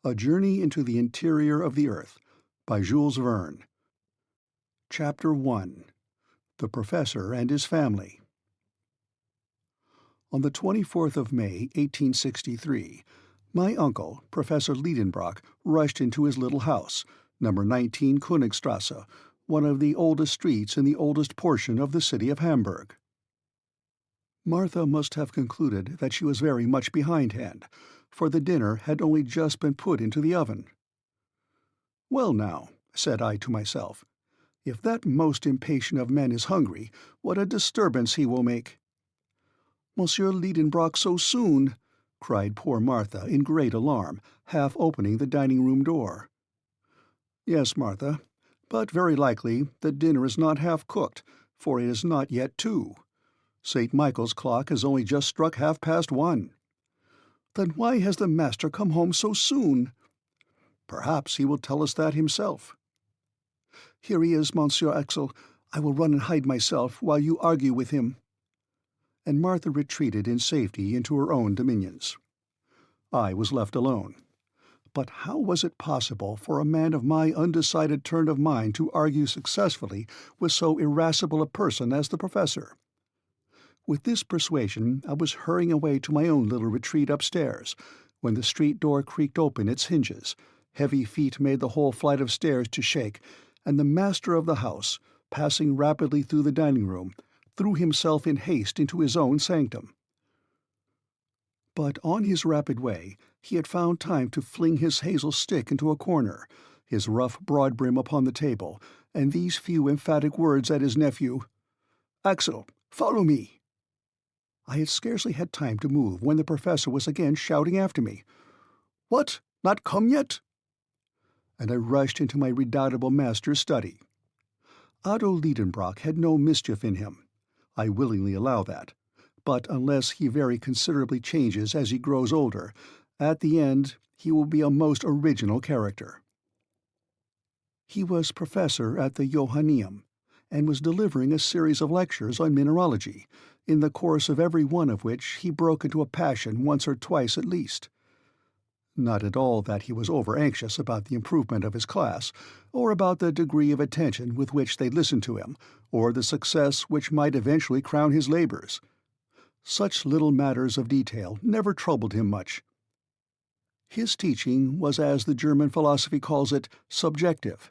A Journey into the Interior of the Earth by Jules Verne. Chapter 1. The Professor and His Family. On the 24th of May, 1863, my uncle, Professor Lidenbrock, rushed into his little house, number 19 Königstrasse, one of the oldest streets in the oldest portion of the city of Hamburg. Martha must have concluded that she was very much behindhand, for the dinner had only just been put into the oven. "Well now," said I to myself, "if that most impatient of men is hungry, what a disturbance he will make!" "Monsieur Lidenbrock so soon!" cried poor Martha in great alarm, half opening the dining-room door. "Yes, Martha, but very likely the dinner is not half cooked, for it is not yet 2. St. Michael's clock has only just struck 1:30. "Then why has the master come home so soon?" "Perhaps he will tell us that himself." "Here he is, Monsieur Axel. I will run and hide myself while you argue with him." And Martha retreated in safety into her own dominions. I was left alone. But how was it possible for a man of my undecided turn of mind to argue successfully with so irascible a person as the Professor? With this persuasion I was hurrying away to my own little retreat upstairs, when the street door creaked open its hinges, heavy feet made the whole flight of stairs to shake, and the master of the house, passing rapidly through the dining-room, threw himself in haste into his own sanctum. But on his rapid way he had found time to fling his hazel stick into a corner, his rough broad-brim upon the table, and these few emphatic words at his nephew: "Axel, follow me." I had scarcely had time to move when the Professor was again shouting after me, "What, not come yet?" And I rushed into my redoubtable master's study. Otto Lidenbrock had no mischief in him. I willingly allow that, but unless he very considerably changes as he grows older, at the end he will be a most original character. He was professor at the Johanneum, and was delivering a series of lectures on mineralogy, in the course of every one of which he broke into a passion once or twice at least. Not at all that he was over-anxious about the improvement of his class, or about the degree of attention with which they listened to him, or the success which might eventually crown his labors. Such little matters of detail never troubled him much. His teaching was, as the German philosophy calls it, subjective.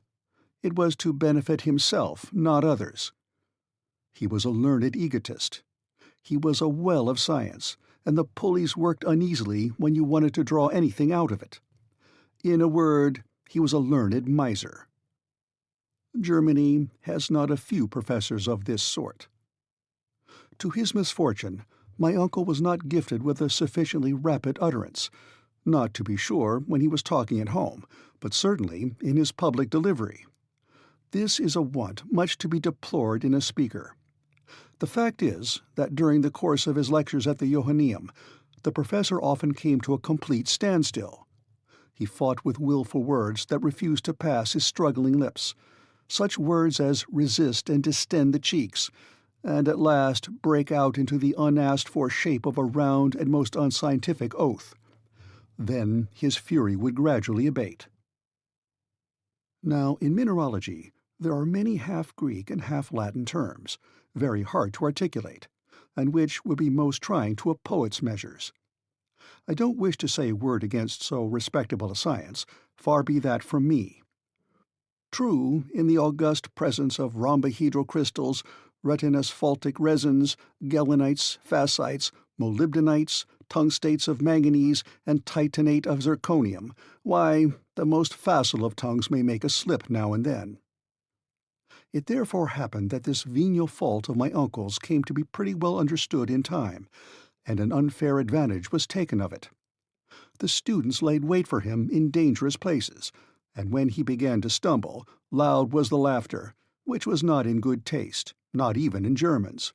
It was to benefit himself, not others. He was a learned egotist. He was a well of science, and the pulleys worked uneasily when you wanted to draw anything out of it. In a word, he was a learned miser. Germany has not a few professors of this sort. To his misfortune, my uncle was not gifted with a sufficiently rapid utterance, not, to be sure, when he was talking at home, but certainly in his public delivery. This is a want much to be deplored in a speaker. The fact is that during the course of his lectures at the Johanneum, the Professor often came to a complete standstill. He fought with willful words that refused to pass his struggling lips, such words as resist and distend the cheeks, and at last break out into the unasked-for shape of a round and most unscientific oath. Then his fury would gradually abate. Now, in mineralogy, there are many half-Greek and half-Latin terms, very hard to articulate, and which would be most trying to a poet's measures. I don't wish to say a word against so respectable a science, far be that from me. True, in the august presence of rhombohedral crystals, retinasphaltic resins, galenites, fascites, molybdenites, tungstates of manganese, and titanate of zirconium, why, the most facile of tongues may make a slip now and then. It therefore happened that this venial fault of my uncle's came to be pretty well understood in time, and an unfair advantage was taken of it. The students laid wait for him in dangerous places, and when he began to stumble, loud was the laughter, which was not in good taste, not even in Germans.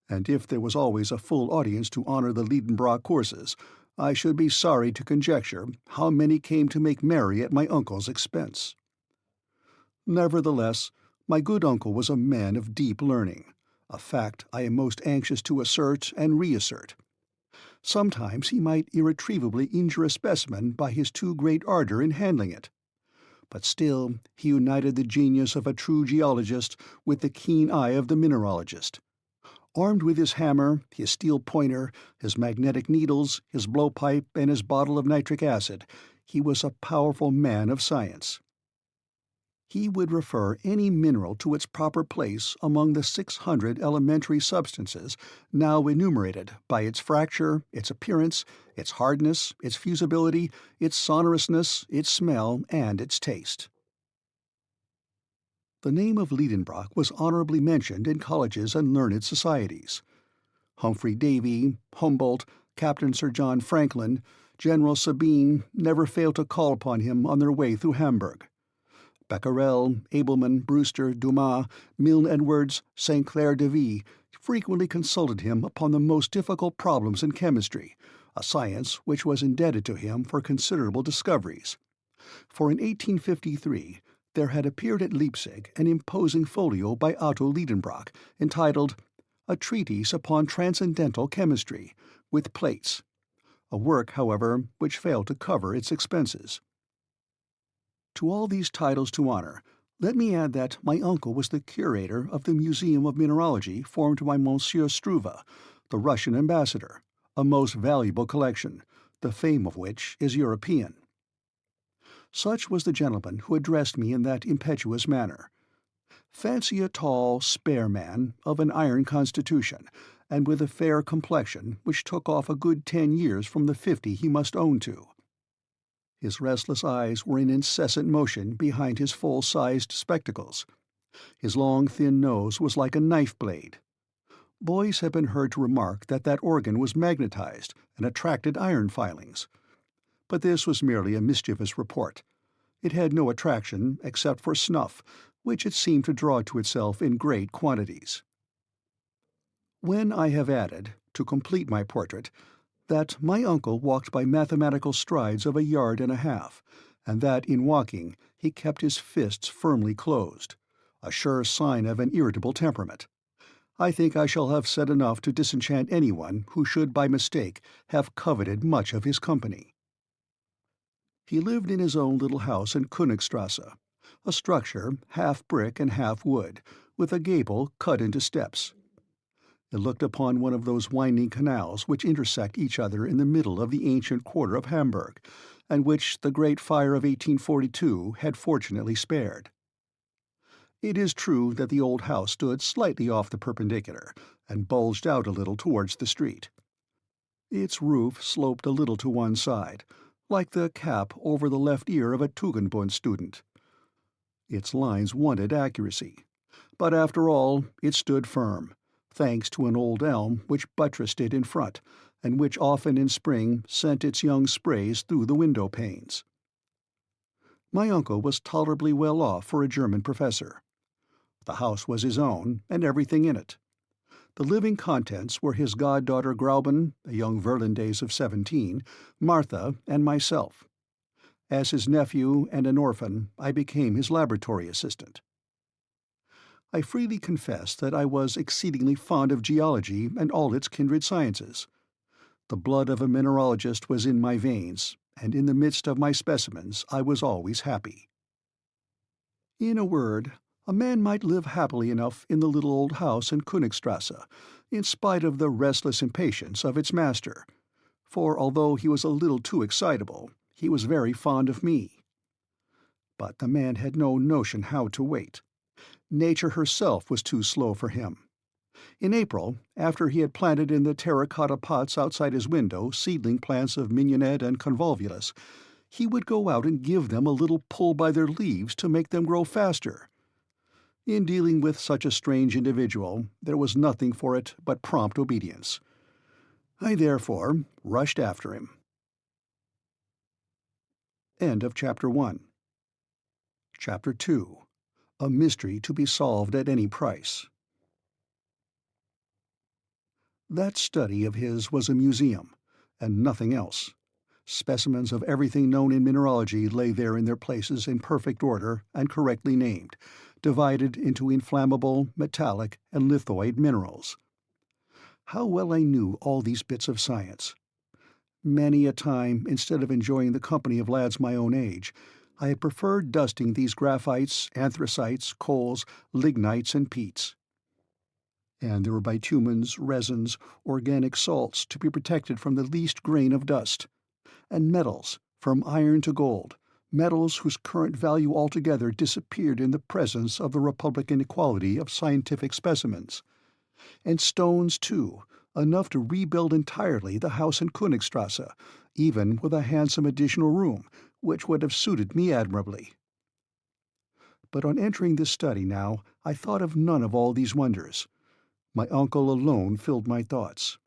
And if there was always a full audience to honor the Lidenbrock courses, I should be sorry to conjecture how many came to make merry at my uncle's expense. Nevertheless, my good uncle was a man of deep learning, a fact I am most anxious to assert and reassert. Sometimes he might irretrievably injure a specimen by his too great ardor in handling it. But still he united the genius of a true geologist with the keen eye of the mineralogist. Armed with his hammer, his steel pointer, his magnetic needles, his blowpipe, and his bottle of nitric acid, he was a powerful man of science. He would refer any mineral to its proper place among the 600 elementary substances now enumerated by its fracture, its appearance, its hardness, its fusibility, its sonorousness, its smell, and its taste. The name of Lidenbrock was honorably mentioned in colleges and learned societies. Humphrey Davy, Humboldt, Captain Sir John Franklin, General Sabine never failed to call upon him on their way through Hamburg. Becquerel, Abelman, Brewster, Dumas, Milne Edwards, St. Clair de Vie frequently consulted him upon the most difficult problems in chemistry, a science which was indebted to him for considerable discoveries. For in 1853 there had appeared at Leipzig an imposing folio by Otto Lidenbrock entitled A Treatise Upon Transcendental Chemistry, with plates, a work, however, which failed to cover its expenses. To all these titles to honor, let me add that my uncle was the curator of the Museum of Mineralogy formed by Monsieur Struve, the Russian ambassador, a most valuable collection, the fame of which is European. Such was the gentleman who addressed me in that impetuous manner. Fancy a tall, spare man, of an iron constitution, and with a fair complexion which took off a good 10 years from the 50 he must own to. His restless eyes were in incessant motion behind his full-sized spectacles. His long, thin nose was like a knife-blade. Boys have been heard to remark that that organ was magnetized and attracted iron filings. But this was merely a mischievous report. It had no attraction except for snuff, which it seemed to draw to itself in great quantities. When I have added, to complete my portrait, that my uncle walked by mathematical strides of 1.5 yards, and that in walking he kept his fists firmly closed, a sure sign of an irritable temperament, I think I shall have said enough to disenchant anyone who should by mistake have coveted much of his company. He lived in his own little house in Königstrasse, a structure half brick and half wood, with a gable cut into steps. It looked upon one of those winding canals which intersect each other in the middle of the ancient quarter of Hamburg, and which the great fire of 1842 had fortunately spared. It is true that the old house stood slightly off the perpendicular, and bulged out a little towards the street. Its roof sloped a little to one side, like the cap over the left ear of a Tugendbund student. Its lines wanted accuracy, but after all it stood firm, thanks to an old elm which buttressed it in front, and which often in spring sent its young sprays through the window-panes. My uncle was tolerably well off for a German professor. The house was his own, and everything in it. The living contents were his goddaughter Grauben, a young Virlandaise of 17, Martha, and myself. As his nephew and an orphan, I became his laboratory assistant. I freely confess that I was exceedingly fond of geology and all its kindred sciences. The blood of a mineralogist was in my veins, and in the midst of my specimens I was always happy. In a word, a man might live happily enough in the little old house in Königstrasse, in spite of the restless impatience of its master, for although he was a little too excitable, he was very fond of me. But the man had no notion how to wait. Nature herself was too slow for him. In April, after he had planted in the terracotta pots outside his window seedling plants of mignonette and convolvulus, he would go out and give them a little pull by their leaves to make them grow faster. In dealing with such a strange individual, there was nothing for it but prompt obedience. I therefore rushed after him. End of Chapter 1. Chapter 2. A mystery to be solved at any price. That study of his was a museum, and nothing else. Specimens of everything known in mineralogy lay there in their places in perfect order and correctly named, divided into inflammable, metallic, and lithoid minerals. How well I knew all these bits of science! Many a time, instead of enjoying the company of lads my own age, I had preferred dusting these graphites, anthracites, coals, lignites, and peats. And there were bitumens, resins, organic salts to be protected from the least grain of dust, and metals, from iron to gold, metals whose current value altogether disappeared in the presence of the republican equality of scientific specimens, and stones, too, enough to rebuild entirely the house in Königstrasse, even with a handsome additional room, which would have suited me admirably. But on entering this study now, I thought of none of all these wonders. My uncle alone filled my thoughts.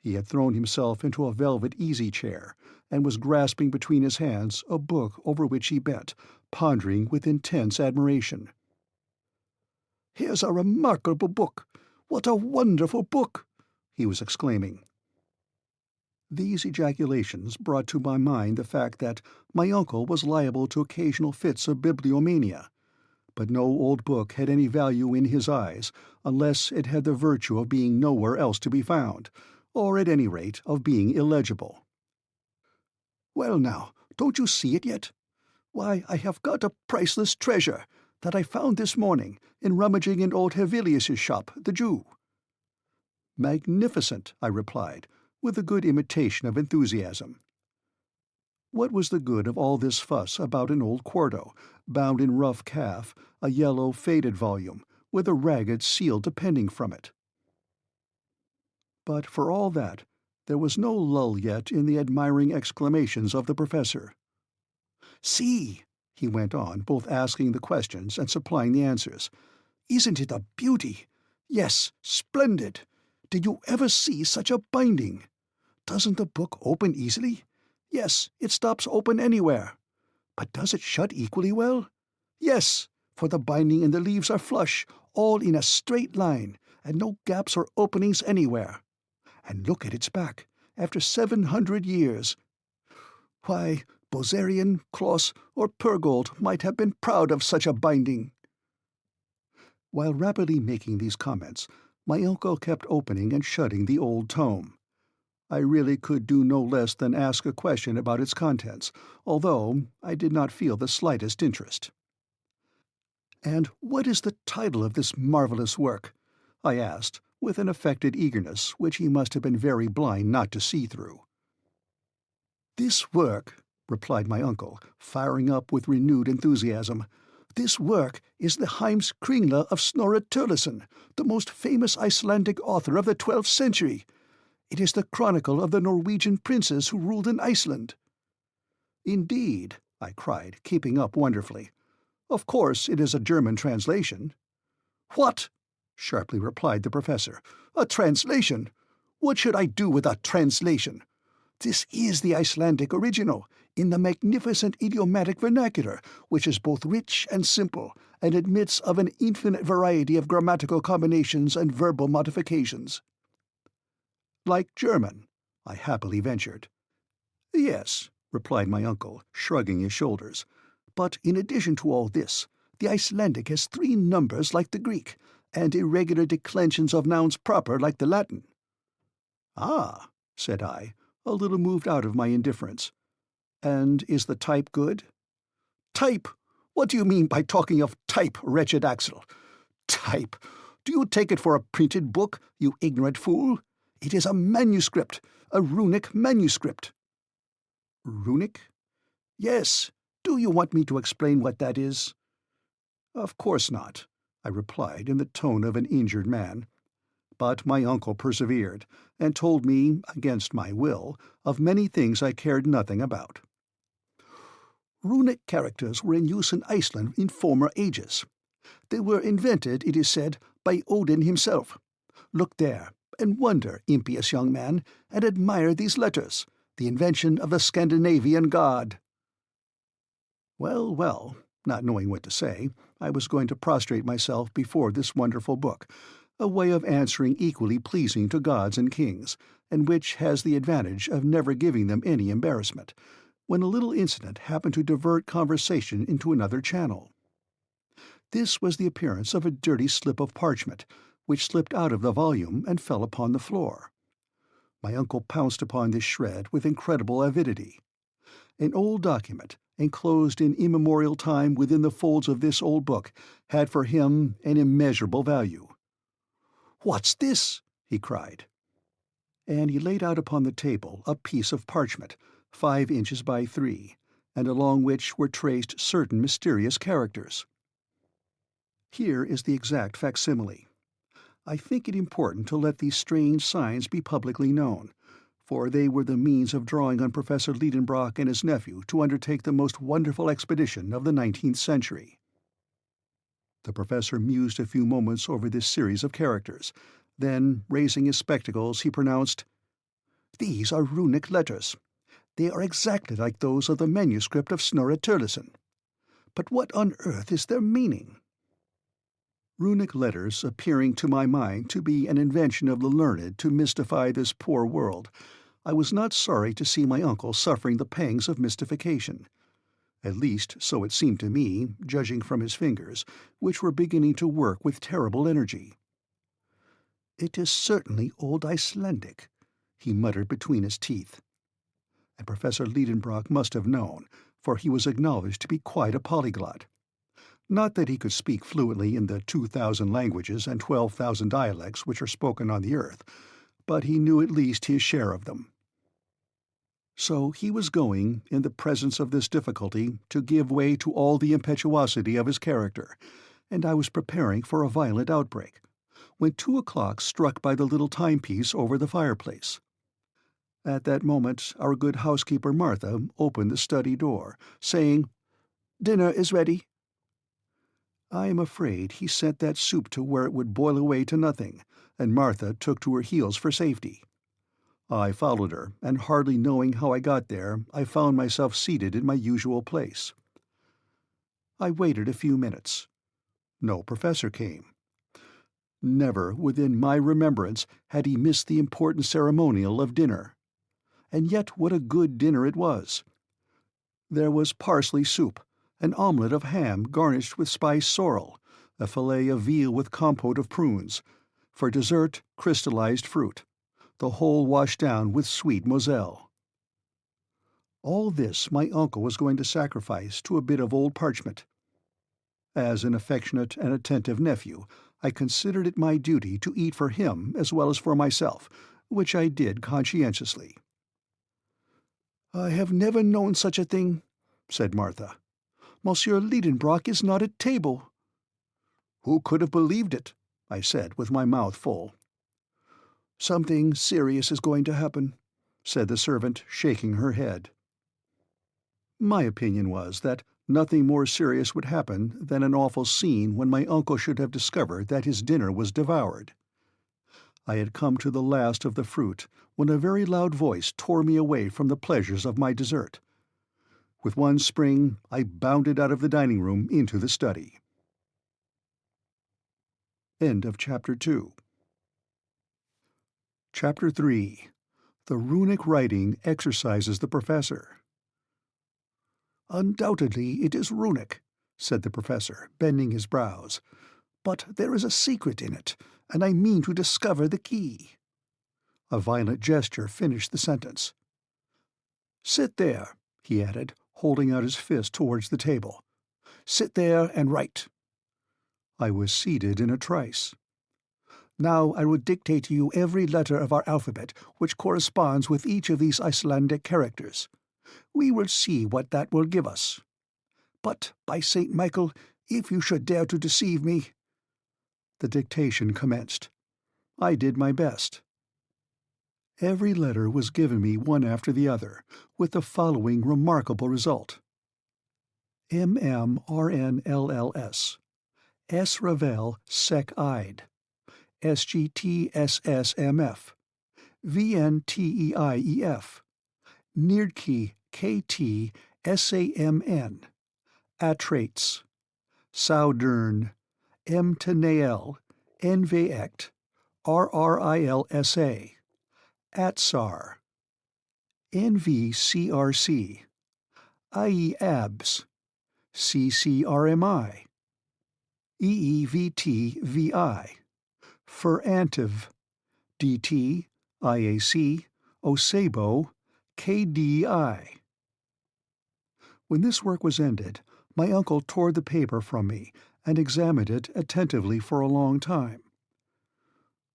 He had thrown himself into a velvet easy-chair, and was grasping between his hands a book over which he bent, pondering with intense admiration. "Here's a remarkable book! What a wonderful book!" he was exclaiming. These ejaculations brought to my mind the fact that my uncle was liable to occasional fits of bibliomania, but no old book had any value in his eyes unless it had the virtue of being nowhere else to be found, or at any rate of being illegible. "Well now, don't you see it yet? Why, I have got a priceless treasure that I found this morning in rummaging in old Hevelius's shop, the Jew." "Magnificent," I replied, with a good imitation of enthusiasm. What was the good of all this fuss about an old quarto, bound in rough calf, a yellow, faded volume, with a ragged seal depending from it? But for all that, there was no lull yet in the admiring exclamations of the professor. "See," he went on, both asking the questions and supplying the answers. "Isn't it a beauty? Yes, splendid! Did you ever see such a binding? Doesn't the book open easily? Yes, it stops open anywhere. But does it shut equally well? Yes, for the binding and the leaves are flush, all in a straight line, and no gaps or openings anywhere. And look at its back, after 700 years. Why, Bozerian, Kloss, or Purgold might have been proud of such a binding." While rapidly making these comments, my uncle kept opening and shutting the old tome. I really could do no less than ask a question about its contents, although I did not feel the slightest interest. "And what is the title of this marvelous work?" I asked, with an affected eagerness which he must have been very blind not to see through. "This work," replied my uncle, firing up with renewed enthusiasm, "this work is the Heimskringla of Snorre Turleson, the most famous Icelandic author of the 12th century. It is the chronicle of the Norwegian princes who ruled in Iceland." "Indeed," I cried, keeping up wonderfully. "Of course it is a German translation." "What?" sharply replied the professor. "A translation? What should I do with a translation? This is the Icelandic original, in the magnificent idiomatic vernacular, which is both rich and simple, and admits of an infinite variety of grammatical combinations and verbal modifications." "Like German?" I happily ventured. "Yes," replied my uncle, shrugging his shoulders. "But in addition to all this, the Icelandic has 3 numbers like the Greek, and irregular declensions of nouns proper like the Latin." "Ah," said I, a little moved out of my indifference. "And is the type good?" "Type? What do you mean by talking of type, wretched Axel? Type? Do you take it for a printed book, you ignorant fool? It is a manuscript, a runic manuscript." "Runic?" "Yes. Do you want me to explain what that is?" "Of course not," I replied in the tone of an injured man. But my uncle persevered, and told me, against my will, of many things I cared nothing about. "Runic characters were in use in Iceland in former ages. They were invented, it is said, by Odin himself. Look there, and wonder, impious young man, and admire these letters, the invention of the Scandinavian god." Well, well, not knowing what to say, I was going to prostrate myself before this wonderful book, a way of answering equally pleasing to gods and kings, and which has the advantage of never giving them any embarrassment, when a little incident happened to divert conversation into another channel. This was the appearance of a dirty slip of parchment, which slipped out of the volume and fell upon the floor. My uncle pounced upon this shred with incredible avidity. An old document, enclosed in immemorial time within the folds of this old book, had for him an immeasurable value. "What's this?" he cried. And he laid out upon the table a piece of parchment, 5 inches by 3, and along which were traced certain mysterious characters. Here is the exact facsimile. I think it important to let these strange signs be publicly known, for they were the means of drawing on Professor Lidenbrock and his nephew to undertake the most wonderful expedition of the 19th century. The professor mused a few moments over this series of characters. Then, raising his spectacles, he pronounced, "These are runic letters. They are exactly like those of the manuscript of Snorre Turleson. But what on earth is their meaning?" Runic letters appearing to my mind to be an invention of the learned to mystify this poor world, I was not sorry to see my uncle suffering the pangs of mystification. At least, so it seemed to me, judging from his fingers, which were beginning to work with terrible energy. "It is certainly old Icelandic," he muttered between his teeth. And Professor Lidenbrock must have known, for he was acknowledged to be quite a polyglot. Not that he could speak fluently in the 2,000 languages and 12,000 dialects which are spoken on the earth, but he knew at least his share of them. So he was going, in the presence of this difficulty, to give way to all the impetuosity of his character, and I was preparing for a violent outbreak, when 2 o'clock struck by the little timepiece over the fireplace. At that moment our good housekeeper Martha opened the study door, saying, "Dinner is ready." I am afraid he sent that soup to where it would boil away to nothing, and Martha took to her heels for safety. I followed her, and hardly knowing how I got there, I found myself seated in my usual place. I waited a few minutes. No professor came. Never, within my remembrance, had he missed the important ceremonial of dinner. And yet what a good dinner it was! There was parsley soup, an omelette of ham garnished with spiced sorrel, a fillet of veal with compote of prunes, for dessert crystallized fruit, the whole washed down with sweet Moselle. All this my uncle was going to sacrifice to a bit of old parchment. As an affectionate and attentive nephew, I considered it my duty to eat for him as well as for myself, which I did conscientiously. "I have never known such a thing," said Martha. "Monsieur Lidenbrock is not at table." "Who could have believed it?" I said, with my mouth full. "Something serious is going to happen," said the servant, shaking her head. My opinion was that nothing more serious would happen than an awful scene when my uncle should have discovered that his dinner was devoured. I had come to the last of the fruit when a very loud voice tore me away from the pleasures of my dessert. With one spring I bounded out of the dining room into the study. End of Chapter 2. Chapter 3. The runic writing exercises the professor. "Undoubtedly it is runic," said the professor, bending his brows. "But there is a secret in it, and I mean to discover the key." A violent gesture finished the sentence. "Sit there," he added, holding out his fist towards the table. "Sit there and write." I was seated in a trice. "Now I will dictate to you every letter of our alphabet which corresponds with each of these Icelandic characters. We will see what that will give us. But, by St. Michael, if you should dare to deceive me—" The dictation commenced. I did my best. Every letter was given me one after the other, with the following remarkable result: MMRNLLS, S Ravel Sec Ide, SGTSSMF, VNTEIEF, Nirdki KT SAMN, Atrates, Saudern, M Tenael, NVECT, RRILSA, Atsar, NVCRC, IEABS, CCRMI, EEVTVI, Furantiv, DT, IAC, Osebo, KDI. When this work was ended, my uncle tore the paper from me and examined it attentively for a long time.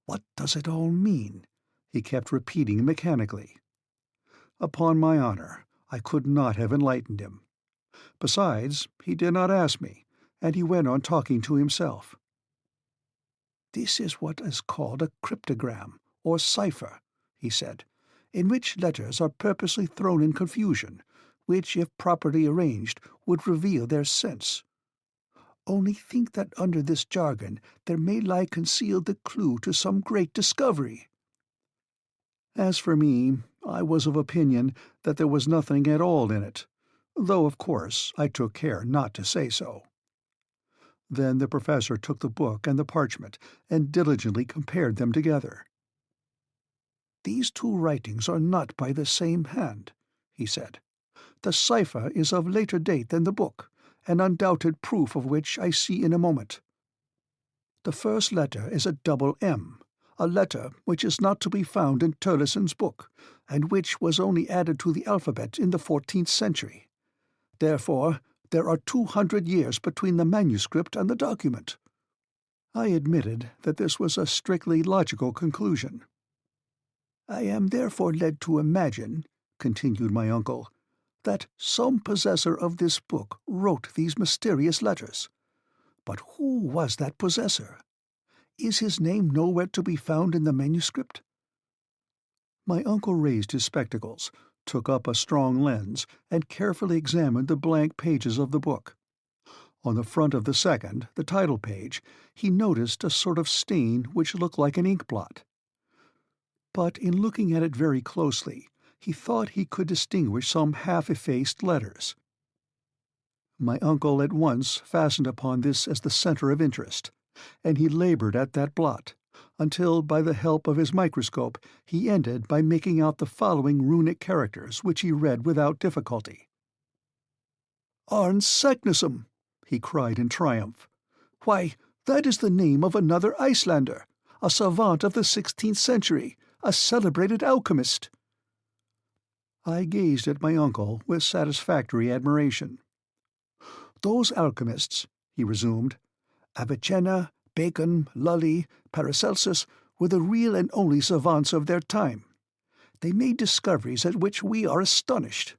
"What does it all mean?" he kept repeating mechanically. Upon my honor, I could not have enlightened him. Besides, he did not ask me, and he went on talking to himself. "This is what is called a cryptogram, or cipher," he said, "in which letters are purposely thrown in confusion, which, if properly arranged, would reveal their sense. Only think that under this jargon there may lie concealed the clue to some great discovery." As for me, I was of opinion that there was nothing at all in it, though, of course, I took care not to say so. Then the professor took the book and the parchment and diligently compared them together. "These two writings are not by the same hand," he said. "The cipher is of later date than the book, an undoubted proof of which I see in a moment. The first letter is a double M, a letter which is not to be found in Turleson's book, and which was only added to the alphabet in the 14th century. Therefore, there are 200 years between the manuscript and the document." I admitted that this was a strictly logical conclusion. "I am therefore led to imagine," continued my uncle, "that some possessor of this book wrote these mysterious letters. But who was that possessor? Is his name nowhere to be found in the manuscript?" My uncle raised his spectacles, took up a strong lens, and carefully examined the blank pages of the book. On the front of the second, the title page, he noticed a sort of stain which looked like an ink blot. But in looking at it very closely, he thought he could distinguish some half-effaced letters. My uncle at once fastened upon this as the center of interest, and he labored at that blot, until by the help of his microscope he ended by making out the following runic characters, which he read without difficulty. "Arn Saknussemm!" he cried in triumph. "Why, that is the name of another Icelander, a savant of the 16th century, a celebrated alchemist." I gazed at my uncle with satisfactory admiration. "Those alchemists," he resumed, "Avicenna, Bacon, Lully, Paracelsus, were the real and only savants of their time. They made discoveries at which we are astonished.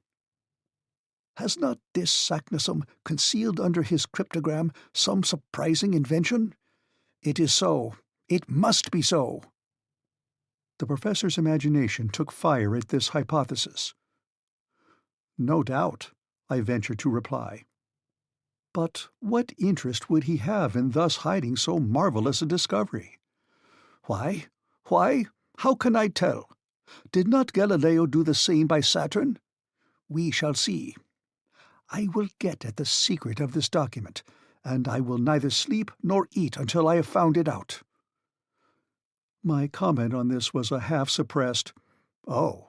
Has not this Saknussemm concealed under his cryptogram some surprising invention? It is so. It must be so." The professor's imagination took fire at this hypothesis. "No doubt," I ventured to reply. "But what interest would he have in thus hiding so marvelous a discovery?" Why? How can I tell? Did not Galileo do the same by Saturn? We shall see. I will get at the secret of this document, and I will neither sleep nor eat until I have found it out." My comment on this was a half-suppressed, "Oh."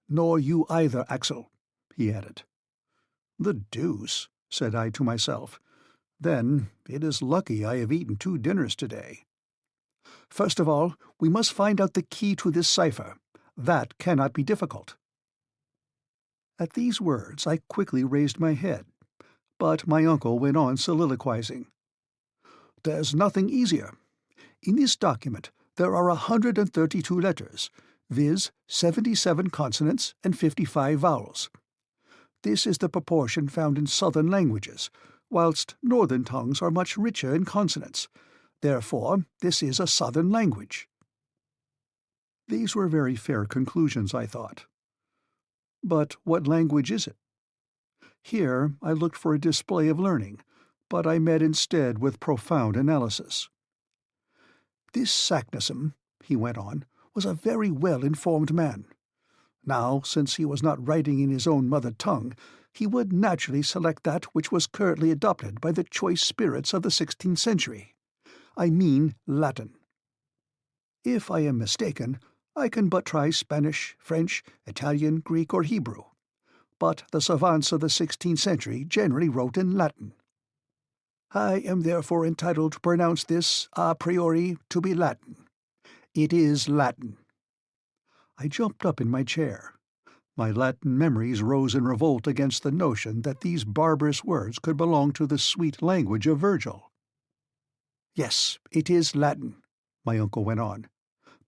"Nor you either, Axel," he added. "The deuce," said I to myself. "Then it is lucky I have eaten 2 dinners today. First of all, we must find out the key to this cipher. That cannot be difficult." At these words I quickly raised my head, but my uncle went on soliloquizing. "There's nothing easier. In this document there are 132 letters, viz. 77 consonants and 55 vowels. This is the proportion found in southern languages, whilst northern tongues are much richer in consonants. Therefore, this is a southern language." These were very fair conclusions, I thought. But what language is it? Here I looked for a display of learning, but I met instead with profound analysis. "This Saknussemm," he went on, "was a very well-informed man. Now, since he was not writing in his own mother tongue, he would naturally select that which was currently adopted by the choice spirits of the 16th century. I mean Latin. If I am mistaken, I can but try Spanish, French, Italian, Greek, or Hebrew. But the savants of the 16th century generally wrote in Latin. I am therefore entitled to pronounce this a priori to be Latin. It is Latin. I jumped up in my chair. My Latin memories rose in revolt against the notion that these barbarous words could belong to the sweet language of Virgil. "Yes, it is Latin," my uncle went on,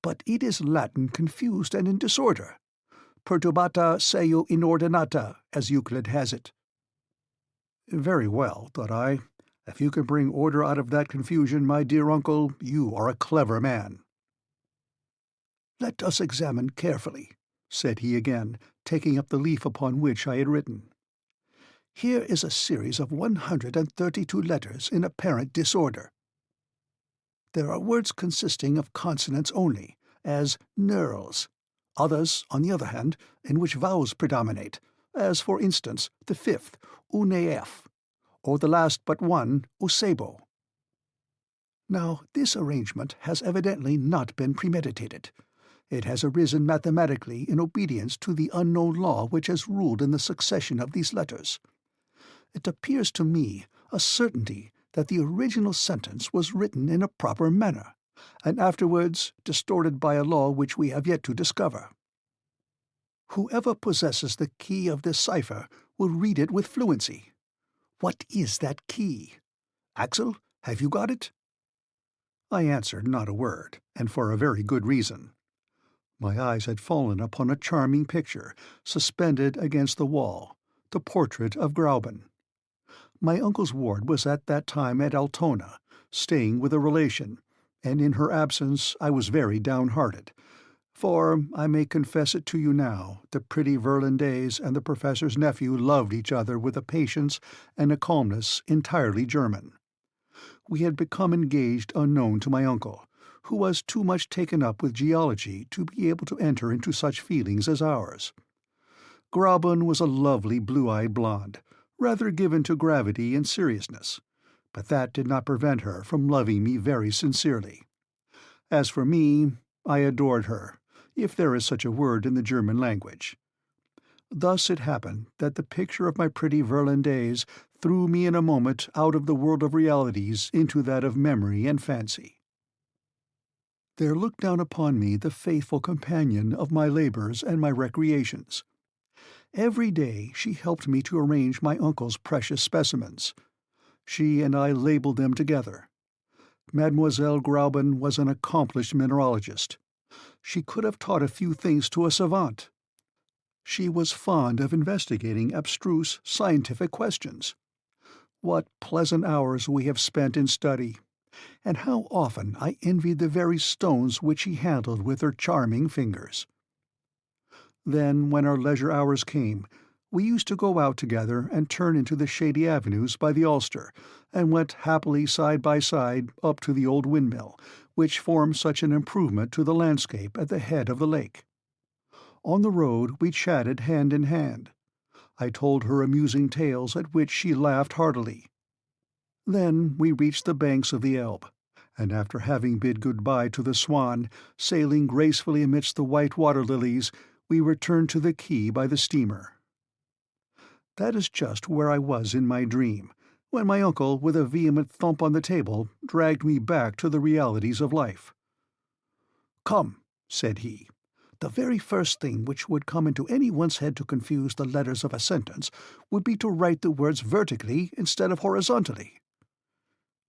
"but it is Latin confused and in disorder. Perturbata seu inordinata, as Euclid has it." Very well, thought I. If you can bring order out of that confusion, my dear uncle, you are a clever man. "Let us examine carefully," said he again, taking up the leaf upon which I had written. "Here is a series of 132 letters in apparent disorder. There are words consisting of consonants only, as knurls; others, on the other hand, in which vowels predominate, as, for instance, the fifth, uneef, or the last but one, usebo. Now, this arrangement has evidently not been premeditated. It has arisen mathematically in obedience to the unknown law which has ruled in the succession of these letters. It appears to me a certainty that the original sentence was written in a proper manner, and afterwards distorted by a law which we have yet to discover. Whoever possesses the key of this cipher will read it with fluency. What is that key? Axel, have you got it?" I answered not a word, and for a very good reason. My eyes had fallen upon a charming picture, suspended against the wall, the portrait of Grauben. My uncle's ward was at that time at Altona, staying with a relation, and in her absence I was very downhearted, for, I may confess it to you now, the pretty Virlandaise and the professor's nephew loved each other with a patience and a calmness entirely German. We had become engaged unknown to my uncle, who was too much taken up with geology to be able to enter into such feelings as ours. Grauben was a lovely blue-eyed blonde, rather given to gravity and seriousness, but that did not prevent her from loving me very sincerely. As for me, I adored her, if there is such a word in the German language. Thus it happened that the picture of my pretty Virlandaise threw me in a moment out of the world of realities into that of memory and fancy. There looked down upon me the faithful companion of my labours and my recreations. Every day she helped me to arrange my uncle's precious specimens. She and I labelled them together. Mademoiselle Grauben was an accomplished mineralogist. She could have taught a few things to a savant. She was fond of investigating abstruse scientific questions. What pleasant hours we have spent in study, and how often I envied the very stones which she handled with her charming fingers. Then, when our leisure hours came, we used to go out together and turn into the shady avenues by the Ulster, and went happily side by side up to the old windmill, which formed such an improvement to the landscape at the head of the lake. On the road we chatted hand in hand. I told her amusing tales at which she laughed heartily. Then we reached the banks of the Elbe, and after having bid good-bye to the Swan, sailing gracefully amidst the white water-lilies, we returned to the quay by the steamer. That is just where I was in my dream, when my uncle, with a vehement thump on the table, dragged me back to the realities of life. "Come," said he, "the very first thing which would come into anyone's head to confuse the letters of a sentence would be to write the words vertically instead of horizontally."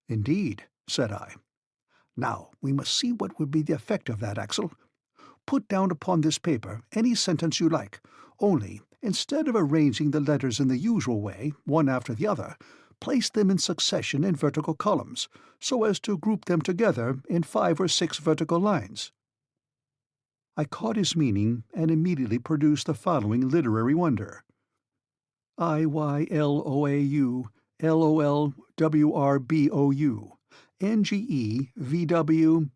"Indeed," said I. "Now we must see what would be the effect of that, Axel. Put down upon this paper any sentence you like, only, instead of arranging the letters in the usual way, one after the other, place them in succession in vertical columns, so as to group them together in 5 or 6 vertical lines." I caught his meaning, and immediately produced the following literary wonder: IYLOAU LOLWRBOU NGE VW.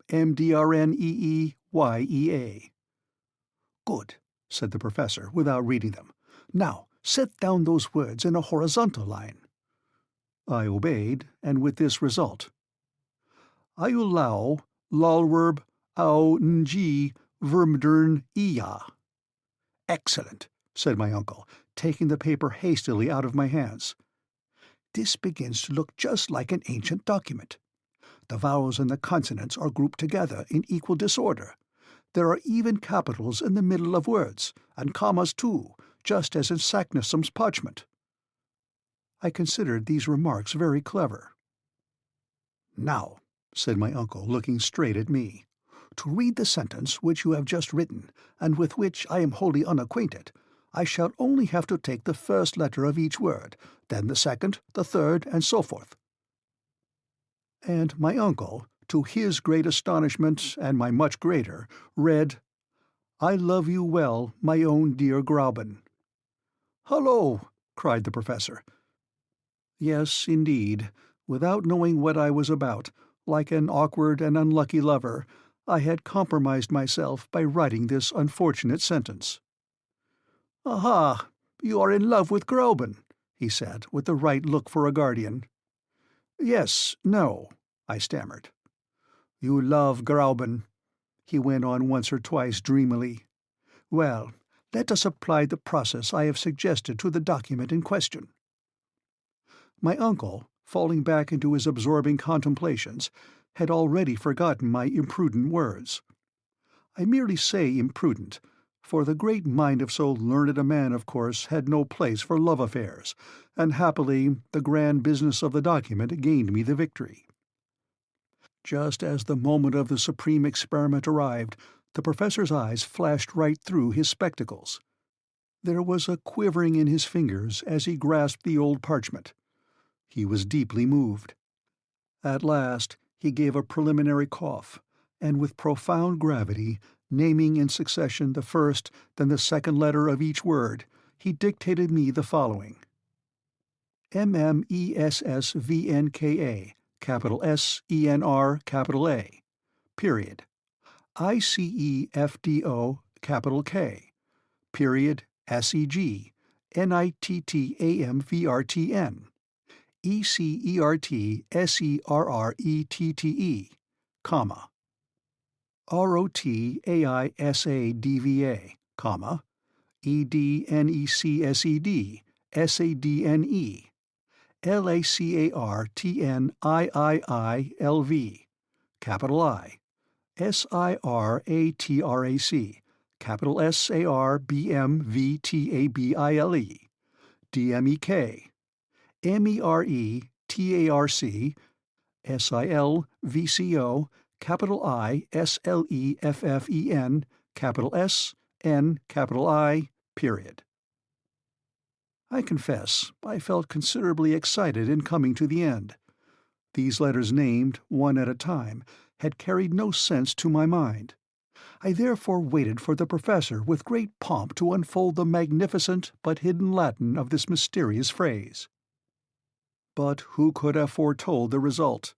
"Good," said the professor, without reading them. "Now set down those words in a horizontal line." I obeyed, and with this result: Iulau lalwerb au ng vermdern iya. "Excellent," said my uncle, taking the paper hastily out of my hands. "This begins to look just like an ancient document. The vowels and the consonants are grouped together in equal disorder. There are even capitals in the middle of words, and commas too, just as in Saknussemm's parchment." I considered these remarks very clever. "Now," said my uncle, looking straight at me, "to read the sentence which you have just written, and with which I am wholly unacquainted, I shall only have to take the first letter of each word, then the second, the third, and so forth." And my uncle, to his great astonishment and my much greater, read, "I love you well, my own dear Gräuben." "Hullo!" cried the professor. Yes, indeed, without knowing what I was about, like an awkward and unlucky lover, I had compromised myself by writing this unfortunate sentence. "Aha! You are in love with Gräuben," he said, with the right look for a guardian. "Yes, no," I stammered. "You love Gräuben," he went on once or twice dreamily. "Well, let us apply the process I have suggested to the document in question." My uncle, falling back into his absorbing contemplations, had already forgotten my imprudent words. I merely say imprudent, for the great mind of so learned a man, of course, had no place for love affairs, and happily the grand business of the document gained me the victory. Just as the moment of the supreme experiment arrived, the professor's eyes flashed right through his spectacles. There was a quivering in his fingers as he grasped the old parchment. He was deeply moved. At last he gave a preliminary cough, and with profound gravity, naming in succession the first, then the second letter of each word, he dictated me the following: MMESSVNKA, capital SENR, capital A, period. ICEFDO, capital K, period SEG, NITTAMVRTN, ECERTSERRETTE, comma, ROTAISADVA, comma, EDNECSED, SADNE, LACARTNIIILV, capital I, SIRATRAC, capital SARBMVTABILE, DMEK, MERETARC, SILVCO, capital I, SLEFFEN, capital S, N, capital I, period. I confess I felt considerably excited in coming to the end. These letters named, one at a time, had carried no sense to my mind. I therefore waited for the professor with great pomp to unfold the magnificent but hidden Latin of this mysterious phrase. But who could have foretold the result?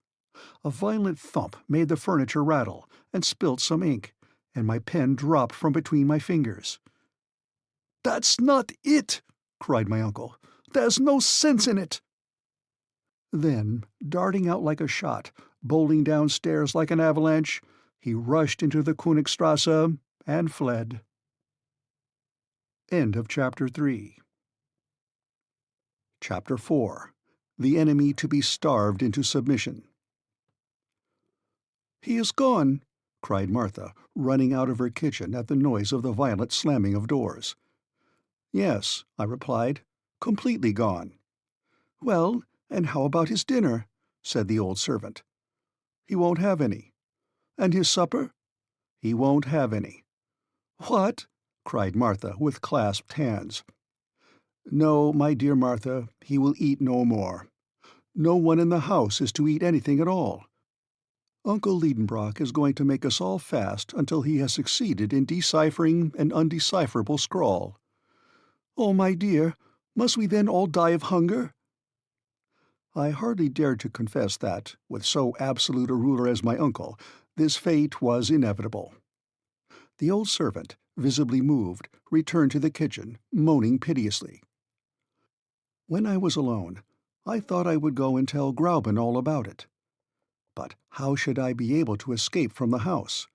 A violent thump made the furniture rattle, and spilt some ink, and my pen dropped from between my fingers. "That's not it!" cried my uncle. "There's no sense in it!" Then, darting out like a shot, bowling downstairs like an avalanche, he rushed into the Königstrasse and fled. End of Chapter 3. Chapter 4. The Enemy to be Starved into Submission. "He is gone!" cried Martha, running out of her kitchen at the noise of the violent slamming of doors. "Yes," I replied, "completely gone." "Well, and how about his dinner?" said the old servant. "He won't have any." "And his supper?" "He won't have any." "What?" cried Martha, with clasped hands. "No, my dear Martha, he will eat no more. No one in the house is to eat anything at all. Uncle Lidenbrock is going to make us all fast until he has succeeded in deciphering an undecipherable scrawl." "Oh, my dear, must we then all die of hunger?" I hardly dared to confess that, with so absolute a ruler as my uncle, this fate was inevitable. The old servant, visibly moved, returned to the kitchen, moaning piteously. When I was alone, I thought I would go and tell Gräuben all about it. But how should I be able to escape from the house?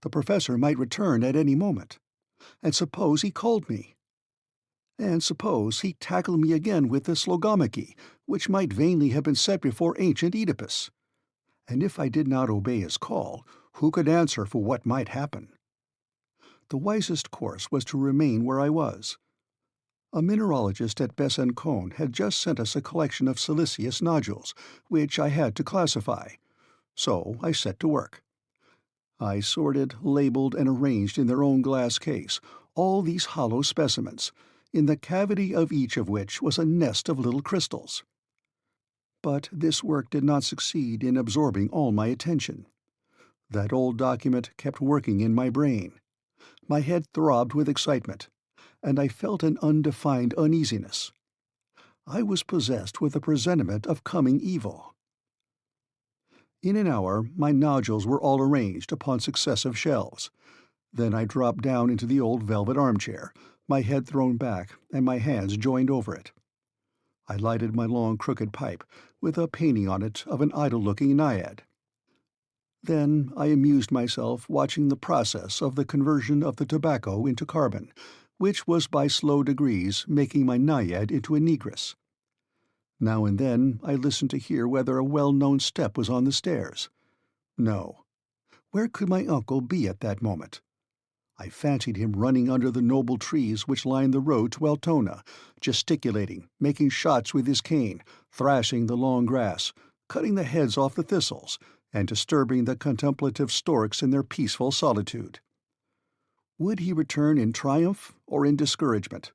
The professor might return at any moment. And suppose he called me? And suppose he tackled me again with the Slogomachy, which might vainly have been set before ancient Oedipus? And if I did not obey his call, who could answer for what might happen? The wisest course was to remain where I was. A mineralogist at Besançon had just sent us a collection of siliceous nodules, which I had to classify. So I set to work. I sorted, labeled, and arranged in their own glass case all these hollow specimens, in the cavity of each of which was a nest of little crystals. But this work did not succeed in absorbing all my attention. That old document kept working in my brain. My head throbbed with excitement, and I felt an undefined uneasiness. I was possessed with a presentiment of coming evil. In an hour my nodules were all arranged upon successive shelves. Then I dropped down into the old velvet armchair, my head thrown back and my hands joined over it. I lighted my long crooked pipe, with a painting on it of an idle-looking naiad. Then I amused myself watching the process of the conversion of the tobacco into carbon, which was by slow degrees making my naiad into a negress. Now and then I listened to hear whether a well-known step was on the stairs. No. Where could my uncle be at that moment? I fancied him running under the noble trees which lined the road to Altona, gesticulating, making shots with his cane, thrashing the long grass, cutting the heads off the thistles, and disturbing the contemplative storks in their peaceful solitude. Would he return in triumph or in discouragement?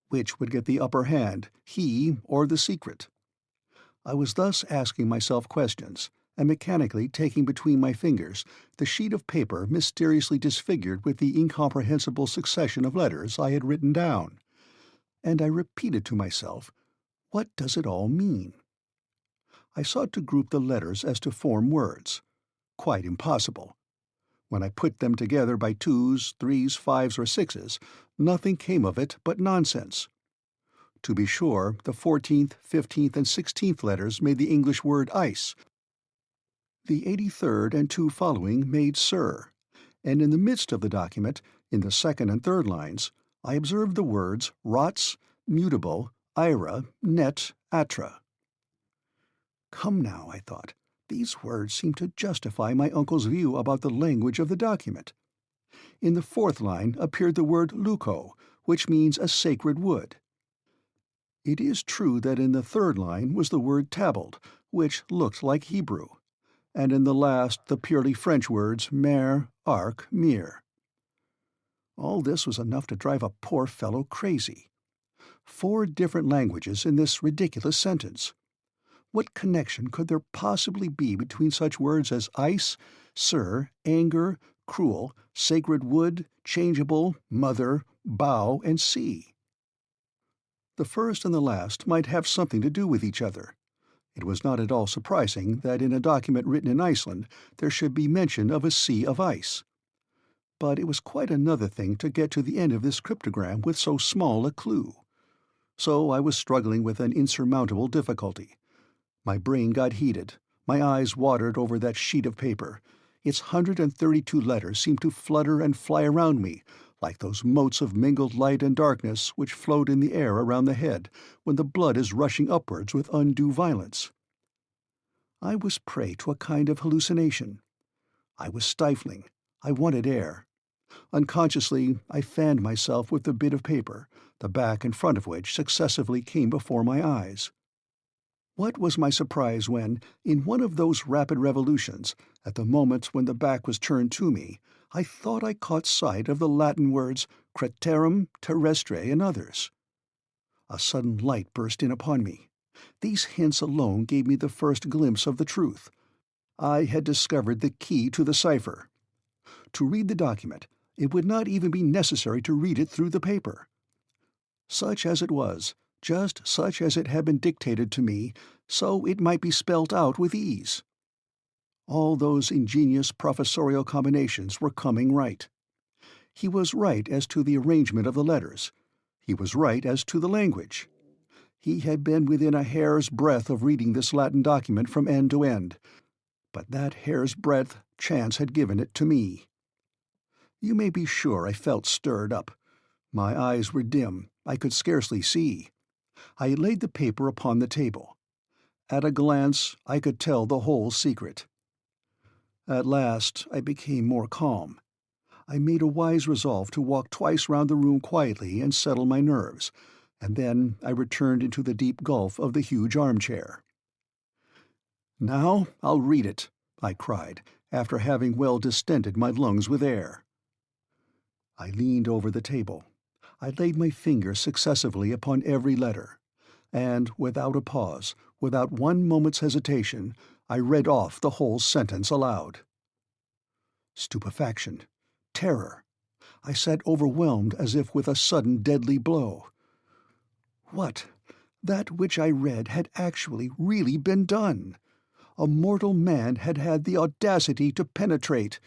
Which would get the upper hand, he or the secret? I was thus asking myself questions, and mechanically taking between my fingers the sheet of paper mysteriously disfigured with the incomprehensible succession of letters I had written down. And I repeated to myself, what does it all mean? I sought to group the letters as to form words. Quite impossible. When I put them together by 2s, 3s, 5s, or 6s, nothing came of it but nonsense. To be sure, the 14th, 15th, and 16th letters made the English word ice. The 83rd and 2 following made sir, and in the midst of the document, in the 2nd and 3rd lines, I observed the words rots, mutable, ira, net, atra. Come now, I thought, these words seem to justify my uncle's view about the language of the document. In the 4th line appeared the word leuco, which means a sacred wood. It is true that in the 3rd line was the word tabled, which looked like Hebrew, and in the last the purely French words mer, arc, mir. All this was enough to drive a poor fellow crazy. 4 different languages in this ridiculous sentence. What connection could there possibly be between such words as ice, sir, anger, cruel, sacred wood, changeable, mother, bow, and sea? The first and the last might have something to do with each other. It was not at all surprising that in a document written in Iceland there should be mention of a sea of ice. But it was quite another thing to get to the end of this cryptogram with so small a clue. So I was struggling with an insurmountable difficulty. My brain got heated, my eyes watered over that sheet of paper. Its 132 letters seemed to flutter and fly around me, like those motes of mingled light and darkness which float in the air around the head when the blood is rushing upwards with undue violence. I was prey to a kind of hallucination. I was stifling. I wanted air. Unconsciously, I fanned myself with the bit of paper, the back and front of which successively came before my eyes. What was my surprise when, in one of those rapid revolutions, at the moment when the back was turned to me, I thought I caught sight of the Latin words craterum, terrestre, and others. A sudden light burst in upon me. These hints alone gave me the first glimpse of the truth. I had discovered the key to the cipher. To read the document, it would not even be necessary to read it through the paper. Such as it was, just such as it had been dictated to me, so it might be spelt out with ease. All those ingenious professorial combinations were coming right. He was right as to the arrangement of the letters. He was right as to the language. He had been within a hair's breadth of reading this Latin document from end to end, but that hair's breadth chance had given it to me. You may be sure I felt stirred up. My eyes were dim. I could scarcely see. I laid the paper upon the table. At a glance, I could tell the whole secret. At last, I became more calm. I made a wise resolve to walk twice round the room quietly and settle my nerves, and then I returned into the deep gulf of the huge armchair. "Now I'll read it," I cried, after having well distended my lungs with air. I leaned over the table. I laid my fingers successively upon every letter, and, without a pause, without one moment's hesitation, I read off the whole sentence aloud. Stupefaction, terror. I sat overwhelmed as if with a sudden deadly blow. What? That which I read had actually, really been done. A mortal man had had the audacity to penetrate.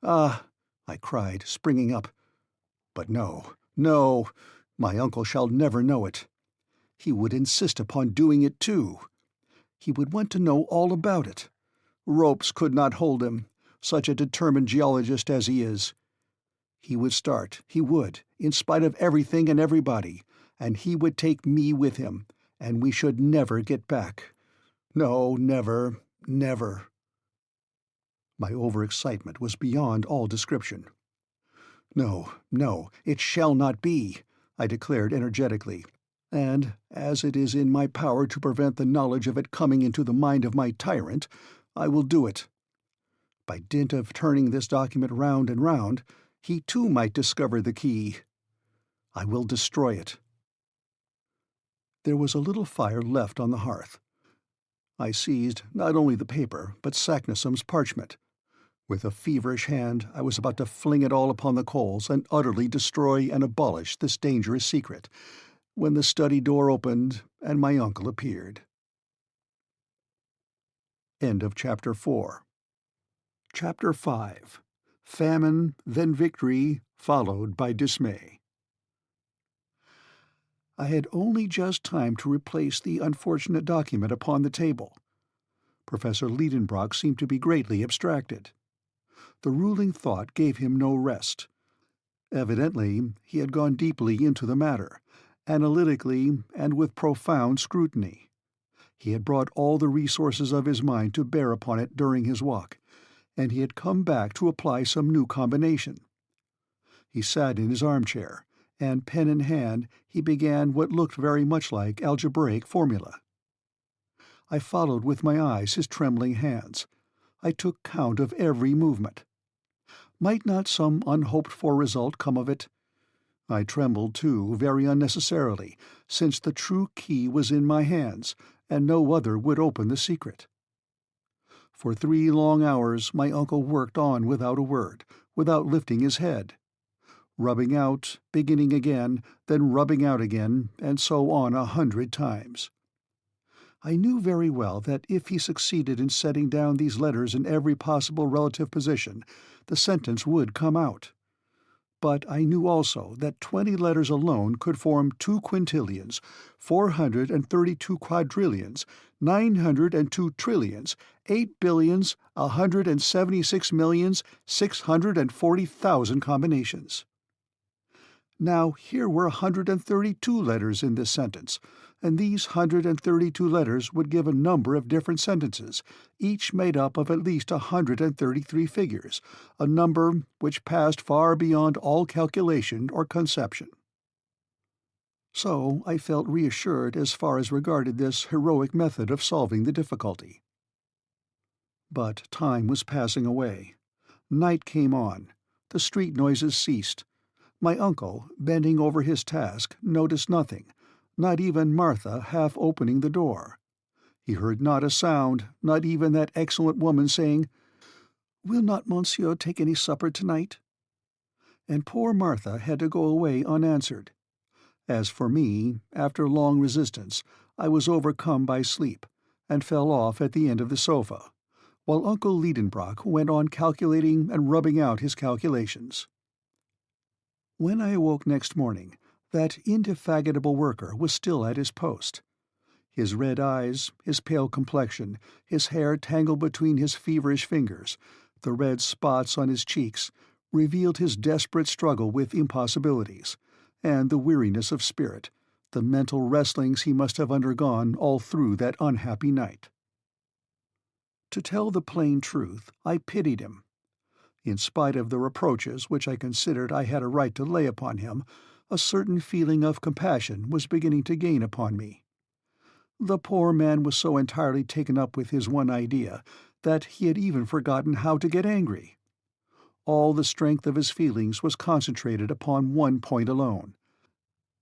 "Ah!" I cried, springing up. But no, no, my uncle shall never know it. He would insist upon doing it too. He would want to know all about it. Ropes could not hold him, such a determined geologist as he is. He would start, he would, in spite of everything and everybody, and he would take me with him, and we should never get back. No, never, never. My overexcitement was beyond all description. "No, no, it shall not be," I declared energetically, "and, as it is in my power to prevent the knowledge of it coming into the mind of my tyrant, I will do it. By dint of turning this document round and round, he too might discover the key. I will destroy it." There was a little fire left on the hearth. I seized not only the paper, but Saknussemm's parchment. With a feverish hand, I was about to fling it all upon the coals and utterly destroy and abolish this dangerous secret, when the study door opened and my uncle appeared. End of Chapter 4. Chapter 5. Famine, then victory, followed by dismay. I had only just time to replace the unfortunate document upon the table. Professor Lidenbrock seemed to be greatly abstracted. The ruling thought gave him no rest. Evidently, he had gone deeply into the matter, analytically and with profound scrutiny. He had brought all the resources of his mind to bear upon it during his walk, and he had come back to apply some new combination. He sat in his armchair, and pen in hand he began what looked very much like algebraic formula. I followed with my eyes his trembling hands. I took count of every movement. Might not some unhoped-for result come of it? I trembled, too, very unnecessarily, since the true key was in my hands, and no other would open the secret. For 3 long hours my uncle worked on without a word, without lifting his head. Rubbing out, beginning again, then rubbing out again, and so on 100 times. I knew very well that if he succeeded in setting down these letters in every possible relative position, the sentence would come out. But I knew also that 20 letters alone could form 2 quintillions, 432 quadrillions, 902 trillions, 8 billions, 176 millions, 640,000 combinations. Now here were 132 letters in this sentence, and these 132 letters would give a number of different sentences, each made up of at least 133 figures, a number which passed far beyond all calculation or conception. So I felt reassured as far as regarded this heroic method of solving the difficulty. But time was passing away. Night came on. The street noises ceased. My uncle, bending over his task, noticed nothing, not even Martha half opening the door. He heard not a sound, not even that excellent woman saying, "Will not monsieur take any supper tonight?" And poor Martha had to go away unanswered. As for me, after long resistance, I was overcome by sleep, and fell off at the end of the sofa, while Uncle Lidenbrock went on calculating and rubbing out his calculations. When I awoke next morning, that indefatigable worker was still at his post. His red eyes, his pale complexion, his hair tangled between his feverish fingers, the red spots on his cheeks, revealed his desperate struggle with impossibilities, and the weariness of spirit, the mental wrestlings he must have undergone all through that unhappy night. To tell the plain truth, I pitied him. In spite of the reproaches which I considered I had a right to lay upon him, a certain feeling of compassion was beginning to gain upon me. The poor man was so entirely taken up with his one idea that he had even forgotten how to get angry. All the strength of his feelings was concentrated upon one point alone,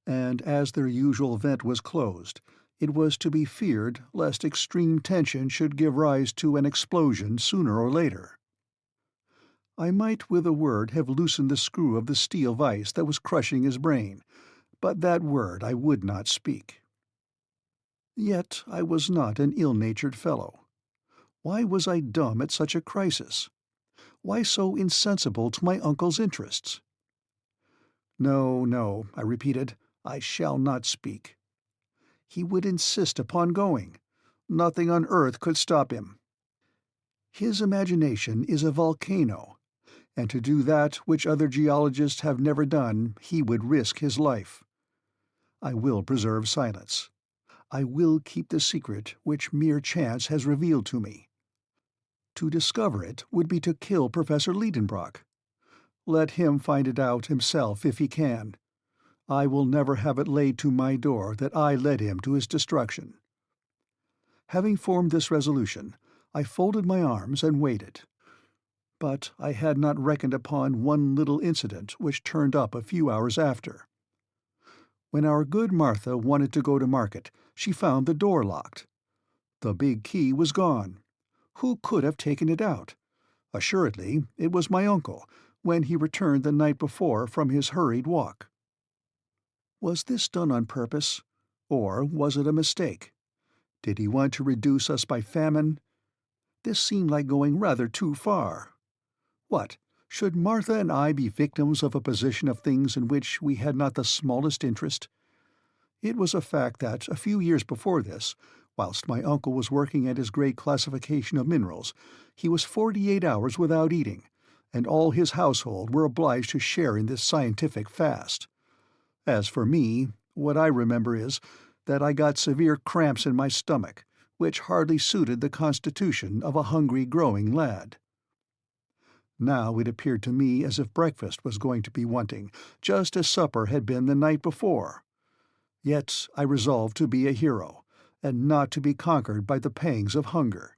and as their usual vent was closed, it was to be feared lest extreme tension should give rise to an explosion sooner or later. I might with a word have loosened the screw of the steel vice that was crushing his brain, but that word I would not speak. Yet I was not an ill-natured fellow. Why was I dumb at such a crisis? Why so insensible to my uncle's interests? No, no, I repeated, I shall not speak. He would insist upon going. Nothing on earth could stop him. His imagination is a volcano, and to do that which other geologists have never done, he would risk his life. I will preserve silence. I will keep the secret which mere chance has revealed to me. To discover it would be to kill Professor Lidenbrock. Let him find it out himself if he can. I will never have it laid to my door that I led him to his destruction. Having formed this resolution, I folded my arms and waited. But I had not reckoned upon one little incident which turned up a few hours after. When our good Martha wanted to go to market, she found the door locked. The big key was gone. Who could have taken it out? Assuredly, it was my uncle, when he returned the night before from his hurried walk. Was this done on purpose, or was it a mistake? Did he want to reduce us by famine? This seemed like going rather too far. What, should Martha and I be victims of a position of things in which we had not the smallest interest? It was a fact that, a few years before this, whilst my uncle was working at his great classification of minerals, he was 48 hours without eating, and all his household were obliged to share in this scientific fast. As for me, what I remember is that I got severe cramps in my stomach, which hardly suited the constitution of a hungry growing lad. Now it appeared to me as if breakfast was going to be wanting, just as supper had been the night before. Yet I resolved to be a hero, and not to be conquered by the pangs of hunger.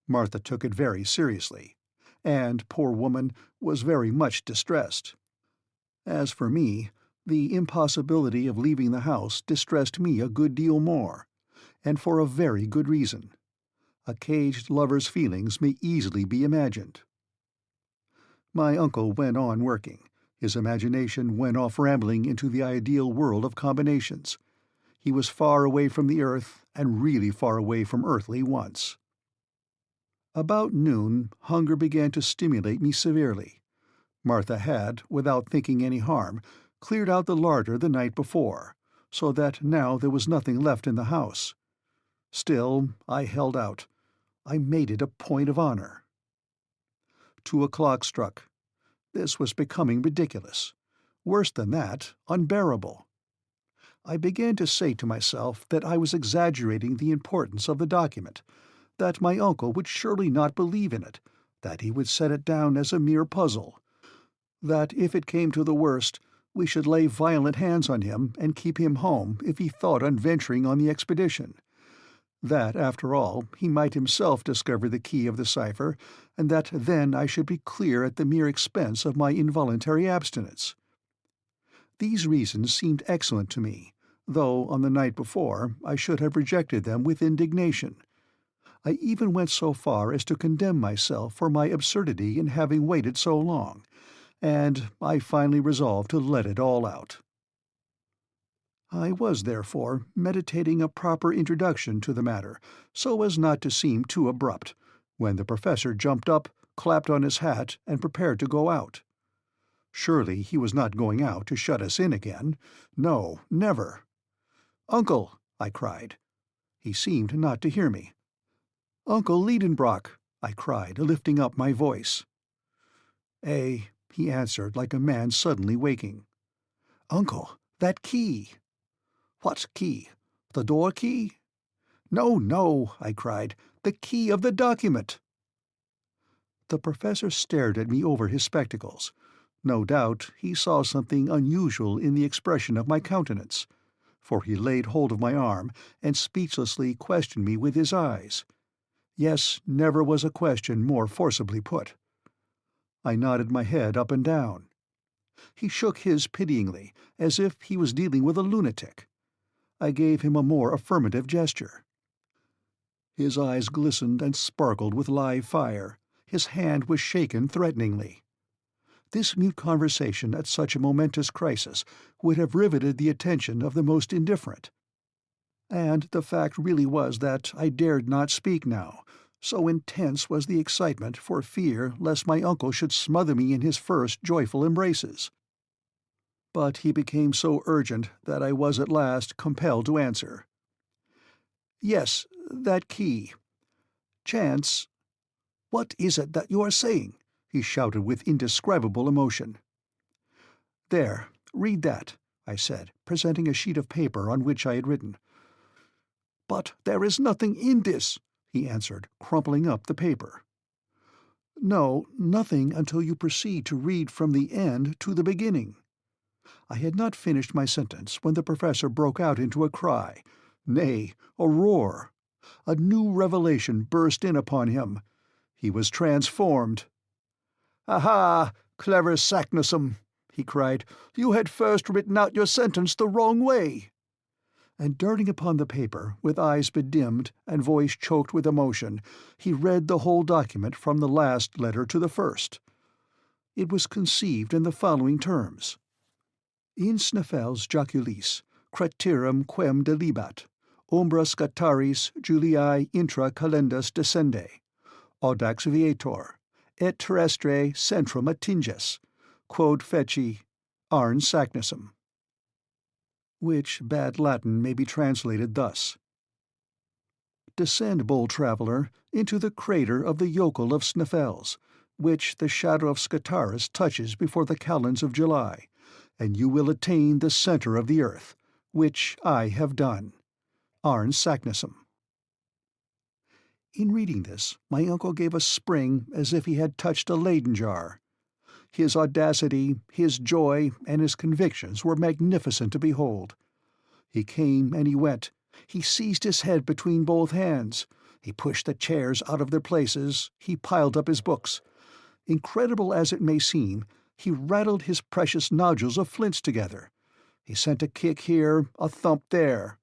Martha took it very seriously, and, poor woman, was very much distressed. As for me, the impossibility of leaving the house distressed me a good deal more, and for a very good reason. A caged lover's feelings may easily be imagined. My uncle went on working. His imagination went off rambling into the ideal world of combinations. He was far away from the earth, and really far away from earthly wants. About noon, hunger began to stimulate me severely. Martha had, without thinking any harm, cleared out the larder the night before, so that now there was nothing left in the house. Still, I held out. I made it a point of honor. 2 o'clock struck. This was becoming ridiculous. Worse than that, unbearable. I began to say to myself that I was exaggerating the importance of the document, that my uncle would surely not believe in it, that he would set it down as a mere puzzle, that if it came to the worst, we should lay violent hands on him and keep him home if he thought on venturing on the expedition, that, after all, he might himself discover the key of the cipher, and that then I should be clear at the mere expense of my involuntary abstinence. These reasons seemed excellent to me, though on the night before I should have rejected them with indignation. I even went so far as to condemn myself for my absurdity in having waited so long, and I finally resolved to let it all out. I was, therefore, meditating a proper introduction to the matter, so as not to seem too abrupt, when the professor jumped up, clapped on his hat, and prepared to go out. Surely he was not going out to shut us in again. No, never. "Uncle!" I cried. He seemed not to hear me. "Uncle Lidenbrock!" I cried, lifting up my voice. "Eh," he answered like a man suddenly waking. "Uncle, that key!" "What key? The door key?" "No, no," I cried, "the key of the document." The professor stared at me over his spectacles. No doubt he saw something unusual in the expression of my countenance, for he laid hold of my arm and speechlessly questioned me with his eyes. Yes, never was a question more forcibly put. I nodded my head up and down. He shook his pityingly, as if he was dealing with a lunatic. I gave him a more affirmative gesture. His eyes glistened and sparkled with live fire. His hand was shaken threateningly. This mute conversation at such a momentous crisis would have riveted the attention of the most indifferent. And the fact really was that I dared not speak now, so intense was the excitement for fear lest my uncle should smother me in his first joyful embraces. But he became so urgent that I was at last compelled to answer. "Yes, that key. Chance—" "What is it that you are saying?" he shouted with indescribable emotion. "There, read that," I said, presenting a sheet of paper on which I had written. "But there is nothing in this," he answered, crumpling up the paper. "No, nothing until you proceed to read from the end to the beginning." I had not finished my sentence when the professor broke out into a cry, nay, a roar. A new revelation burst in upon him. He was transformed. "Aha, clever Saknussemm!" he cried. "You had first written out your sentence the wrong way." And darting upon the paper, with eyes bedimmed and voice choked with emotion, he read the whole document from the last letter to the first. It was conceived in the following terms: "In Snæfellsjökull, craterem quem delibat, umbra scataris Juliae intra calendas descende, audax viator, et terrestre centrum attinges, quod feci Arn Saknussemm." Which bad Latin may be translated thus: "Descend, bold traveller, into the crater of the Jökull of Snæfellsjökull, which the shadow of Scataris touches before the calends of July, and you will attain the centre of the earth, which I have done. Arn Saknussemm." In reading this, my uncle gave a spring as if he had touched a Leyden jar. His audacity, his joy, and his convictions were magnificent to behold. He came and he went. He seized his head between both hands. He pushed the chairs out of their places. He piled up his books. Incredible as it may seem, he rattled his precious nodules of flints together. He sent a kick here, a thump there.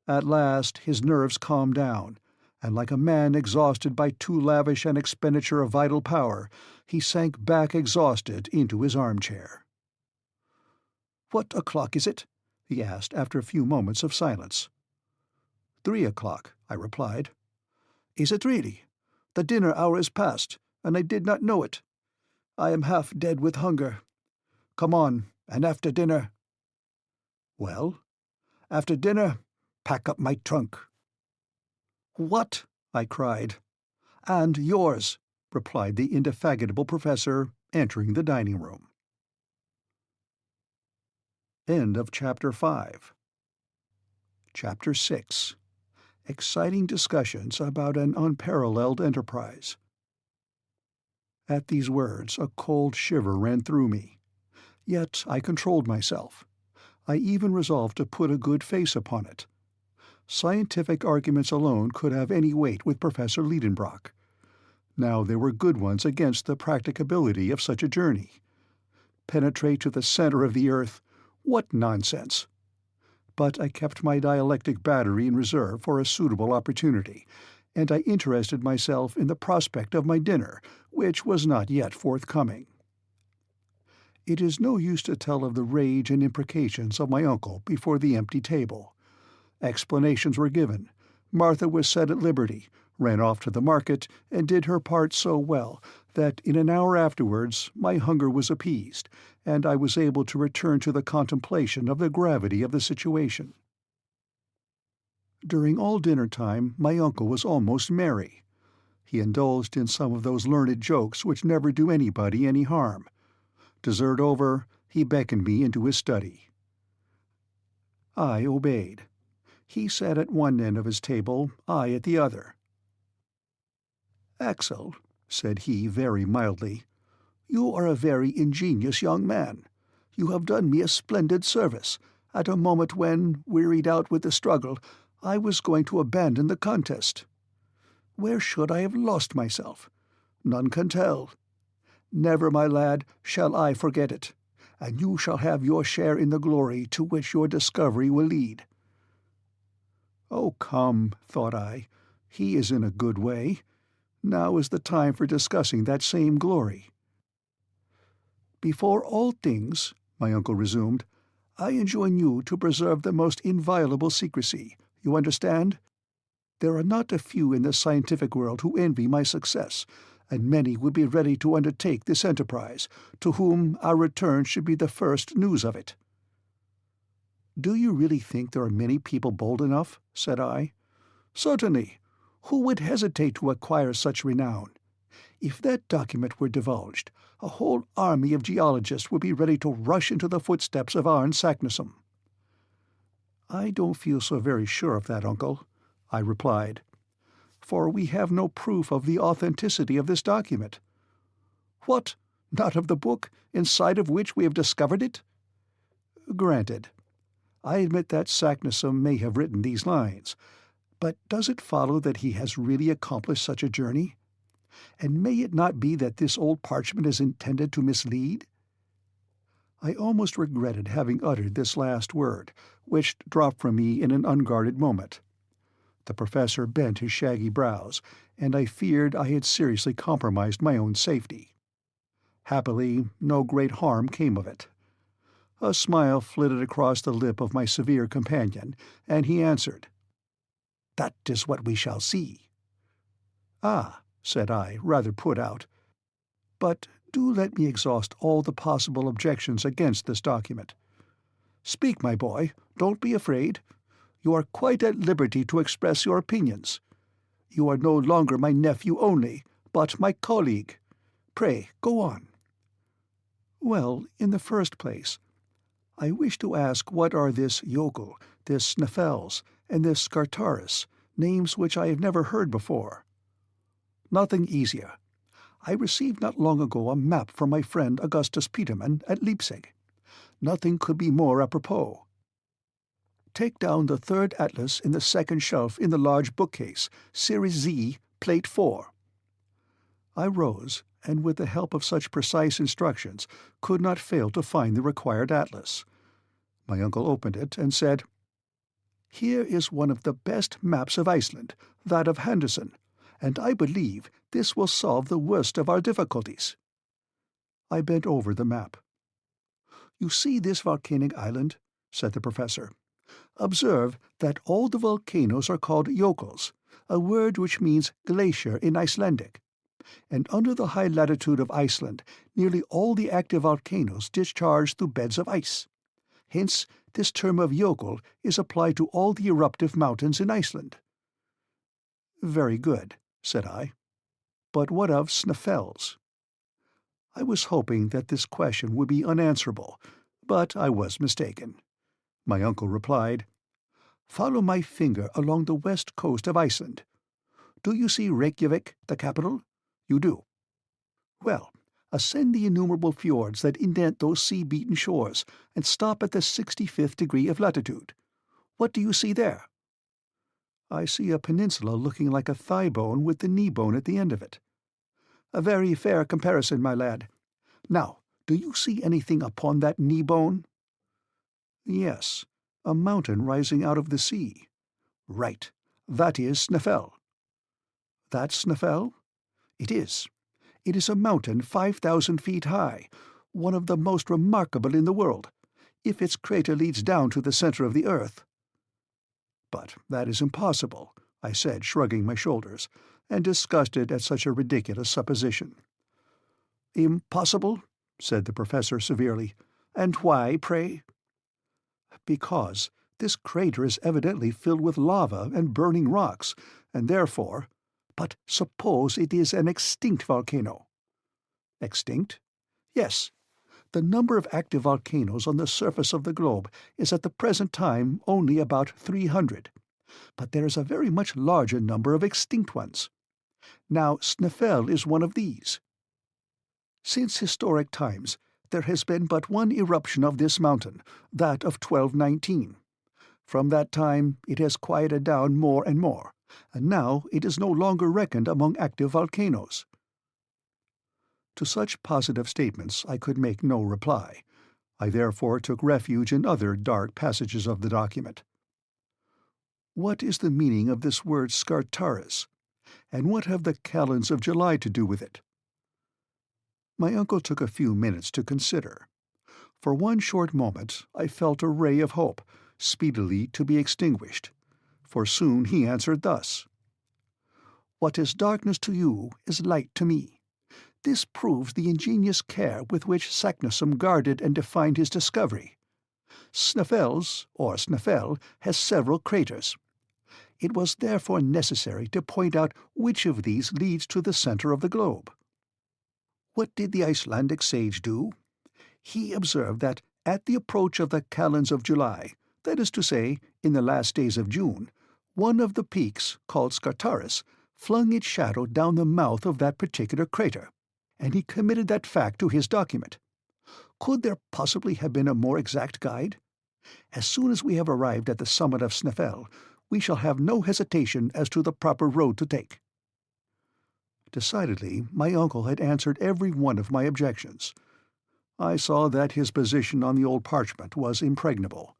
At last his nerves calmed down, and like a man exhausted by too lavish an expenditure of vital power, he sank back exhausted into his armchair. "What o'clock is it?" he asked after a few moments of silence. 3 o'clock, I replied. "Is it really? The dinner hour is past, and I did not know it. I am half dead with hunger. Come on, and after dinner—" "Well?" "After dinner, pack up my trunk." "What?" I cried. "And yours," replied the indefatigable professor, entering the dining room. End of Chapter 5. Chapter 6. Exciting discussions about an unparalleled enterprise. At these words a cold shiver ran through me. Yet I controlled myself. I even resolved to put a good face upon it. Scientific arguments alone could have any weight with Professor Lidenbrock. Now there were good ones against the practicability of such a journey. Penetrate to the center of the earth? What nonsense! But I kept my dialectic battery in reserve for a suitable opportunity, and I interested myself in the prospect of my dinner, which was not yet forthcoming. It is no use to tell of the rage and imprecations of my uncle before the empty table. Explanations were given. Martha was set at liberty, ran off to the market, and did her part so well that in an hour afterwards my hunger was appeased, and I was able to return to the contemplation of the gravity of the situation. During all dinner-time my uncle was almost merry. He indulged in some of those learned jokes which never do anybody any harm. Dessert over, he beckoned me into his study. I obeyed. He sat at one end of his table, I at the other. "Axel, said he very mildly. "You are a very ingenious young man. You have done me a splendid service, at a moment when, wearied out with the struggle, I was going to abandon the contest. Where should I have lost myself? None can tell. Never, my lad, shall I forget it, and you shall have your share in the glory to which your discovery will lead." Oh, come, thought I, he is in a good way. Now is the time for discussing that same glory. "Before all things," my uncle resumed, "I enjoin you to preserve the most inviolable secrecy. You understand? There are not a few in the scientific world who envy my success, and many would be ready to undertake this enterprise, to whom our return should be the first news of it." "Do you really think there are many people bold enough?" said I. "Certainly. Who would hesitate to acquire such renown? If that document were divulged, a whole army of geologists would be ready to rush into the footsteps of Arne Saknussemm." "I don't feel so very sure of that, uncle," I replied, "for we have no proof of the authenticity of this document." "What? Not of the book, inside of which we have discovered it?" "Granted. I admit that Saknussemm may have written these lines, but does it follow that he has really accomplished such a journey? And may it not be that this old parchment is intended to mislead?" I almost regretted having uttered this last word, which dropped from me in an unguarded moment. The professor bent his shaggy brows, and I feared I had seriously compromised my own safety. Happily, no great harm came of it. A smile flitted across the lip of my severe companion, and he answered, "That is what we shall see." "Ah," said I, rather put out. "But do let me exhaust all the possible objections against this document." "Speak, my boy. Don't be afraid. You are quite at liberty to express your opinions. You are no longer my nephew only, but my colleague. Pray, go on." "Well, in the first place, I wish to ask what are this Jökull, this Snæfellsjökull, and this Scartaris, names which I have never heard before?" "Nothing easier. I received not long ago a map from my friend Augustus Petermann at Leipzig. Nothing could be more apropos. Take down the third atlas in the second shelf in the large bookcase, Series Z, Plate 4. I rose, and with the help of such precise instructions could not fail to find the required atlas. My uncle opened it and said, "Here is one of the best maps of Iceland, that of Henderson, and I believe this will solve the worst of our difficulties." I bent over the map. "You see this volcanic island?" said the professor. "Observe that all the volcanoes are called jökulls, a word which means glacier in Icelandic. And under the high latitude of Iceland, nearly all the active volcanoes discharge through beds of ice. Hence, this term of jökull is applied to all the eruptive mountains in Iceland." "Very good," said I. "But what of Snæfellsjökull?" I was hoping that this question would be unanswerable, but I was mistaken. My uncle replied, "Follow my finger along the west coast of Iceland. Do you see Reykjavik, the capital? You do. Well, ascend the innumerable fjords that indent those sea-beaten shores, and stop at the 65th degree of latitude. What do you see there?" "I see a peninsula looking like a thigh-bone with the knee-bone at the end of it." "A very fair comparison, my lad. Now, do you see anything upon that knee-bone?" "Yes, a mountain rising out of the sea." "Right. That is Snæfell." "That's Snæfell?" "It is. It is a mountain 5,000 feet high, one of the most remarkable in the world, if its crater leads down to the center of the earth." "But that is impossible," I said, shrugging my shoulders, and disgusted at such a ridiculous supposition. "Impossible?" said the professor severely. "And why, pray?" "Because this crater is evidently filled with lava and burning rocks, and therefore—" "But suppose it is an extinct volcano?" "Extinct?" "Yes. The number of active volcanoes on the surface of the globe is at the present time only about 300, but there is a very much larger number of extinct ones. Now Snæfell is one of these. Since historic times, there has been but one eruption of this mountain, that of 1219. From that time it has quieted down more and more, and now it is no longer reckoned among active volcanoes. To such positive statements I could make no reply. I therefore took refuge in other dark passages of the document. What is the meaning of this word Scartaris, and what have the calends of July to do with it? My uncle took a few minutes to consider. For one short moment I felt a ray of hope, speedily to be extinguished, for soon he answered thus: "What is darkness to you is light to me. This proves the ingenious care with which Saknussemm guarded and defined his discovery. Snæfell's, or Snæfell, has several craters. It was therefore necessary to point out which of these leads to the center of the globe. What did the Icelandic sage do? He observed that at the approach of the calends of July, that is to say, in the last days of June, one of the peaks, called Scartaris, flung its shadow down the mouth of that particular crater, and he committed that fact to his document. Could there possibly have been a more exact guide? As soon as we have arrived at the summit of Snæfell, we shall have no hesitation as to the proper road to take." Decidedly, my uncle had answered every one of my objections. I saw that his position on the old parchment was impregnable.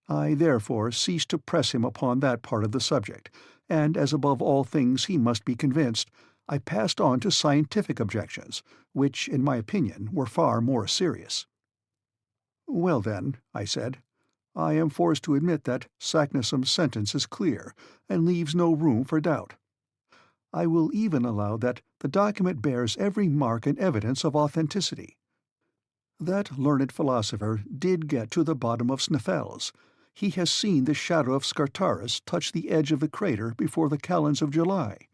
I therefore ceased to press him upon that part of the subject, and as above all things he must be convinced, I passed on to scientific objections, which, in my opinion, were far more serious. "Well, then," I said, "I am forced to admit that Saknussemm's sentence is clear, and leaves no room for doubt. I will even allow that the document bears every mark and evidence of authenticity. That learned philosopher did get to the bottom of Snæfell's. He has seen the shadow of Scartaris touch the edge of the crater before the calends of July.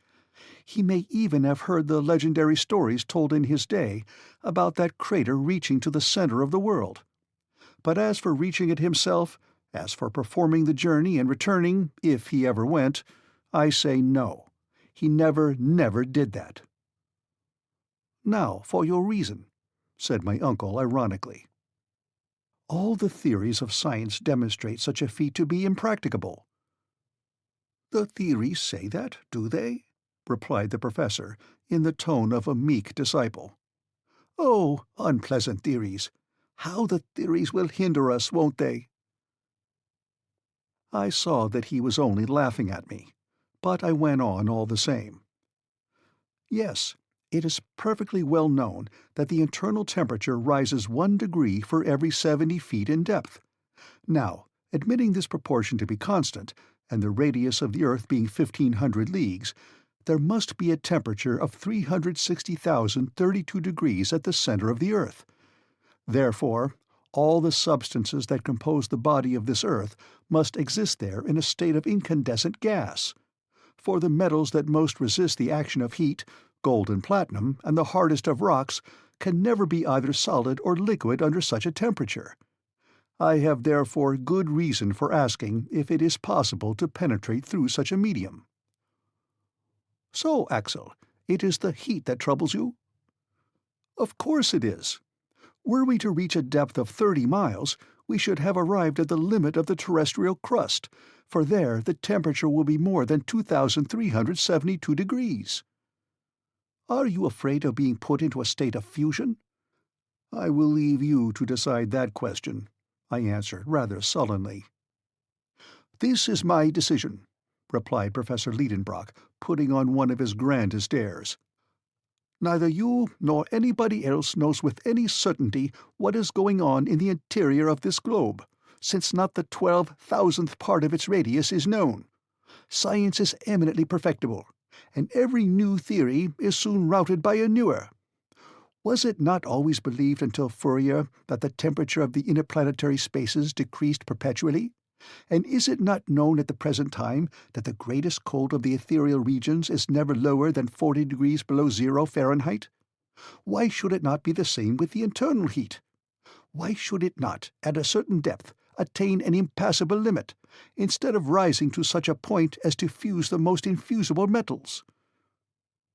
He may even have heard the legendary stories told in his day about that crater reaching to the center of the world. But as for reaching it himself, as for performing the journey and returning, if he ever went, I say no. He never did that." "Now for your reason," said my uncle ironically. "All the theories of science demonstrate such a feat to be impracticable." "The theories say that, do they?" replied the professor, in the tone of a meek disciple. "Oh, unpleasant theories! How the theories will hinder us, won't they?" I saw that he was only laughing at me, but I went on all the same. "Yes, it is perfectly well known that the internal temperature rises 1 degree for every 70 feet in depth. Now, admitting this proportion to be constant, and the radius of the earth being 1,500 leagues, there must be a temperature of 360,032 degrees at the center of the earth. Therefore, all the substances that compose the body of this earth must exist there in a state of incandescent gas. For the metals that most resist the action of heat, gold and platinum, and the hardest of rocks, can never be either solid or liquid under such a temperature. I have therefore good reason for asking if it is possible to penetrate through such a medium." "So, Axel, it is the heat that troubles you?" "Of course it is. Were we to reach a depth of 30 miles, we should have arrived at the limit of the terrestrial crust, for there the temperature will be more than 2,372 degrees. Are you afraid of being put into a state of fusion?" "I will leave you to decide that question," I answered rather sullenly. "This is my decision," replied Professor Lidenbrock, putting on one of his grandest airs. "Neither you nor anybody else knows with any certainty what is going on in the interior of this globe, since not the 12,000th part of its radius is known. Science is eminently perfectible, and every new theory is soon routed by a newer. Was it not always believed until Fourier that the temperature of the interplanetary spaces decreased perpetually? And is it not known at the present time that the greatest cold of the ethereal regions is never lower than 40 degrees below 0 Fahrenheit? Why should it not be the same with the internal heat? Why should it not, at a certain depth, attain an impassable limit, instead of rising to such a point as to fuse the most infusible metals?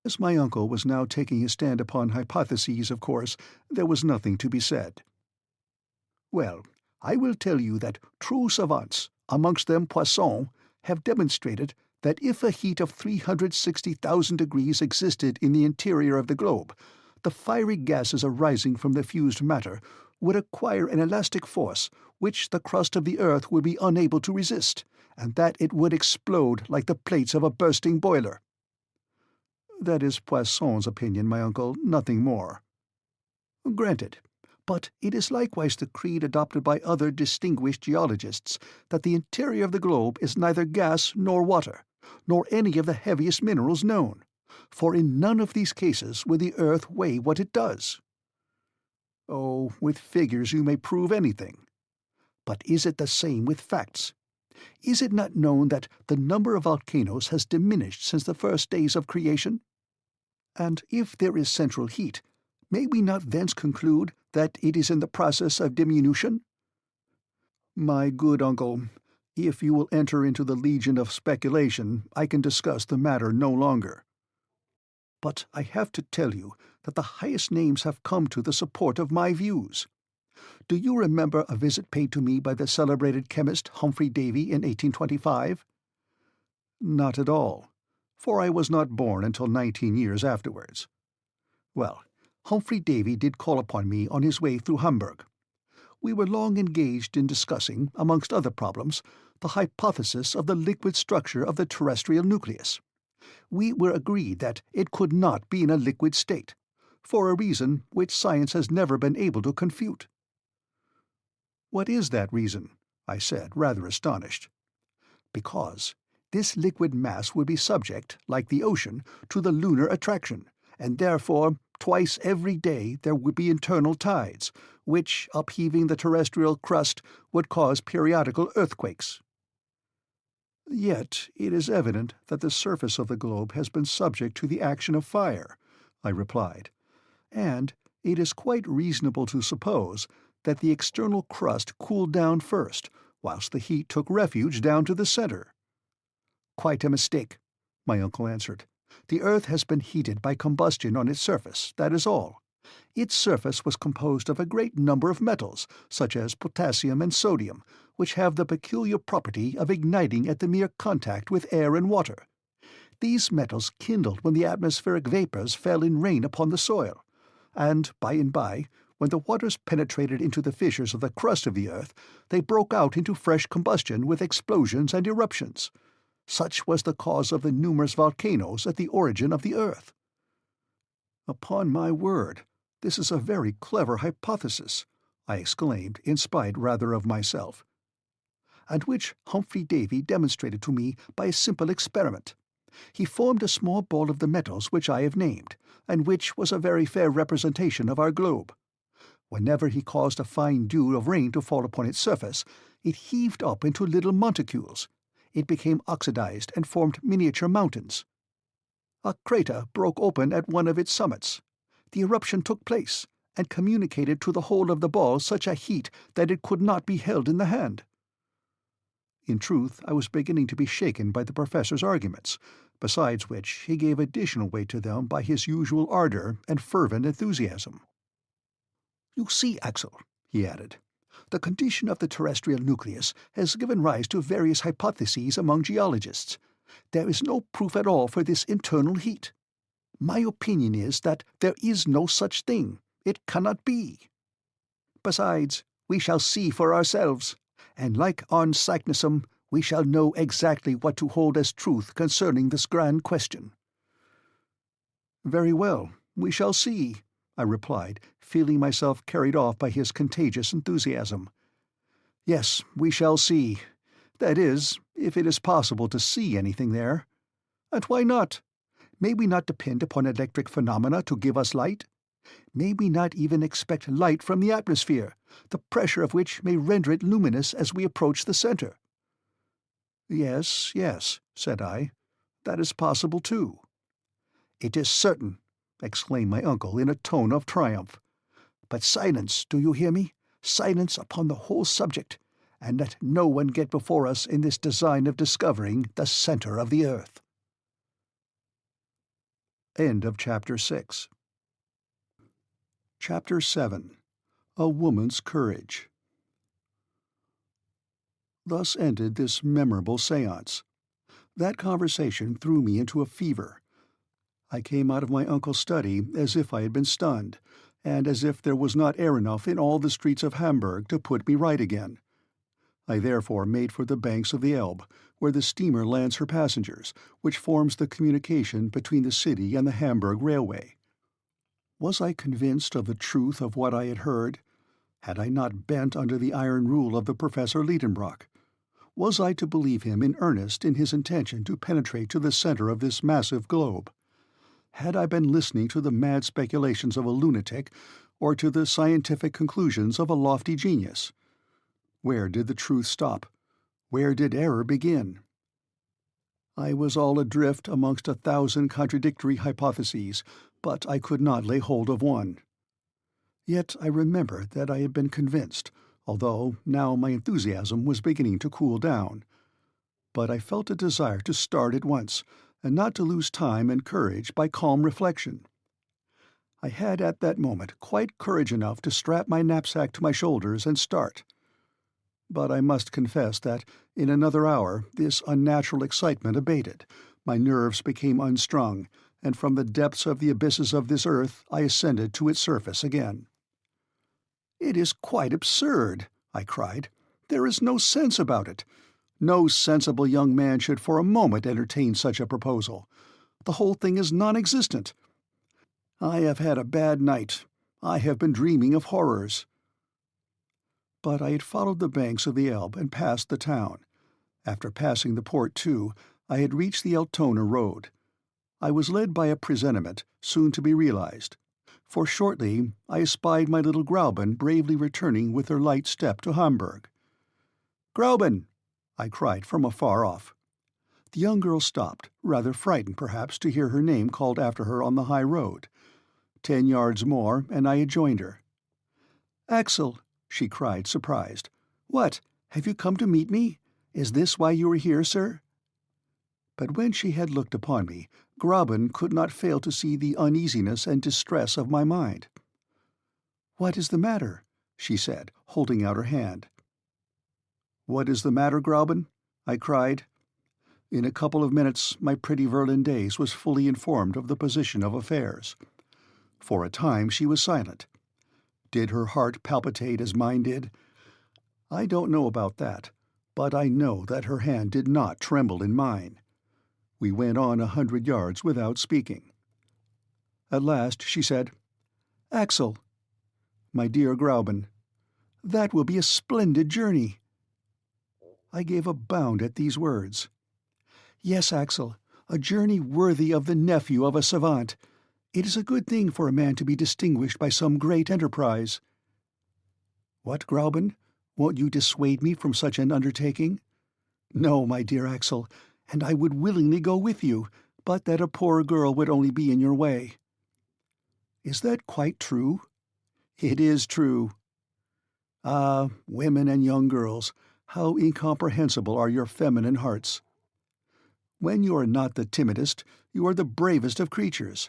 As my uncle was now taking his stand upon hypotheses, of course, there was nothing to be said. "Well, I will tell you that true savants, amongst them Poisson, have demonstrated that if a heat of 360,000 degrees existed in the interior of the globe, the fiery gases arising from the fused matter would acquire an elastic force which the crust of the earth would be unable to resist, and that it would explode like the plates of a bursting boiler." "That is Poisson's opinion, my uncle, nothing more." "Granted. But it is likewise the creed adopted by other distinguished geologists that the interior of the globe is neither gas nor water, nor any of the heaviest minerals known, for in none of these cases would the earth weigh what it does." "Oh, with figures you may prove anything." "But is it the same with facts? Is it not known that the number of volcanoes has diminished since the first days of creation? And if there is central heat, may we not thence conclude that it is in the process of diminution?" "My good uncle, if you will enter into the legion of speculation, I can discuss the matter no longer." "But I have to tell you that the highest names have come to the support of my views. Do you remember a visit paid to me by the celebrated chemist Humphrey Davy in 1825? "Not at all, for I was not born until 19 years afterwards." "Well, Humphrey Davy did call upon me on his way through Hamburg. We were long engaged in discussing, amongst other problems, the hypothesis of the liquid structure of the terrestrial nucleus. We were agreed that it could not be in a liquid state, for a reason which science has never been able to confute." "What is that reason?" I said, rather astonished. "Because this liquid mass would be subject, like the ocean, to the lunar attraction, and therefore twice every day there would be internal tides, which, upheaving the terrestrial crust, would cause periodical earthquakes." "Yet it is evident that the surface of the globe has been subject to the action of fire," I replied, "and it is quite reasonable to suppose that the external crust cooled down first, whilst the heat took refuge down to the centre." "Quite a mistake," my uncle answered. "The earth has been heated by combustion on its surface, that is all. Its surface was composed of a great number of metals, such as potassium and sodium, which have the peculiar property of igniting at the mere contact with air and water. These metals kindled when the atmospheric vapours fell in rain upon the soil, and by, when the waters penetrated into the fissures of the crust of the earth, they broke out into fresh combustion with explosions and eruptions. Such was the cause of the numerous volcanoes at the origin of the earth." "Upon my word, this is a very clever hypothesis," I exclaimed, in spite rather of myself. "And which Humphrey Davy demonstrated to me by a simple experiment. He formed a small ball of the metals which I have named, and which was a very fair representation of our globe. Whenever he caused a fine dew of rain to fall upon its surface, it heaved up into little monticules. It became oxidized and formed miniature mountains. A crater broke open at one of its summits. The eruption took place, and communicated to the whole of the ball such a heat that it could not be held in the hand." In truth, I was beginning to be shaken by the professor's arguments, besides which he gave additional weight to them by his usual ardour and fervent enthusiasm. "You see, Axel," he added, "the condition of the terrestrial nucleus has given rise to various hypotheses among geologists. There is no proof at all for this internal heat. My opinion is that there is no such thing. It cannot be. Besides, we shall see for ourselves, and like Arne Saknussemm, we shall know exactly what to hold as truth concerning this grand question." "Very well, we shall see," I replied, feeling myself carried off by his contagious enthusiasm. "Yes, we shall see. That is, if it is possible to see anything there. And why not? May we not depend upon electric phenomena to give us light? May we not even expect light from the atmosphere, the pressure of which may render it luminous as we approach the centre?" "Yes, yes," said I. "That is possible too." "It is certain," exclaimed my uncle in a tone of triumph. "But silence, do you hear me? Silence upon the whole subject, and let no one get before us in this design of discovering the centre of the earth." End of Chapter 6. Chapter 7. A Woman's Courage. Thus ended this memorable séance. That conversation threw me into a fever. I came out of my uncle's study as if I had been stunned, and as if there was not air enough in all the streets of Hamburg to put me right again. I therefore made for the banks of the Elbe, where the steamer lands her passengers, which forms the communication between the city and the Hamburg railway. Was I convinced of the truth of what I had heard? Had I not bent under the iron rule of the Professor Lidenbrock? Was I to believe him in earnest in his intention to penetrate to the center of this massive globe? Had I been listening to the mad speculations of a lunatic, or to the scientific conclusions of a lofty genius? Where did the truth stop? Where did error begin? I was all adrift amongst 1,000 contradictory hypotheses, but I could not lay hold of one. Yet I remembered that I had been convinced, although now my enthusiasm was beginning to cool down. But I felt a desire to start at once, and not to lose time and courage by calm reflection. I had at that moment quite courage enough to strap my knapsack to my shoulders and start. But I must confess that in another hour this unnatural excitement abated, my nerves became unstrung, and from the depths of the abysses of this earth I ascended to its surface again. "It is quite absurd," I cried. "There is no sense about it. No sensible young man should for a moment entertain such a proposal. The whole thing is non-existent. I have had a bad night. I have been dreaming of horrors." But I had followed the banks of the Elbe and passed the town. After passing the port, too, I had reached the Altona road. I was led by a presentiment, soon to be realized, for shortly I espied my little Grauben bravely returning with her light step to Hamburg. "Grauben!" I cried from afar off. The young girl stopped, rather frightened perhaps to hear her name called after her on the high road. 10 yards more, and I had joined her. "Axel!" she cried, surprised. "What, have you come to meet me? Is this why you are here, sir?" But when she had looked upon me, Grauben could not fail to see the uneasiness and distress of my mind. "What is the matter?" she said, holding out her hand. "What is the matter, Grauben?" I cried. In a couple of minutes my pretty Virlandaise was fully informed of the position of affairs. For a time she was silent. Did her heart palpitate as mine did? I don't know about that, but I know that her hand did not tremble in mine. We went on 100 yards without speaking. At last she said, "Axel." "My dear Grauben." "That will be a splendid journey." I gave a bound at these words. "Yes, Axel, a journey worthy of the nephew of a savant. It is a good thing for a man to be distinguished by some great enterprise." "What, Grauben? Won't you dissuade me from such an undertaking?" "No, my dear Axel, and I would willingly go with you, but that a poor girl would only be in your way." "Is that quite true?" "It is true." Ah, women and young girls, how incomprehensible are your feminine hearts! When you are not the timidest, you are the bravest of creatures.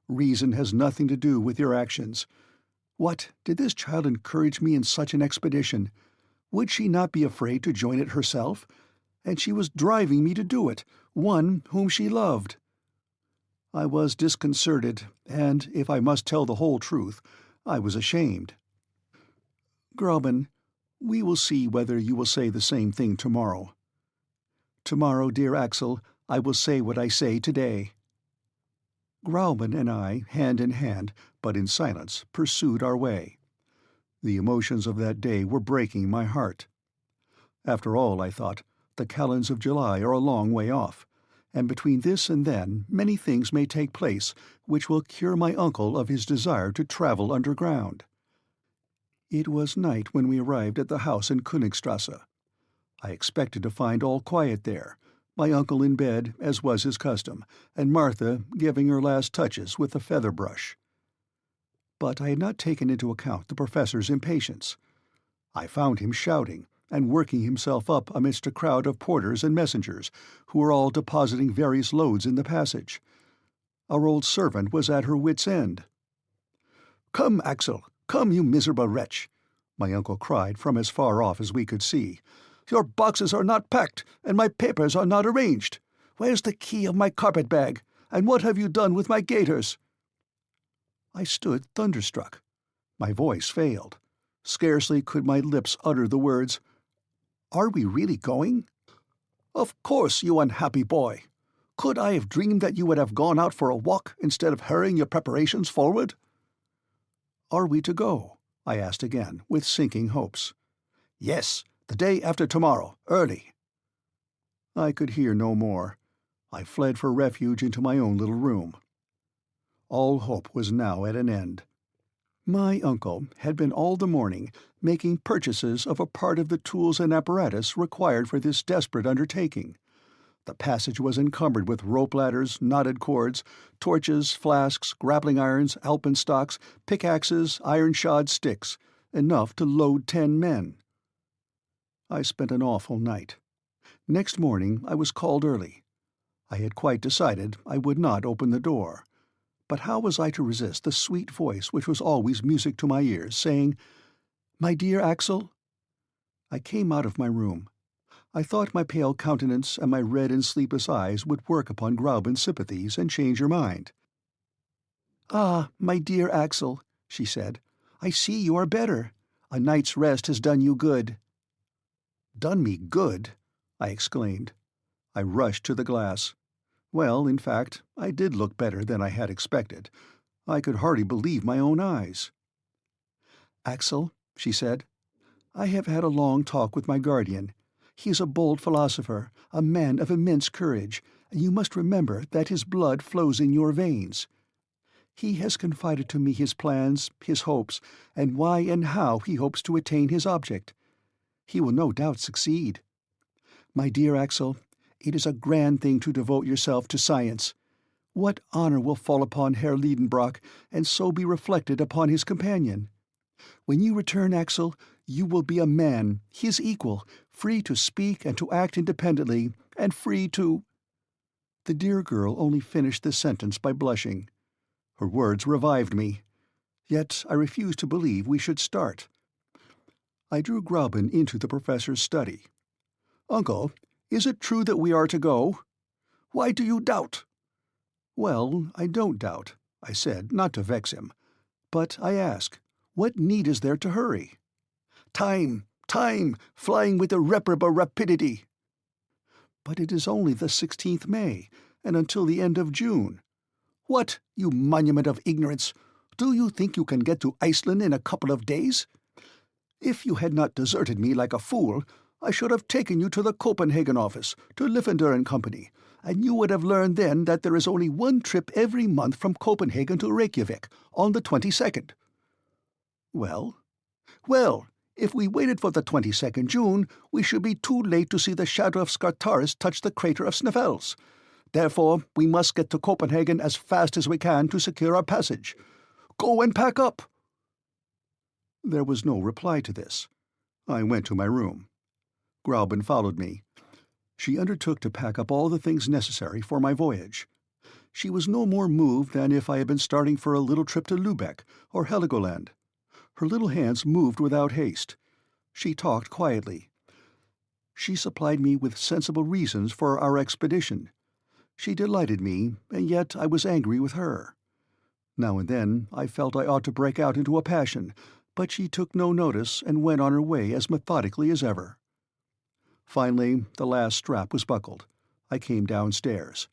Reason has nothing to do with your actions. What, did this child encourage me in such an expedition? Would she not be afraid to join it herself? And she was driving me to do it, one whom she loved. I was disconcerted, and, if I must tell the whole truth, I was ashamed. "Grauben, we will see whether you will say the same thing tomorrow." "Tomorrow, dear Axel, I will say what I say today." Grauben and I, hand in hand, but in silence, pursued our way. The emotions of that day were breaking my heart. After all, I thought, the calends of July are a long way off, and between this and then many things may take place which will cure my uncle of his desire to travel underground. It was night when we arrived at the house in Königstrasse. I expected to find all quiet there, my uncle in bed, as was his custom, and Martha giving her last touches with the feather-brush. But I had not taken into account the professor's impatience. I found him shouting, and working himself up amidst a crowd of porters and messengers, who were all depositing various loads in the passage. Our old servant was at her wit's end. "Come, Axel, come, you miserable wretch!" my uncle cried from as far off as we could see. "Your boxes are not packed, and my papers are not arranged. Where's the key of my carpet-bag, and what have you done with my gaiters?" I stood thunderstruck. My voice failed. Scarcely could my lips utter the words, "Are we really going?" "Of course, you unhappy boy. Could I have dreamed that you would have gone out for a walk instead of hurrying your preparations forward?" "Are we to go?" I asked again, with sinking hopes. "Yes, the day after tomorrow, early." I could hear no more. I fled for refuge into my own little room. All hope was now at an end. My uncle had been all the morning making purchases of a part of the tools and apparatus required for this desperate undertaking. The passage was encumbered with rope ladders, knotted cords, torches, flasks, grappling irons, alpenstocks, pickaxes, iron-shod sticks, enough to load 10 men. I spent an awful night. Next morning I was called early. I had quite decided I would not open the door. But how was I to resist the sweet voice which was always music to my ears, saying, "My dear Axel?" I came out of my room. I thought my pale countenance and my red and sleepless eyes would work upon Gräuben's sympathies and change her mind. "Ah, my dear Axel," she said, "I see you are better. A night's rest has done you good." "Done me good?" I exclaimed. I rushed to the glass. Well, in fact, I did look better than I had expected. I could hardly believe my own eyes. "Axel," she said, "I have had a long talk with my guardian. He is a bold philosopher, a man of immense courage, and you must remember that his blood flows in your veins. He has confided to me his plans, his hopes, and why and how he hopes to attain his object. He will no doubt succeed. My dear Axel, it is a grand thing to devote yourself to science. What honor will fall upon Herr Lidenbrock, and so be reflected upon his companion? When you return, Axel, you will be a man, his equal, free to speak and to act independently, and free to—" The dear girl only finished the sentence by blushing. Her words revived me. Yet I refused to believe we should start. I drew Gräuben into the professor's study. "Uncle, is it true that we are to go? Why do you doubt?" "Well, I don't doubt," I said, not to vex him. "But I ask, what need is there to hurry?" "Time, time, flying with irreparable rapidity." "But it is only the 16th May, and until the end of June." "What, you monument of ignorance! Do you think you can get to Iceland in a couple of days? If you had not deserted me like a fool, I should have taken you to the Copenhagen office, to Liffender and Company, and you would have learned then that there is only one trip every month from Copenhagen to Reykjavik, on the 22nd. "Well?" "Well, if we waited for the 22nd June, we should be too late to see the shadow of Scartaris touch the crater of Snæfellsjökull. Therefore, we must get to Copenhagen as fast as we can to secure our passage. Go and pack up." There was no reply to this. I went to my room. Gräuben followed me. She undertook to pack up all the things necessary for my voyage. She was no more moved than if I had been starting for a little trip to Lübeck or Heligoland. Her little hands moved without haste. She talked quietly. She supplied me with sensible reasons for our expedition. She delighted me, and yet I was angry with her. Now and then I felt I ought to break out into a passion, but she took no notice and went on her way as methodically as ever. Finally, the last strap was buckled. I came downstairs.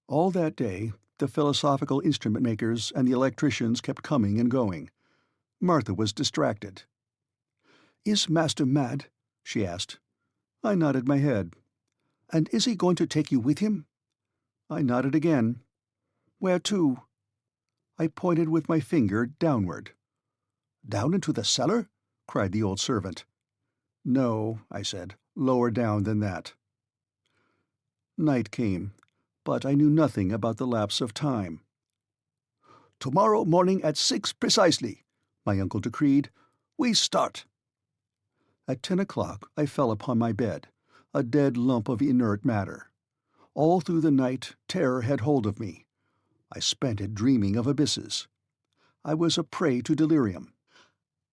All that day, the philosophical instrument makers and the electricians kept coming and going. Martha was distracted. "Is Master mad?" she asked. I nodded my head. "And is he going to take you with him?" I nodded again. "Where to?" I pointed with my finger downward. "Down into the cellar?" cried the old servant. "No," I said, "lower down than that." Night came, but I knew nothing about the lapse of time. "Tomorrow morning at 6 precisely," my uncle decreed. "We start." At 10 o'clock I fell upon my bed, a dead lump of inert matter. All through the night terror had hold of me. I spent it dreaming of abysses. I was a prey to delirium.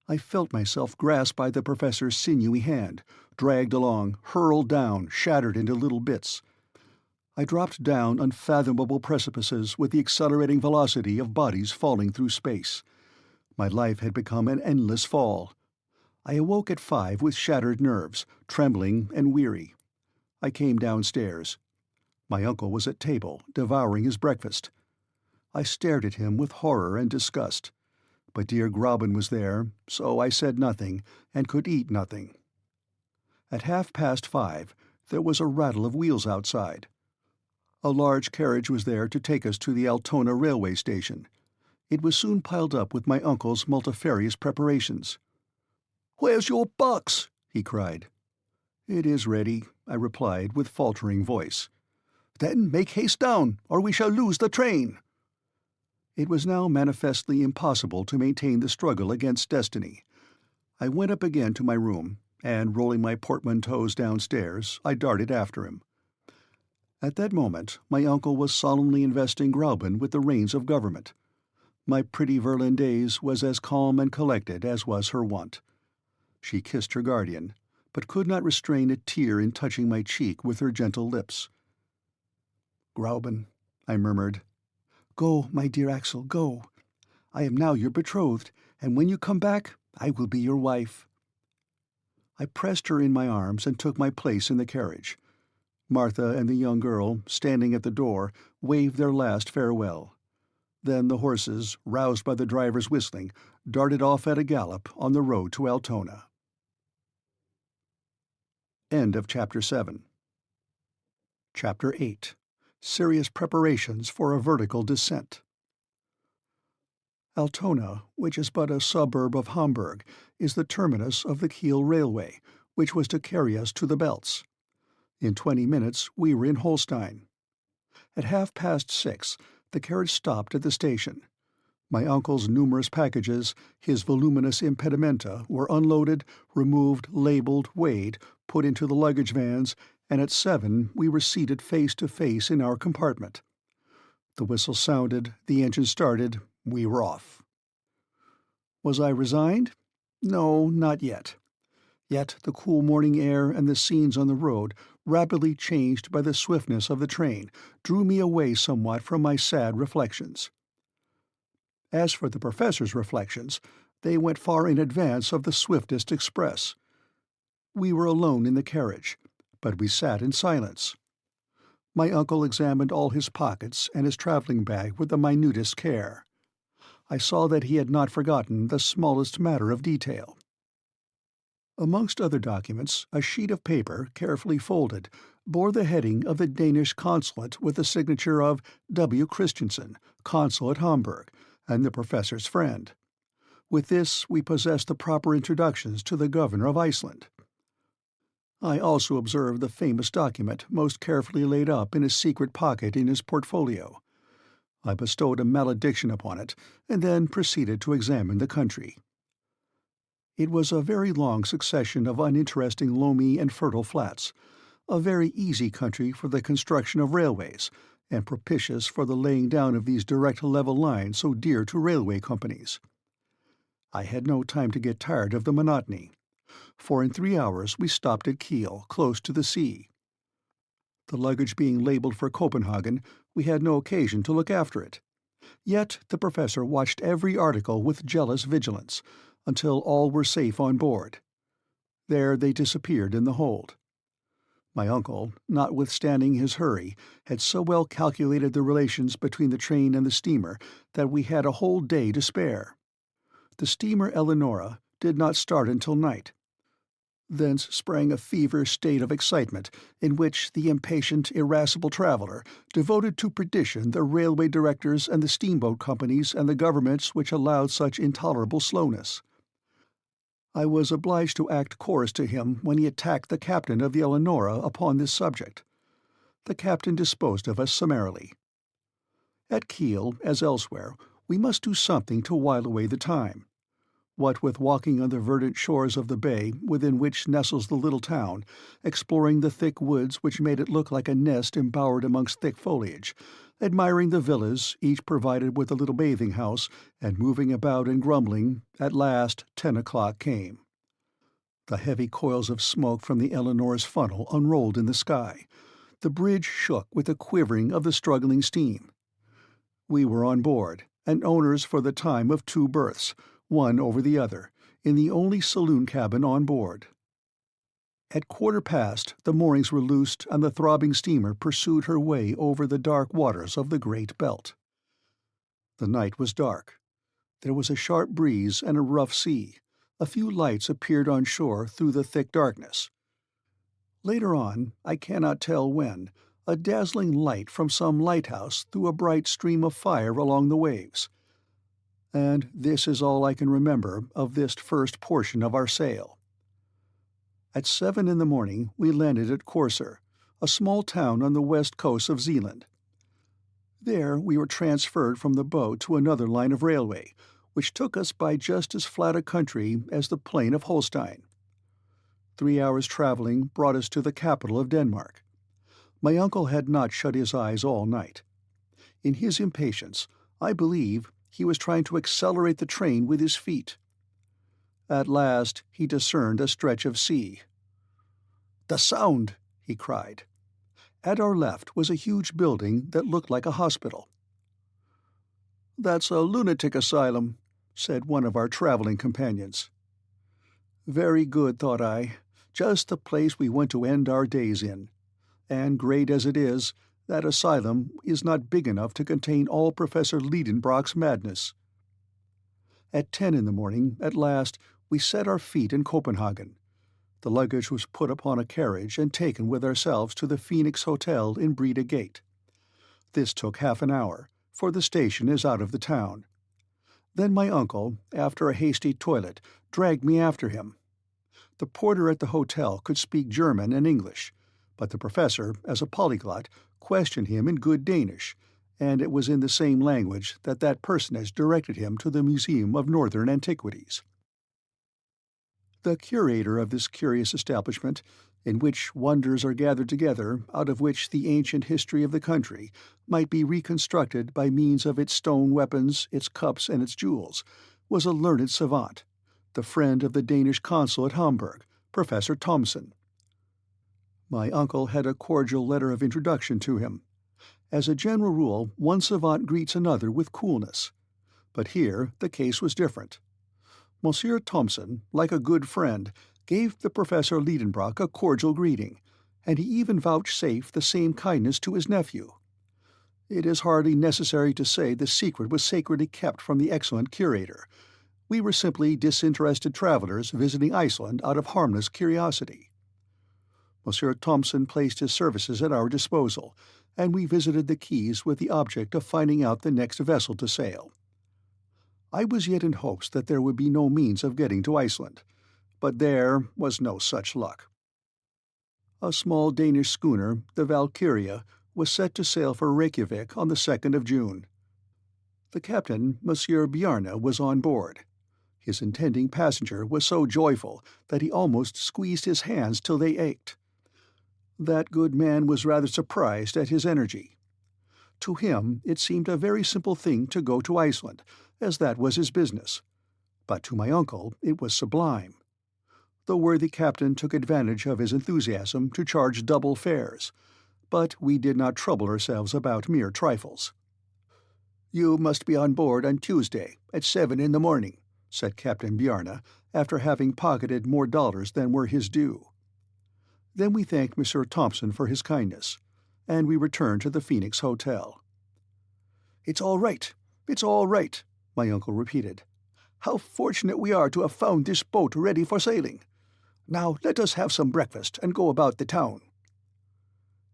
I felt myself grasped by the professor's sinewy hand, dragged along, hurled down, shattered into little bits. I dropped down unfathomable precipices with the accelerating velocity of bodies falling through space. My life had become an endless fall. I awoke at 5 with shattered nerves, trembling and weary. I came downstairs. My uncle was at table, devouring his breakfast. I stared at him with horror and disgust. But dear Gräuben was there, so I said nothing, and could eat nothing. At 5:30, there was a rattle of wheels outside. A large carriage was there to take us to the Altona railway station. It was soon piled up with my uncle's multifarious preparations. "Where's your box?" he cried. "It is ready," I replied with faltering voice. "Then make haste down, or we shall lose the train." It was now manifestly impossible to maintain the struggle against destiny. I went up again to my room, and rolling my portmanteaus downstairs, I darted after him. At that moment my uncle was solemnly investing Gräuben with the reins of government. My pretty Virlandaise was as calm and collected as was her wont. She kissed her guardian, but could not restrain a tear in touching my cheek with her gentle lips. "Gräuben," I murmured. "Go, my dear Axel, go. I am now your betrothed, and when you come back, I will be your wife." I pressed her in my arms and took my place in the carriage. Martha and the young girl, standing at the door, waved their last farewell. Then the horses, roused by the driver's whistling, darted off at a gallop on the road to Altona. End of Chapter 7. Chapter 8. Serious Preparations for a Vertical Descent. Altona, which is but a suburb of Hamburg, is the terminus of the Kiel Railway, which was to carry us to the Belts. In 20 minutes we were in Holstein. At 6:30, the carriage stopped at the station. My uncle's numerous packages, his voluminous impedimenta, were unloaded, removed, labelled, weighed, put into the luggage vans, and at 7 we were seated face to face in our compartment. The whistle sounded, the engine started, we were off. Was I resigned? No, not yet. Yet the cool morning air and the scenes on the road, rapidly changed by the swiftness of the train, drew me away somewhat from my sad reflections. As for the professor's reflections, they went far in advance of the swiftest express. We were alone in the carriage, but we sat in silence. My uncle examined all his pockets and his travelling bag with the minutest care. I saw that he had not forgotten the smallest matter of detail. Amongst other documents, a sheet of paper, carefully folded, bore the heading of the Danish consulate with the signature of W. Christensen, consul at Hamburg, and the professor's friend. With this we possessed the proper introductions to the governor of Iceland. I also observed the famous document most carefully laid up in a secret pocket in his portfolio. I bestowed a malediction upon it, and then proceeded to examine the country. It was a very long succession of uninteresting loamy and fertile flats, a very easy country for the construction of railways, and propitious for the laying down of these direct level lines so dear to railway companies. I had no time to get tired of the monotony, for in 3 hours we stopped at Kiel, close to the sea. The luggage being labelled for Copenhagen, we had no occasion to look after it. Yet the professor watched every article with jealous vigilance, until all were safe on board. There they disappeared in the hold. My uncle, notwithstanding his hurry, had so well calculated the relations between the train and the steamer that we had a whole day to spare. The steamer Eleonora did not start until night. Thence sprang a feverish state of excitement, in which the impatient, irascible traveller devoted to perdition the railway directors and the steamboat companies and the governments which allowed such intolerable slowness. I was obliged to act chorus to him when he attacked the captain of the Eleonora upon this subject. The captain disposed of us summarily. At Kiel, as elsewhere, we must do something to while away the time. What with walking on the verdant shores of the bay within which nestles the little town, exploring the thick woods which made it look like a nest embowered amongst thick foliage, admiring the villas, each provided with a little bathing house, and moving about and grumbling, at last 10 o'clock came. The heavy coils of smoke from the Eleanor's funnel unrolled in the sky. The bridge shook with the quivering of the struggling steam. We were on board, and owners for the time of 2 berths, one over the other, in the only saloon cabin on board. At 1:15, the moorings were loosed and the throbbing steamer pursued her way over the dark waters of the Great Belt. The night was dark. There was a sharp breeze and a rough sea. A few lights appeared on shore through the thick darkness. Later on, I cannot tell when, a dazzling light from some lighthouse threw a bright stream of fire along the waves. And this is all I can remember of this first portion of our sail. At 7 in the morning we landed at Korsør, a small town on the west coast of Zealand. There we were transferred from the boat to another line of railway, which took us by just as flat a country as the plain of Holstein. 3 hours' traveling brought us to the capital of Denmark. My uncle had not shut his eyes all night. In his impatience, I believe he was trying to accelerate the train with his feet. At last he discerned a stretch of sea. "The sound!" he cried. At our left was a huge building that looked like a hospital. "That's a lunatic asylum," said one of our traveling companions. Very good, thought I, just the place we want to end our days in. And great as it is, that asylum is not big enough to contain all Professor Lidenbrock's madness. At 10 in the morning, at last, we set our feet in Copenhagen. The luggage was put upon a carriage and taken with ourselves to the Phoenix Hotel in Breda Gate. This took half an hour, for the station is out of the town. Then my uncle, after a hasty toilet, dragged me after him. The porter at the hotel could speak German and English, but the professor, as a polyglot, questioned him in good Danish, and it was in the same language that personage directed him to the Museum of Northern Antiquities. The curator of this curious establishment, in which wonders are gathered together, out of which the ancient history of the country might be reconstructed by means of its stone weapons, its cups, and its jewels, was a learned savant, the friend of the Danish consul at Hamburg, Professor Thomsen. My uncle had a cordial letter of introduction to him. As a general rule, one savant greets another with coolness. But here the case was different. Monsieur Thomsen, like a good friend, gave the Professor Lidenbrock a cordial greeting, and he even vouchsafed the same kindness to his nephew. It is hardly necessary to say the secret was sacredly kept from the excellent curator. We were simply disinterested travelers visiting Iceland out of harmless curiosity. Monsieur Thomsen placed his services at our disposal, and we visited the quays with the object of finding out the next vessel to sail. I was yet in hopes that there would be no means of getting to Iceland, but there was no such luck. A small Danish schooner, the Valkyria, was set to sail for Reykjavik on the 2nd of June. The captain, Monsieur Bjarne, was on board. His intending passenger was so joyful that he almost squeezed his hands till they ached. That good man was rather surprised at his energy. To him it seemed a very simple thing to go to Iceland, as that was his business. But to my uncle it was sublime. The worthy captain took advantage of his enthusiasm to charge double fares, but we did not trouble ourselves about mere trifles. "You must be on board on Tuesday, at 7 in the morning," said Captain Bjarne, after having pocketed more dollars than were his due. Then we thanked Monsieur Thomsen for his kindness, and we returned to the Phoenix Hotel. "It's all right, it's all right," my uncle repeated. "How fortunate we are to have found this boat ready for sailing. Now let us have some breakfast and go about the town."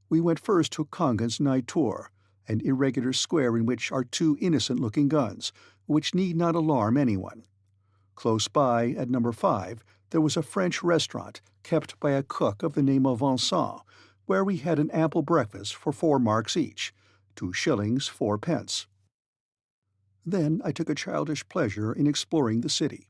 We went first to Kongens Nye Tor, an irregular square in which are 2 innocent-looking guns, which need not alarm anyone. Close by, at number 5, there was a French restaurant kept by a cook of the name of Vincent, where we had an ample breakfast for 4 marks each, 2 shillings 4 pence. Then I took a childish pleasure in exploring the city.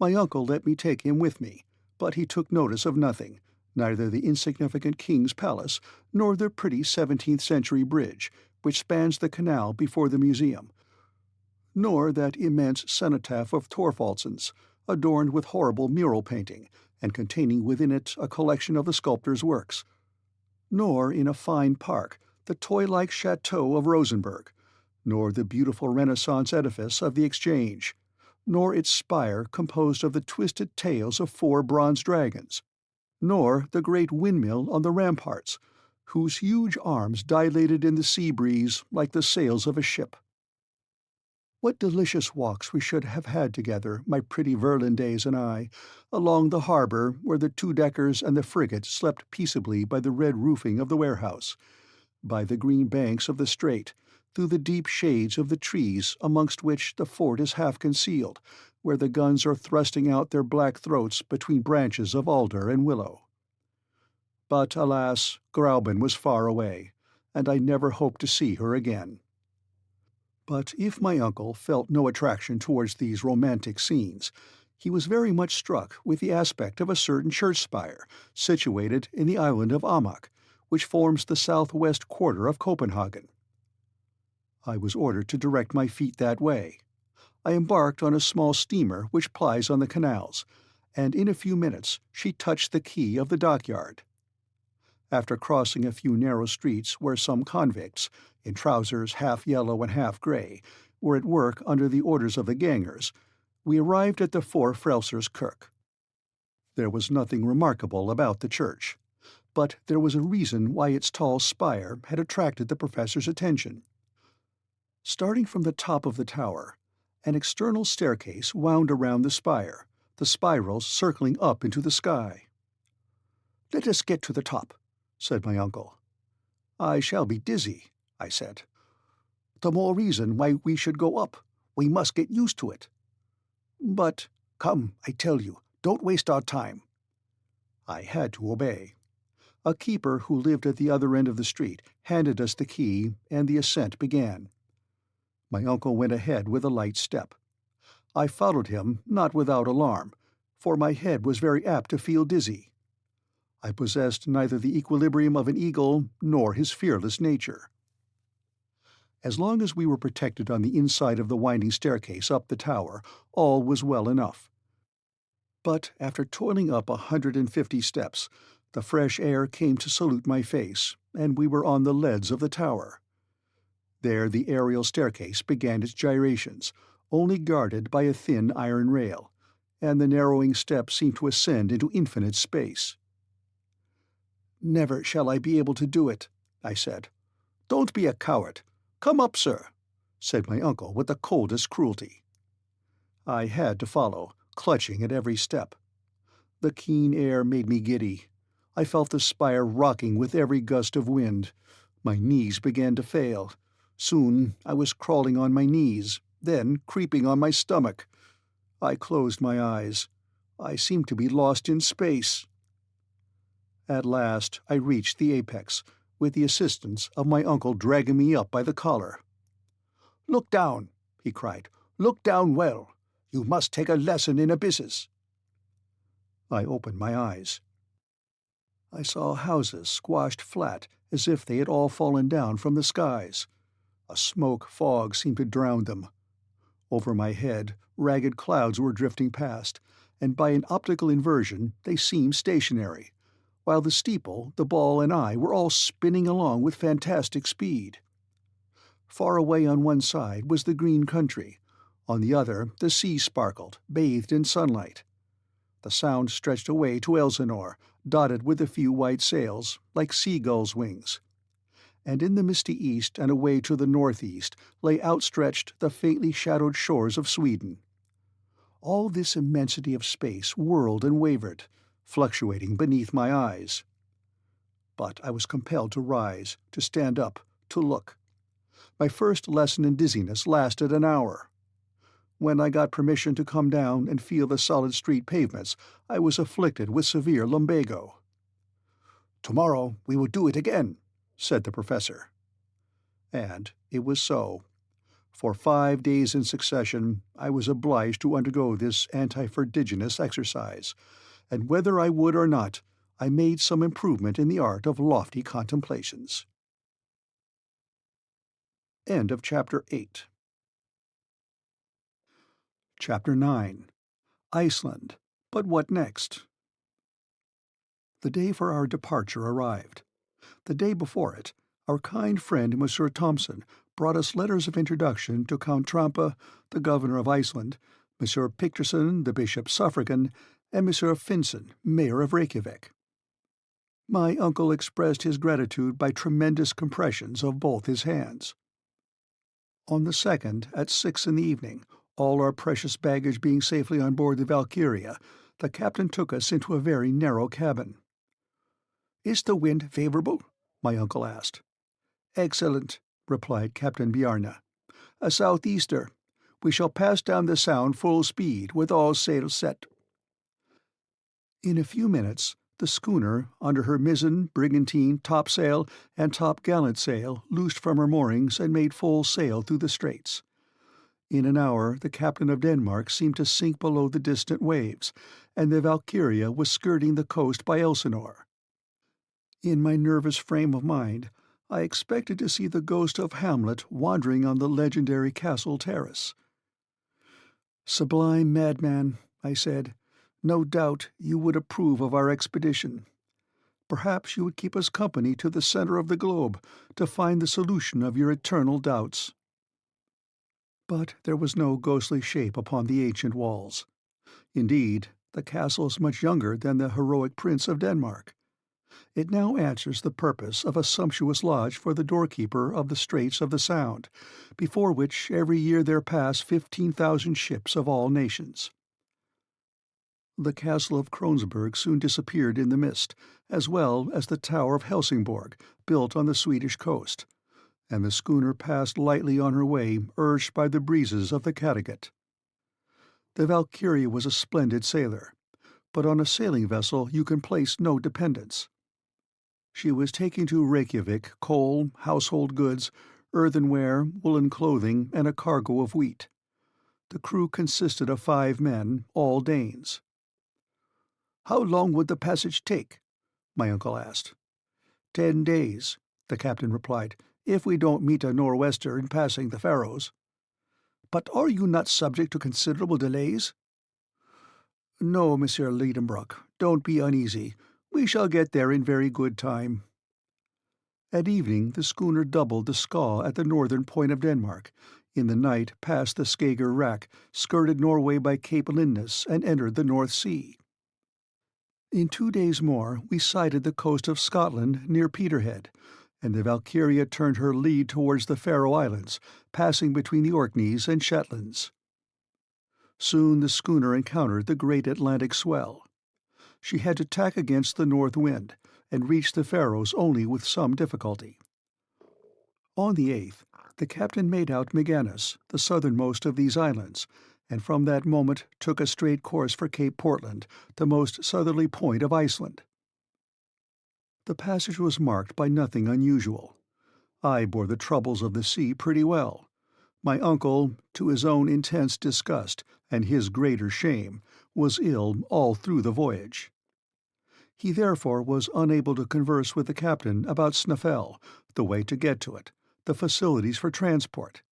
My uncle let me take him with me, but he took notice of nothing, neither the insignificant king's palace nor the pretty 17th-century bridge, which spans the canal before the museum, nor that immense cenotaph of Thorvaldson's, adorned with horrible mural painting, and containing within it a collection of the sculptor's works, nor, in a fine park, the toy-like chateau of Rosenberg, nor the beautiful Renaissance edifice of the Exchange, nor its spire composed of the twisted tails of 4 bronze dragons, nor the great windmill on the ramparts, whose huge arms dilated in the sea breeze like the sails of a ship. What delicious walks we should have had together, my pretty Verlandaise and I, along the harbour where the 2-deckers and the frigate slept peaceably by the red roofing of the warehouse, by the green banks of the strait, through the deep shades of the trees amongst which the fort is half concealed, where the guns are thrusting out their black throats between branches of alder and willow. But, alas, Gräuben was far away, and I never hoped to see her again. But if my uncle felt no attraction towards these romantic scenes, he was very much struck with the aspect of a certain church spire, situated in the island of Amak, which forms the southwest quarter of Copenhagen. I was ordered to direct my feet that way. I embarked on a small steamer which plies on the canals, and in a few minutes she touched the quay of the dockyard. After crossing a few narrow streets where some convicts, in trousers half yellow and half grey, were at work under the orders of the gangers, we arrived at the Four Frelsers Kirk. There was nothing remarkable about the church, but there was a reason why its tall spire had attracted the professor's attention. Starting from the top of the tower, an external staircase wound around the spire, the spirals circling up into the sky. "Let us get to the top," said my uncle. "I shall be dizzy," I said. "The more reason why we should go up. We must get used to it." "But, come, I tell you, don't waste our time." I had to obey. A keeper who lived at the other end of the street handed us the key, and the ascent began. My uncle went ahead with a light step. I followed him, not without alarm, for my head was very apt to feel dizzy. I possessed neither the equilibrium of an eagle nor his fearless nature. As long as we were protected on the inside of the winding staircase up the tower, all was well enough. But after toiling up 150 steps, the fresh air came to salute my face, and we were on the leads of the tower. There the aerial staircase began its gyrations, only guarded by a thin iron rail, and the narrowing steps seemed to ascend into infinite space. "Never shall I be able to do it," I said. "Don't be a coward. Come up, sir," said my uncle with the coldest cruelty. I had to follow, clutching at every step. The keen air made me giddy. I felt the spire rocking with every gust of wind. My knees began to fail. Soon I was crawling on my knees, then creeping on my stomach. I closed my eyes. I seemed to be lost in space. At last I reached the apex, with the assistance of my uncle dragging me up by the collar. "Look down," he cried. "Look down well. You must take a lesson in abysses." I opened my eyes. I saw houses squashed flat as if they had all fallen down from the skies. A smoke fog seemed to drown them. Over my head, ragged clouds were drifting past, and by an optical inversion they seemed stationary, while the steeple, the ball, and I were all spinning along with fantastic speed. Far away on one side was the green country, on the other the sea sparkled, bathed in sunlight. The Sound stretched away to Elsinore, dotted with a few white sails, like seagulls' wings. And in the misty east and away to the northeast lay outstretched the faintly shadowed shores of Sweden. All this immensity of space whirled and wavered, fluctuating beneath my eyes. But I was compelled to rise, to stand up, to look. My first lesson in dizziness lasted an hour. When I got permission to come down and feel the solid street pavements, I was afflicted with severe lumbago. "Tomorrow we will do it again," said the professor. And it was so. For 5 days in succession, I was obliged to undergo this anti-vertiginous exercise, and whether I would or not, I made some improvement in the art of lofty contemplations. End of Chapter 8. Chapter 9. Iceland. But what next? The day for our departure arrived. The day before it, our kind friend Monsieur Thomson brought us letters of introduction to Count Trampe, the governor of Iceland, Monsieur Picterson, the bishop suffragan, and Monsieur Finsen, mayor of Reykjavik. My uncle expressed his gratitude by tremendous compressions of both his hands. On the 2nd, at 6 in the evening, all our precious baggage being safely on board the Valkyria, the captain took us into a very narrow cabin. "Is the wind favourable?" my uncle asked. "Excellent," replied Captain Bjarne. "A southeaster. We shall pass down the Sound full speed, with all sails set." In a few minutes, the schooner, under her mizzen, brigantine, topsail, and topgallant sail, loosed from her moorings and made full sail through the straits. In an hour the captain of Denmark seemed to sink below the distant waves, and the Valkyria was skirting the coast by Elsinore. In my nervous frame of mind, I expected to see the ghost of Hamlet wandering on the legendary castle terrace. "Sublime madman," I said, "no doubt you would approve of our expedition. Perhaps you would keep us company to the center of the globe to find the solution of your eternal doubts." But there was no ghostly shape upon the ancient walls. Indeed, the castle is much younger than the heroic Prince of Denmark. It now answers the purpose of a sumptuous lodge for the doorkeeper of the Straits of the Sound, before which every year there pass 15,000 ships of all nations. The castle of Kronsberg soon disappeared in the mist, as well as the tower of Helsingborg, built on the Swedish coast, and the schooner passed lightly on her way, urged by the breezes of the Kattegat. The Valkyria was a splendid sailor, but on a sailing vessel you can place no dependence. She was taking to Reykjavik coal, household goods, earthenware, woolen clothing, and a cargo of wheat. The crew consisted of 5 men, all Danes. "How long would the passage take?" my uncle asked. 10 days, the captain replied, "if we don't meet a nor'wester in passing the Faroes." "But are you not subject to considerable delays?" "No, Monsieur Lidenbrock, don't be uneasy. We shall get there in very good time." At evening the schooner doubled the Skaw at the northern point of Denmark, in the night passed the Skager Rack, skirted Norway by Cape Lindness, and entered the North Sea. In 2 days more we sighted the coast of Scotland near Peterhead, and the Valkyria turned her lead towards the Faroe Islands, passing between the Orkneys and Shetlands. Soon the schooner encountered the great Atlantic swell. She had to tack against the north wind, and reached the Faroes only with some difficulty. On the 8th, the captain made out Magennis, the southernmost of these islands, and from that moment took a straight course for Cape Portland, the most southerly point of Iceland. The passage was marked by nothing unusual. I bore the troubles of the sea pretty well. My uncle, to his own intense disgust and his greater shame, was ill all through the voyage. He therefore was unable to converse with the captain about Snæfell, the way to get to it, the facilities for transport.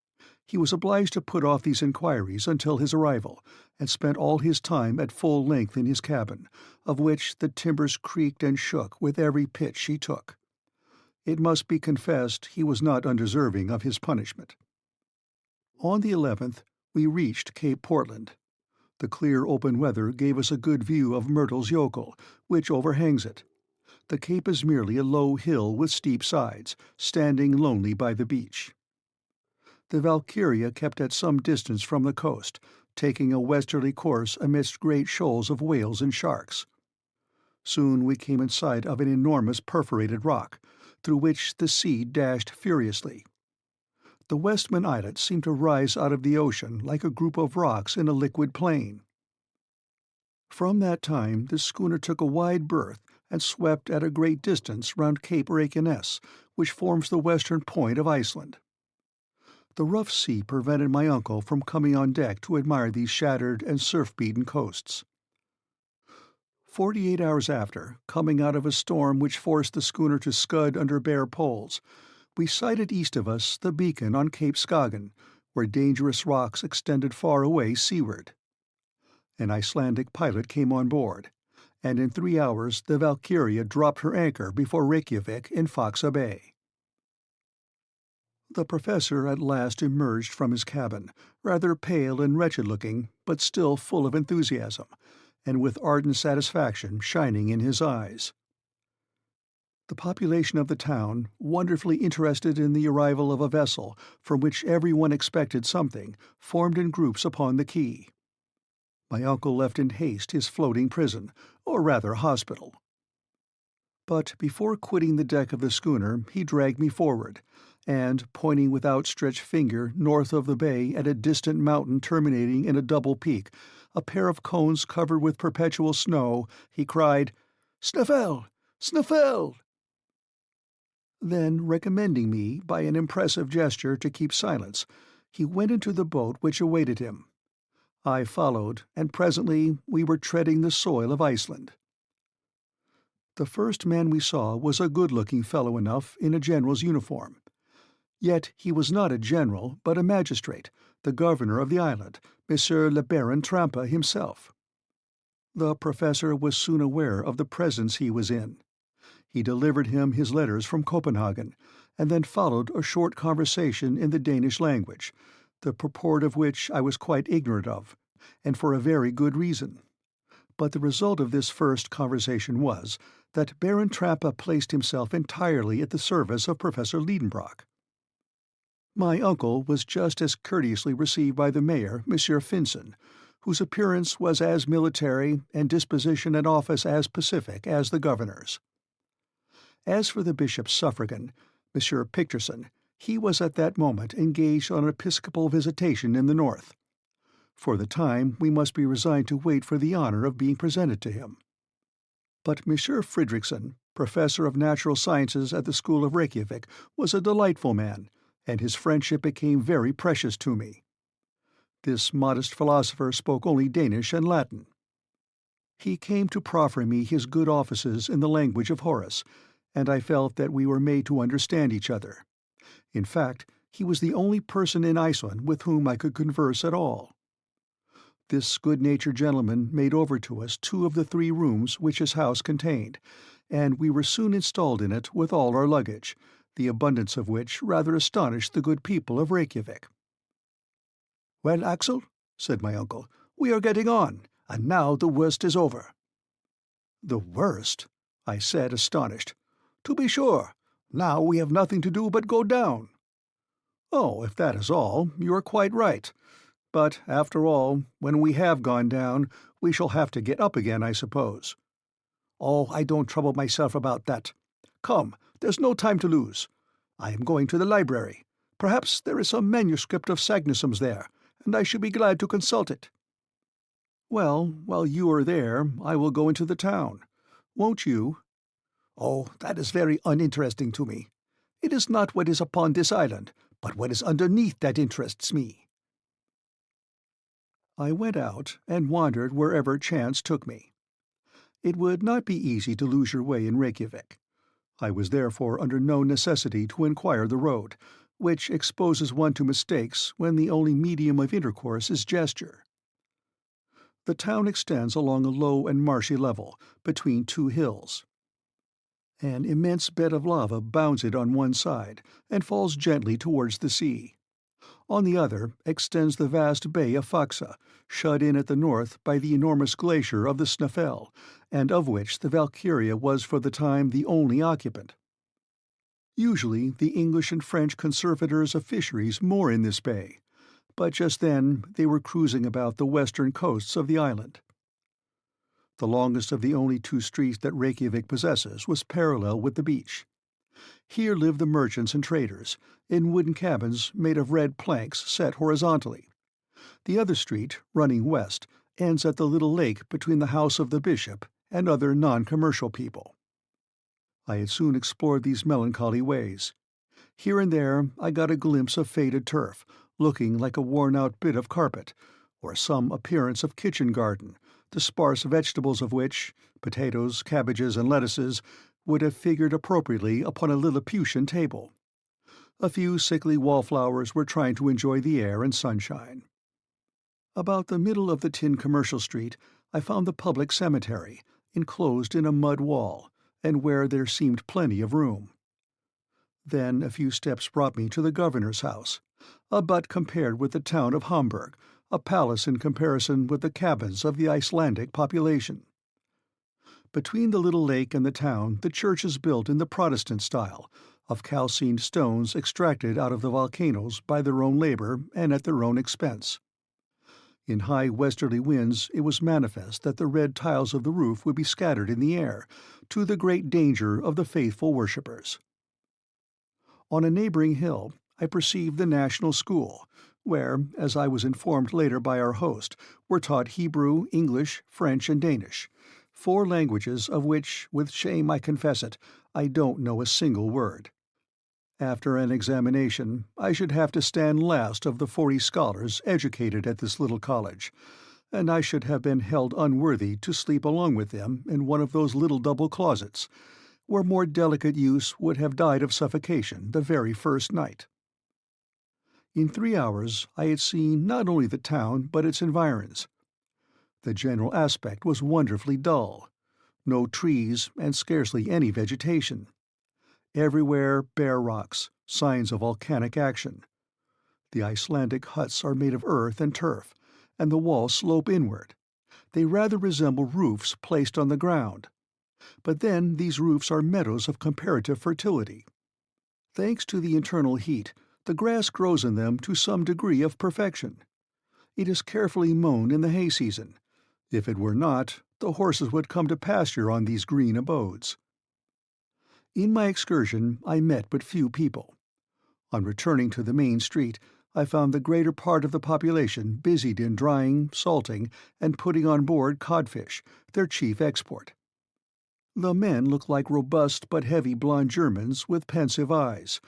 He was obliged to put off these inquiries until his arrival, and spent all his time at full length in his cabin, of which the timbers creaked and shook with every pitch he took. It must be confessed he was not undeserving of his punishment. On the 11th we reached Cape Portland. The clear open weather gave us a good view of Snæfellsjökull, which overhangs it. The cape is merely a low hill with steep sides, standing lonely by the beach. The Valkyria kept at some distance from the coast, taking a westerly course amidst great shoals of whales and sharks. Soon we came in sight of an enormous perforated rock, through which the sea dashed furiously. The Westman Islet seemed to rise out of the ocean like a group of rocks in a liquid plain. From that time the schooner took a wide berth and swept at a great distance round Cape Reykjanes, which forms the western point of Iceland. The rough sea prevented my uncle from coming on deck to admire these shattered and surf-beaten coasts. 48 hours after, coming out of a storm which forced the schooner to scud under bare poles, we sighted east of us the beacon on Cape Skagen, where dangerous rocks extended far away seaward. An Icelandic pilot came on board, and in 3 hours the Valkyria dropped her anchor before Reykjavik in Faxa Bay. The professor at last emerged from his cabin, rather pale and wretched-looking, but still full of enthusiasm, and with ardent satisfaction shining in his eyes. The population of the town, wonderfully interested in the arrival of a vessel from which everyone expected something, formed in groups upon the quay. My uncle left in haste his floating prison, or rather hospital. But before quitting the deck of the schooner he dragged me forward, and, pointing with outstretched finger north of the bay at a distant mountain terminating in a double peak, a pair of cones covered with perpetual snow, he cried, "Snæfell! Snæfell!" Then, recommending me by an impressive gesture to keep silence, he went into the boat which awaited him. I followed, and presently we were treading the soil of Iceland. The first man we saw was a good-looking fellow enough in a general's uniform. Yet he was not a general, but a magistrate, the governor of the island, Monsieur le Baron Trampa himself. The professor was soon aware of the presence he was in. He delivered him his letters from Copenhagen, and then followed a short conversation in the Danish language, the purport of which I was quite ignorant of, and for a very good reason. But the result of this first conversation was that Baron Trampa placed himself entirely at the service of Professor Lidenbrock. My uncle was just as courteously received by the mayor, Monsieur Finson, whose appearance was as military and disposition and office as pacific as the governor's. As for the bishop's suffragan, Monsieur Picterson, he was at that moment engaged on an episcopal visitation in the north. For the time we must be resigned to wait for the honor of being presented to him. But Monsieur Fridriksson, professor of natural sciences at the school of Reykjavik, was a delightful man, and his friendship became very precious to me. This modest philosopher spoke only Danish and Latin. He came to proffer me his good offices in the language of Horace, and I felt that we were made to understand each other. In fact, he was the only person in Iceland with whom I could converse at all. This good-natured gentleman made over to us 2 of the 3 rooms which his house contained, and we were soon installed in it with all our luggage, the abundance of which rather astonished the good people of Reykjavik. "Well, Axel," said my uncle, "we are getting on, and now the worst is over." "The worst?" I said, astonished. "To be sure. Now we have nothing to do but go down." "Oh, if that is all, you are quite right. But, after all, when we have gone down, we shall have to get up again, I suppose." "Oh, I don't trouble myself about that. Come, there's no time to lose. I am going to the library. Perhaps there is some manuscript of Sagnussum's there, and I should be glad to consult it." "Well, while you are there, I will go into the town. Won't you?" "Oh, that is very uninteresting to me. It is not what is upon this island, but what is underneath that interests me." I went out and wandered wherever chance took me. It would not be easy to lose your way in Reykjavik. I was therefore under no necessity to inquire the road, which exposes one to mistakes when the only medium of intercourse is gesture. The town extends along a low and marshy level, between 2 hills. An immense bed of lava bounds it on one side, and falls gently towards the sea. On the other extends the vast bay of Faxa, shut in at the north by the enormous glacier of the Snæfell, and of which the Valkyria was for the time the only occupant. Usually the English and French conservators of fisheries moor in this bay, but just then they were cruising about the western coasts of the island. The longest of the only 2 streets that Reykjavik possesses was parallel with the beach. Here live the merchants and traders, in wooden cabins made of red planks set horizontally. The other street, running west, ends at the little lake between the house of the bishop and other non-commercial people. I had soon explored these melancholy ways. Here and there I got a glimpse of faded turf, looking like a worn-out bit of carpet, or some appearance of kitchen garden, the sparse vegetables of which, potatoes, cabbages, and lettuces, would have figured appropriately upon a Lilliputian table. A few sickly wallflowers were trying to enjoy the air and sunshine. About the middle of the tin commercial street I found the public cemetery, enclosed in a mud wall, and where there seemed plenty of room. Then a few steps brought me to the governor's house, a butt compared with the town of Hamburg, a palace in comparison with the cabins of the Icelandic population. Between the little lake and the town the church is built in the Protestant style, of calcined stones extracted out of the volcanoes by their own labor and at their own expense. In high westerly winds it was manifest that the red tiles of the roof would be scattered in the air, to the great danger of the faithful worshippers. On a neighboring hill I perceived the National School, where, as I was informed later by our host, were taught Hebrew, English, French, and Danish, 4 languages of which, with shame I confess it, I don't know a single word. After an examination, I should have to stand last of the 40 scholars educated at this little college, and I should have been held unworthy to sleep along with them in one of those little double closets, where more delicate use would have died of suffocation the very first night. In 3 hours I had seen not only the town but its environs. The general aspect was wonderfully dull. No trees and scarcely any vegetation. Everywhere bare rocks, signs of volcanic action. The Icelandic huts are made of earth and turf, and the walls slope inward. They rather resemble roofs placed on the ground. But then these roofs are meadows of comparative fertility. Thanks to the internal heat, the grass grows in them to some degree of perfection. It is carefully mown in the hay season. If it were not, the horses would come to pasture on these green abodes. In my excursion I met but few people. On returning to the main street, I found the greater part of the population busied in drying, salting, and putting on board codfish, their chief export. The men looked like robust but heavy blond Germans with pensive eyes,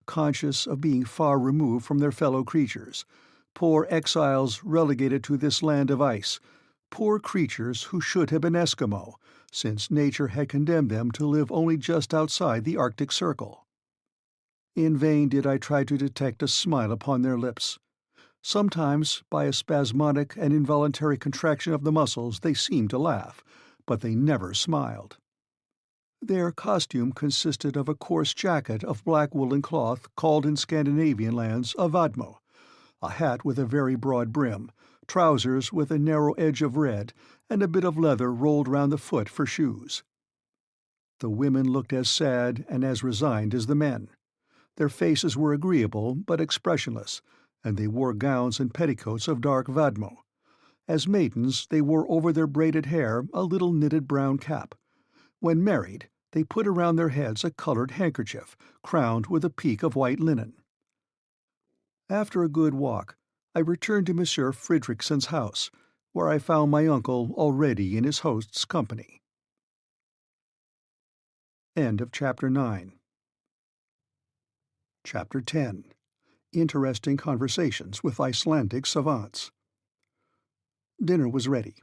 conscious of being far removed from their fellow creatures, poor exiles relegated to this land of ice, poor creatures who should have been Eskimo, since nature had condemned them to live only just outside the Arctic Circle. In vain did I try to detect a smile upon their lips. Sometimes, by a spasmodic and involuntary contraction of the muscles, they seemed to laugh, but they never smiled. Their costume consisted of a coarse jacket of black woolen cloth called in Scandinavian lands a vadmo, a hat with a very broad brim, trousers with a narrow edge of red, and a bit of leather rolled round the foot for shoes. The women looked as sad and as resigned as the men. Their faces were agreeable but expressionless, and they wore gowns and petticoats of dark vadmo. As maidens they wore over their braided hair a little knitted brown cap. When married, they put around their heads a colored handkerchief, crowned with a peak of white linen. After a good walk, I returned to Monsieur Fridrikssen's house, where I found my uncle already in his host's company. End of Chapter 9. Chapter 10. Interesting Conversations with Icelandic Savants. Dinner was ready.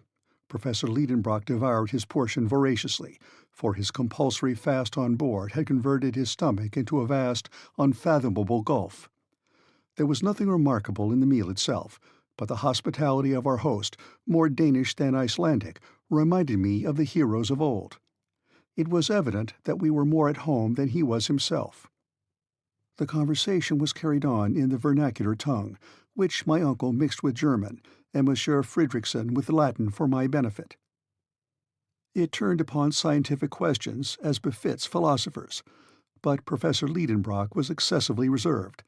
Professor Lidenbrock devoured his portion voraciously, for his compulsory fast on board had converted his stomach into a vast, unfathomable gulf. There was nothing remarkable in the meal itself, but the hospitality of our host, more Danish than Icelandic, reminded me of the heroes of old. It was evident that we were more at home than he was himself. The conversation was carried on in the vernacular tongue, which my uncle mixed with German, and Monsieur Fridriksson with Latin for my benefit. It turned upon scientific questions, as befits philosophers, but Professor Lidenbrock was excessively reserved,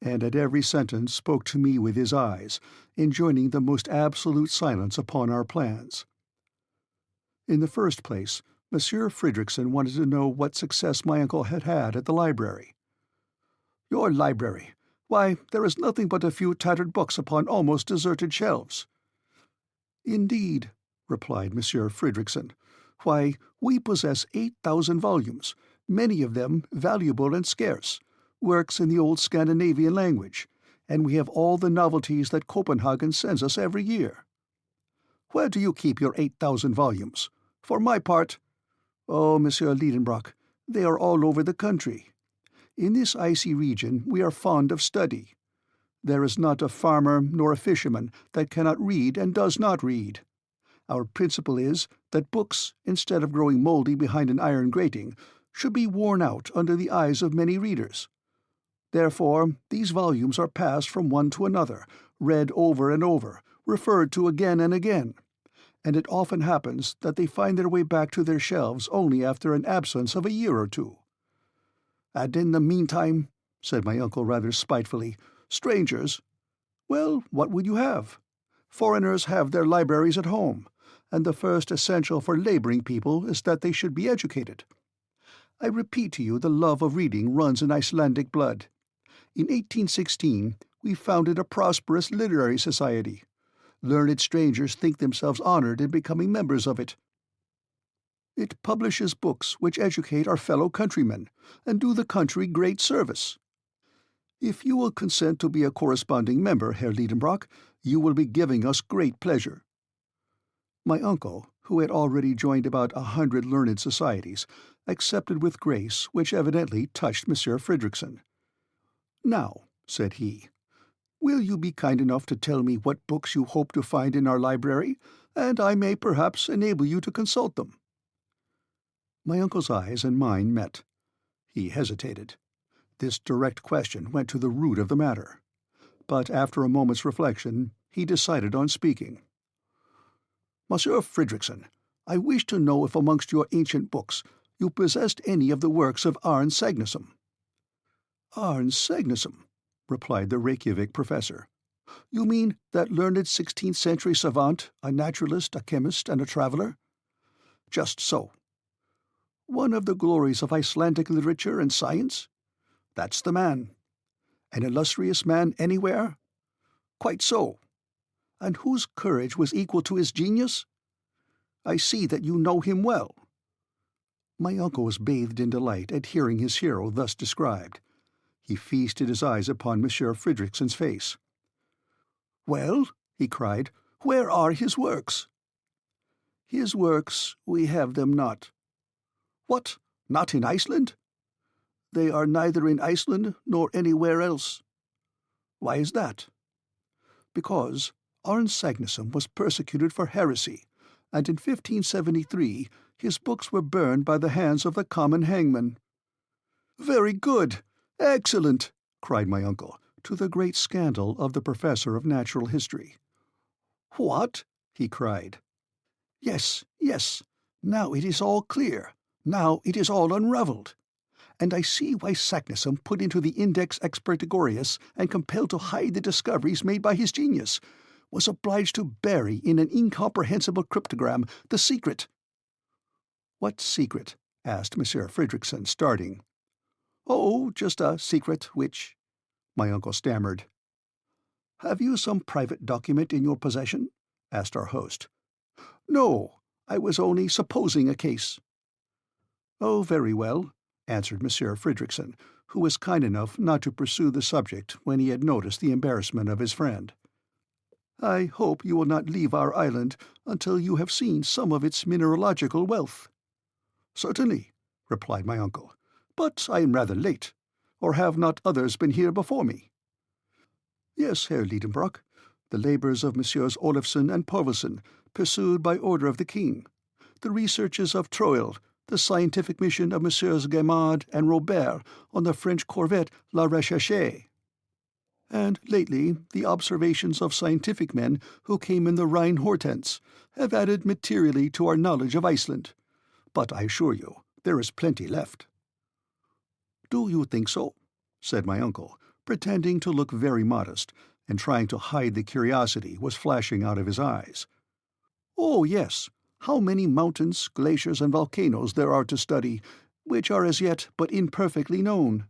and at every sentence spoke to me with his eyes, enjoining the most absolute silence upon our plans. In the first place, Monsieur Fridriksson wanted to know what success my uncle had had at the library. "Your library? Why, there is nothing but a few tattered books upon almost deserted shelves." "Indeed," replied Monsieur Fridriksson. "Why, we possess 8,000 volumes, many of them valuable and scarce. works in the old Scandinavian language, and we have all the novelties that Copenhagen sends us every year. Where do you keep your 8,000 volumes? For my part— Oh, Monsieur Lidenbrock, they are all over the country. In this icy region we are fond of study. There is not a farmer nor a fisherman that cannot read and does not read. Our principle is that books, instead of growing mouldy behind an iron grating, should be worn out under the eyes of many readers. Therefore, these volumes are passed from one to another, read over and over, referred to again and again, and it often happens that they find their way back to their shelves only after an absence of a year or two. And in the meantime, said my uncle rather spitefully, strangers— Well, what would you have? Foreigners have their libraries at home, and the first essential for labouring people is that they should be educated. I repeat to you the love of reading runs in Icelandic blood. In 1816 we founded a prosperous literary society. Learned strangers think themselves honoured in becoming members of it. It publishes books which educate our fellow countrymen, and do the country great service. If you will consent to be a corresponding member, Herr Lidenbrock, you will be giving us great pleasure." My uncle, who had already joined about 100 learned societies, accepted with grace, which evidently touched Monsieur Fridriksson. "Now," said he, "will you be kind enough to tell me what books you hope to find in our library, and I may perhaps enable you to consult them?" My uncle's eyes and mine met. He hesitated. This direct question went to the root of the matter. But after a moment's reflection, he decided on speaking. "Monsieur Fridriksson, I wish to know if amongst your ancient books you possessed any of the works of Arne Sagnason." "Arne Sagnason," replied the Reykjavik professor. "You mean that learned 16th-century savant, a naturalist, a chemist, and a traveller?" "Just so." "One of the glories of Icelandic literature and science?" "That's the man." "An illustrious man anywhere?" "Quite so." "And whose courage was equal to his genius?" "I see that you know him well." My uncle was bathed in delight at hearing his hero thus described. He feasted his eyes upon Monsieur Fridriksson's face. "Well," he cried, "where are his works?" "His works, we have them not." "What, not in Iceland?" "They are neither in Iceland nor anywhere else." "Why is that?" "Because Arne Sagnason was persecuted for heresy, and in 1573 his books were burned by the hands of the common hangman." "Very good! Excellent!" cried my uncle, to the great scandal of the professor of natural history. "What?" he cried. "Yes, yes. Now it is all clear. Now it is all unravelled. And I see why Sagnason, put into the Index Expurgatorius and compelled to hide the discoveries made by his genius, was obliged to bury in an incomprehensible cryptogram the secret." "What secret?" asked Monsieur Fridriksson, starting. "Oh, just a secret which—" my uncle stammered. "Have you some private document in your possession?" asked our host. "No, I was only supposing a case." "Oh, very well," answered Monsieur Fridriksson, who was kind enough not to pursue the subject when he had noticed the embarrassment of his friend. "I hope you will not leave our island until you have seen some of its mineralogical wealth." "Certainly," replied my uncle, "but I am rather late. Or have not others been here before me?" "Yes, Herr Lidenbrock, the labours of Messrs. Olafsson and Povelson, pursued by order of the king, the researches of Troil, the scientific mission of Messrs. Gaimard and Robert on the French corvette La Recherche, and lately the observations of scientific men who came in the Rhine Hortense, have added materially to our knowledge of Iceland. But I assure you, there is plenty left." "Do you think so?" said my uncle, pretending to look very modest, and trying to hide the curiosity was flashing out of his eyes. "Oh, yes. How many mountains, glaciers, and volcanoes there are to study, which are as yet but imperfectly known.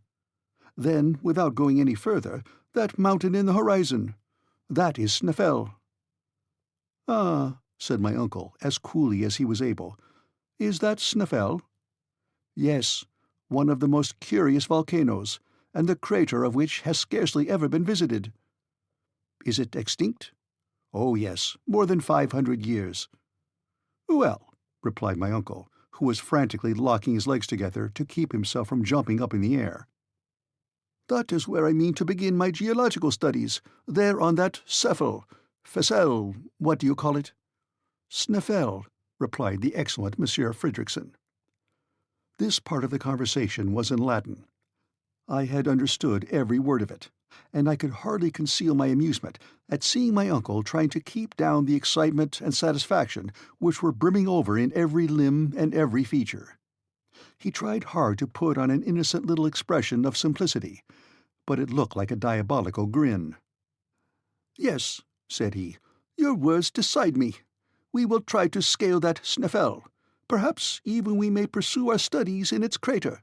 Then, without going any further, that mountain in the horizon. That is Snæfell." "Ah," said my uncle, as coolly as he was able. "Is that Snæfell?" "Yes, one of the most curious volcanoes, and the crater of which has scarcely ever been visited." "Is it extinct?" "Oh, yes, more than 500 years." "Well," replied my uncle, who was frantically locking his legs together to keep himself from jumping up in the air, "that is where I mean to begin my geological studies, there on that Fessel, what do you call it?" "Snæfell," replied the excellent Monsieur Fridriksson. This part of the conversation was in Latin. I had understood every word of it, and I could hardly conceal my amusement at seeing my uncle trying to keep down the excitement and satisfaction which were brimming over in every limb and every feature. He tried hard to put on an innocent little expression of simplicity, but it looked like a diabolical grin. "Yes," said he, "your words decide me. We will try to scale that Snæfell. Perhaps even we may pursue our studies in its crater."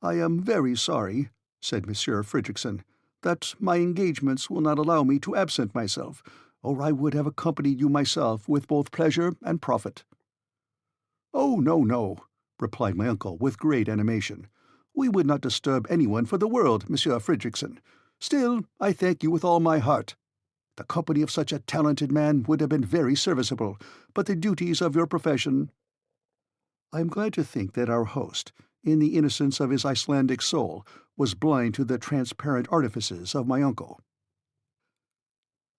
"I am very sorry," said Monsieur Fridriksson, "that my engagements will not allow me to absent myself, or I would have accompanied you myself with both pleasure and profit." "Oh, no, no," replied my uncle with great animation. "We would not disturb anyone for the world, Monsieur Fridriksson. Still, I thank you with all my heart. The company of such a talented man would have been very serviceable, but the duties of your profession—" I am glad to think that our host, in the innocence of his Icelandic soul, was blind to the transparent artifices of my uncle.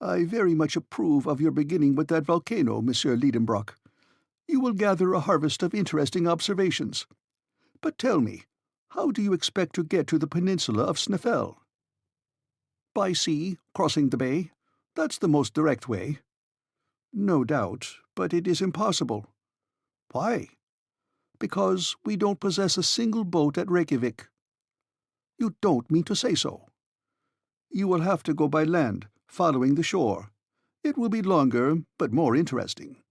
"I very much approve of your beginning with that volcano, Monsieur Lidenbrock. You will gather a harvest of interesting observations. But tell me, how do you expect to get to the peninsula of Snæfell?" "By sea, crossing the bay. That's the most direct way." "No doubt, but it is impossible." "Why?" "Because we don't possess a single boat at Reykjavik." "You don't mean to say so?" "You will have to go by land, following the shore. It will be longer, but more interesting."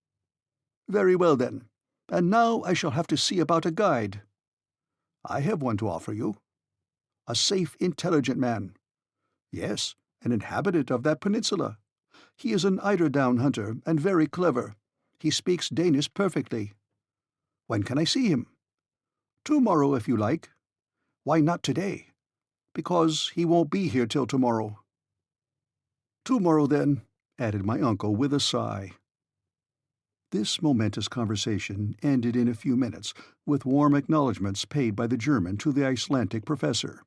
"Very well, then. And now I shall have to see about a guide." "I have one to offer you." "A safe, intelligent man." "Yes, an inhabitant of that peninsula. He is an eiderdown hunter, and very clever. He speaks Danish perfectly." "When can I see him?" "Tomorrow, if you like." "Why not today?" "Because he won't be here till tomorrow." "Tomorrow, then," added my uncle with a sigh. This momentous conversation ended in a few minutes, with warm acknowledgments paid by the German to the Icelandic professor.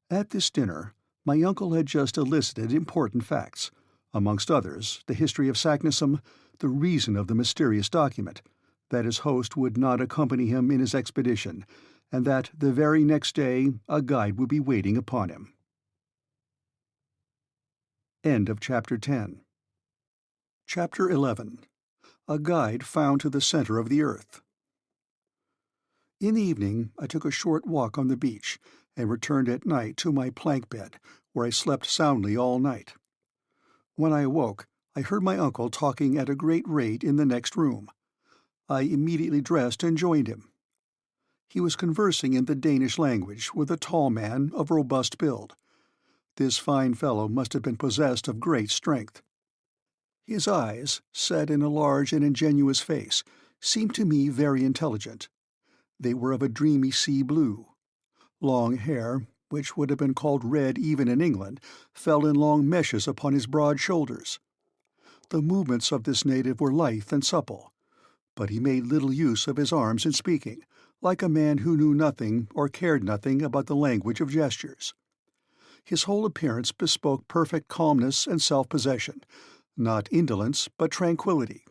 At this dinner, my uncle had just elicited important facts, amongst others the history of Saknussemm, the reason of the mysterious document, that his host would not accompany him in his expedition, and that the very next day a guide would be waiting upon him. End of Chapter 10. Chapter 11. A Guide Found to the Center of the Earth. In the evening I took a short walk on the beach, and returned at night to my plank bed, where I slept soundly all night. When I awoke, I heard my uncle talking at a great rate in the next room. I immediately dressed and joined him. He was conversing in the Danish language with a tall man of robust build. This fine fellow must have been possessed of great strength. His eyes, set in a large and ingenuous face, seemed to me very intelligent. They were of a dreamy sea blue. Long hair, which would have been called red even in England, fell in long meshes upon his broad shoulders. The movements of this native were lithe and supple, but he made little use of his arms in speaking, like a man who knew nothing or cared nothing about the language of gestures. His whole appearance bespoke perfect calmness and self-possession, not indolence but tranquillity.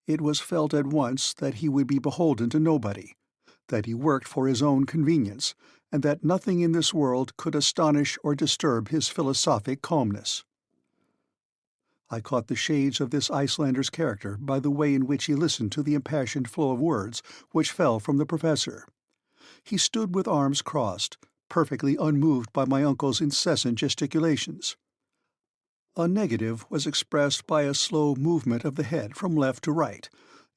It was felt at once that he would be beholden to nobody, that he worked for his own convenience, and that nothing in this world could astonish or disturb his philosophic calmness. I caught the shades of this Icelander's character by the way in which he listened to the impassioned flow of words which fell from the professor. He stood with arms crossed, perfectly unmoved by my uncle's incessant gesticulations. A negative was expressed by a slow movement of the head from left to right,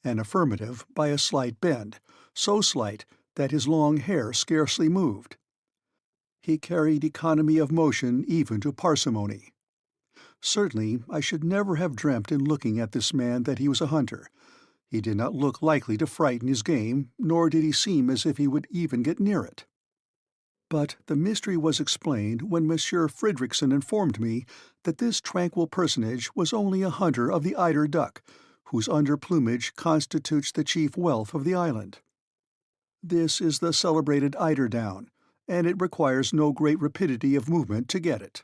an affirmative by a slight bend, so slight that his long hair scarcely moved. He carried economy of motion even to parsimony. Certainly I should never have dreamt in looking at this man that he was a hunter. He did not look likely to frighten his game, nor did he seem as if he would even get near it. But the mystery was explained when Monsieur Fridriksson informed me that this tranquil personage was only a hunter of the eider duck, whose under plumage constitutes the chief wealth of the island. This is the celebrated eiderdown, and it requires no great rapidity of movement to get it.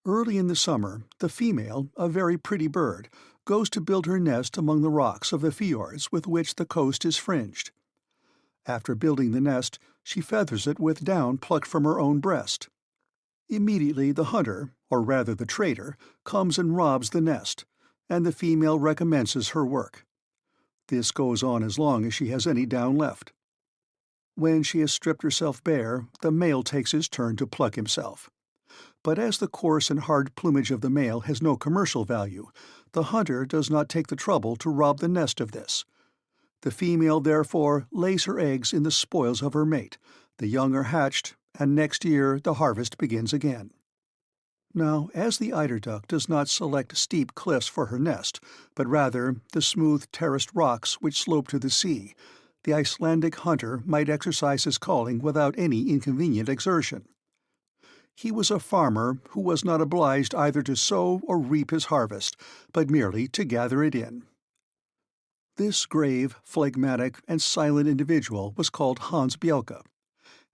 Early in the summer, the female, a very pretty bird, goes to build her nest among the rocks of the fjords with which the coast is fringed. After building the nest, she feathers it with down plucked from her own breast. Immediately the hunter, or rather the trader, comes and robs the nest, and the female recommences her work. This goes on as long as she has any down left. When she has stripped herself bare, the male takes his turn to pluck himself. But as the coarse and hard plumage of the male has no commercial value, the hunter does not take the trouble to rob the nest of this. The female, therefore, lays her eggs in the spoils of her mate, the young are hatched, and next year the harvest begins again. Now, as the eiderduck does not select steep cliffs for her nest, but rather the smooth terraced rocks which slope to the sea, the Icelandic hunter might exercise his calling without any inconvenient exertion. He was a farmer who was not obliged either to sow or reap his harvest, but merely to gather it in. This grave, phlegmatic, and silent individual was called Hans Bjelke,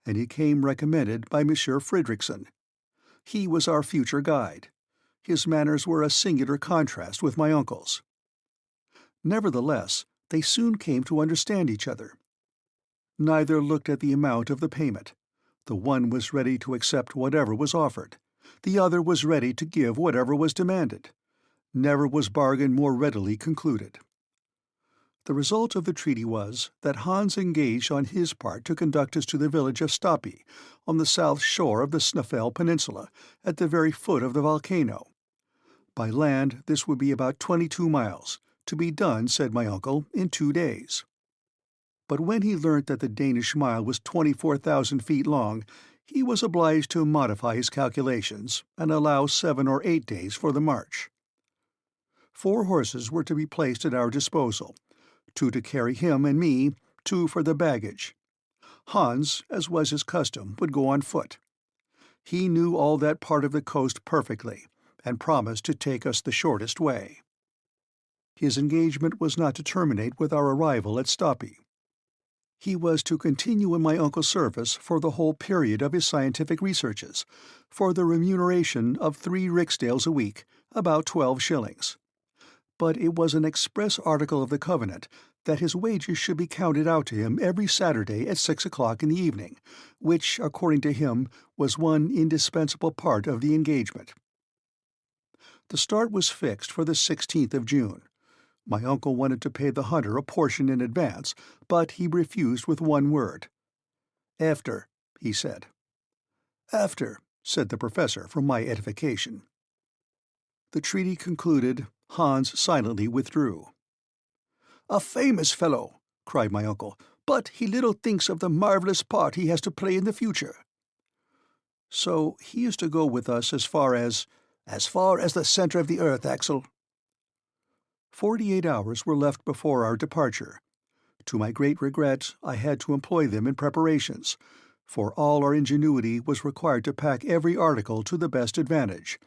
and he came recommended by Monsieur Fridriksson. He was our future guide. His manners were a singular contrast with my uncle's. Nevertheless, they soon came to understand each other. Neither looked at the amount of the payment. The one was ready to accept whatever was offered. The other was ready to give whatever was demanded. Never was bargain more readily concluded. The result of the treaty was that Hans engaged on his part to conduct us to the village of Stapi, on the south shore of the Snæfell Peninsula, at the very foot of the volcano. By land this would be about 22 miles, to be done, said my uncle, in 2 days. But when he learnt that the Danish mile was 24,000 feet long, he was obliged to modify his calculations and allow 7 or 8 days for the march. 4 horses were to be placed at our disposal, 2 to carry him and me, 2 for the baggage. Hans, as was his custom, would go on foot. He knew all that part of the coast perfectly, and promised to take us the shortest way. His engagement was not to terminate with our arrival at Stapi. He was to continue in my uncle's service for the whole period of his scientific researches, for the remuneration of 3 riksdales a week, about 12 shillings. But it was an express article of the covenant that his wages should be counted out to him every Saturday at 6 o'clock in the evening, which, according to him, was one indispensable part of the engagement. The start was fixed for the 16th of June. My uncle wanted to pay the hunter a portion in advance, but he refused with one word. "After," he said. "After," said the professor for my edification. The treaty concluded, Hans silently withdrew. "A famous fellow," cried my uncle, "but he little thinks of the marvelous part he has to play in the future." "So he is to go with us as far as the center of the earth, Axel." 48 hours were left before our departure. To my great regret, I had to employ them in preparations, for all our ingenuity was required to pack every article to the best advantage.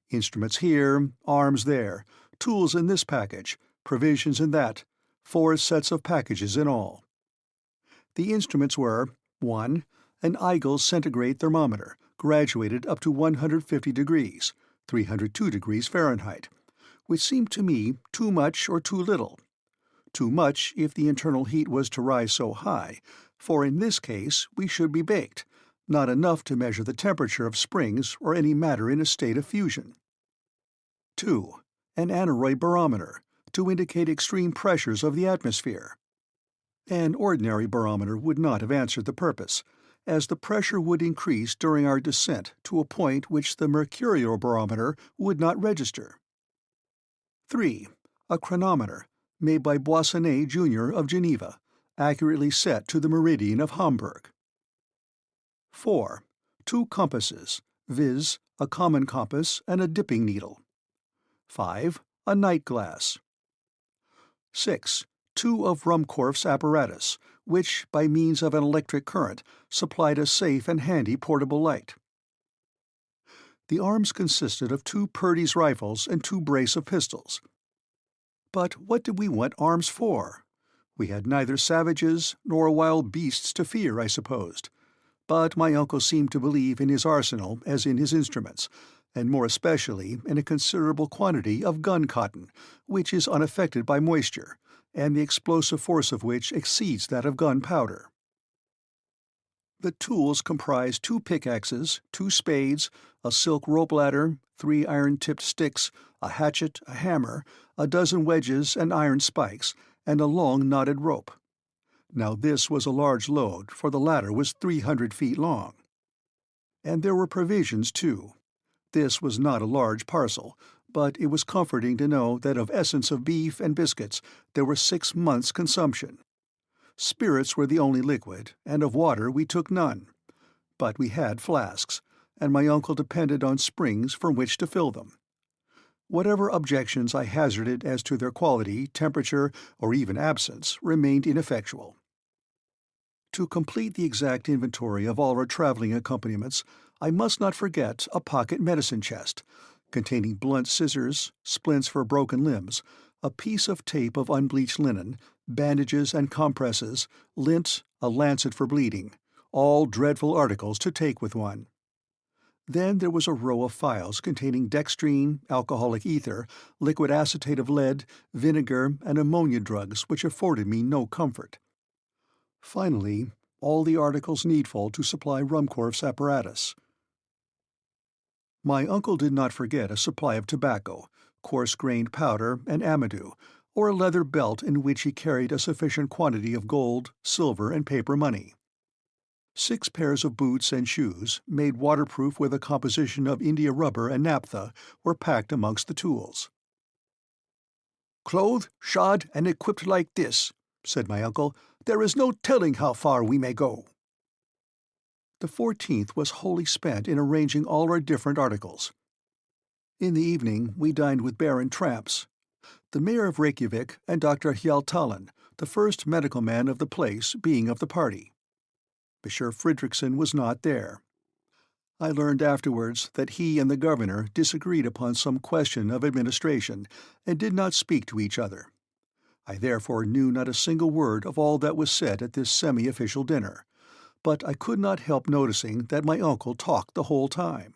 Instruments here, arms there, tools in this package, provisions in that, 4 sets of packages in all. The instruments were, 1. An Eigel centigrade thermometer, graduated up to 150 degrees, 302 degrees Fahrenheit, which seemed to me too much or too little. Too much if the internal heat was to rise so high, for in this case we should be baked, not enough to measure the temperature of springs or any matter in a state of fusion. 2. An aneroid barometer, to indicate extreme pressures of the atmosphere. An ordinary barometer would not have answered the purpose, as the pressure would increase during our descent to a point which the mercurial barometer would not register. 3. A chronometer, made by Boissonnet, Jr. of Geneva, accurately set to the meridian of Hamburg. 4. 2 compasses, viz., a common compass and a dipping needle. 5. A night glass. 6. two of Ruhmkorff's apparatus, which, by means of an electric current, supplied a safe and handy portable light. The arms consisted of 2 Purdy's rifles and 2 brace of pistols. But what did we want arms for? We had neither savages nor wild beasts to fear, I supposed. But my uncle seemed to believe in his arsenal as in his instruments, and more especially in a considerable quantity of gun-cotton, which is unaffected by moisture, and the explosive force of which exceeds that of gunpowder. The tools comprised 2 pickaxes, 2 spades, a silk rope ladder, 3 iron-tipped sticks, a hatchet, a hammer, a dozen wedges and iron spikes, and a long knotted rope. Now this was a large load, for the ladder was 300 feet long. And there were provisions, too. This was not a large parcel, but it was comforting to know that of essence of beef and biscuits there were 6 months' consumption. Spirits were the only liquid, and of water we took none. But we had flasks, and my uncle depended on springs from which to fill them. Whatever objections I hazarded as to their quality, temperature, or even absence remained ineffectual. To complete the exact inventory of all our traveling accompaniments, I must not forget a pocket medicine chest, containing blunt scissors, splints for broken limbs, a piece of tape of unbleached linen, bandages and compresses, lint, a lancet for bleeding, all dreadful articles to take with one. Then there was a row of phials containing dextrine, alcoholic ether, liquid acetate of lead, vinegar, and ammonia drugs which afforded me no comfort. Finally, all the articles needful to supply Ruhmkorff's apparatus. My uncle did not forget a supply of tobacco, coarse-grained powder, and amadou, or a leather belt in which he carried a sufficient quantity of gold, silver, and paper money. 6 pairs of boots and shoes, made waterproof with a composition of India rubber and naphtha, were packed amongst the tools. "Clothed, shod, and equipped like this," said my uncle, "there is no telling how far we may go." The 14th was wholly spent in arranging all our different articles. In the evening we dined with Baron Tramps, the mayor of Reykjavik, and Dr. Hjaltalin, the first medical man of the place, being of the party. Monsieur Fridriksson was not there. I learned afterwards that he and the governor disagreed upon some question of administration, and did not speak to each other. I therefore knew not a single word of all that was said at this semi-official dinner, but I could not help noticing that my uncle talked the whole time.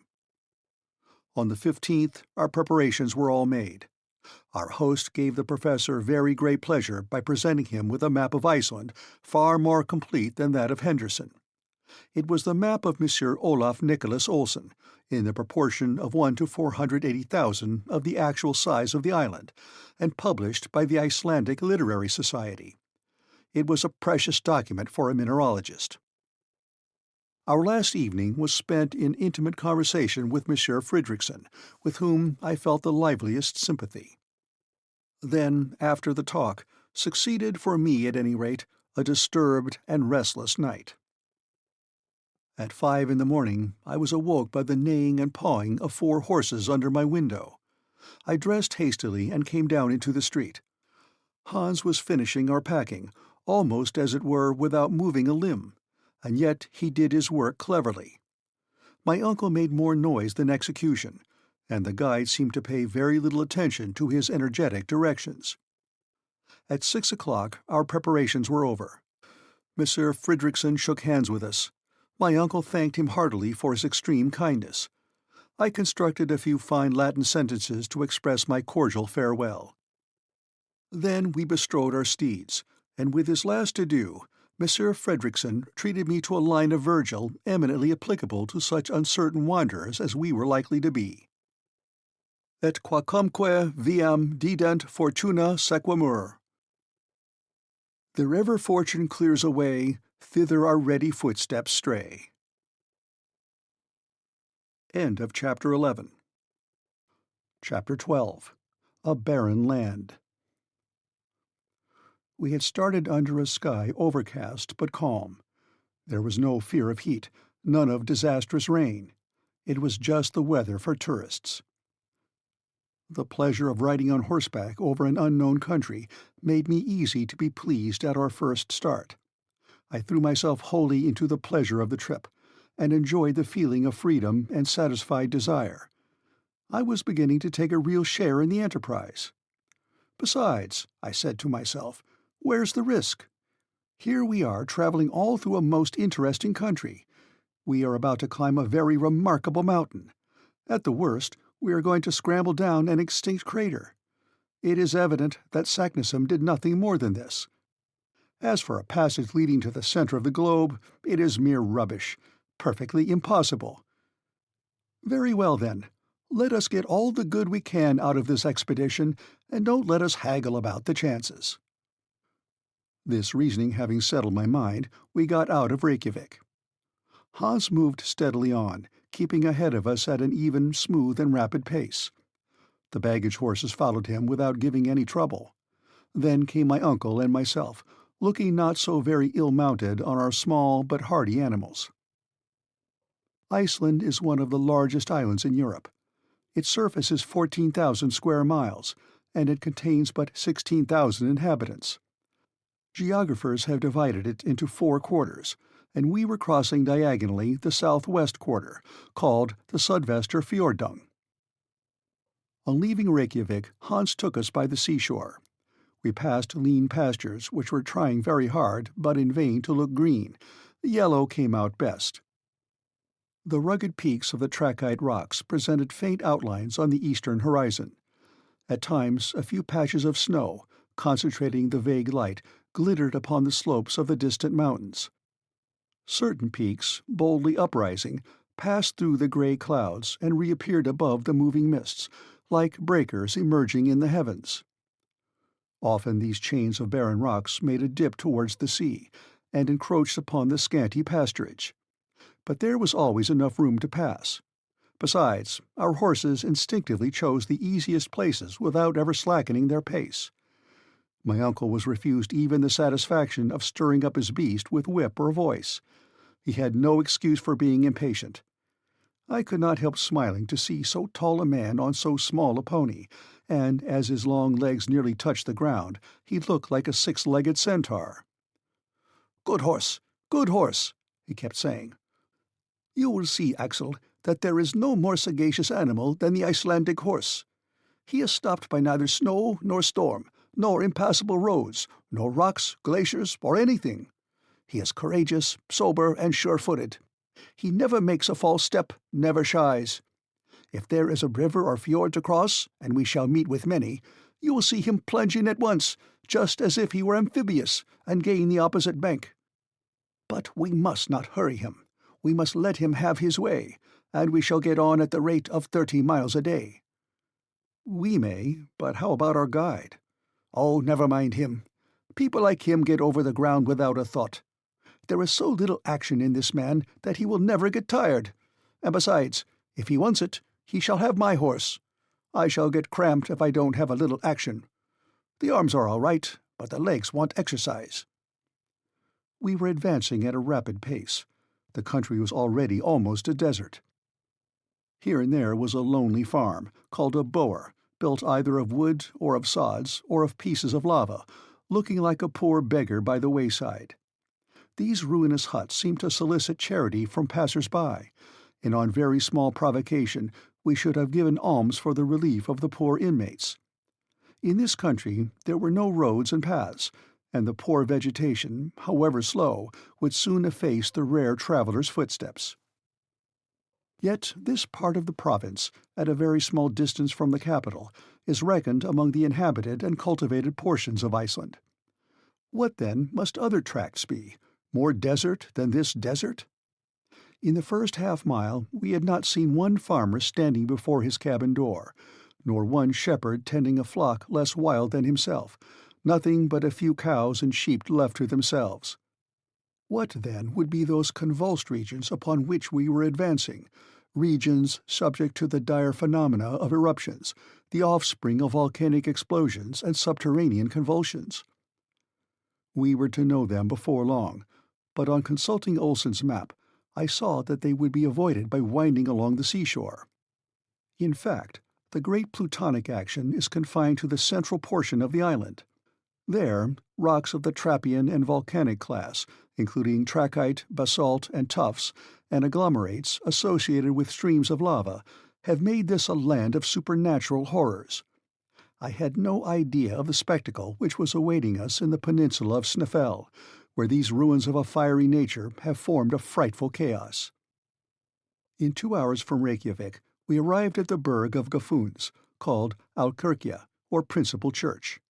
On the 15th our preparations were all made. Our host gave the professor very great pleasure by presenting him with a map of Iceland, far more complete than that of Henderson. It was the map of Monsieur Olaf Nicholas Olsen, in the proportion of 1 to 480,000 of the actual size of the island, and published by the Icelandic Literary Society. It was a precious document for a mineralogist. Our last evening was spent in intimate conversation with Monsieur Fridriksson, with whom I felt the liveliest sympathy. Then, after the talk, succeeded, for me at any rate, a disturbed and restless night. At 5 in the morning I was awoke by the neighing and pawing of 4 horses under my window. I dressed hastily and came down into the street. Hans was finishing our packing, almost as it were without moving a limb, and yet he did his work cleverly. My uncle made more noise than execution, and the guide seemed to pay very little attention to his energetic directions. At 6 o'clock our preparations were over. Monsieur Fridriksson shook hands with us. My uncle thanked him heartily for his extreme kindness. I constructed a few fine Latin sentences to express my cordial farewell. Then we bestrode our steeds, and with his last adieu, Monsieur Fridriksson treated me to a line of Virgil eminently applicable to such uncertain wanderers as we were likely to be. Et quacumque viam dident fortuna sequamur. Wherever fortune clears a way, thither our ready footsteps stray. End of Chapter 11. Chapter 12. A Barren Land. We had started under a sky overcast but calm. There was no fear of heat, none of disastrous rain. It was just the weather for tourists. The pleasure of riding on horseback over an unknown country made me easy to be pleased at our first start. I threw myself wholly into the pleasure of the trip, and enjoyed the feeling of freedom and satisfied desire. I was beginning to take a real share in the enterprise. Besides, I said to myself, where's the risk? Here we are traveling all through a most interesting country. We are about to climb a very remarkable mountain. At the worst, we are going to scramble down an extinct crater. It is evident that Saknussemm did nothing more than this. As for a passage leading to the center of the globe, it is mere rubbish, perfectly impossible. Very well, then. Let us get all the good we can out of this expedition, and don't let us haggle about the chances. This reasoning having settled my mind, we got out of Reykjavik. Hans moved steadily on, keeping ahead of us at an even, smooth, and rapid pace. The baggage horses followed him without giving any trouble. Then came my uncle and myself, looking not so very ill-mounted on our small but hardy animals. Iceland is one of the largest islands in Europe. Its surface is 14,000 square miles, and it contains but 16,000 inhabitants. Geographers have divided it into 4 quarters, and we were crossing diagonally the southwest quarter, called the Sudvestur-fjordung. On leaving Reykjavik, Hans took us by the seashore. We passed lean pastures which were trying very hard, but in vain, to look green. The yellow came out best. The rugged peaks of the trachyte rocks presented faint outlines on the eastern horizon. At times a few patches of snow, concentrating the vague light, glittered upon the slopes of the distant mountains. Certain peaks, boldly uprising, passed through the grey clouds and reappeared above the moving mists, like breakers emerging in the heavens. Often these chains of barren rocks made a dip towards the sea, and encroached upon the scanty pasturage. But there was always enough room to pass. Besides, our horses instinctively chose the easiest places without ever slackening their pace. My uncle was refused even the satisfaction of stirring up his beast with whip or voice. He had no excuse for being impatient. I could not help smiling to see so tall a man on so small a pony, and as his long legs nearly touched the ground, he looked like a 6-legged centaur. "Good horse, good horse," he kept saying. "You will see, Axel, that there is no more sagacious animal than the Icelandic horse. He is stopped by neither snow nor storm, nor impassable roads, nor rocks, glaciers, or anything. He is courageous, sober, and sure-footed. He never makes a false step, never shies. If there is a river or fjord to cross, and we shall meet with many, you will see him plunge in at once, just as if he were amphibious, and gain the opposite bank. But we must not hurry him. We must let him have his way, and we shall get on at the rate of 30 miles a day." "We may, but how about our guide?" "Oh, never mind him. People like him get over the ground without a thought. There is so little action in this man that he will never get tired. And besides, if he wants it, he shall have my horse. I shall get cramped if I don't have a little action. The arms are all right, but the legs want exercise." We were advancing at a rapid pace. The country was already almost a desert. Here and there was a lonely farm, called a boer, built either of wood or of sods or of pieces of lava, looking like a poor beggar by the wayside. These ruinous huts seemed to solicit charity from passers-by, and on very small provocation we should have given alms for the relief of the poor inmates. In this country there were no roads and paths, and the poor vegetation, however slow, would soon efface the rare traveller's footsteps. Yet this part of the province, at a very small distance from the capital, is reckoned among the inhabited and cultivated portions of Iceland. What, then, must other tracts be, more desert than this desert? In the first half-mile we had not seen one farmer standing before his cabin door, nor one shepherd tending a flock less wild than himself, nothing but a few cows and sheep left to themselves. What, then, would be those convulsed regions upon which we were advancing, regions subject to the dire phenomena of eruptions, the offspring of volcanic explosions and subterranean convulsions? We were to know them before long, but on consulting Olsen's map, I saw that they would be avoided by winding along the seashore. In fact, The great plutonic action is confined to the central portion of the island. There, rocks of the trappean and volcanic class, including trachyte, basalt, and tuffs, and agglomerates associated with streams of lava, have made this a land of supernatural horrors. I had no idea of the spectacle which was awaiting us in the peninsula of Snæfell, where these ruins of a fiery nature have formed a frightful chaos. In 2 hours from Reykjavik, we arrived at the burgh of Gufunes, called Alkirkja, or principal church.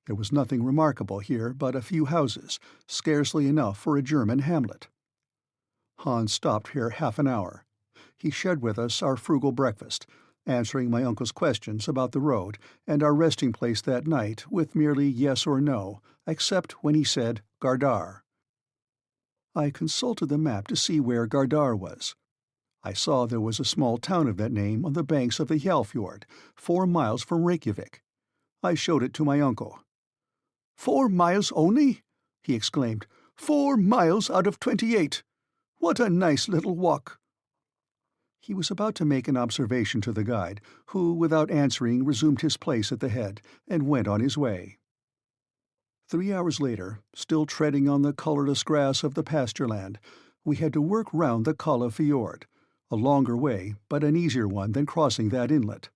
There was nothing remarkable here but a few houses, scarcely enough for a German hamlet. Hans stopped here half an hour. He shared with us our frugal breakfast, answering my uncle's questions about the road and our resting place that night with merely yes or no, except when he said Gardar. I consulted the map to see where Gardar was. I saw there was a small town of that name on the banks of the Hjalfjord, 4 miles from Reykjavik. I showed it to my uncle. 4 miles only? He exclaimed. 4 miles out of 28! What a nice little walk! He was about to make an observation to the guide, who, without answering, resumed his place at the head, and went on his way. 3 hours later, still treading on the colourless grass of the pasture land, we had to work round the Kalla Fjord, a longer way, but an easier one than crossing that inlet.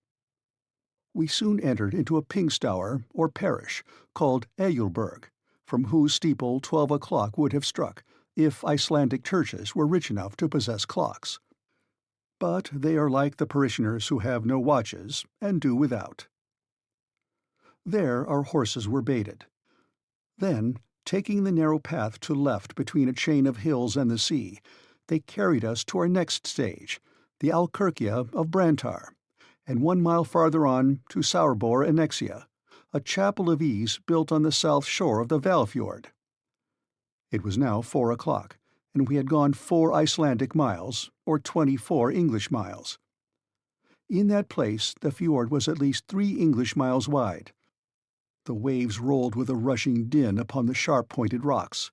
We soon entered into a Pingstower, or parish, called Eyjolfberg, from whose steeple 12 o'clock would have struck, if Icelandic churches were rich enough to possess clocks. But they are like the parishioners who have no watches, and do without. There our horses were baited. Then, taking the narrow path to left between a chain of hills and the sea, they carried us to our next stage, the Alkirkja of Brantar, and 1 mile farther on to Saurbor Annexia, a chapel of ease built on the south shore of the Hvalfjord. It was now 4 o'clock, and we had gone 4 Icelandic miles, or 24 English miles. In that place the fjord was at least 3 English miles wide. The waves rolled with a rushing din upon the sharp-pointed rocks.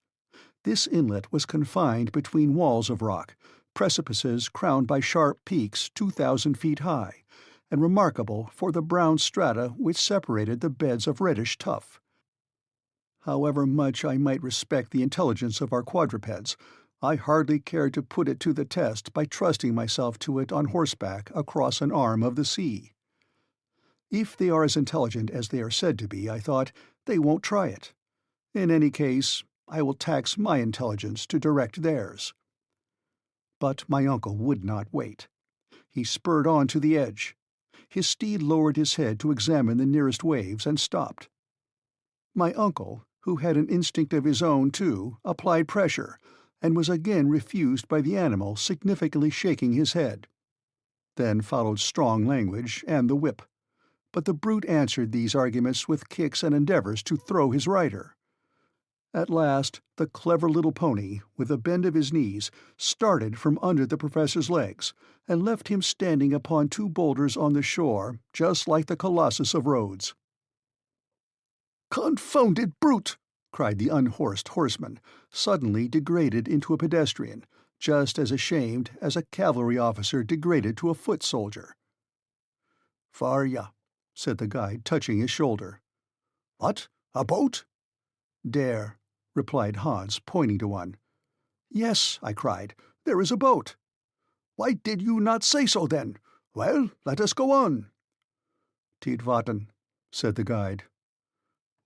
This inlet was confined between walls of rock, precipices crowned by sharp peaks 2,000 feet high, and remarkable for the brown strata which separated the beds of reddish tuff. However much I might respect the intelligence of our quadrupeds, I hardly cared to put it to the test by trusting myself to it on horseback across an arm of the sea. If they are as intelligent as they are said to be, I thought, they won't try it. In any case, I will tax my intelligence to direct theirs. But my uncle would not wait. He spurred on to the edge. His steed lowered his head to examine the nearest waves and stopped. My uncle, who had an instinct of his own too, applied pressure, and was again refused by the animal significantly shaking his head. Then followed strong language and the whip, but the brute answered these arguments with kicks and endeavours to throw his rider. At last the clever little pony, with a bend of his knees, started from under the professor's legs, and left him standing upon 2 boulders on the shore, just like the Colossus of Rhodes. "Confounded brute!" cried the unhorsed horseman, suddenly degraded into a pedestrian, just as ashamed as a cavalry officer degraded to a foot soldier. "Farja," said the guide, touching his shoulder. "What? A boat?" "Dare," replied Hans, pointing to one. "Yes," I cried, "there is a boat." "Why did you not say so, then? Well, let us go on." "Tidvatten," said the guide.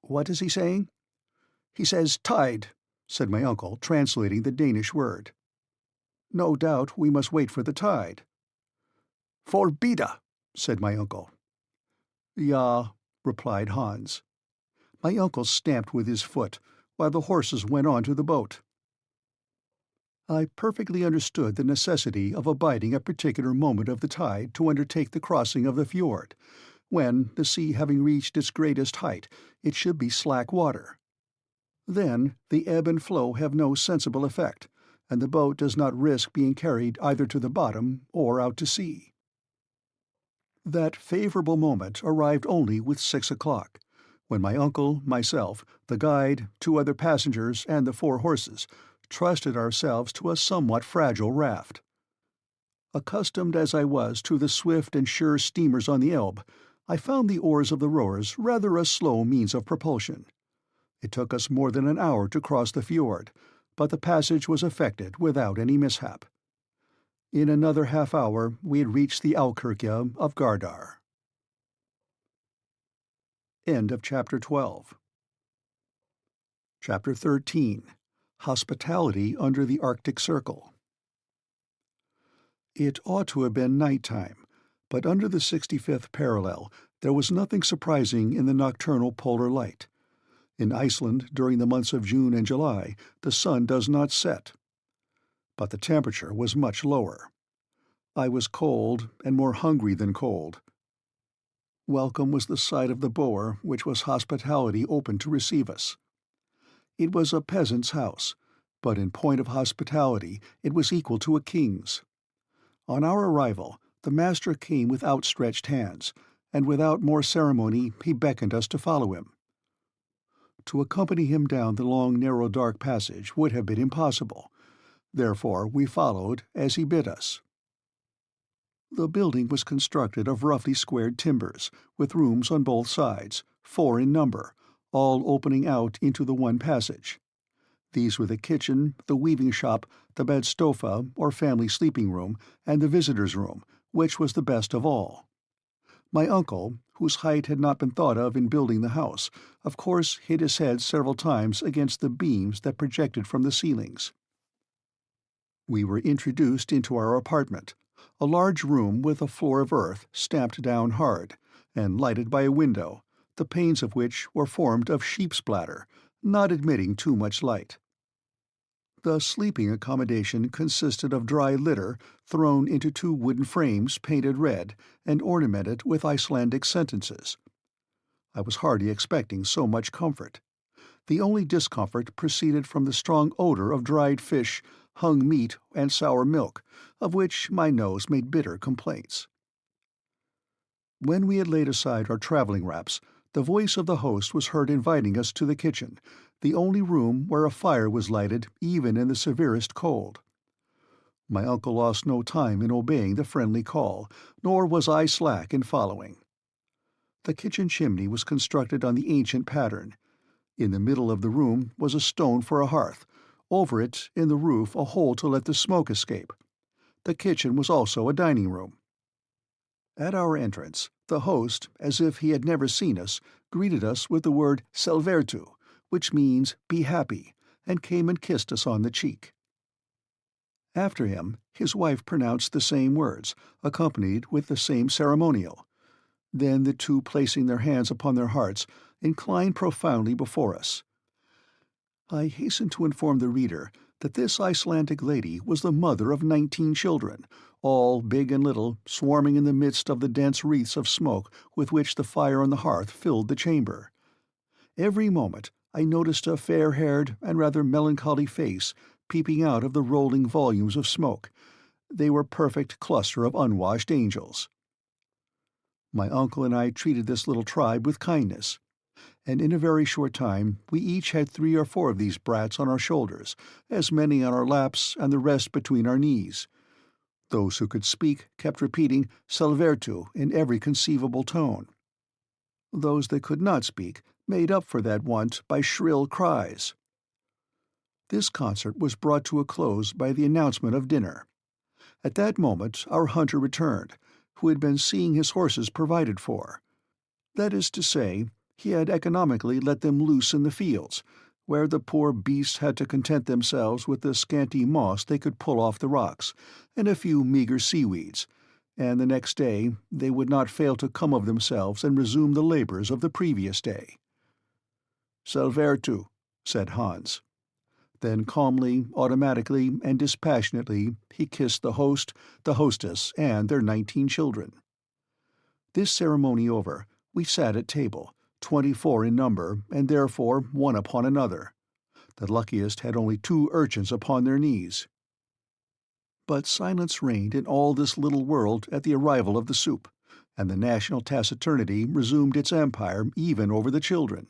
"What is he saying?" "He says tide," said my uncle, translating the Danish word. "No doubt we must wait for the tide." "Forbida," said my uncle. "Ja," replied Hans. My uncle stamped with his foot, while the horses went on to the boat. I perfectly understood the necessity of abiding a particular moment of the tide to undertake the crossing of the fjord, when, the sea having reached its greatest height, it should be slack water. Then the ebb and flow have no sensible effect, and the boat does not risk being carried either to the bottom or out to sea. That favourable moment arrived only with 6 o'clock, when my uncle, myself, the guide, 2 other passengers, and the 4 horses trusted ourselves to a somewhat fragile raft. Accustomed as I was to the swift and sure steamers on the Elbe, I found the oars of the rowers rather a slow means of propulsion. It took us more than an hour to cross the fjord, but the passage was effected without any mishap. In another half-hour we had reached the Alkirkja of Gardar. End of Chapter 12. Chapter 13. Hospitality under the Arctic Circle. It ought to have been night-time, but under the 65th parallel there was nothing surprising in the nocturnal polar light. In Iceland, during the months of June and July, the sun does not set. But the temperature was much lower. I was cold, and more hungry than cold. Welcome was the sight of the bower, which was hospitality open to receive us. It was a peasant's house, but in point of hospitality it was equal to a king's. On our arrival, the master came with outstretched hands, and without more ceremony he beckoned us to follow him. To accompany him down the long, narrow, dark passage would have been impossible. Therefore we followed as he bid us. The building was constructed of roughly squared timbers, with rooms on both sides, 4 in number, all opening out into the one passage. These were the kitchen, the weaving shop, the bedstofa, or family sleeping room, and the visitors' room, which was the best of all. My uncle, whose height had not been thought of in building the house, of course hit his head several times against the beams that projected from the ceilings. We were introduced into our apartment, a large room with a floor of earth stamped down hard, and lighted by a window, the panes of which were formed of sheep's bladder, not admitting too much light. The sleeping accommodation consisted of dry litter thrown into 2 wooden frames painted red and ornamented with Icelandic sentences. I was hardly expecting so much comfort. The only discomfort proceeded from the strong odor of dried fish, hung meat, and sour milk, of which my nose made bitter complaints. When we had laid aside our traveling wraps, the voice of the host was heard inviting us to the kitchen, the only room where a fire was lighted even in the severest cold. My uncle lost no time in obeying the friendly call, nor was I slack in following. The kitchen chimney was constructed on the ancient pattern. In the middle of the room was a stone for a hearth, over it in the roof a hole to let the smoke escape. The kitchen was also a dining room. At our entrance, the host, as if he had never seen us, greeted us with the word "Selvertu," which means "be happy," and came and kissed us on the cheek. After him, his wife pronounced the same words, accompanied with the same ceremonial. Then the two, placing their hands upon their hearts, inclined profoundly before us. I hasten to inform the reader that this Icelandic lady was the mother of 19 children, all, big and little, swarming in the midst of the dense wreaths of smoke with which the fire on the hearth filled the chamber. Every moment I noticed a fair-haired and rather melancholy face peeping out of the rolling volumes of smoke. They were a perfect cluster of unwashed angels. My uncle and I treated this little tribe with kindness, and in a very short time we each had 3 or 4 of these brats on our shoulders, as many on our laps, and the rest between our knees. Those who could speak kept repeating "Selvertu" in every conceivable tone. Those that could not speak made up for that want by shrill cries. This concert was brought to a close by the announcement of dinner. At that moment our hunter returned, who had been seeing his horses provided for. That is to say, he had economically let them loose in the fields, where the poor beasts had to content themselves with the scanty moss they could pull off the rocks, and a few meagre seaweeds, and the next day they would not fail to come of themselves and resume the labors of the previous day. "Selvertu," said Hans. Then calmly, automatically, and dispassionately he kissed the host, the hostess, and their 19 children. This ceremony over, we sat at table, 24 in number, and therefore one upon another. The luckiest had only 2 urchins upon their knees. But silence reigned in all this little world at the arrival of the soup, and the national taciturnity resumed its empire even over the children.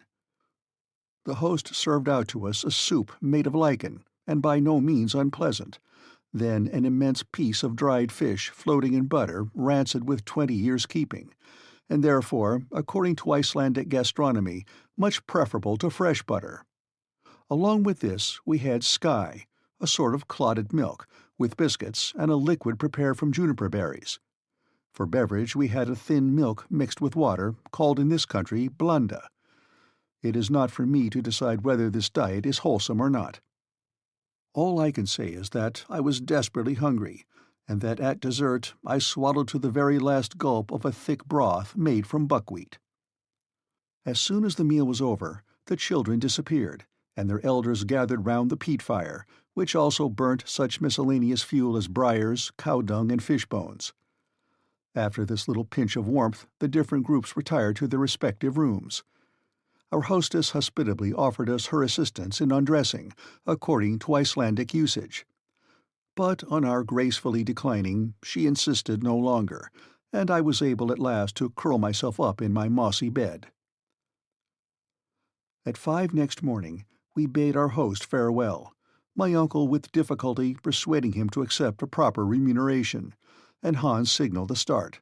The host served out to us a soup made of lichen, and by no means unpleasant. then an immense piece of dried fish floating in butter rancid with 20 years' keeping, and therefore, according to Icelandic gastronomy, much preferable to fresh butter. Along with this we had sky, a sort of clotted milk, with biscuits and a liquid prepared from juniper berries. For beverage we had a thin milk mixed with water, called in this country blanda. It is not for me to decide whether this diet is wholesome or not. All I can say is that I was desperately hungry, and that at dessert I swallowed to the very last gulp of a thick broth made from buckwheat. As soon as the meal was over, the children disappeared, and their elders gathered round the peat fire, which also burnt such miscellaneous fuel as briars, cow dung, and fish bones. After this little pinch of warmth, the different groups retired to their respective rooms. Our hostess hospitably offered us her assistance in undressing, according to Icelandic usage. But on our gracefully declining, she insisted no longer, and I was able at last to curl myself up in my mossy bed. At 5 next morning, we bade our host farewell, my uncle with difficulty persuading him to accept a proper remuneration, and Hans signaled the start.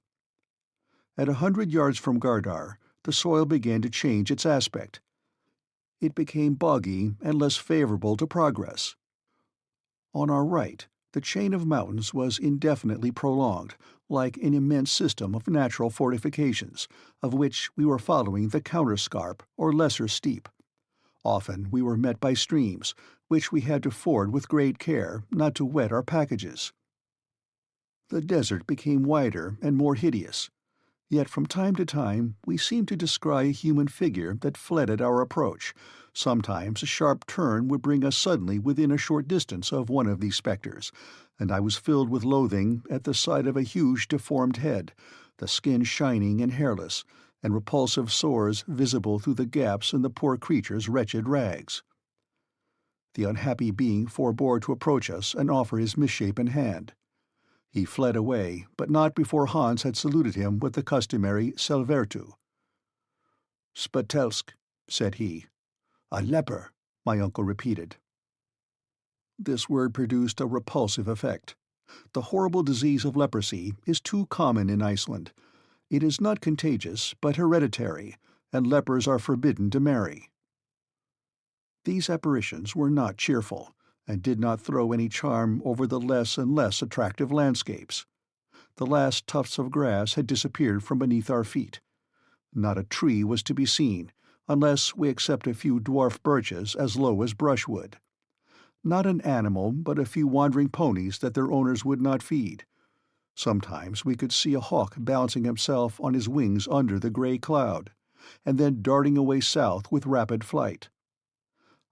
At 100 yards from J.R.R., the soil began to change its aspect. It became boggy and less favorable to progress. On our right, the chain of mountains was indefinitely prolonged, like an immense system of natural fortifications, of which we were following the counterscarp or lesser steep. Often we were met by streams, which we had to ford with great care, not to wet our packages. The desert became wider and more hideous, yet from time to time we seemed to descry a human figure that fled at our approach. Sometimes a sharp turn would bring us suddenly within a short distance of one of these spectres, and I was filled with loathing at the sight of a huge deformed head, the skin shining and hairless, and repulsive sores visible through the gaps in the poor creature's wretched rags. The unhappy being forbore to approach us and offer his misshapen hand. He fled away, but not before Hans had saluted him with the customary selvertu. "Spatelsk," said he. "A leper," my uncle repeated. This word produced a repulsive effect. The horrible disease of leprosy is too common in Iceland. It is not contagious, but hereditary, and lepers are forbidden to marry. These apparitions were not cheerful, and did not throw any charm over the less and less attractive landscapes. The last tufts of grass had disappeared from beneath our feet. Not a tree was to be seen, unless we except a few dwarf birches as low as brushwood. Not an animal, but a few wandering ponies that their owners would not feed. Sometimes we could see a hawk balancing himself on his wings under the grey cloud, and then darting away south with rapid flight.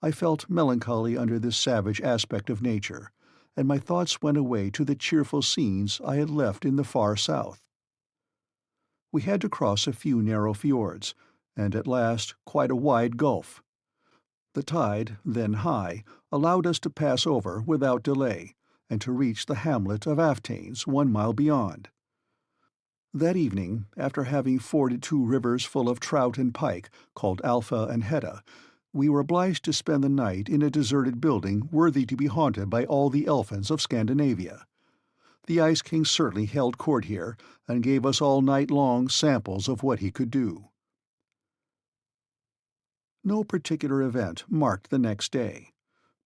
I felt melancholy under this savage aspect of nature, and my thoughts went away to the cheerful scenes I had left in the far south. We had to cross a few narrow fjords, and at last quite a wide gulf. The tide, then high, allowed us to pass over without delay, and to reach the hamlet of Aftanes 1 mile beyond. That evening, after having forded 2 rivers full of trout and pike, called Alpha and Hedda, we were obliged to spend the night in a deserted building worthy to be haunted by all the elfins of Scandinavia. The Ice King certainly held court here, and gave us all night long samples of what he could do. No particular event marked the next day.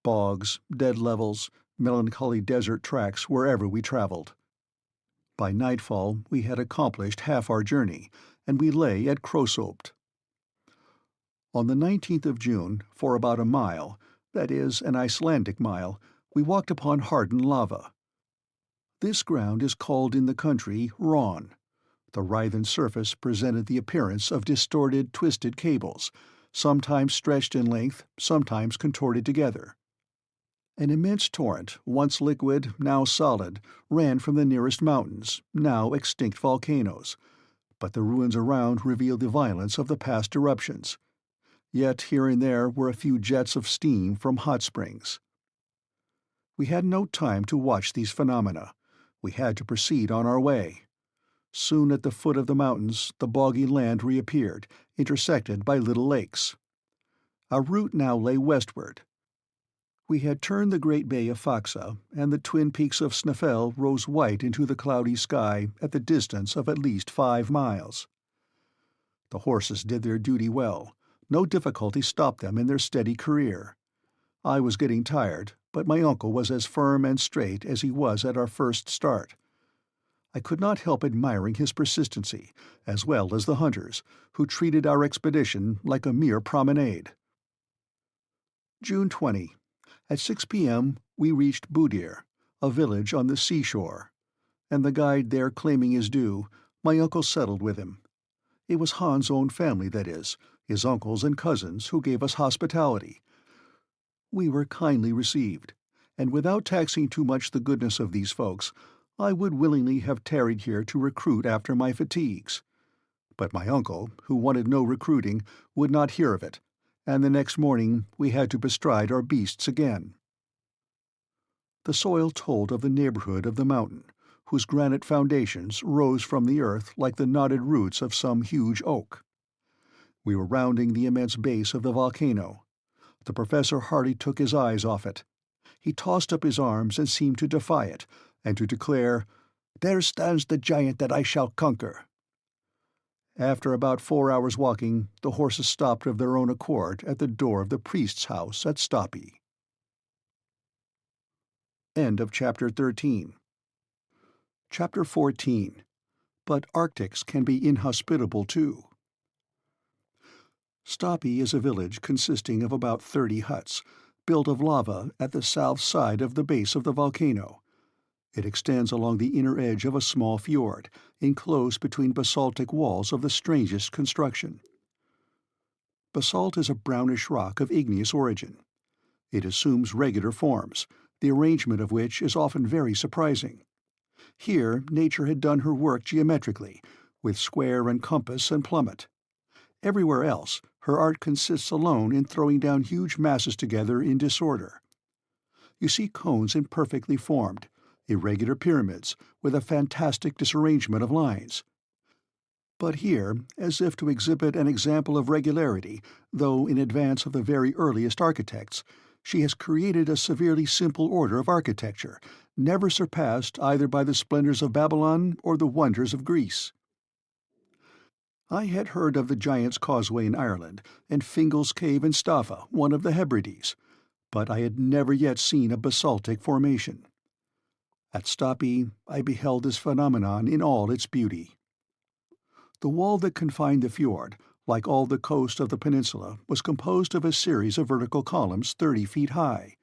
Bogs, dead levels, melancholy desert tracks wherever we travelled. By nightfall we had accomplished half our journey, and we lay at Krosopt. On the 19th of June, for about a mile, that is, an Icelandic mile, we walked upon hardened lava. This ground is called in the country Ron. The writhen surface presented the appearance of distorted, twisted cables, sometimes stretched in length, sometimes contorted together. An immense torrent, once liquid, now solid, ran from the nearest mountains, now extinct volcanoes, but the ruins around revealed the violence of the past eruptions. Yet here and there were a few jets of steam from hot springs. We had no time to watch these phenomena. We had to proceed on our way. Soon at the foot of the mountains the boggy land reappeared, intersected by little lakes. Our route now lay westward. We had turned the great bay of Faxa, and the twin peaks of Snæfell rose white into the cloudy sky at the distance of at least 5 miles. The horses did their duty well. No difficulty stopped them in their steady career. I was getting tired, but my uncle was as firm and straight as he was at our first start. I could not help admiring his persistency, as well as the hunters, who treated our expedition like a mere promenade. June 20. At 6 p.m. we reached Budir, a village on the seashore, and the guide there claiming his due, my uncle settled with him. It was Hans' own family, that is, his uncles and cousins, who gave us hospitality. We were kindly received, and without taxing too much the goodness of these folks, I would willingly have tarried here to recruit after my fatigues. But my uncle, who wanted no recruiting, would not hear of it, and the next morning we had to bestride our beasts again. The soil told of the neighborhood of the mountain, whose granite foundations rose from the earth like the knotted roots of some huge oak. We were rounding the immense base of the volcano. The professor hardly took his eyes off it. He tossed up his arms and seemed to defy it, and to declare, "There stands the giant that I shall conquer." After about 4 hours' walking, the horses stopped of their own accord at the door of the priest's house at Stapi. End of Chapter 13. Chapter 14. But Arctics can be inhospitable too. Stapi is a village consisting of about 30 huts, built of lava at the south side of the base of the volcano. It extends along the inner edge of a small fjord, enclosed between basaltic walls of the strangest construction. Basalt is a brownish rock of igneous origin. It assumes regular forms, the arrangement of which is often very surprising. Here nature had done her work geometrically, with square and compass and plummet. Everywhere else, her art consists alone in throwing down huge masses together in disorder. You see cones imperfectly formed, irregular pyramids, with a fantastic disarrangement of lines. But here, as if to exhibit an example of regularity, though in advance of the very earliest architects, she has created a severely simple order of architecture, never surpassed either by the splendors of Babylon or the wonders of Greece. I had heard of the Giant's Causeway in Ireland, and Fingal's Cave in Staffa, one of the Hebrides, but I had never yet seen a basaltic formation. At Stapi I beheld this phenomenon in all its beauty. The wall that confined the fjord, like all the coast of the peninsula, was composed of a series of vertical columns 30 feet high.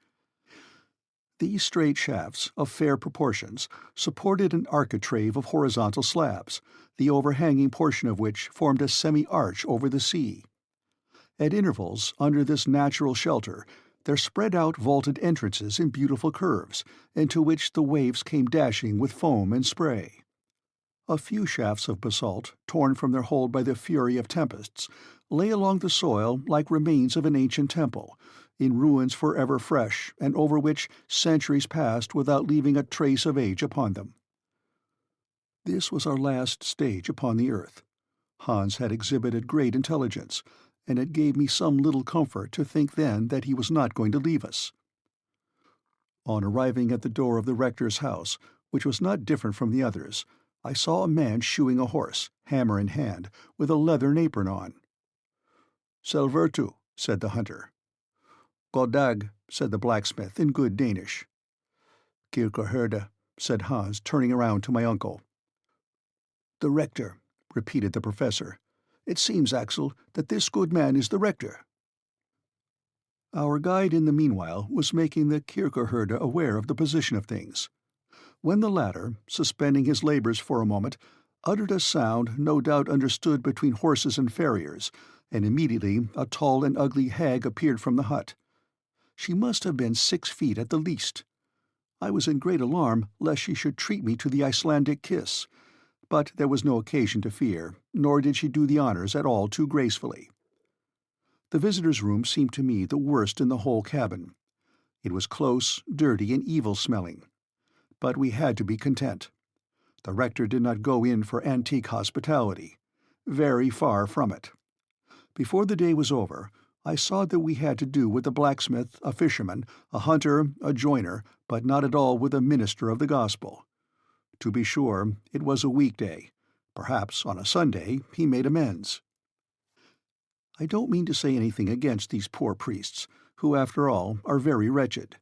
These straight shafts, of fair proportions, supported an architrave of horizontal slabs, the overhanging portion of which formed a semi-arch over the sea. At intervals, under this natural shelter, there spread out vaulted entrances in beautiful curves, into which the waves came dashing with foam and spray. A few shafts of basalt, torn from their hold by the fury of tempests, lay along the soil like remains of an ancient temple, in ruins forever fresh, and over which centuries passed without leaving a trace of age upon them. This was our last stage upon the earth. Hans had exhibited great intelligence, and it gave me some little comfort to think then that he was not going to leave us. On arriving at the door of the rector's house, which was not different from the others, I saw a man shoeing a horse, hammer in hand, with a leathern apron on. "Selvertu," said the hunter. "Goddag," said the blacksmith in good Danish. "Kirkeherde," said Hans, turning around to my uncle. "The rector," repeated the professor. "It seems, Axel, that this good man is the rector." Our guide in the meanwhile was making the Kirkeherde aware of the position of things. When the latter, suspending his labours for a moment, uttered a sound no doubt understood between horses and farriers, and immediately a tall and ugly hag appeared from the hut. She must have been 6 feet at the least. I was in great alarm lest she should treat me to the Icelandic kiss, but there was no occasion to fear, nor did she do the honours at all too gracefully. The visitor's room seemed to me the worst in the whole cabin. It was close, dirty, and evil-smelling. But we had to be content. The rector did not go in for antique hospitality. Very far from it. Before the day was over, I saw that we had to do with a blacksmith, a fisherman, a hunter, a joiner, but not at all with a minister of the gospel. To be sure, it was a weekday. Perhaps on a Sunday he made amends. I don't mean to say anything against these poor priests, who, after all, are very wretched.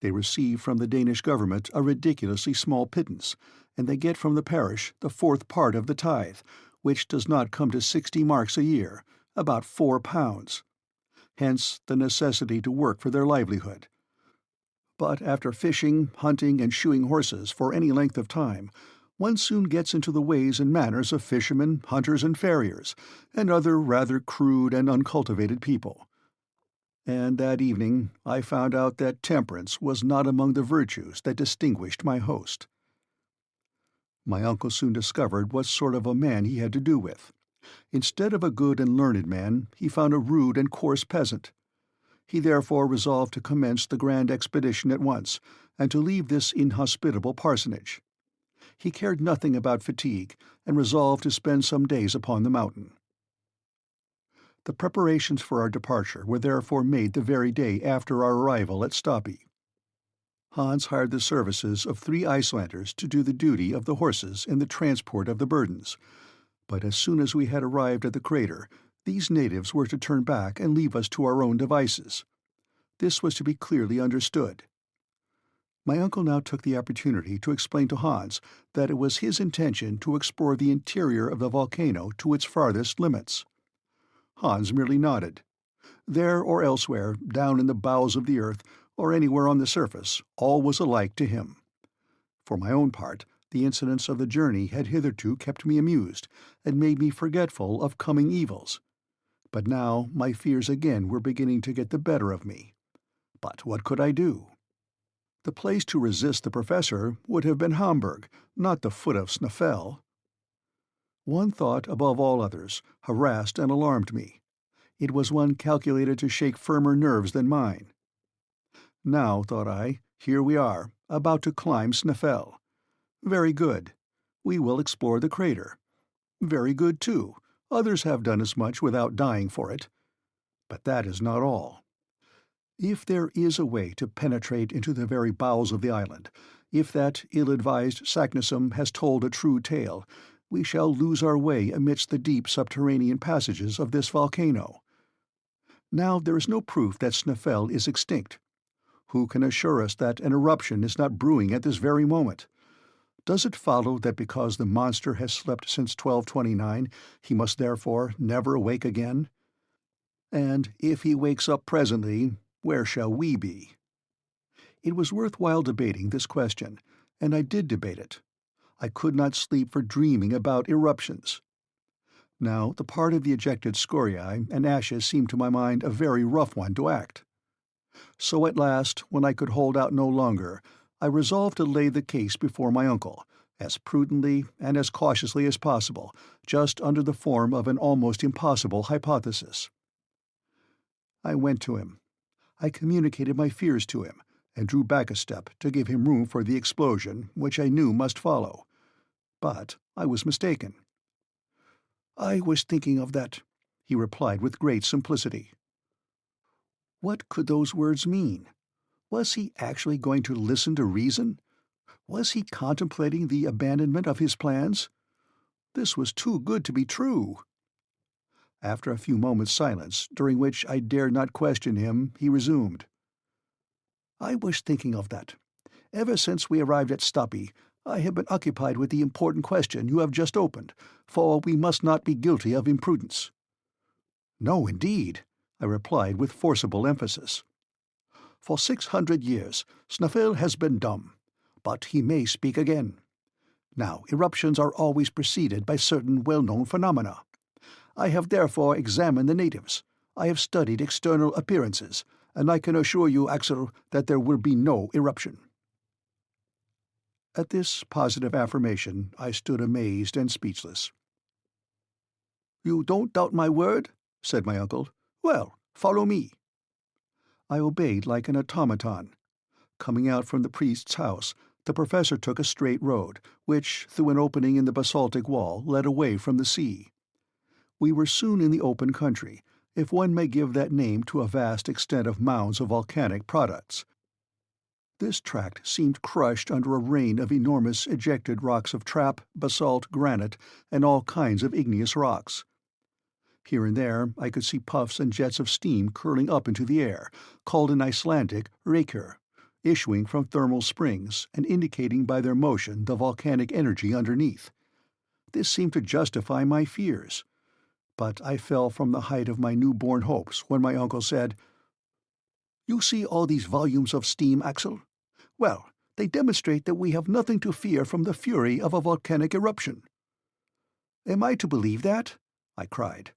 They receive from the Danish government a ridiculously small pittance, and they get from the parish the fourth part of the tithe, which does not come to 60 marks a year, about £4. Hence the necessity to work for their livelihood. But after fishing, hunting, and shoeing horses for any length of time, one soon gets into the ways and manners of fishermen, hunters, and farriers, and other rather crude and uncultivated people. And that evening I found out that temperance was not among the virtues that distinguished my host. My uncle soon discovered what sort of a man he had to do with. Instead of a good and learned man, he found a rude and coarse peasant. He therefore resolved to commence the grand expedition at once, and to leave this inhospitable parsonage. He cared nothing about fatigue, and resolved to spend some days upon the mountain. The preparations for our departure were therefore made the very day after our arrival at Stapi. Hans hired the services of 3 Icelanders to do the duty of the horses in the transport of the burdens, but as soon as we had arrived at the crater, these natives were to turn back and leave us to our own devices. This was to be clearly understood. My uncle now took the opportunity to explain to Hans that it was his intention to explore the interior of the volcano to its farthest limits. Hans merely nodded. There or elsewhere, down in the bowels of the earth, or anywhere on the surface, all was alike to him. For my own part, the incidents of the journey had hitherto kept me amused, and made me forgetful of coming evils. But now my fears again were beginning to get the better of me. But what could I do? The place to resist the professor would have been Hamburg, not the foot of Snæfell. One thought, above all others, harassed and alarmed me. It was one calculated to shake firmer nerves than mine. Now, thought I, here we are, about to climb Snæfell. Very good. We will explore the crater. Very good, too. Others have done as much without dying for it. But that is not all. If there is a way to penetrate into the very bowels of the island, if that ill-advised Saknussemm has told a true tale, we shall lose our way amidst the deep subterranean passages of this volcano. Now there is no proof that Snæfell is extinct. Who can assure us that an eruption is not brewing at this very moment? Does it follow that because the monster has slept since 1229, he must therefore never awake again? And if he wakes up presently, where shall we be? It was worthwhile debating this question, and I did debate it. I could not sleep for dreaming about eruptions. Now, the part of the ejected scoriae and ashes seemed to my mind a very rough one to act. So at last, when I could hold out no longer, I resolved to lay the case before my uncle, as prudently and as cautiously as possible, just under the form of an almost impossible hypothesis. I went to him. I communicated my fears to him, and drew back a step to give him room for the explosion which I knew must follow. But I was mistaken. "I was thinking of that," he replied with great simplicity. What could those words mean? Was he actually going to listen to reason? Was he contemplating the abandonment of his plans? This was too good to be true. After a few moments' silence, during which I dared not question him, he resumed. "I was thinking of that. Ever since we arrived at Stapi, I have been occupied with the important question you have just opened, for we must not be guilty of imprudence." "No, indeed," I replied with forcible emphasis. "For 600 years, Snæfell has been dumb, but he may speak again. Now, eruptions are always preceded by certain well-known phenomena. I have therefore examined the natives. I have studied external appearances, and I can assure you, Axel, that there will be no eruption." At this positive affirmation I stood amazed and speechless. "You don't doubt my word?" said my uncle. "Well, follow me." I obeyed like an automaton. Coming out from the priest's house, the professor took a straight road, which, through an opening in the basaltic wall, led away from the sea. We were soon in the open country, if one may give that name to a vast extent of mounds of volcanic products. This tract seemed crushed under a rain of enormous ejected rocks of trap, basalt, granite, and all kinds of igneous rocks. Here and there I could see puffs and jets of steam curling up into the air, called in Icelandic reykr, issuing from thermal springs and indicating by their motion the volcanic energy underneath. This seemed to justify my fears. But I fell from the height of my new-born hopes when my uncle said, "You see all these volumes of steam, Axel? Well, they demonstrate that we have nothing to fear from the fury of a volcanic eruption." "Am I to believe that?" I cried.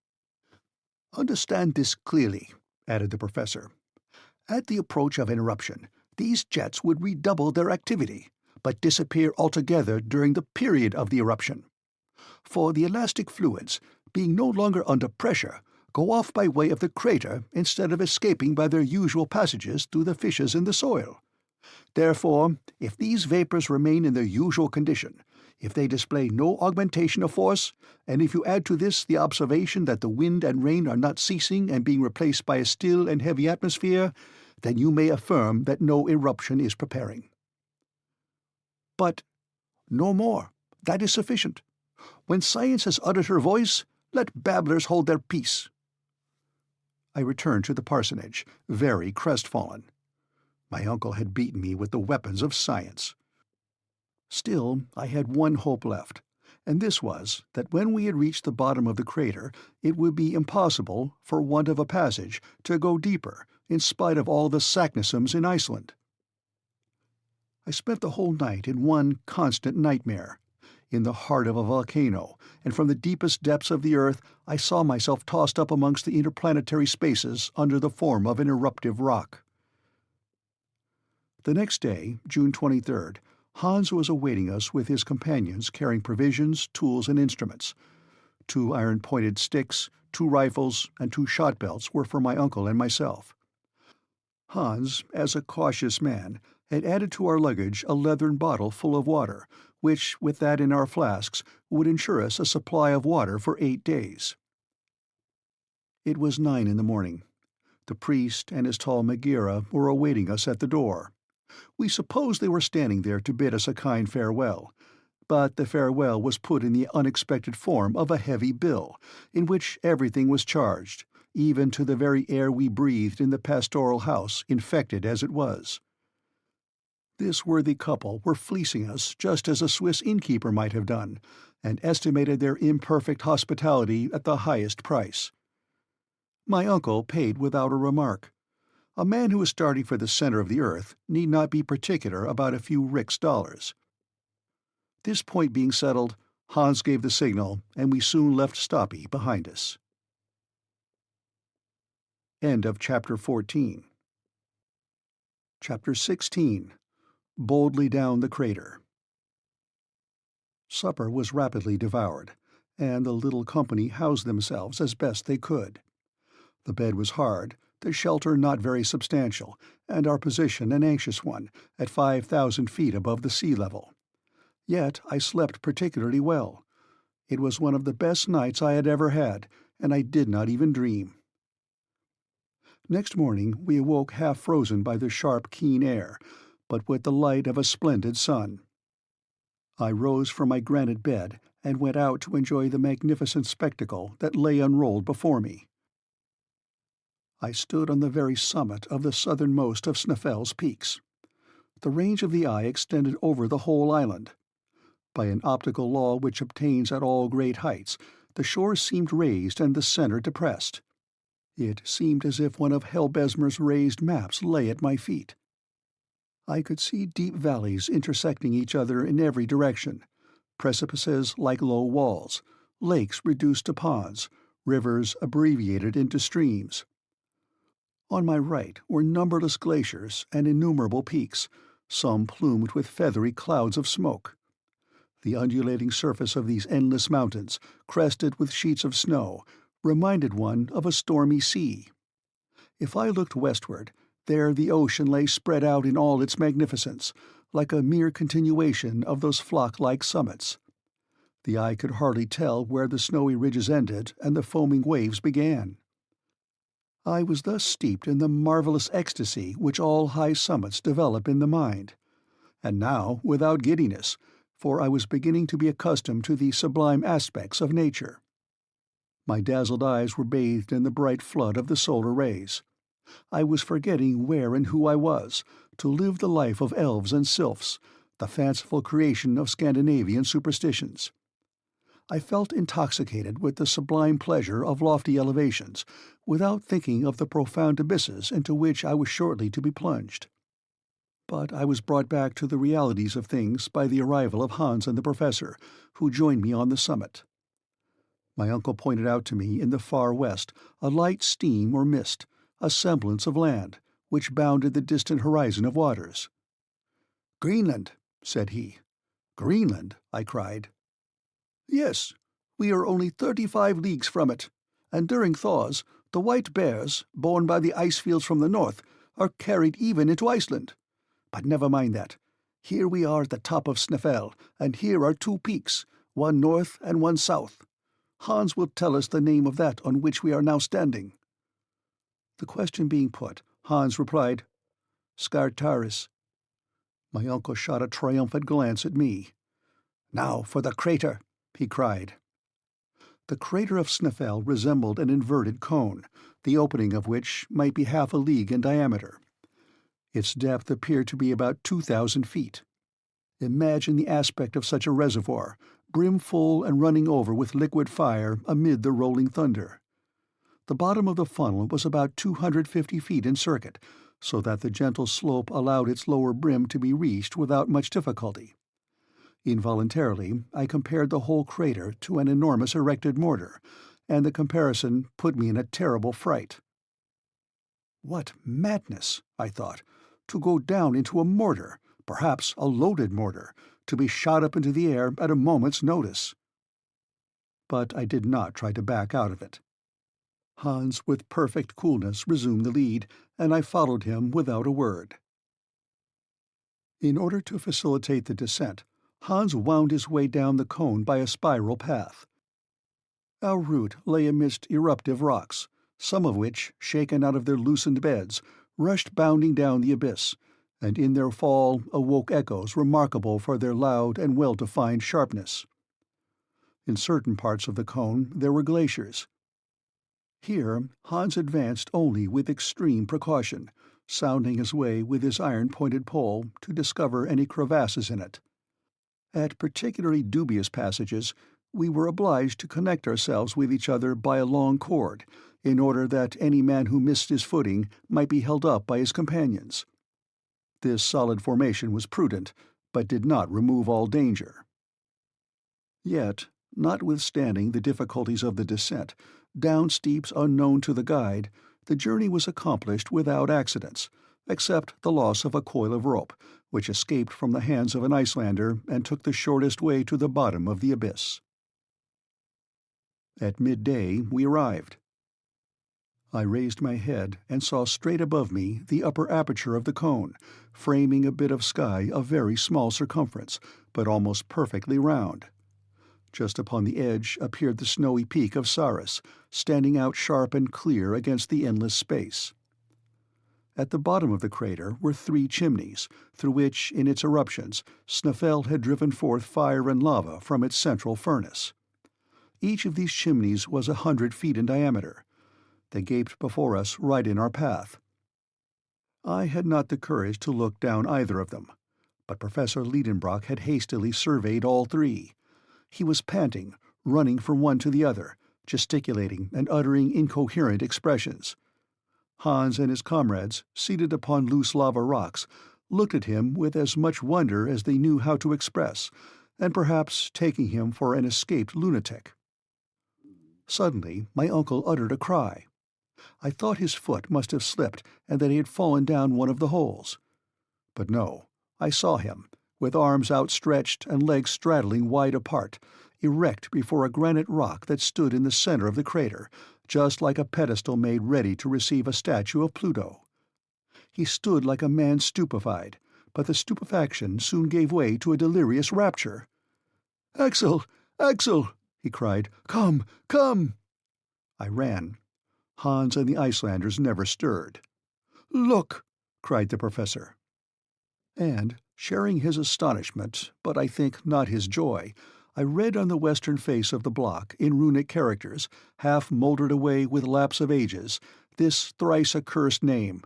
"Understand this clearly," added the professor. "At the approach of an eruption, these jets would redouble their activity, but disappear altogether during the period of the eruption. For the elastic fluids, being no longer under pressure, go off by way of the crater instead of escaping by their usual passages through the fissures in the soil. Therefore, if these vapors remain in their usual condition, if they display no augmentation of force, and if you add to this the observation that the wind and rain are not ceasing and being replaced by a still and heavy atmosphere, then you may affirm that no eruption is preparing." "But—" "No more. That is sufficient. When science has uttered her voice, let babblers hold their peace." I returned to the parsonage, very crestfallen. My uncle had beaten me with the weapons of science. Still, I had one hope left, and this was that when we had reached the bottom of the crater it would be impossible, for want of a passage, to go deeper, in spite of all the Saknussemms in Iceland. I spent the whole night in one constant nightmare. In the heart of a volcano, and from the deepest depths of the earth I saw myself tossed up amongst the interplanetary spaces under the form of an eruptive rock. The next day, June 23rd, Hans was awaiting us with his companions carrying provisions, tools, and instruments. 2 iron-pointed sticks, 2 rifles, and 2 shot belts were for my uncle and myself. Hans, as a cautious man, had added to our luggage a leathern bottle full of water, which, with that in our flasks, would ensure us a supply of water for 8 days. It was 9 in the morning. The priest and his tall Megara were awaiting us at the door. We supposed they were standing there to bid us a kind farewell, but the farewell was put in the unexpected form of a heavy bill, in which everything was charged, even to the very air we breathed in the pastoral house, infected as it was. This worthy couple were fleecing us just as a Swiss innkeeper might have done, and estimated their imperfect hospitality at the highest price. My uncle paid without a remark. A man who is starting for the center of the earth need not be particular about a few rix dollars. This point being settled, Hans gave the signal, and we soon left Stapi behind us. End of Chapter 14. Chapter 16. Boldly Down the Crater. Supper was rapidly devoured, and the little company housed themselves as best they could. The bed was hard, the shelter not very substantial, and our position an anxious one, at 5,000 feet above the sea level. Yet I slept particularly well. It was one of the best nights I had ever had, and I did not even dream. Next morning we awoke half frozen by the sharp, keen air, but with the light of a splendid sun. I rose from my granite bed and went out to enjoy the magnificent spectacle that lay unrolled before me. I stood on the very summit of the southernmost of Snæfell's peaks. The range of the eye extended over the whole island. By an optical law which obtains at all great heights, the shore seemed raised and the center depressed. It seemed as if one of Helbesmer's raised maps lay at my feet. I could see deep valleys intersecting each other in every direction, precipices like low walls, lakes reduced to ponds, rivers abbreviated into streams. On my right were numberless glaciers and innumerable peaks, some plumed with feathery clouds of smoke. The undulating surface of these endless mountains, crested with sheets of snow, reminded one of a stormy sea. If I looked westward, there the ocean lay spread out in all its magnificence, like a mere continuation of those flock-like summits. The eye could hardly tell where the snowy ridges ended and the foaming waves began. I was thus steeped in the marvelous ecstasy which all high summits develop in the mind, and now without giddiness, for I was beginning to be accustomed to the sublime aspects of nature. My dazzled eyes were bathed in the bright flood of the solar rays. I was forgetting where and who I was, to live the life of elves and sylphs, the fanciful creation of Scandinavian superstitions. I felt intoxicated with the sublime pleasure of lofty elevations, without thinking of the profound abysses into which I was shortly to be plunged. But I was brought back to the realities of things by the arrival of Hans and the Professor, who joined me on the summit. My uncle pointed out to me in the far west a light steam or mist, a semblance of land, which bounded the distant horizon of waters. "Greenland," said he. "Greenland?" I cried. "Yes, we are only 35 leagues from it, and during thaws the white bears, borne by the ice fields from the north, are carried even into Iceland. But never mind that. Here we are at the top of Snæfell, and here are 2 peaks, one north and one south. Hans will tell us the name of that on which we are now standing." The question being put, Hans replied, "Scartaris." My uncle shot a triumphant glance at me. "Now for the crater," he cried. The crater of Snæfell resembled an inverted cone, the opening of which might be half a league in diameter. Its depth appeared to be about 2,000 feet. Imagine the aspect of such a reservoir, brimful and running over with liquid fire amid the rolling thunder. The bottom of the funnel was about 250 feet in circuit, so that the gentle slope allowed its lower brim to be reached without much difficulty. Involuntarily, I compared the whole crater to an enormous erected mortar, and the comparison put me in a terrible fright. What madness, I thought, to go down into a mortar, perhaps a loaded mortar, to be shot up into the air at a moment's notice. But I did not try to back out of it. Hans, with perfect coolness, resumed the lead, and I followed him without a word. In order to facilitate the descent, Hans wound his way down the cone by a spiral path. Our route lay amidst eruptive rocks, some of which, shaken out of their loosened beds, rushed bounding down the abyss, and in their fall awoke echoes remarkable for their loud and well-defined sharpness. In certain parts of the cone there were glaciers. Here Hans advanced only with extreme precaution, sounding his way with his iron-pointed pole to discover any crevasses in it. At particularly dubious passages we were obliged to connect ourselves with each other by a long cord, in order that any man who missed his footing might be held up by his companions. This solid formation was prudent, but did not remove all danger. Yet, notwithstanding the difficulties of the descent, down steeps unknown to the guide, the journey was accomplished without accidents, except the loss of a coil of rope, which escaped from the hands of an Icelander and took the shortest way to the bottom of the abyss. At midday we arrived. I raised my head and saw straight above me the upper aperture of the cone, framing a bit of sky of very small circumference, but almost perfectly round. Just upon the edge appeared the snowy peak of Saris, standing out sharp and clear against the endless space. At the bottom of the crater were 3 chimneys, through which, in its eruptions, Snæfell had driven forth fire and lava from its central furnace. Each of these chimneys was 100 feet in diameter. They gaped before us right in our path. I had not the courage to look down either of them, but Professor Lidenbrock had hastily surveyed all 3. He was panting, running from one to the other, gesticulating and uttering incoherent expressions. Hans and his comrades, seated upon loose lava rocks, looked at him with as much wonder as they knew how to express, and perhaps taking him for an escaped lunatic. Suddenly my uncle uttered a cry. I thought his foot must have slipped and that he had fallen down one of the holes. But no, I saw him, with arms outstretched and legs straddling wide apart, erect before a granite rock that stood in the center of the crater, just like a pedestal made ready to receive a statue of Pluto. He stood like a man stupefied, but the stupefaction soon gave way to a delirious rapture. "Axel! Axel!" he cried. "Come! Come!" I ran. Hans and the Icelanders never stirred. "Look!" cried the professor. And, sharing his astonishment, but I think not his joy, I read on the western face of the block, in runic characters, half mouldered away with lapse of ages, this thrice accursed name.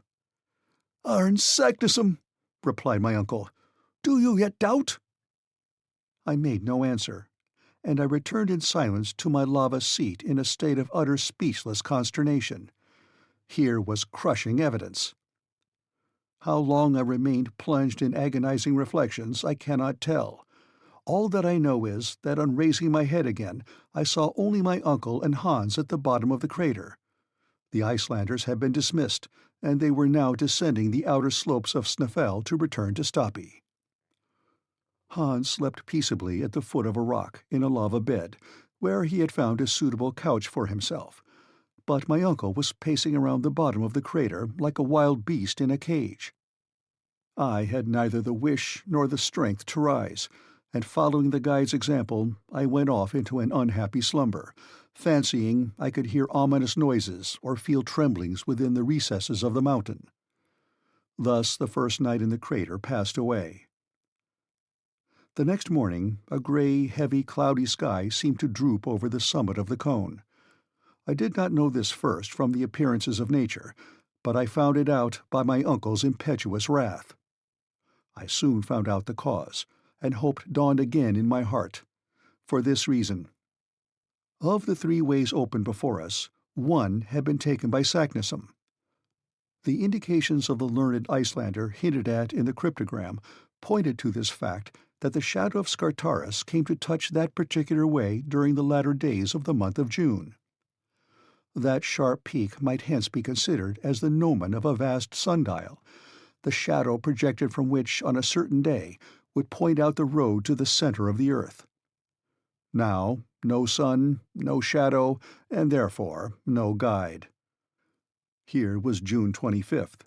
"Arn Sanctusum," replied my uncle. "Do you yet doubt?" I made no answer, and I returned in silence to my lava seat in a state of utter speechless consternation. Here was crushing evidence. How long I remained plunged in agonizing reflections I cannot tell. All that I know is that on raising my head again I saw only my uncle and Hans at the bottom of the crater. The Icelanders had been dismissed, and they were now descending the outer slopes of Snæfell to return to Stapi. Hans slept peaceably at the foot of a rock, in a lava bed, where he had found a suitable couch for himself, but my uncle was pacing around the bottom of the crater like a wild beast in a cage. I had neither the wish nor the strength to rise, and following the guide's example, I went off into an unhappy slumber, fancying I could hear ominous noises or feel tremblings within the recesses of the mountain. Thus the first night in the crater passed away. The next morning a grey, heavy, cloudy sky seemed to droop over the summit of the cone. I did not know this first from the appearances of nature, but I found it out by my uncle's impetuous wrath. I soon found out the cause, and hope dawned again in my heart. For this reason. Of the 3 ways open before us, 1 had been taken by Saknussemm. The indications of the learned Icelander hinted at in the cryptogram pointed to this fact that the shadow of Scartaris came to touch that particular way during the latter days of the month of June. That sharp peak might hence be considered as the gnomon of a vast sundial, the shadow projected from which on a certain day would point out the road to the center of the earth. Now, no sun, no shadow, and therefore no guide. Here was June 25th.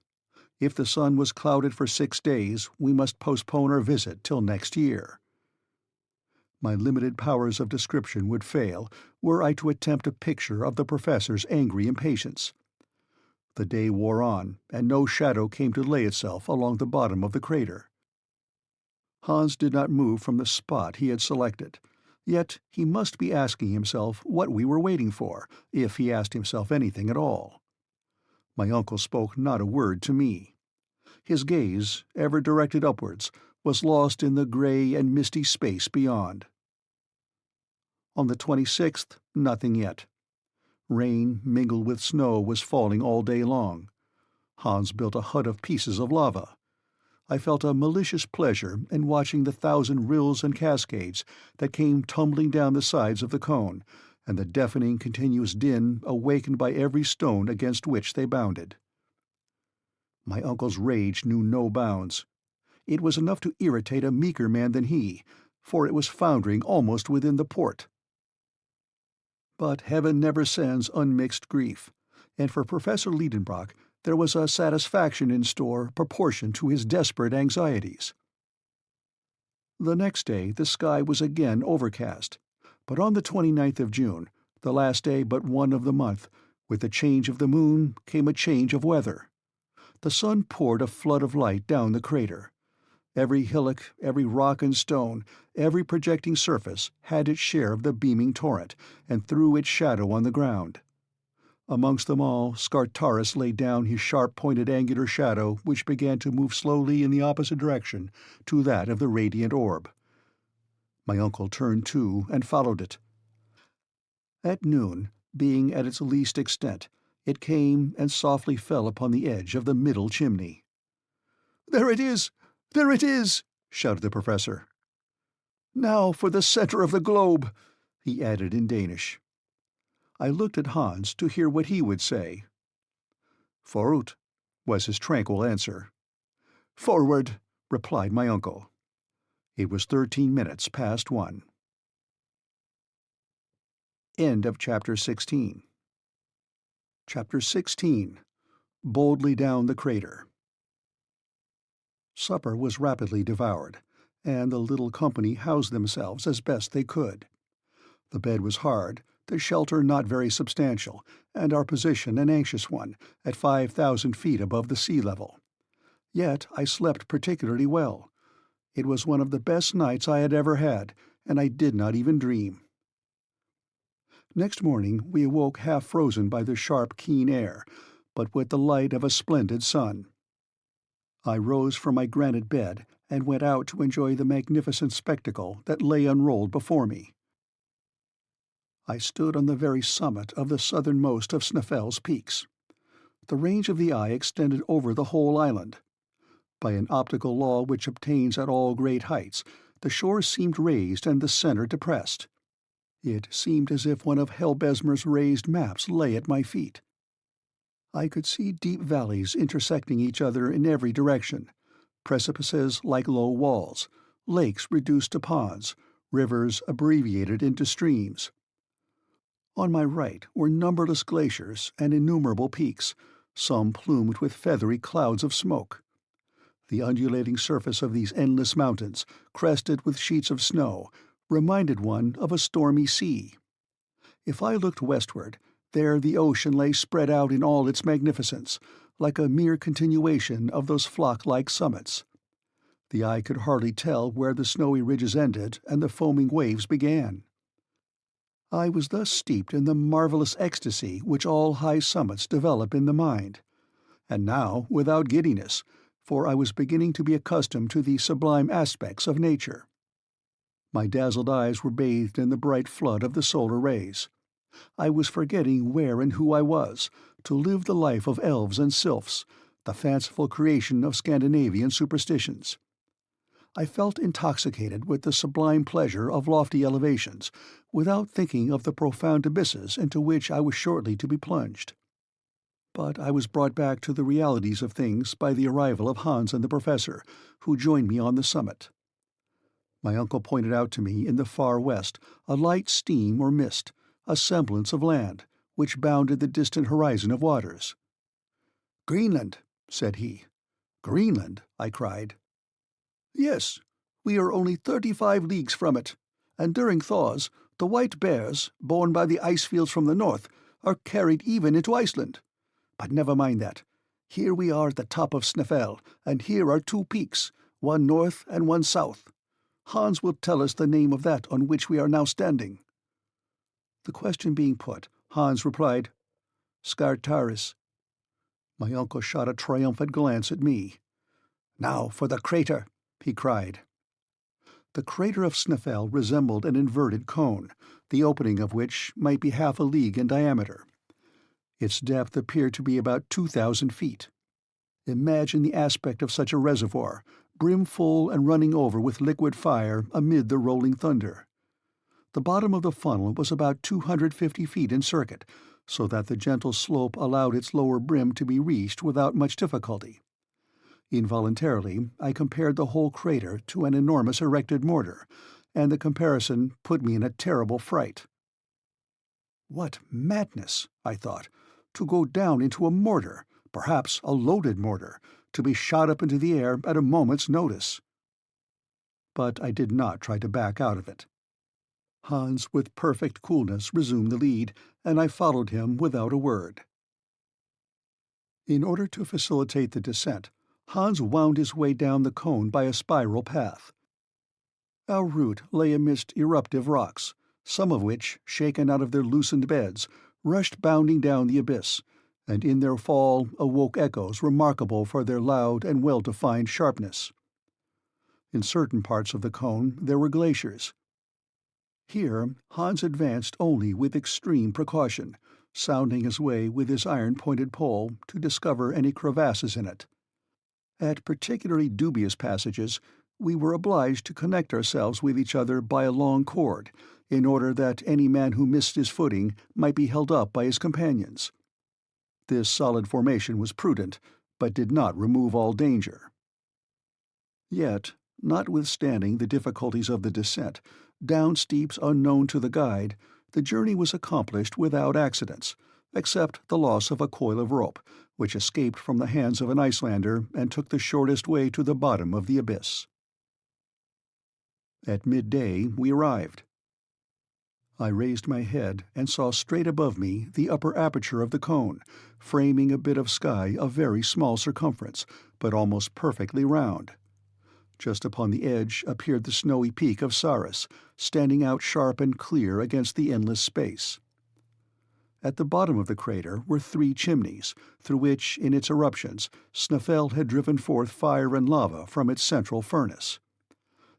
If the sun was clouded for 6 days, we must postpone our visit till next year. My limited powers of description would fail were I to attempt a picture of the professor's angry impatience. The day wore on, and no shadow came to lay itself along the bottom of the crater. Hans did not move from the spot he had selected, yet he must be asking himself what we were waiting for, if he asked himself anything at all. My uncle spoke not a word to me. His gaze, ever directed upwards, was lost in the grey and misty space beyond. On the 26th, nothing yet. Rain mingled with snow was falling all day long. Hans built a hut of pieces of lava. I felt a malicious pleasure in watching the 1,000 rills and cascades that came tumbling down the sides of the cone, and the deafening continuous din awakened by every stone against which they bounded. My uncle's rage knew no bounds. It was enough to irritate a meeker man than he, for it was foundering almost within the port. But heaven never sends unmixed grief, and for Professor Lidenbrock there was a satisfaction in store proportioned to his desperate anxieties. The next day the sky was again overcast, but on the 29th of June, the last day but one of the month, with the change of the moon came a change of weather. The sun poured a flood of light down the crater. Every hillock, every rock and stone, every projecting surface had its share of the beaming torrent, and threw its shadow on the ground. Amongst them all, Scartaris laid down his sharp-pointed angular shadow, which began to move slowly in the opposite direction to that of the radiant orb. My uncle turned too and followed it. At noon, being at its least extent, it came and softly fell upon the edge of the middle chimney. "There it is! There it is!" shouted the professor. "Now for the center of the globe," he added in Danish. I looked at Hans to hear what he would say. "Forut," was his tranquil answer. "Forward," replied my uncle. It was 13 minutes past 1. End of Chapter 16. Chapter 16. Boldly Down the Crater. Supper was rapidly devoured, and the little company housed themselves as best they could. The bed was hard, the shelter not very substantial, and our position an anxious one, at 5,000 feet above the sea level. Yet I slept particularly well. It was one of the best nights I had ever had, and I did not even dream. Next morning we awoke half frozen by the sharp, keen air, but with the light of a splendid sun. I rose from my granite bed and went out to enjoy the magnificent spectacle that lay unrolled before me. I stood on the very summit of the southernmost of Snæfell's peaks. The range of the eye extended over the whole island. By an optical law which obtains at all great heights, the shores seemed raised and the center depressed. It seemed as if one of Helbesmer's raised maps lay at my feet. I could see deep valleys intersecting each other in every direction, precipices like low walls, lakes reduced to ponds, rivers abbreviated into streams. On my right were numberless glaciers and innumerable peaks, some plumed with feathery clouds of smoke. The undulating surface of these endless mountains, crested with sheets of snow, reminded one of a stormy sea. If I looked westward, there the ocean lay spread out in all its magnificence, like a mere continuation of those flock-like summits. The eye could hardly tell where the snowy ridges ended and the foaming waves began. I was thus steeped in the marvelous ecstasy which all high summits develop in the mind, and now without giddiness, for I was beginning to be accustomed to the sublime aspects of nature. My dazzled eyes were bathed in the bright flood of the solar rays. I was forgetting where and who I was, to live the life of elves and sylphs, the fanciful creation of Scandinavian superstitions. I felt intoxicated with the sublime pleasure of lofty elevations, without thinking of the profound abysses into which I was shortly to be plunged. But I was brought back to the realities of things by the arrival of Hans and the Professor, who joined me on the summit. My uncle pointed out to me in the far west a light steam or mist, a semblance of land, which bounded the distant horizon of waters. "Greenland," said he. "Greenland?" I cried. "Yes, we are only 35 leagues from it, and during thaws the white bears, borne by the ice fields from the north, are carried even into Iceland. But never mind that. Here we are at the top of Snæfell, and here are 2 peaks, one north and one south. Hans will tell us the name of that on which we are now standing." The question being put, Hans replied, "Scartaris." My uncle shot a triumphant glance at me. "Now for the crater," he cried. The crater of Snæfell resembled an inverted cone, the opening of which might be half a league in diameter. Its depth appeared to be about 2,000 feet. Imagine the aspect of such a reservoir, brimful and running over with liquid fire amid the rolling thunder. The bottom of the funnel was about 250 feet in circuit, so that the gentle slope allowed its lower brim to be reached without much difficulty. Involuntarily, I compared the whole crater to an enormous erected mortar, and the comparison put me in a terrible fright. What madness, I thought, to go down into a mortar, perhaps a loaded mortar, to be shot up into the air at a moment's notice. But I did not try to back out of it. Hans, with perfect coolness, resumed the lead, and I followed him without a word. In order to facilitate the descent, Hans wound his way down the cone by a spiral path. Our route lay amidst eruptive rocks, some of which, shaken out of their loosened beds, rushed bounding down the abyss, and in their fall awoke echoes remarkable for their loud and well-defined sharpness. In certain parts of the cone there were glaciers. Here Hans advanced only with extreme precaution, sounding his way with his iron-pointed pole to discover any crevasses in it. At particularly dubious passages we were obliged to connect ourselves with each other by a long cord, in order that any man who missed his footing might be held up by his companions. This solid formation was prudent, but did not remove all danger. Yet, notwithstanding the difficulties of the descent, down steeps unknown to the guide, the journey was accomplished without accidents, except the loss of a coil of rope, which escaped from the hands of an Icelander and took the shortest way to the bottom of the abyss. At midday we arrived. I raised my head and saw straight above me the upper aperture of the cone, framing a bit of sky of very small circumference, but almost perfectly round. Just upon the edge appeared the snowy peak of Saris, standing out sharp and clear against the endless space. At the bottom of the crater were 3 chimneys, through which, in its eruptions, Snæfell had driven forth fire and lava from its central furnace.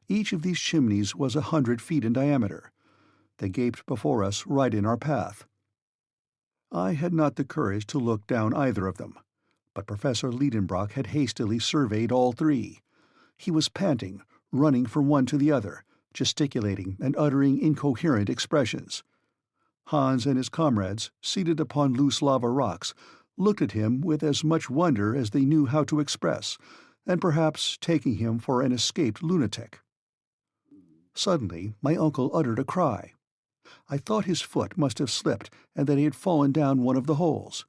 Each of these chimneys was 100 feet in diameter. They gaped before us right in our path. I had not the courage to look down either of them, but Professor Lidenbrock had hastily surveyed all 3. He was panting, running from one to the other, gesticulating and uttering incoherent expressions. Hans and his comrades, seated upon loose lava rocks, looked at him with as much wonder as they knew how to express, and perhaps taking him for an escaped lunatic. Suddenly my uncle uttered a cry. I thought his foot must have slipped and that he had fallen down one of the holes.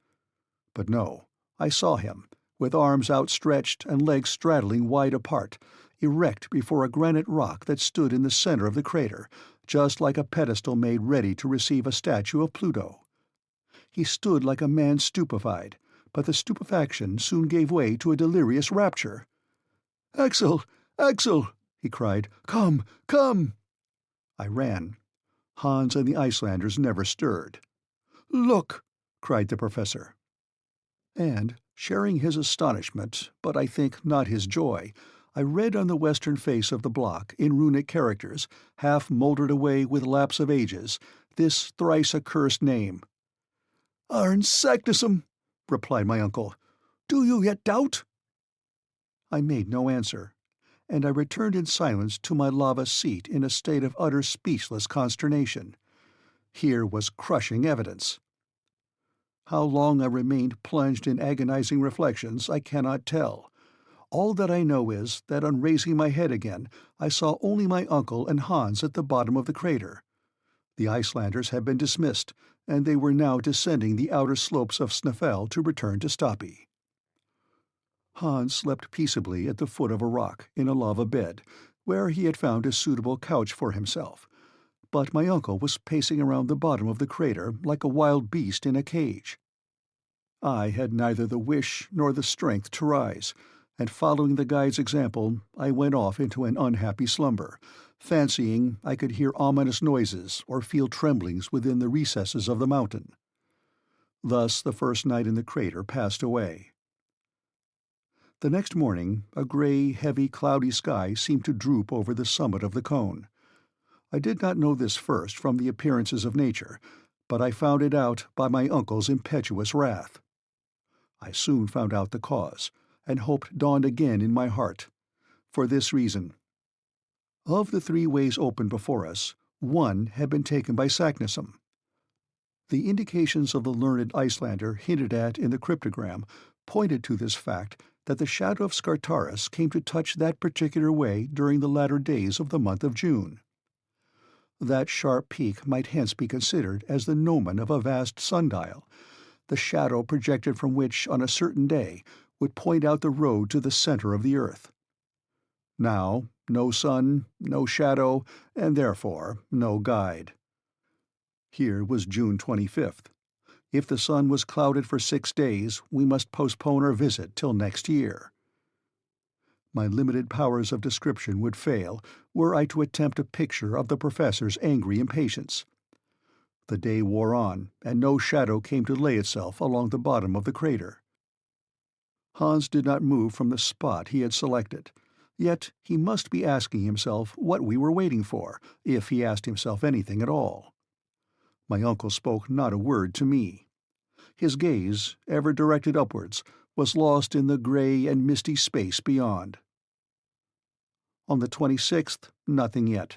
But no, I saw him, with arms outstretched and legs straddling wide apart, erect before a granite rock that stood in the center of the crater, just like a pedestal made ready to receive a statue of Pluto. He stood like a man stupefied, but the stupefaction soon gave way to a delirious rapture. "Axel! Axel!" he cried. "Come! Come!" I ran. Hans and the Icelanders never stirred. "Look!" cried the professor. And, sharing his astonishment, but I think not his joy, I read on the western face of the block, in runic characters, half mouldered away with lapse of ages, this thrice accursed name. "Arn Saknussemm," replied my uncle. "Do you yet doubt?" I made no answer, and I returned in silence to my lava seat in a state of utter speechless consternation. Here was crushing evidence. How long I remained plunged in agonizing reflections I cannot tell. All that I know is that on raising my head again I saw only my uncle and Hans at the bottom of the crater. The Icelanders had been dismissed, and they were now descending the outer slopes of Snæfell to return to Stapi. Hans slept peaceably at the foot of a rock, in a lava bed, where he had found a suitable couch for himself, but my uncle was pacing around the bottom of the crater like a wild beast in a cage. I had neither the wish nor the strength to rise, and following the guide's example, I went off into an unhappy slumber, fancying I could hear ominous noises or feel tremblings within the recesses of the mountain. Thus the first night in the crater passed away. The next morning a grey, heavy, cloudy sky seemed to droop over the summit of the cone. I did not know this first from the appearances of nature, but I found it out by my uncle's impetuous wrath. I soon found out the cause, and hope dawned again in my heart. For this reason. Of the 3 ways open before us, one had been taken by Saknussemm. The indications of the learned Icelander hinted at in the cryptogram pointed to this fact that the shadow of Scartaris came to touch that particular way during the latter days of the month of June. That sharp peak might hence be considered as the gnomon of a vast sundial, the shadow projected from which on a certain day would point out the road to the center of the earth. Now, no sun, no shadow, and therefore no guide. Here was June 25th. If the sun was clouded for 6 days, we must postpone our visit till next year. My limited powers of description would fail were I to attempt a picture of the professor's angry impatience. The day wore on, and no shadow came to lay itself along the bottom of the crater. Hans did not move from the spot he had selected, yet he must be asking himself what we were waiting for, if he asked himself anything at all. My uncle spoke not a word to me. His gaze, ever directed upwards, was lost in the grey and misty space beyond. On the 26th, nothing yet.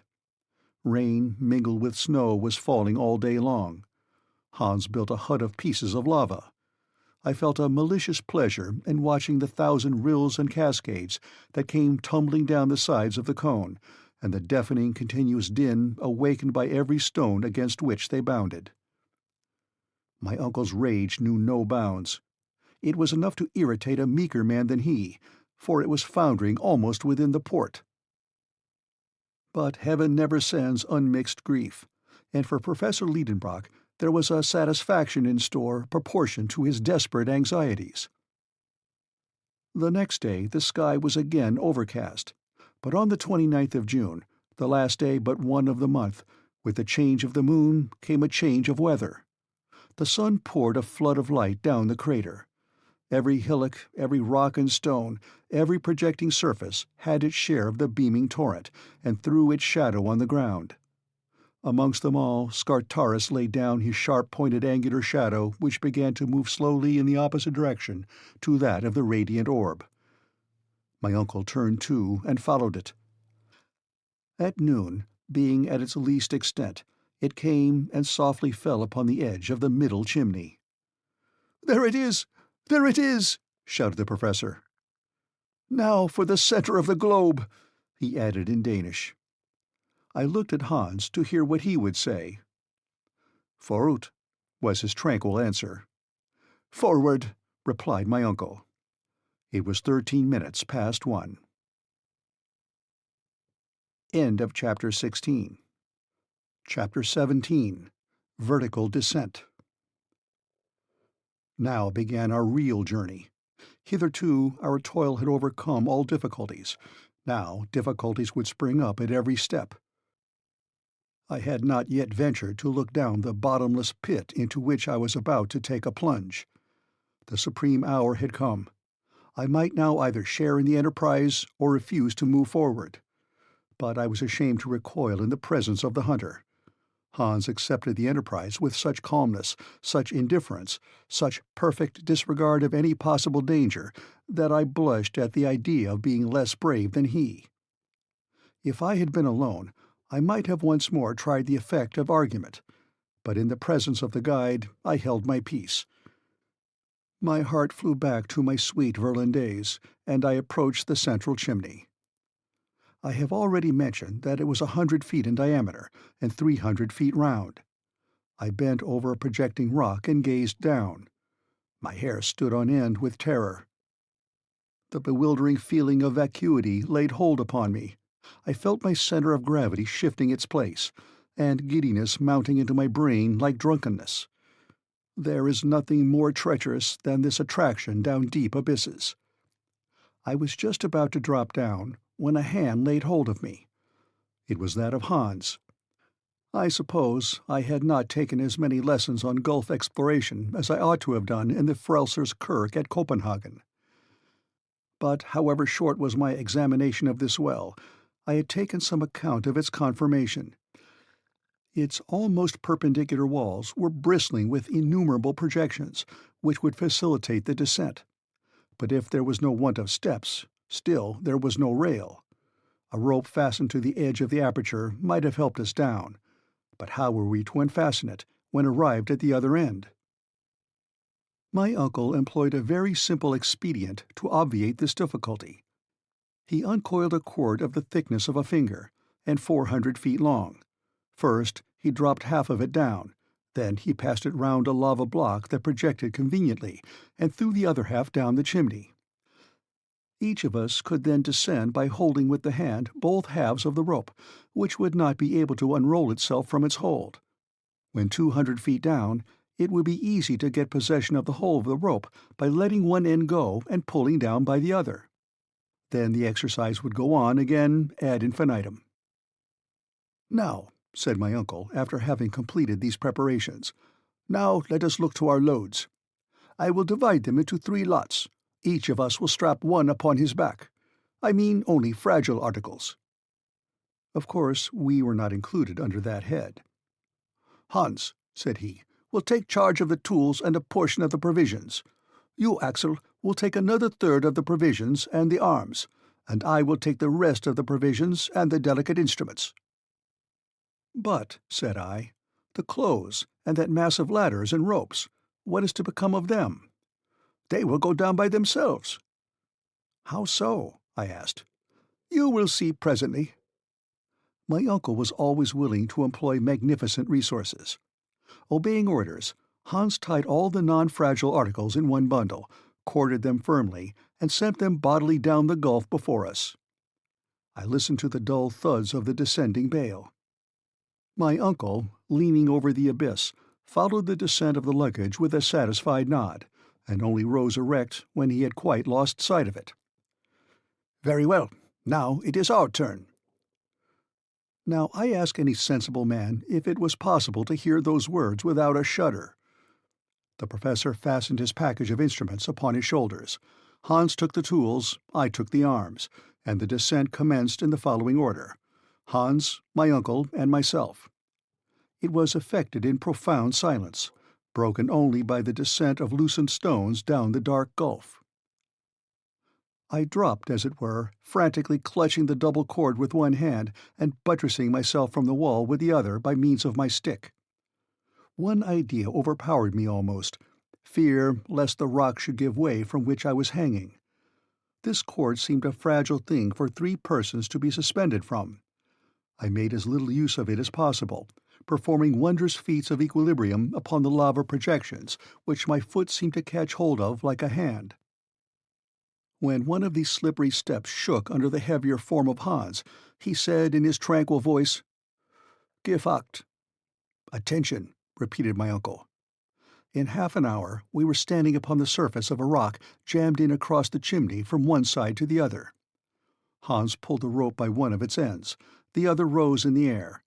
Rain mingled with snow was falling all day long. Hans built a hut of pieces of lava. I felt a malicious pleasure in watching the 1,000 rills and cascades that came tumbling down the sides of the cone, and the deafening continuous din awakened by every stone against which they bounded. My uncle's rage knew no bounds. It was enough to irritate a meeker man than he, for it was foundering almost within the port. But heaven never sends unmixed grief. and for Professor Lidenbrock there was a satisfaction in store proportioned to his desperate anxieties. The next day the sky was again overcast, but on the 29th of June, the last day but one of the month, with the change of the moon came a change of weather. The sun poured a flood of light down the crater. Every hillock, every rock and stone, every projecting surface had its share of the beaming torrent, and threw its shadow on the ground. Amongst them all, Scartaris laid down his sharp-pointed angular shadow, which began to move slowly in the opposite direction to that of the radiant orb. My uncle turned too and followed it. At noon, being at its least extent, it came and softly fell upon the edge of the middle chimney. "There it is! There it is!" shouted the professor. "Now for the center of the globe," he added in Danish. I looked at Hans to hear what he would say. "Forut," was his tranquil answer. "Forward," replied my uncle. It was 13 minutes past 1. End of Chapter 16. Chapter 17. Vertical Descent. Now began our real journey. Hitherto our toil had overcome all difficulties. Now difficulties would spring up at every step. I had not yet ventured to look down the bottomless pit into which I was about to take a plunge. The supreme hour had come. I might now either share in the enterprise or refuse to move forward. But I was ashamed to recoil in the presence of the hunter. Hans accepted the enterprise with such calmness, such indifference, such perfect disregard of any possible danger, that I blushed at the idea of being less brave than he. If I had been alone, I might have once more tried the effect of argument, but in the presence of the guide I held my peace. My heart flew back to my sweet Verlin days, and I approached the central chimney. I have already mentioned that it was 100 feet in diameter and 300 feet round. I bent over a projecting rock and gazed down. My hair stood on end with terror. The bewildering feeling of vacuity laid hold upon me. I felt my center of gravity shifting its place, and giddiness mounting into my brain like drunkenness. There is nothing more treacherous than this attraction down deep abysses. I was just about to drop down when a hand laid hold of me. It was that of Hans. I suppose I had not taken as many lessons on gulf exploration as I ought to have done in the Frelsers Kirk at Copenhagen. But however short was my examination of this well, I had taken some account of its conformation. Its almost perpendicular walls were bristling with innumerable projections, which would facilitate the descent. But if there was no want of steps, still there was no rail. A rope fastened to the edge of the aperture might have helped us down, but how were we to unfasten it when arrived at the other end? My uncle employed a very simple expedient to obviate this difficulty. He uncoiled a cord of the thickness of a finger, and 400 feet long. First, he dropped half of it down, then he passed it round a lava block that projected conveniently, and threw the other half down the chimney. Each of us could then descend by holding with the hand both halves of the rope, which would not be able to unroll itself from its hold. When 200 feet down, it would be easy to get possession of the whole of the rope by letting one end go and pulling down by the other. Then the exercise would go on again ad infinitum. "Now," said my uncle, after having completed these preparations, "now let us look to our loads. I will divide them into 3 lots. Each of us will strap one upon his back. I mean only fragile articles." Of course, we were not included under that head. "Hans," said he, "will take charge of the tools and a portion of the provisions. You, Axel, will take another third of the provisions and the arms, and I will take the rest of the provisions and the delicate instruments." "But," said I, "the clothes and that mass of ladders and ropes, what is to become of them?" "They will go down by themselves." "How so?" I asked. "You will see presently." My uncle was always willing to employ magnificent resources. Obeying orders, Hans tied all the non-fragile articles in one bundle, corded them firmly, and sent them bodily down the gulf before us. I listened to the dull thuds of the descending bale. My uncle, leaning over the abyss, followed the descent of the luggage with a satisfied nod, and only rose erect when he had quite lost sight of it. "Very well. Now it is our turn." Now I ask any sensible man if it was possible to hear those words without a shudder. The professor fastened his package of instruments upon his shoulders. Hans took the tools, I took the arms, and the descent commenced in the following order: Hans, my uncle, and myself. It was effected in profound silence, broken only by the descent of loosened stones down the dark gulf. I dropped, as it were, frantically clutching the double cord with one hand and buttressing myself from the wall with the other by means of my stick. One idea overpowered me almost: fear lest the rock should give way from which I was hanging. This cord seemed a fragile thing for 3 persons to be suspended from. I made as little use of it as possible, performing wondrous feats of equilibrium upon the lava projections, which my foot seemed to catch hold of like a hand. When one of these slippery steps shook under the heavier form of Hans, he said in his tranquil voice, "Give acht." "Attention," repeated my uncle. In half an hour we were standing upon the surface of a rock jammed in across the chimney from one side to the other. Hans pulled the rope by one of its ends. The other rose in the air.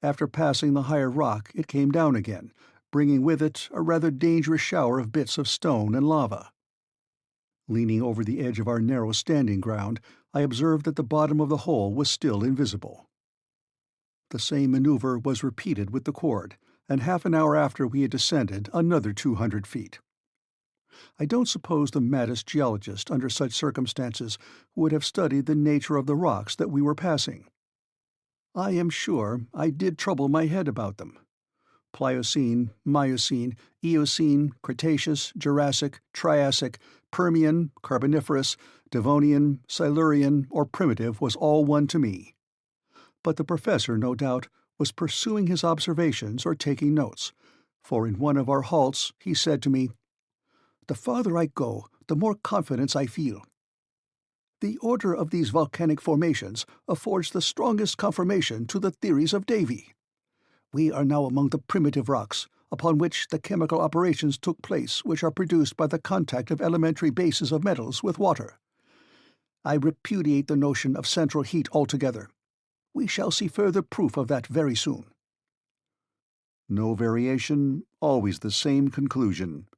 After passing the higher rock it came down again, bringing with it a rather dangerous shower of bits of stone and lava. Leaning over the edge of our narrow standing ground, I observed that the bottom of the hole was still invisible. The same maneuver was repeated with the cord, and half an hour after we had descended another 200 feet. I don't suppose the maddest geologist under such circumstances would have studied the nature of the rocks that we were passing. I am sure I did trouble my head about them. Pliocene, Miocene, Eocene, Cretaceous, Jurassic, Triassic, Permian, Carboniferous, Devonian, Silurian, or Primitive was all one to me. But the professor, no doubt, was pursuing his observations or taking notes, for in one of our halts he said to me, "The farther I go, the more confidence I feel. The order of these volcanic formations affords the strongest confirmation to the theories of Davy. We are now among the primitive rocks, upon which the chemical operations took place which are produced by the contact of elementary bases of metals with water. I repudiate the notion of central heat altogether. We shall see further proof of that very soon." No variation, always the same conclusion.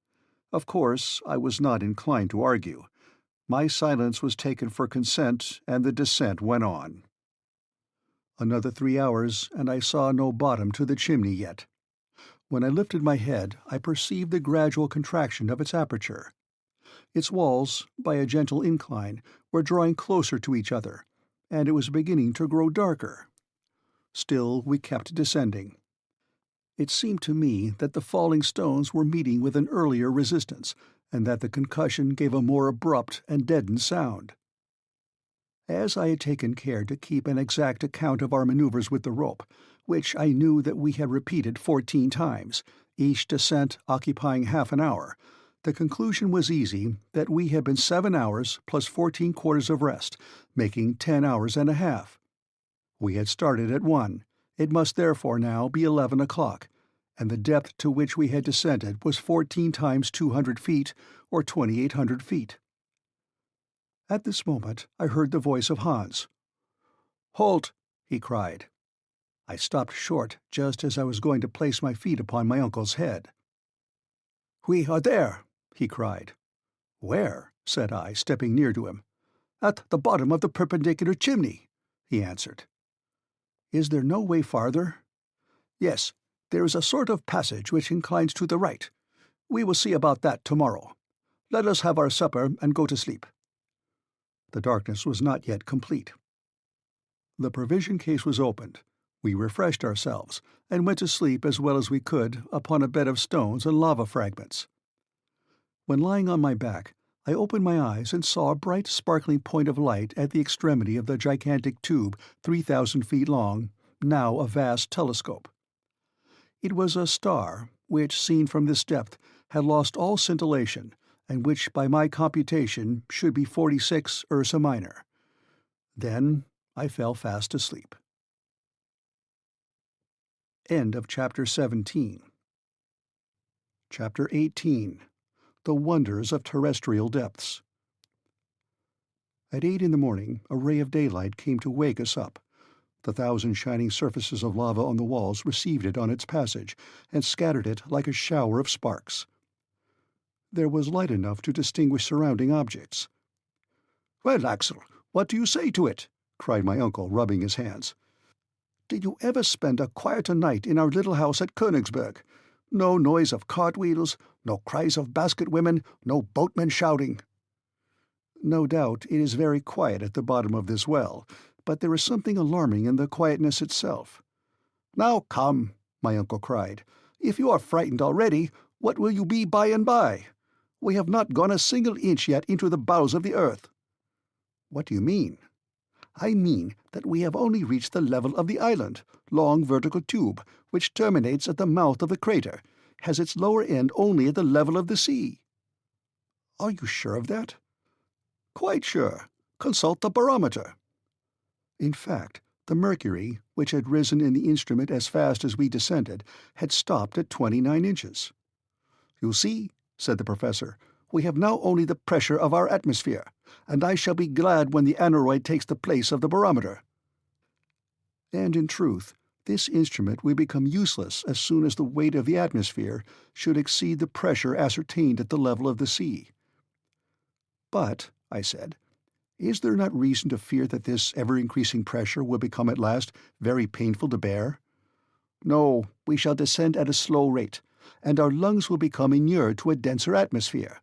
Of course, I was not inclined to argue. My silence was taken for consent, and the descent went on. Another 3 hours, and I saw no bottom to the chimney yet. When I lifted my head, I perceived the gradual contraction of its aperture. Its walls, by a gentle incline, were drawing closer to each other, and it was beginning to grow darker. Still we kept descending. It seemed to me that the falling stones were meeting with an earlier resistance, and that the concussion gave a more abrupt and deadened sound. As I had taken care to keep an exact account of our maneuvers with the rope, which I knew that we had repeated 14 times, each descent occupying half an hour, the conclusion was easy that we had been 7 hours plus 14 quarters of rest, making 10 hours and a half. We had started at 1. It must therefore now be 11 o'clock, and the depth to which we had descended was 14 times 200 feet, or 2,800 feet. At this moment I heard the voice of Hans. "Halt!" he cried. I stopped short just as I was going to place my feet upon my uncle's head. "We are there!" he cried. "Where?" said I, stepping near to him. "At the bottom of the perpendicular chimney," he answered. "Is there no way farther?" "Yes, there is a sort of passage which inclines to the right. We will see about that tomorrow. Let us have our supper and go to sleep." The darkness was not yet complete. The provision case was opened. We refreshed ourselves, and went to sleep as well as we could upon a bed of stones and lava fragments. When lying on my back, I opened my eyes and saw a bright sparkling point of light at the extremity of the gigantic tube 3,000 feet long, now a vast telescope. It was a star, which, seen from this depth, had lost all scintillation, and which by my computation should be 46 Ursa Minor. Then I fell fast asleep. End of Chapter 17. Chapter 18. The Wonders of Terrestrial Depths. At 8 in the morning, a ray of daylight came to wake us up. The 1,000 shining surfaces of lava on the walls received it on its passage, and scattered it like a shower of sparks. There was light enough to distinguish surrounding objects. "Well, Axel, what do you say to it?" cried my uncle, rubbing his hands. "Did you ever spend a quieter night in our little house at Königsberg? No noise of cartwheels, no cries of basket women, no boatmen shouting." "No doubt it is very quiet at the bottom of this well, but there is something alarming in the quietness itself." "Now come," my uncle cried. "If you are frightened already, what will you be by and by? We have not gone a single inch yet into the bowels of the earth." "What do you mean?" "I mean that we have only reached the level of the island, long vertical tube, which terminates at the mouth of the crater, has its lower end only at the level of the sea." "Are you sure of that?" "Quite sure. Consult the barometer." In fact, the mercury, which had risen in the instrument as fast as we descended, had stopped at 29 inches. "You see," said the professor, "we have now only the pressure of our atmosphere, and I shall be glad when the aneroid takes the place of the barometer." And in truth, this instrument will become useless as soon as the weight of the atmosphere should exceed the pressure ascertained at the level of the sea. "But," I said, "is there not reason to fear that this ever-increasing pressure will become at last very painful to bear?" "No, we shall descend at a slow rate, and our lungs will become inured to a denser atmosphere.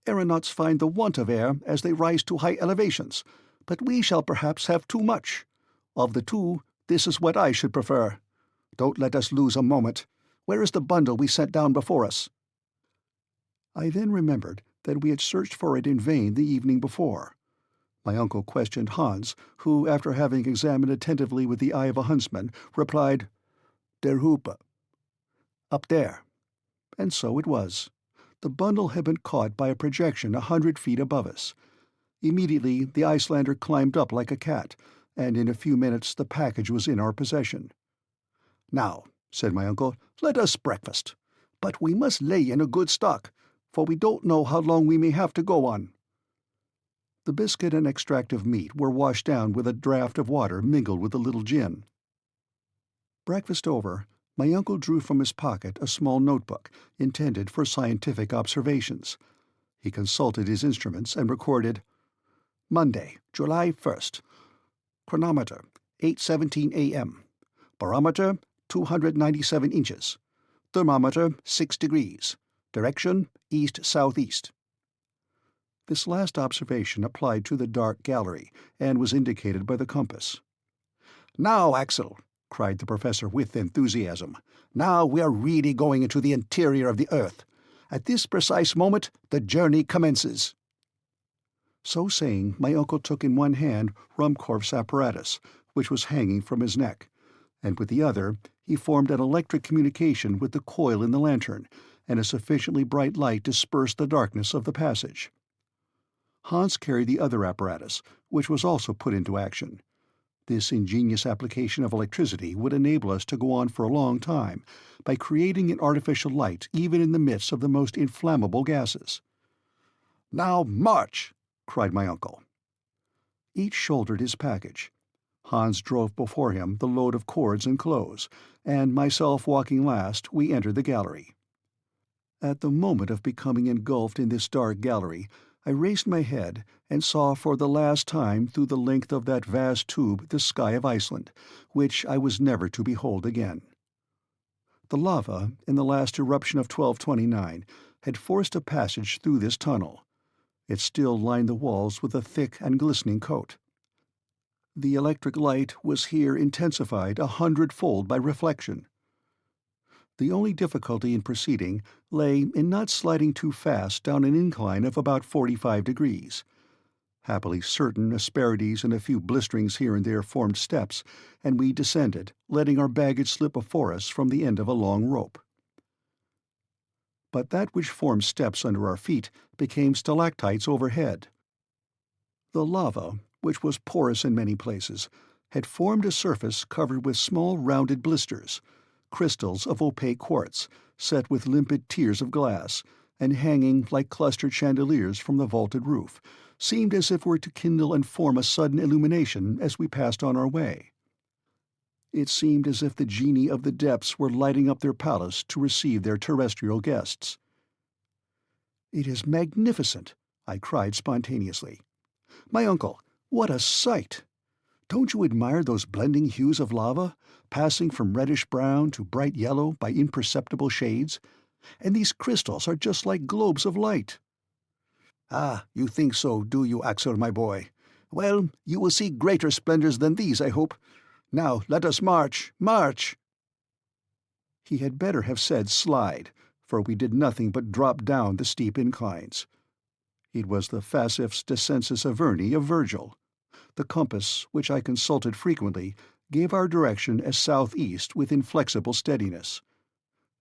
Aeronauts find the want of air as they rise to high elevations, but we shall perhaps have too much. Of the two, this is what I should prefer. Don't let us lose a moment. Where is the bundle we sent down before us?" I then remembered that we had searched for it in vain the evening before. My uncle questioned Hans, who, after having examined attentively with the eye of a huntsman, replied, "Der Hupe." "Up there." And so it was. The bundle had been caught by a projection 100 feet above us. Immediately the Icelander climbed up like a cat, and in a few minutes the package was in our possession. "Now," said my uncle, "let us breakfast. But we must lay in a good stock, for we don't know how long we may have to go on." The biscuit and extract of meat were washed down with a draught of water mingled with a little gin. Breakfast over, my uncle drew from his pocket a small notebook intended for scientific observations. He consulted his instruments and recorded, "Monday, July 1st. Chronometer, 8:17 a.m. Barometer, 297 inches. Thermometer, 6 degrees. Direction, east-southeast." This last observation applied to the dark gallery, and was indicated by the compass. "Now, Axel," cried the professor with enthusiasm, "now we are really going into the interior of the earth. At this precise moment the journey commences." So saying, my uncle took in one hand Ruhmkorff's apparatus, which was hanging from his neck, and with the other he formed an electric communication with the coil in the lantern, and a sufficiently bright light dispersed the darkness of the passage. Hans carried the other apparatus, which was also put into action. This ingenious application of electricity would enable us to go on for a long time, by creating an artificial light even in the midst of the most inflammable gases. "Now march!" cried my uncle. Each shouldered his package. Hans drove before him the load of cords and clothes, and myself walking last, we entered the gallery. At the moment of becoming engulfed in this dark gallery, I raised my head and saw for the last time through the length of that vast tube the sky of Iceland, which I was never to behold again. The lava, in the last eruption of 1229, had forced a passage through this tunnel. It still lined the walls with a thick and glistening coat. The electric light was here intensified 100-fold by reflection. The only difficulty in proceeding lay in not sliding too fast down an incline of about 45 degrees. Happily certain asperities and a few blisterings here and there formed steps, and we descended, letting our baggage slip before us from the end of a long rope. But that which formed steps under our feet became stalactites overhead. The lava, which was porous in many places, had formed a surface covered with small rounded blisters, crystals of opaque quartz, set with limpid tiers of glass, and hanging like clustered chandeliers from the vaulted roof, seemed as if were to kindle and form a sudden illumination as we passed on our way. It seemed as if the genii of the depths were lighting up their palace to receive their terrestrial guests. "It is magnificent!" I cried spontaneously. "My uncle, what a sight! Don't you admire those blending hues of lava, passing from reddish-brown to bright yellow by imperceptible shades? And these crystals are just like globes of light." "Ah, you think so, do you, Axel, my boy? Well, you will see greater splendors than these, I hope. Now let us march, march!" He had better have said slide, for we did nothing but drop down the steep inclines. It was the facifs descensus Averni of Virgil. The compass, which I consulted frequently, gave our direction as southeast with inflexible steadiness.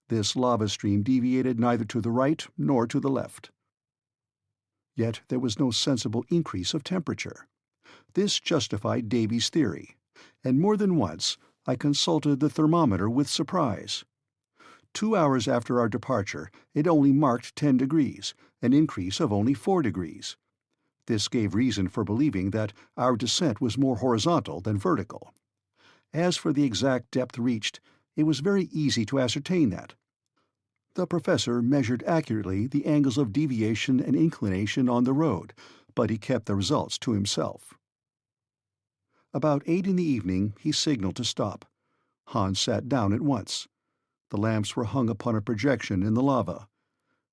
This lava stream deviated neither to the right nor to the left. Yet there was no sensible increase of temperature. This justified Davy's theory, and more than once I consulted the thermometer with surprise. 2 hours after our departure it only marked 10 degrees, an increase of only 4 degrees. This gave reason for believing that our descent was more horizontal than vertical. As for the exact depth reached, it was very easy to ascertain that. The professor measured accurately the angles of deviation and inclination on the road, but he kept the results to himself. About 8 in the evening he signaled to stop. Hans sat down at once. The lamps were hung upon a projection in the lava.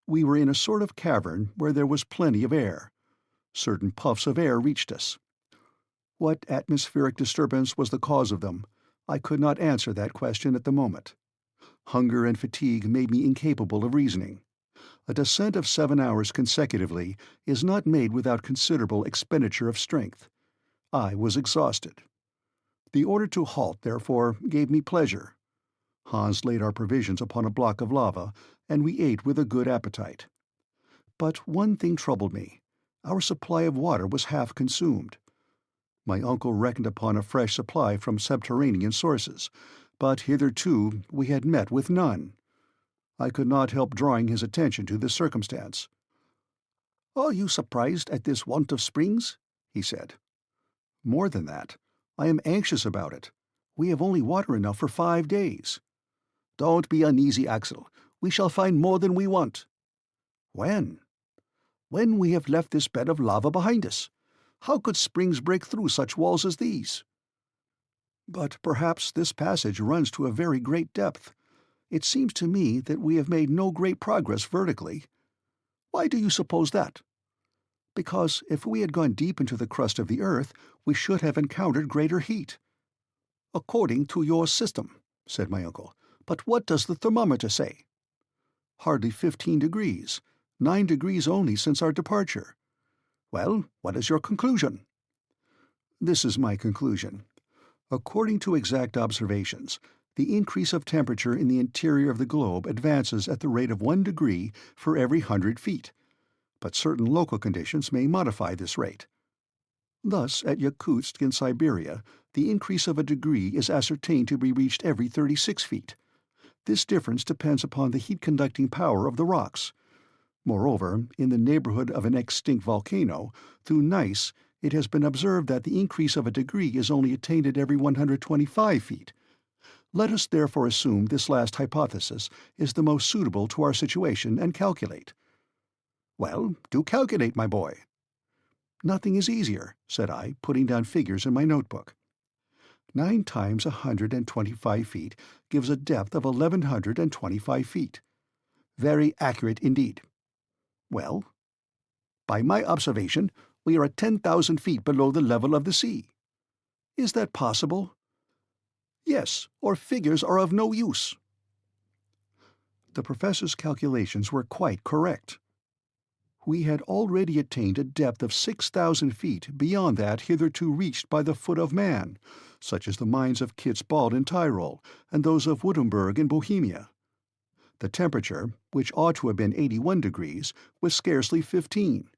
We were in a sort of cavern where there was plenty of air. Certain puffs of air reached us. What atmospheric disturbance was the cause of them? I could not answer that question at the moment. Hunger and fatigue made me incapable of reasoning. A descent of 7 hours consecutively is not made without considerable expenditure of strength. I was exhausted. The order to halt, therefore, gave me pleasure. Hans laid our provisions upon a block of lava, and we ate with a good appetite. But one thing troubled me. Our supply of water was half consumed. My uncle reckoned upon a fresh supply from subterranean sources, but hitherto we had met with none. I could not help drawing his attention to this circumstance. "Are you surprised at this want of springs?" he said. "More than that. I am anxious about it. We have only water enough for 5 days." "Don't be uneasy, Axel. We shall find more than we want." "When?" "When we have left this bed of lava behind us. How could springs break through such walls as these?" "But perhaps this passage runs to a very great depth. It seems to me that we have made no great progress vertically." "Why do you suppose that?" "Because if we had gone deep into the crust of the earth, we should have encountered greater heat." "According to your system," said my uncle. "But what does the thermometer say?" "Hardly 15 degrees. 9 degrees only since our departure." "Well, what is your conclusion?" "This is my conclusion. According to exact observations, the increase of temperature in the interior of the globe advances at the rate of 1 degree for every 100 feet, but certain local conditions may modify this rate. Thus, at Yakutsk in Siberia, the increase of a degree is ascertained to be reached every 36 feet. This difference depends upon the heat-conducting power of the rocks. Moreover, in the neighborhood of an extinct volcano, through gneiss, it has been observed that the increase of a degree is only attained at every 125 feet. Let us therefore assume this last hypothesis is the most suitable to our situation and calculate." "Well, do calculate, my boy." "Nothing is easier," said I, putting down figures in my notebook. 9 times 125 feet gives a depth of 1,125 feet. "Very accurate indeed." "Well?" "By my observation, we are at 10,000 feet below the level of the sea." "Is that possible?" "Yes, or figures are of no use." The professor's calculations were quite correct. We had already attained a depth of 6,000 feet beyond that hitherto reached by the foot of man, such as the mines of Kitzbühel in Tyrol and those of Württemberg in Bohemia. The temperature, which ought to have been 81 degrees, was scarcely 15.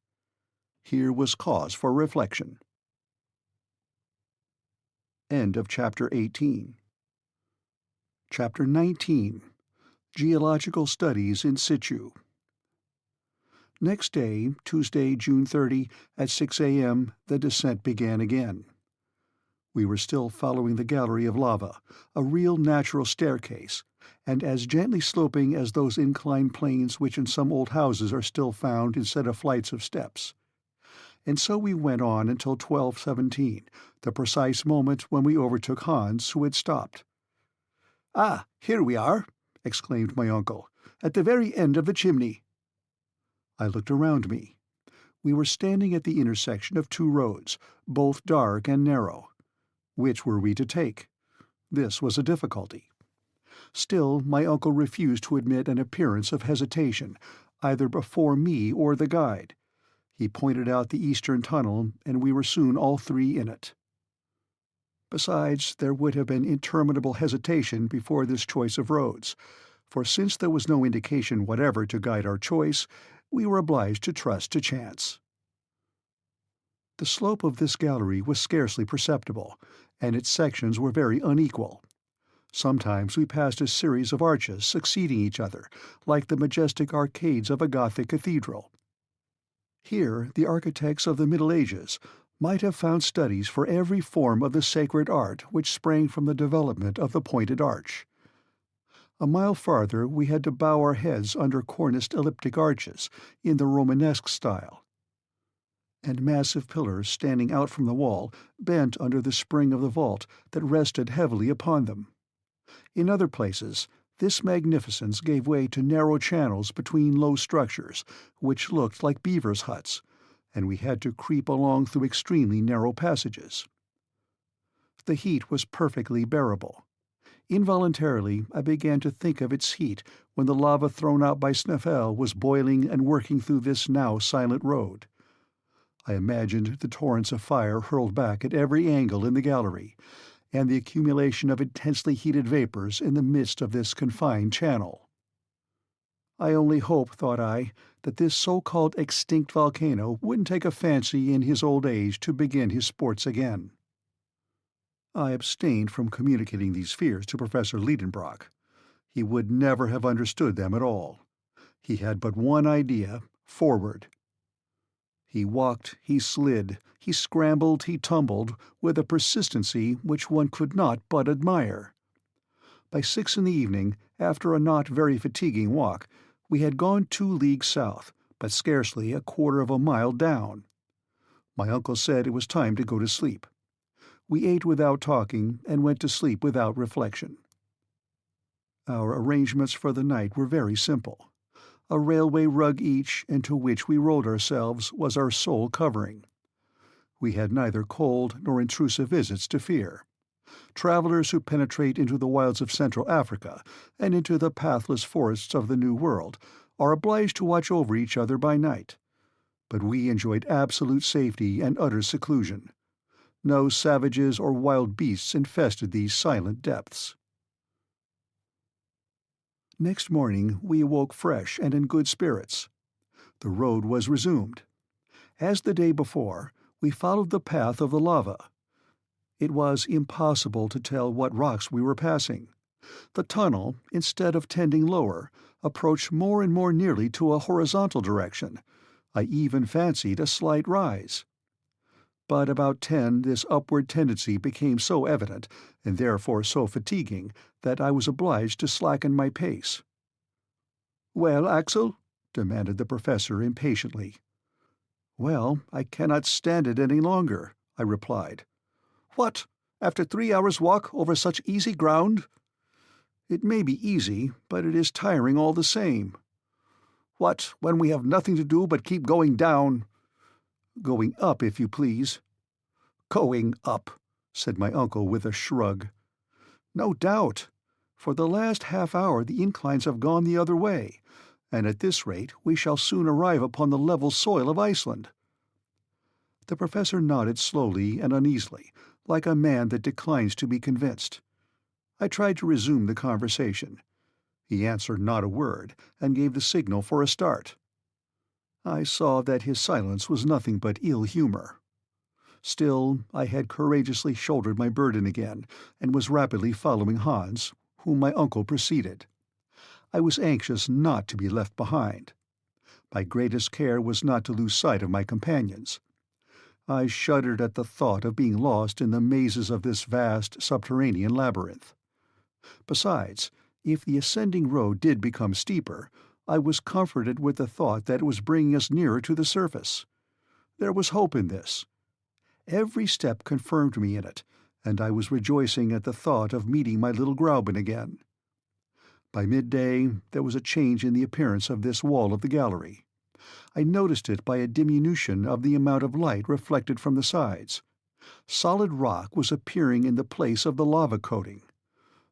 Here was cause for reflection. End of chapter 18. Chapter 19. Geological Studies in Situ. Next day, Tuesday, June 30, at 6 a.m., the descent began again. We were still following the gallery of lava, a real natural staircase, and as gently sloping as those inclined planes which in some old houses are still found instead of flights of steps. And so we went on until 12:17, the precise moment when we overtook Hans, who had stopped. "Ah, here we are," exclaimed my uncle, "at the very end of the chimney." I looked around me. We were standing at the intersection of two roads, both dark and narrow. Which were we to take? This was a difficulty. Still, my uncle refused to admit an appearance of hesitation, either before me or the guide. He pointed out the eastern tunnel, and we were soon all three in it. Besides, there would have been interminable hesitation before this choice of roads, for since there was no indication whatever to guide our choice, we were obliged to trust to chance. The slope of this gallery was scarcely perceptible, and its sections were very unequal. Sometimes we passed a series of arches succeeding each other, like the majestic arcades of a Gothic cathedral. Here the architects of the Middle Ages might have found studies for every form of the sacred art which sprang from the development of the pointed arch. A mile farther we had to bow our heads under corniced elliptic arches, in the Romanesque style, and massive pillars standing out from the wall bent under the spring of the vault that rested heavily upon them. In other places this magnificence gave way to narrow channels between low structures, which looked like beavers' huts, and we had to creep along through extremely narrow passages. The heat was perfectly bearable. Involuntarily I began to think of its heat when the lava thrown out by Snæfell was boiling and working through this now silent road. I imagined the torrents of fire hurled back at every angle in the gallery, and the accumulation of intensely heated vapors in the midst of this confined channel. I only hope, thought I, that this so-called extinct volcano wouldn't take a fancy in his old age to begin his sports again. I abstained from communicating these fears to Professor Lidenbrock. He would never have understood them at all. He had but one idea: forward. He walked, he slid, he scrambled, he tumbled, with a persistency which one could not but admire. By 6 in the evening, after a not very fatiguing walk, we had gone 2 leagues south, but scarcely a quarter of a mile down. My uncle said it was time to go to sleep. We ate without talking, and went to sleep without reflection. Our arrangements for the night were very simple. A railway rug each, into which we rolled ourselves, was our sole covering. We had neither cold nor intrusive visits to fear. Travelers who penetrate into the wilds of Central Africa and into the pathless forests of the New World are obliged to watch over each other by night. But we enjoyed absolute safety and utter seclusion. No savages or wild beasts infested these silent depths. Next morning we awoke fresh and in good spirits. The road was resumed. As the day before, we followed the path of the lava. It was impossible to tell what rocks we were passing. The tunnel, instead of tending lower, approached more and more nearly to a horizontal direction. I even fancied a slight rise. But about 10 this upward tendency became so evident, and therefore so fatiguing, that I was obliged to slacken my pace. "Well, Axel?" demanded the Professor impatiently. "Well, I cannot stand it any longer," I replied. "What, after 3 hours' walk over such easy ground?" "It may be easy, but it is tiring all the same." "What, when we have nothing to do but keep going down?" "Going up, if you please." "Going up," said my uncle with a shrug. "No doubt. For the last half-hour the inclines have gone the other way, and at this rate we shall soon arrive upon the level soil of Iceland." The Professor nodded slowly and uneasily, like a man that declines to be convinced. I tried to resume the conversation. He answered not a word, and gave the signal for a start. I saw that his silence was nothing but ill-humour. Still, I had courageously shouldered my burden again, and was rapidly following Hans, whom my uncle preceded. I was anxious not to be left behind. My greatest care was not to lose sight of my companions. I shuddered at the thought of being lost in the mazes of this vast subterranean labyrinth. Besides, if the ascending road did become steeper, I was comforted with the thought that it was bringing us nearer to the surface. There was hope in this. Every step confirmed me in it, and I was rejoicing at the thought of meeting my little Gräuben again. By midday there was a change in the appearance of this wall of the gallery. I noticed it by a diminution of the amount of light reflected from the sides. Solid rock was appearing in the place of the lava coating.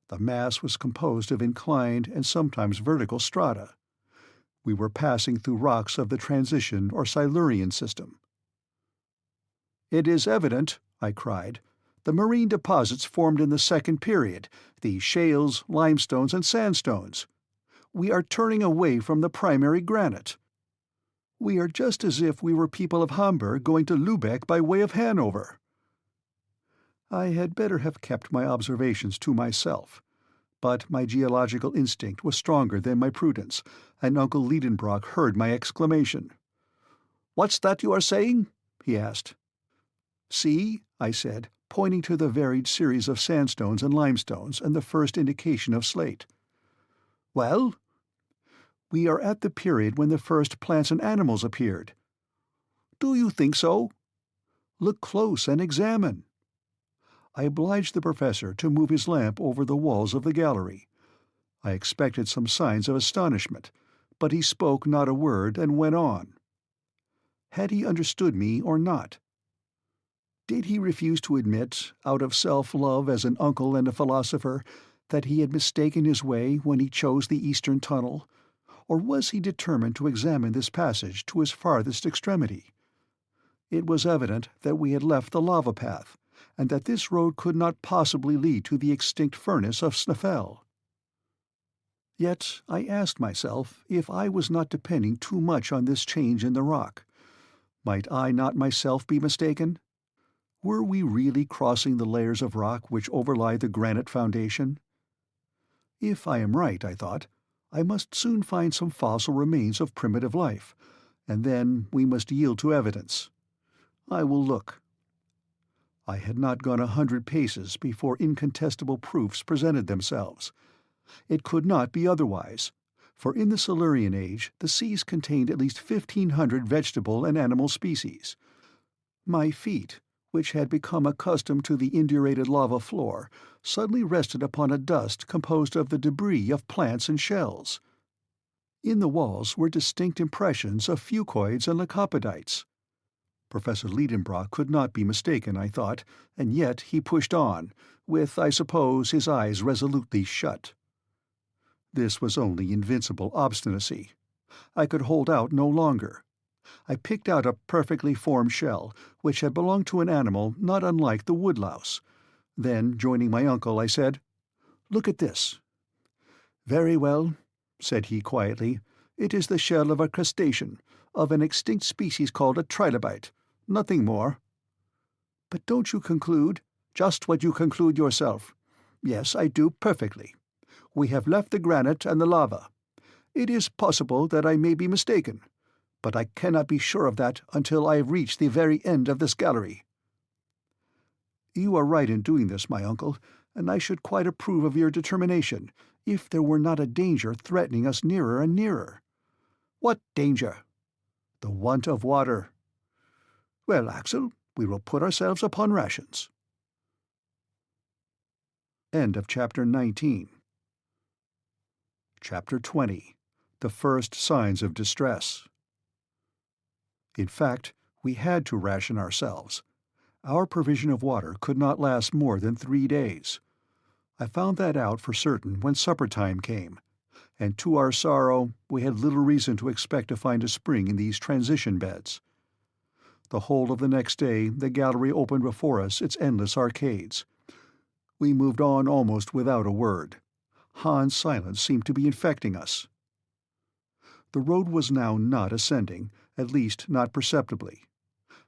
The mass was composed of inclined and sometimes vertical strata. We were passing through rocks of the transition or Silurian system. "It is evident," I cried, "the marine deposits formed in the second period, the shales, limestones, and sandstones. We are turning away from the primary granite. We are just as if we were people of Hamburg going to Lübeck by way of Hanover." I had better have kept my observations to myself, but my geological instinct was stronger than my prudence, and Uncle Lidenbrock heard my exclamation. "What's that you are saying?" he asked. "See," I said, pointing to the varied series of sandstones and limestones and the first indication of slate. "Well?" "We are at the period when the first plants and animals appeared." "Do you think so?" "Look close and examine." I obliged the professor to move his lamp over the walls of the gallery. I expected some signs of astonishment, but he spoke not a word and went on. Had he understood me or not? Did he refuse to admit, out of self-love as an uncle and a philosopher, that he had mistaken his way when he chose the eastern tunnel? Or was he determined to examine this passage to its farthest extremity? It was evident that we had left the lava path, and that this road could not possibly lead to the extinct furnace of Snæfell. Yet I asked myself if I was not depending too much on this change in the rock. Might I not myself be mistaken? Were we really crossing the layers of rock which overlie the granite foundation? If I am right, I thought, I must soon find some fossil remains of primitive life, and then we must yield to evidence. I will look. I had not gone 100 paces before incontestable proofs presented themselves. It could not be otherwise, for in the Silurian age the seas contained at least 1,500 vegetable and animal species. My feet, which had become accustomed to the indurated lava floor, suddenly rested upon a dust composed of the debris of plants and shells. In the walls were distinct impressions of fucoids and lycopodites. Professor Lidenbrock could not be mistaken, I thought, and yet he pushed on, with, I suppose, his eyes resolutely shut. This was only invincible obstinacy. I could hold out no longer. I picked out a perfectly formed shell, which had belonged to an animal not unlike the woodlouse. Then, joining my uncle, I said, "Look at this." "Very well," said he quietly. "It is the shell of a crustacean, of an extinct species called a trilobite. Nothing more." "But don't you conclude—" "Just what you conclude yourself. Yes, I do perfectly. We have left the granite and the lava. It is possible that I may be mistaken, but I cannot be sure of that until I have reached the very end of this gallery." "You are right in doing this, my uncle, and I should quite approve of your determination, if there were not a danger threatening us nearer and nearer." "What danger?" "The want of water." "Well, Axel, we will put ourselves upon rations." End of Chapter 19. Chapter 20. The First Signs of Distress. In fact, we had to ration ourselves. Our provision of water could not last more than 3 days. I found that out for certain when supper time came, and to our sorrow we had little reason to expect to find a spring in these transition beds. The whole of the next day the gallery opened before us its endless arcades. We moved on almost without a word. Han's silence seemed to be infecting us. The road was now not ascending, at least not perceptibly.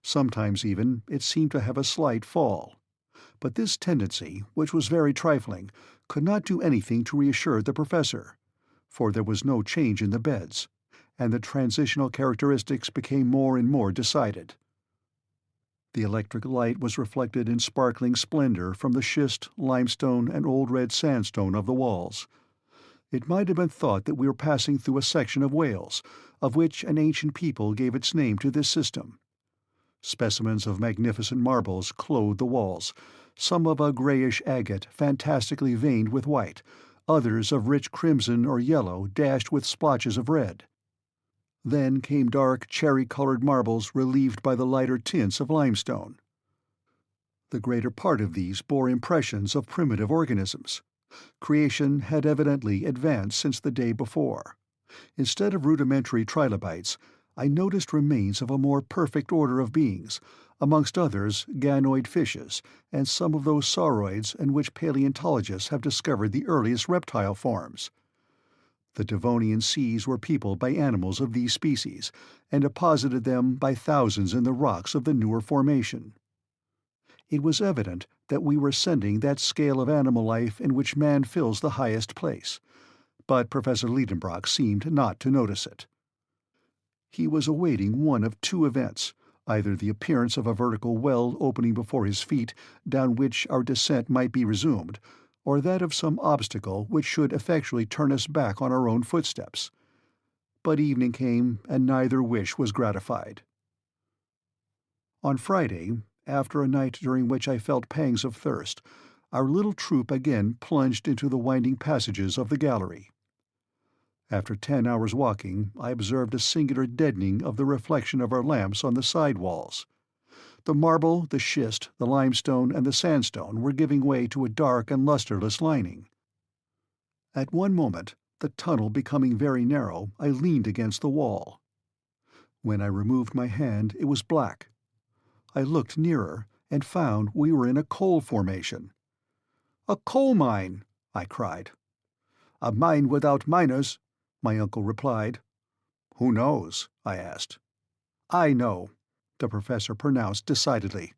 Sometimes even it seemed to have a slight fall. But this tendency, which was very trifling, could not do anything to reassure the professor, for there was no change in the beds, and the transitional characteristics became more and more decided. The electric light was reflected in sparkling splendor from the schist, limestone, and old red sandstone of the walls. It might have been thought that we were passing through a section of Wales, of which an ancient people gave its name to this system. Specimens of magnificent marbles clothed the walls, some of a greyish agate fantastically veined with white, others of rich crimson or yellow dashed with splotches of red. Then came dark cherry-coloured marbles relieved by the lighter tints of limestone. The greater part of these bore impressions of primitive organisms. Creation had evidently advanced since the day before. Instead of rudimentary trilobites, I noticed remains of a more perfect order of beings, amongst others ganoid fishes, and some of those sauroids in which paleontologists have discovered the earliest reptile forms. The Devonian seas were peopled by animals of these species, and deposited them by thousands in the rocks of the newer formation. It was evident that we were ascending that scale of animal life in which man fills the highest place, but Professor Lidenbrock seemed not to notice it. He was awaiting one of two events, either the appearance of a vertical well opening before his feet, down which our descent might be resumed, or that of some obstacle which should effectually turn us back on our own footsteps. But evening came, and neither wish was gratified. On Friday, after a night during which I felt pangs of thirst, our little troop again plunged into the winding passages of the gallery. After 10 hours' walking, I observed a singular deadening of the reflection of our lamps on the side walls. The marble, the schist, the limestone, and the sandstone were giving way to a dark and lustreless lining. At one moment, the tunnel becoming very narrow, I leaned against the wall. When I removed my hand, it was black. I looked nearer, and found we were in a coal formation. "A coal mine!" I cried. "A mine without miners," my uncle replied. "Who knows?" I asked. "I know," the professor pronounced decidedly.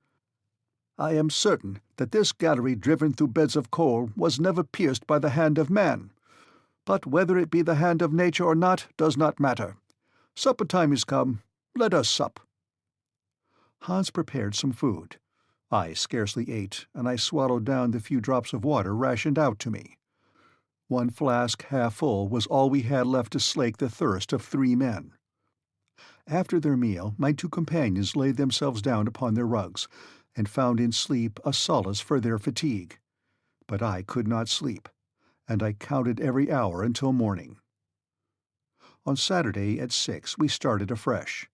"I am certain that this gallery driven through beds of coal was never pierced by the hand of man. But whether it be the hand of nature or not does not matter. Supper time is come. Let us sup." Hans prepared some food. I scarcely ate, and I swallowed down the few drops of water rationed out to me. One flask half full was all we had left to slake the thirst of 3 men. After their meal, my 2 companions laid themselves down upon their rugs, and found in sleep a solace for their fatigue. But I could not sleep, and I counted every hour until morning. On Saturday at 6 we started afresh.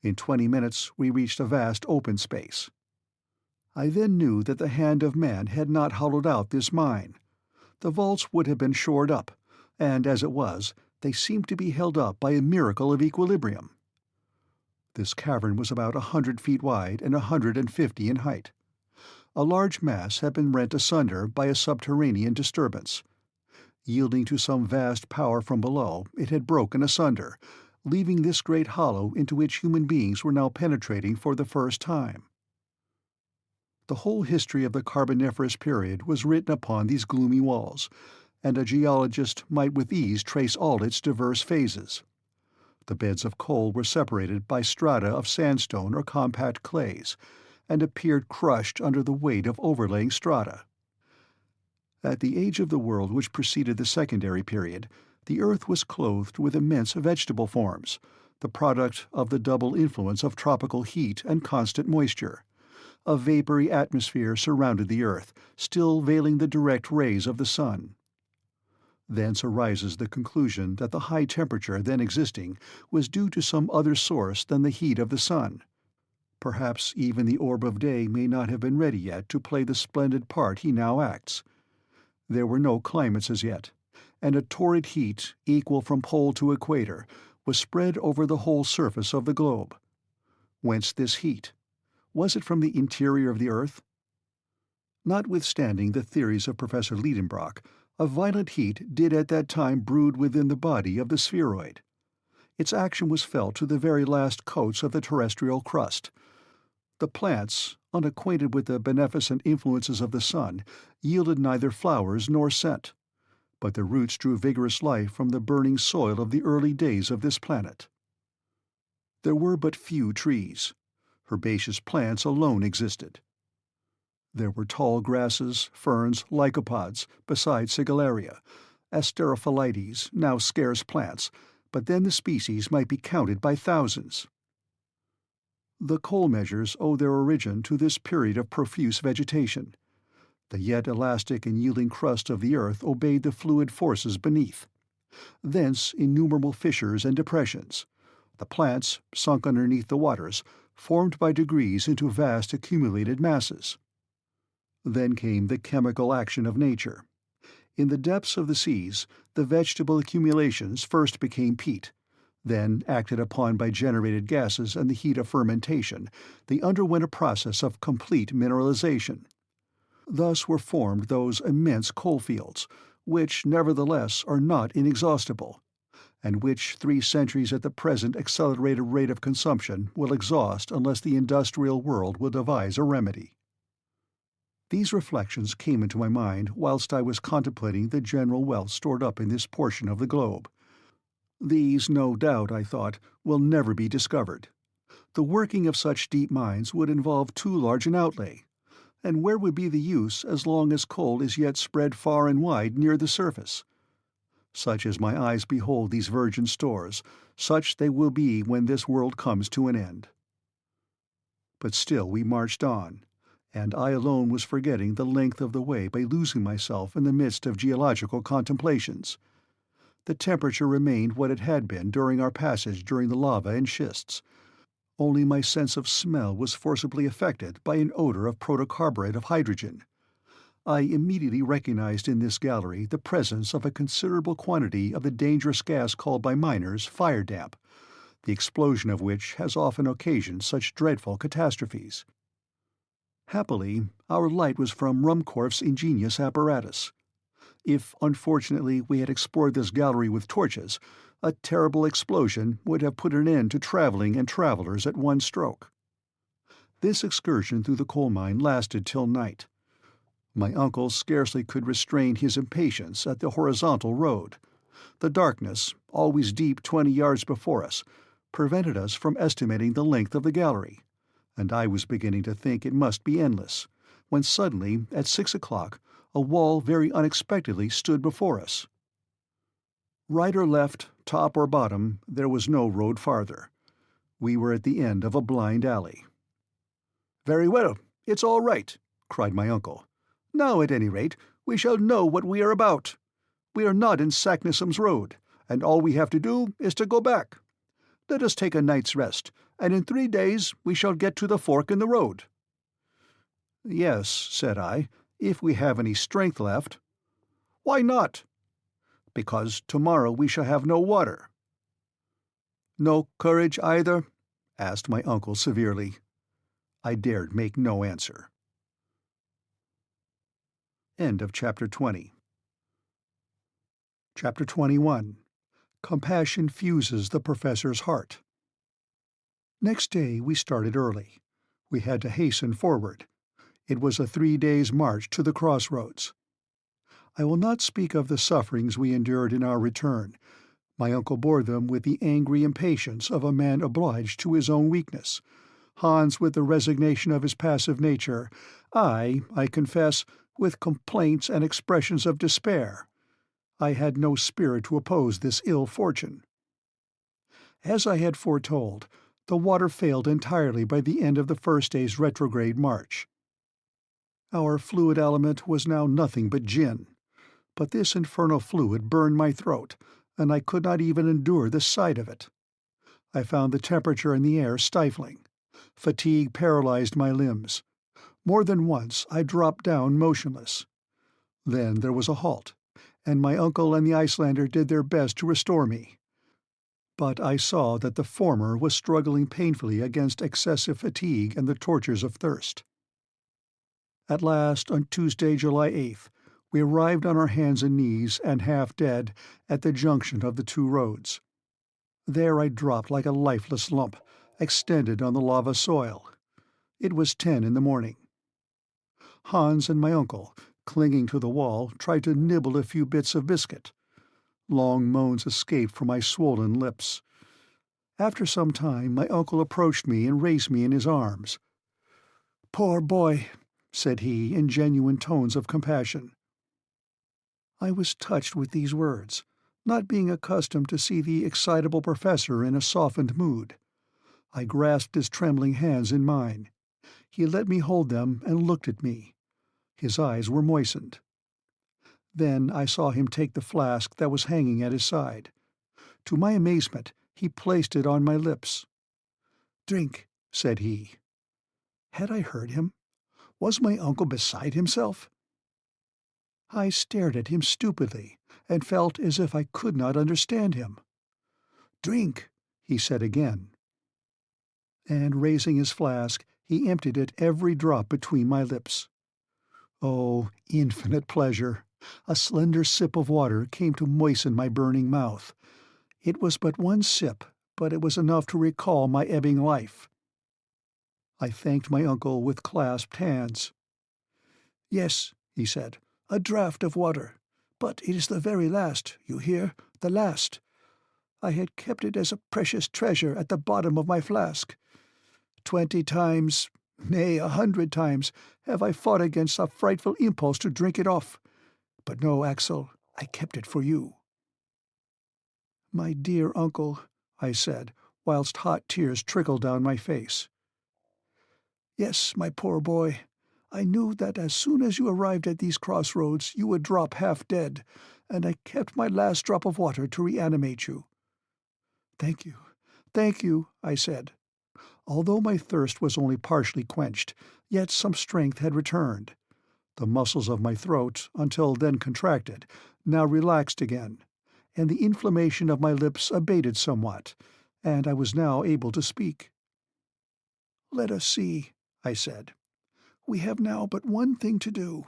In 20 minutes we reached a vast open space. I then knew that the hand of man had not hollowed out this mine. The vaults would have been shored up, and as it was, they seemed to be held up by a miracle of equilibrium. This cavern was about 100 feet wide and 150 in height. A large mass had been rent asunder by a subterranean disturbance. Yielding to some vast power from below, it had broken asunder, leaving this great hollow into which human beings were now penetrating for the first time. The whole history of the Carboniferous period was written upon these gloomy walls, and a geologist might with ease trace all its diverse phases. The beds of coal were separated by strata of sandstone or compact clays, and appeared crushed under the weight of overlaying strata. At the age of the world which preceded the Secondary period, the earth was clothed with immense vegetable forms, the product of the double influence of tropical heat and constant moisture. A vapory atmosphere surrounded the earth, still veiling the direct rays of the sun. Thence arises the conclusion that the high temperature then existing was due to some other source than the heat of the sun. Perhaps even the orb of day may not have been ready yet to play the splendid part he now acts. There were no climates as yet, and a torrid heat, equal from pole to equator, was spread over the whole surface of the globe. Whence this heat? Was it from the interior of the earth? Notwithstanding the theories of Professor Lidenbrock, a violent heat did at that time brood within the body of the spheroid. Its action was felt to the very last coats of the terrestrial crust. The plants, unacquainted with the beneficent influences of the sun, yielded neither flowers nor scent, but the roots drew vigorous life from the burning soil of the early days of this planet. There were but few trees. Herbaceous plants alone existed. There were tall grasses, ferns, lycopods, besides sigillaria, asterophyllites, now scarce plants, but then the species might be counted by thousands. The coal measures owe their origin to this period of profuse vegetation. The yet elastic and yielding crust of the earth obeyed the fluid forces beneath. Thence innumerable fissures and depressions. The plants, sunk underneath the waters, formed by degrees into vast accumulated masses. Then came the chemical action of nature. In the depths of the seas, the vegetable accumulations first became peat. Then, acted upon by generated gases and the heat of fermentation, they underwent a process of complete mineralization. Thus were formed those immense coalfields, which, nevertheless, are not inexhaustible, and which 3 centuries at the present accelerated rate of consumption will exhaust unless the industrial world will devise a remedy. These reflections came into my mind whilst I was contemplating the general wealth stored up in this portion of the globe. These, no doubt, I thought, will never be discovered. The working of such deep mines would involve too large an outlay, and where would be the use as long as coal is yet spread far and wide near the surface? Such as my eyes behold these virgin stores, such they will be when this world comes to an end. But still we marched on, and I alone was forgetting the length of the way by losing myself in the midst of geological contemplations. The temperature remained what it had been during our passage during the lava and schists. Only my sense of smell was forcibly affected by an odor of protocarburet of hydrogen. I immediately recognized in this gallery the presence of a considerable quantity of the dangerous gas called by miners fire damp, the explosion of which has often occasioned such dreadful catastrophes. Happily, our light was from Ruhmkorff's ingenious apparatus. If, unfortunately, we had explored this gallery with torches, a terrible explosion would have put an end to travelling and travellers at one stroke. This excursion through the coal mine lasted till night. My uncle scarcely could restrain his impatience at the horizontal road. The darkness, always deep 20 yards before us, prevented us from estimating the length of the gallery, and I was beginning to think it must be endless, when suddenly, at 6 o'clock, a wall very unexpectedly stood before us. Right or left, top or bottom, there was no road farther. We were at the end of a blind alley. "Very well, it's all right," cried my uncle. "Now, at any rate, we shall know what we are about. We are not in Saknussem's road, and all we have to do is to go back. Let us take a night's rest, and in 3 days we shall get to the fork in the road." "Yes," said I, "if we have any strength left." "Why not?" "Because tomorrow we shall have no water." "No courage either?" asked my uncle severely. I dared make no answer. End of Chapter 20. Chapter 21. Compassion fuses the professor's heart. Next day we started early. We had to hasten forward. It was a 3 days' march to the crossroads. I will not speak of the sufferings we endured in our return. My uncle bore them with the angry impatience of a man obliged to his own weakness, Hans with the resignation of his passive nature, I confess, with complaints and expressions of despair. I had no spirit to oppose this ill fortune. As I had foretold, the water failed entirely by the end of the first day's retrograde march. Our fluid element was now nothing but gin, but this infernal fluid burned my throat, and I could not even endure the sight of it. I found the temperature in the air stifling. Fatigue paralyzed my limbs. More than once I dropped down motionless. Then there was a halt, and my uncle and the Icelander did their best to restore me. But I saw that the former was struggling painfully against excessive fatigue and the tortures of thirst. At last, on Tuesday, July 8th, we arrived on our hands and knees and half dead at the junction of the two roads. There I dropped like a lifeless lump, extended on the lava soil. It was 10 in the morning. Hans and my uncle, clinging to the wall, tried to nibble a few bits of biscuit. Long moans escaped from my swollen lips. After some time my uncle approached me and raised me in his arms. "Poor boy," said he in genuine tones of compassion. I was touched with these words, not being accustomed to see the excitable professor in a softened mood. I grasped his trembling hands in mine. He let me hold them and looked at me. His eyes were moistened. Then I saw him take the flask that was hanging at his side. To my amazement, he placed it on my lips. "Drink," said he. Had I heard him? Was my uncle beside himself? I stared at him stupidly, and felt as if I could not understand him. "Drink," he said again. And raising his flask, he emptied it every drop between my lips. Oh, infinite pleasure! A slender sip of water came to moisten my burning mouth. It was but one sip, but it was enough to recall my ebbing life. I thanked my uncle with clasped hands. "Yes," he said, "a draught of water. But it is the very last, you hear, the last. I had kept it as a precious treasure at the bottom of my flask. 20 times, nay, 100 times, have I fought against a frightful impulse to drink it off. But no, Axel, I kept it for you." "My dear uncle," I said, whilst hot tears trickled down my face. "Yes, my poor boy. I knew that as soon as you arrived at these crossroads you would drop half dead, and I kept my last drop of water to reanimate you." Thank you," I said. Although my thirst was only partially quenched, yet some strength had returned. The muscles of my throat, until then contracted, now relaxed again, and the inflammation of my lips abated somewhat, and I was now able to speak. "Let us see," I said. "We have now but one thing to do.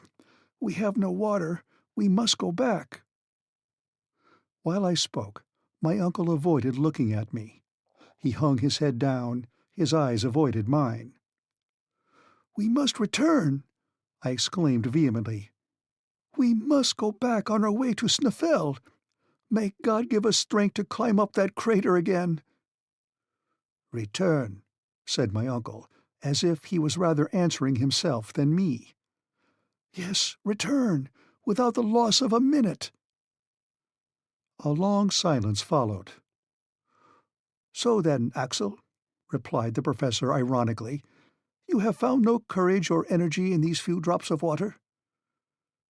We have no water. We must go back." While I spoke, my uncle avoided looking at me. He hung his head down, his eyes avoided mine. "We must return!" I exclaimed vehemently. "We must go back on our way to Snæfell. May God give us strength to climb up that crater again." "Return," said my uncle, as if he was rather answering himself than me. "Yes, return, without the loss of a minute." A long silence followed. "So then, Axel," replied the professor ironically, "you have found no courage or energy in these few drops of water?"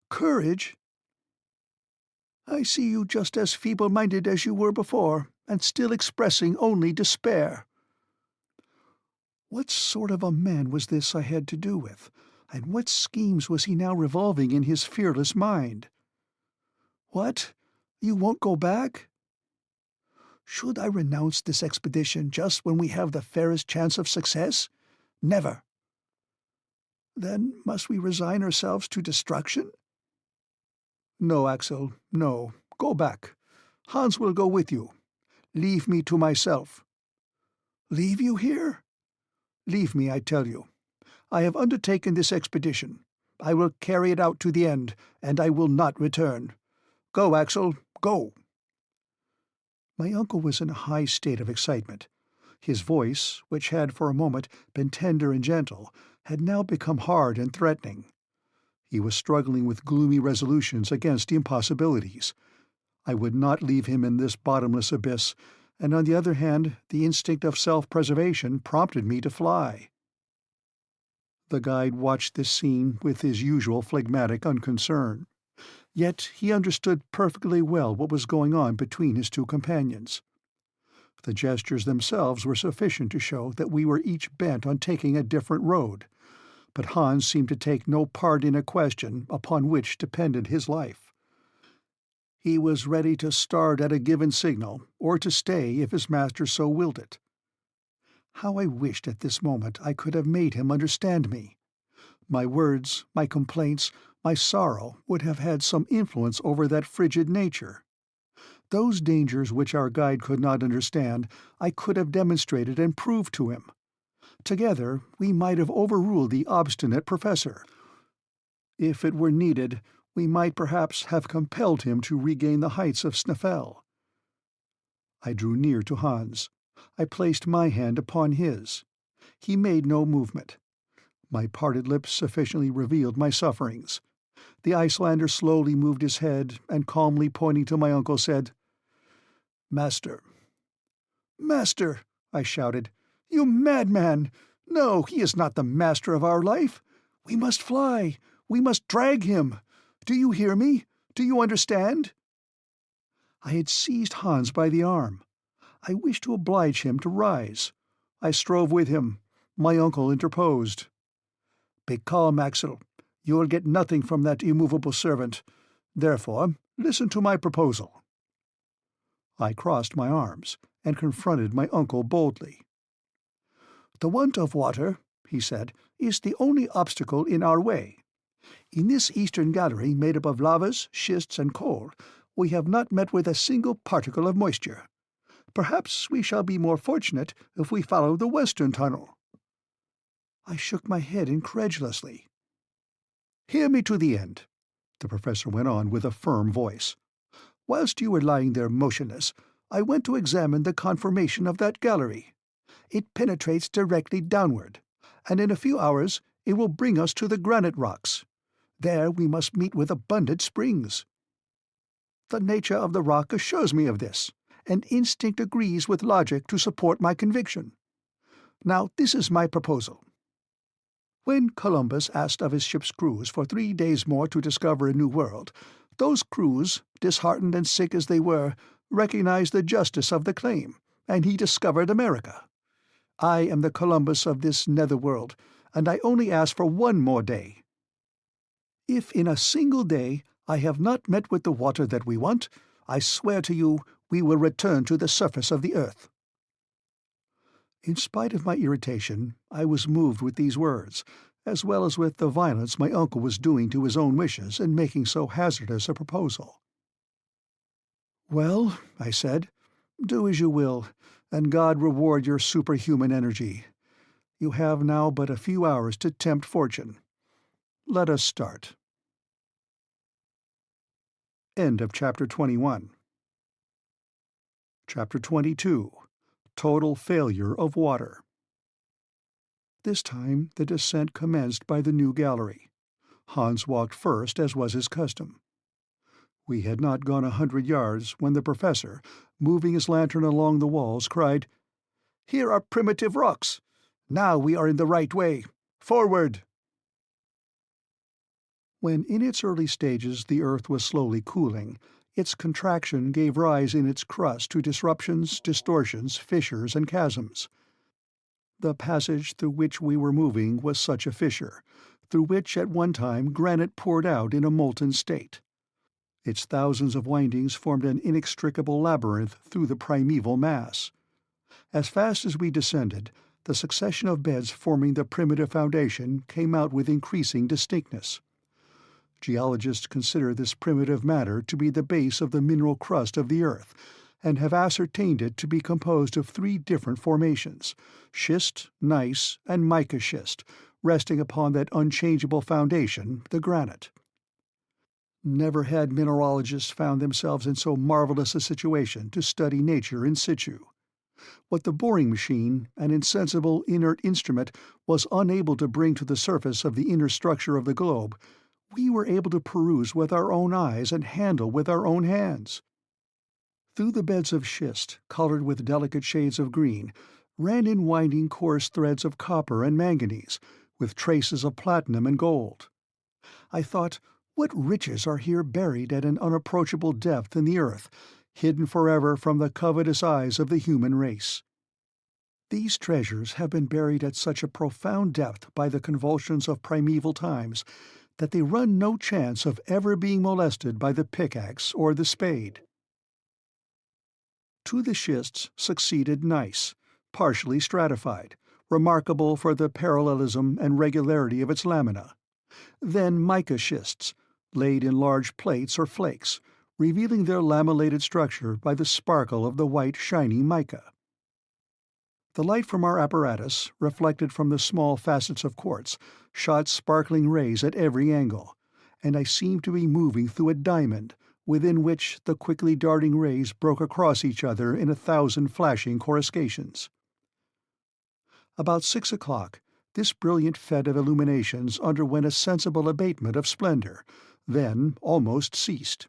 "Courage? I see you just as feeble-minded as you were before, and still expressing only despair." What sort of a man was this I had to do with, and what schemes was he now revolving in his fearless mind? "What? You won't go back?" "Should I renounce this expedition just when we have the fairest chance of success? Never." "Then must we resign ourselves to destruction?" "No, Axel, no. Go back. Hans will go with you. Leave me to myself." "Leave you here?" "Leave me, I tell you. I have undertaken this expedition. I will carry it out to the end, and I will not return. Go, Axel, go." My uncle was in a high state of excitement. His voice, which had for a moment been tender and gentle, had now become hard and threatening. He was struggling with gloomy resolutions against impossibilities. I would not leave him in this bottomless abyss, and on the other hand the instinct of self-preservation prompted me to fly. The guide watched this scene with his usual phlegmatic unconcern. Yet he understood perfectly well what was going on between his two companions. The gestures themselves were sufficient to show that we were each bent on taking a different road, but Hans seemed to take no part in a question upon which depended his life. He was ready to start at a given signal, or to stay if his master so willed it. How I wished at this moment I could have made him understand me! My words, my complaints, my sorrow would have had some influence over that frigid nature. Those dangers which our guide could not understand I could have demonstrated and proved to him. Together, we might have overruled the obstinate professor. If it were needed, we might perhaps have compelled him to regain the heights of Snæfell. I drew near to Hans. I placed my hand upon his. He made no movement. My parted lips sufficiently revealed my sufferings. The Icelander slowly moved his head, and calmly pointing to my uncle said, "Master." "Master!" I shouted. "You madman! No, he is not the master of our life. We must fly. We must drag him. Do you hear me? Do you understand?" I had seized Hans by the arm. I wished to oblige him to rise. I strove with him. My uncle interposed. "Be calm, Axel. You will get nothing from that immovable servant. Therefore, listen to my proposal." I crossed my arms, and confronted my uncle boldly. "The want of water," he said, "is the only obstacle in our way. In this eastern gallery made up of lavas, schists, and coal, we have not met with a single particle of moisture. Perhaps we shall be more fortunate if we follow the western tunnel." I shook my head incredulously. "Hear me to the end," the professor went on with a firm voice. "Whilst you were lying there motionless, I went to examine the conformation of that gallery. It penetrates directly downward, and in a few hours it will bring us to the granite rocks. There we must meet with abundant springs. The nature of the rock assures me of this, and instinct agrees with logic to support my conviction. Now this is my proposal. When Columbus asked of his ship's crews for 3 days more to discover a new world, those crews, disheartened and sick as they were, recognized the justice of the claim, and he discovered America. I am the Columbus of this nether-world, and I only ask for 1 more day. If in a single day I have not met with the water that we want, I swear to you we will return to the surface of the earth." In spite of my irritation, I was moved with these words, as well as with the violence my uncle was doing to his own wishes in making so hazardous a proposal. "Well," I said, "do as you will, and God reward your superhuman energy. You have now but a few hours to tempt fortune. Let us start." End of Chapter 21. Chapter 22. Total Failure of Water. This time the descent commenced by the new gallery. Hans walked first, as was his custom. We had not gone 100 yards when the professor, moving his lantern along the walls, cried, "Here are primitive rocks. Now we are in the right way. Forward!" When in its early stages the earth was slowly cooling, its contraction gave rise in its crust to disruptions, distortions, fissures, and chasms. The passage through which we were moving was such a fissure, through which at one time granite poured out in a molten state. Its thousands of windings formed an inextricable labyrinth through the primeval mass. As fast as we descended, the succession of beds forming the primitive foundation came out with increasing distinctness. Geologists consider this primitive matter to be the base of the mineral crust of the earth, and have ascertained it to be composed of 3 different formations: schist, gneiss, and mica schist, resting upon that unchangeable foundation, the granite. Never had mineralogists found themselves in so marvelous a situation to study nature in situ. What the boring machine, an insensible inert instrument, was unable to bring to the surface of the inner structure of the globe, we were able to peruse with our own eyes and handle with our own hands. Through the beds of schist, colored with delicate shades of green, ran in winding coarse threads of copper and manganese, with traces of platinum and gold. I thought, what riches are here buried at an unapproachable depth in the earth, hidden forever from the covetous eyes of the human race. These treasures have been buried at such a profound depth by the convulsions of primeval times that they run no chance of ever being molested by the pickaxe or the spade. To the schists succeeded gneiss, partially stratified, remarkable for the parallelism and regularity of its lamina. Then mica schists, laid in large plates or flakes, revealing their lamellated structure by the sparkle of the white shiny mica. The light from our apparatus, reflected from the small facets of quartz, shot sparkling rays at every angle, and I seemed to be moving through a diamond, within which the quickly darting rays broke across each other in 1,000 flashing coruscations. About 6 o'clock, this brilliant fete of illuminations underwent a sensible abatement of splendor, then almost ceased.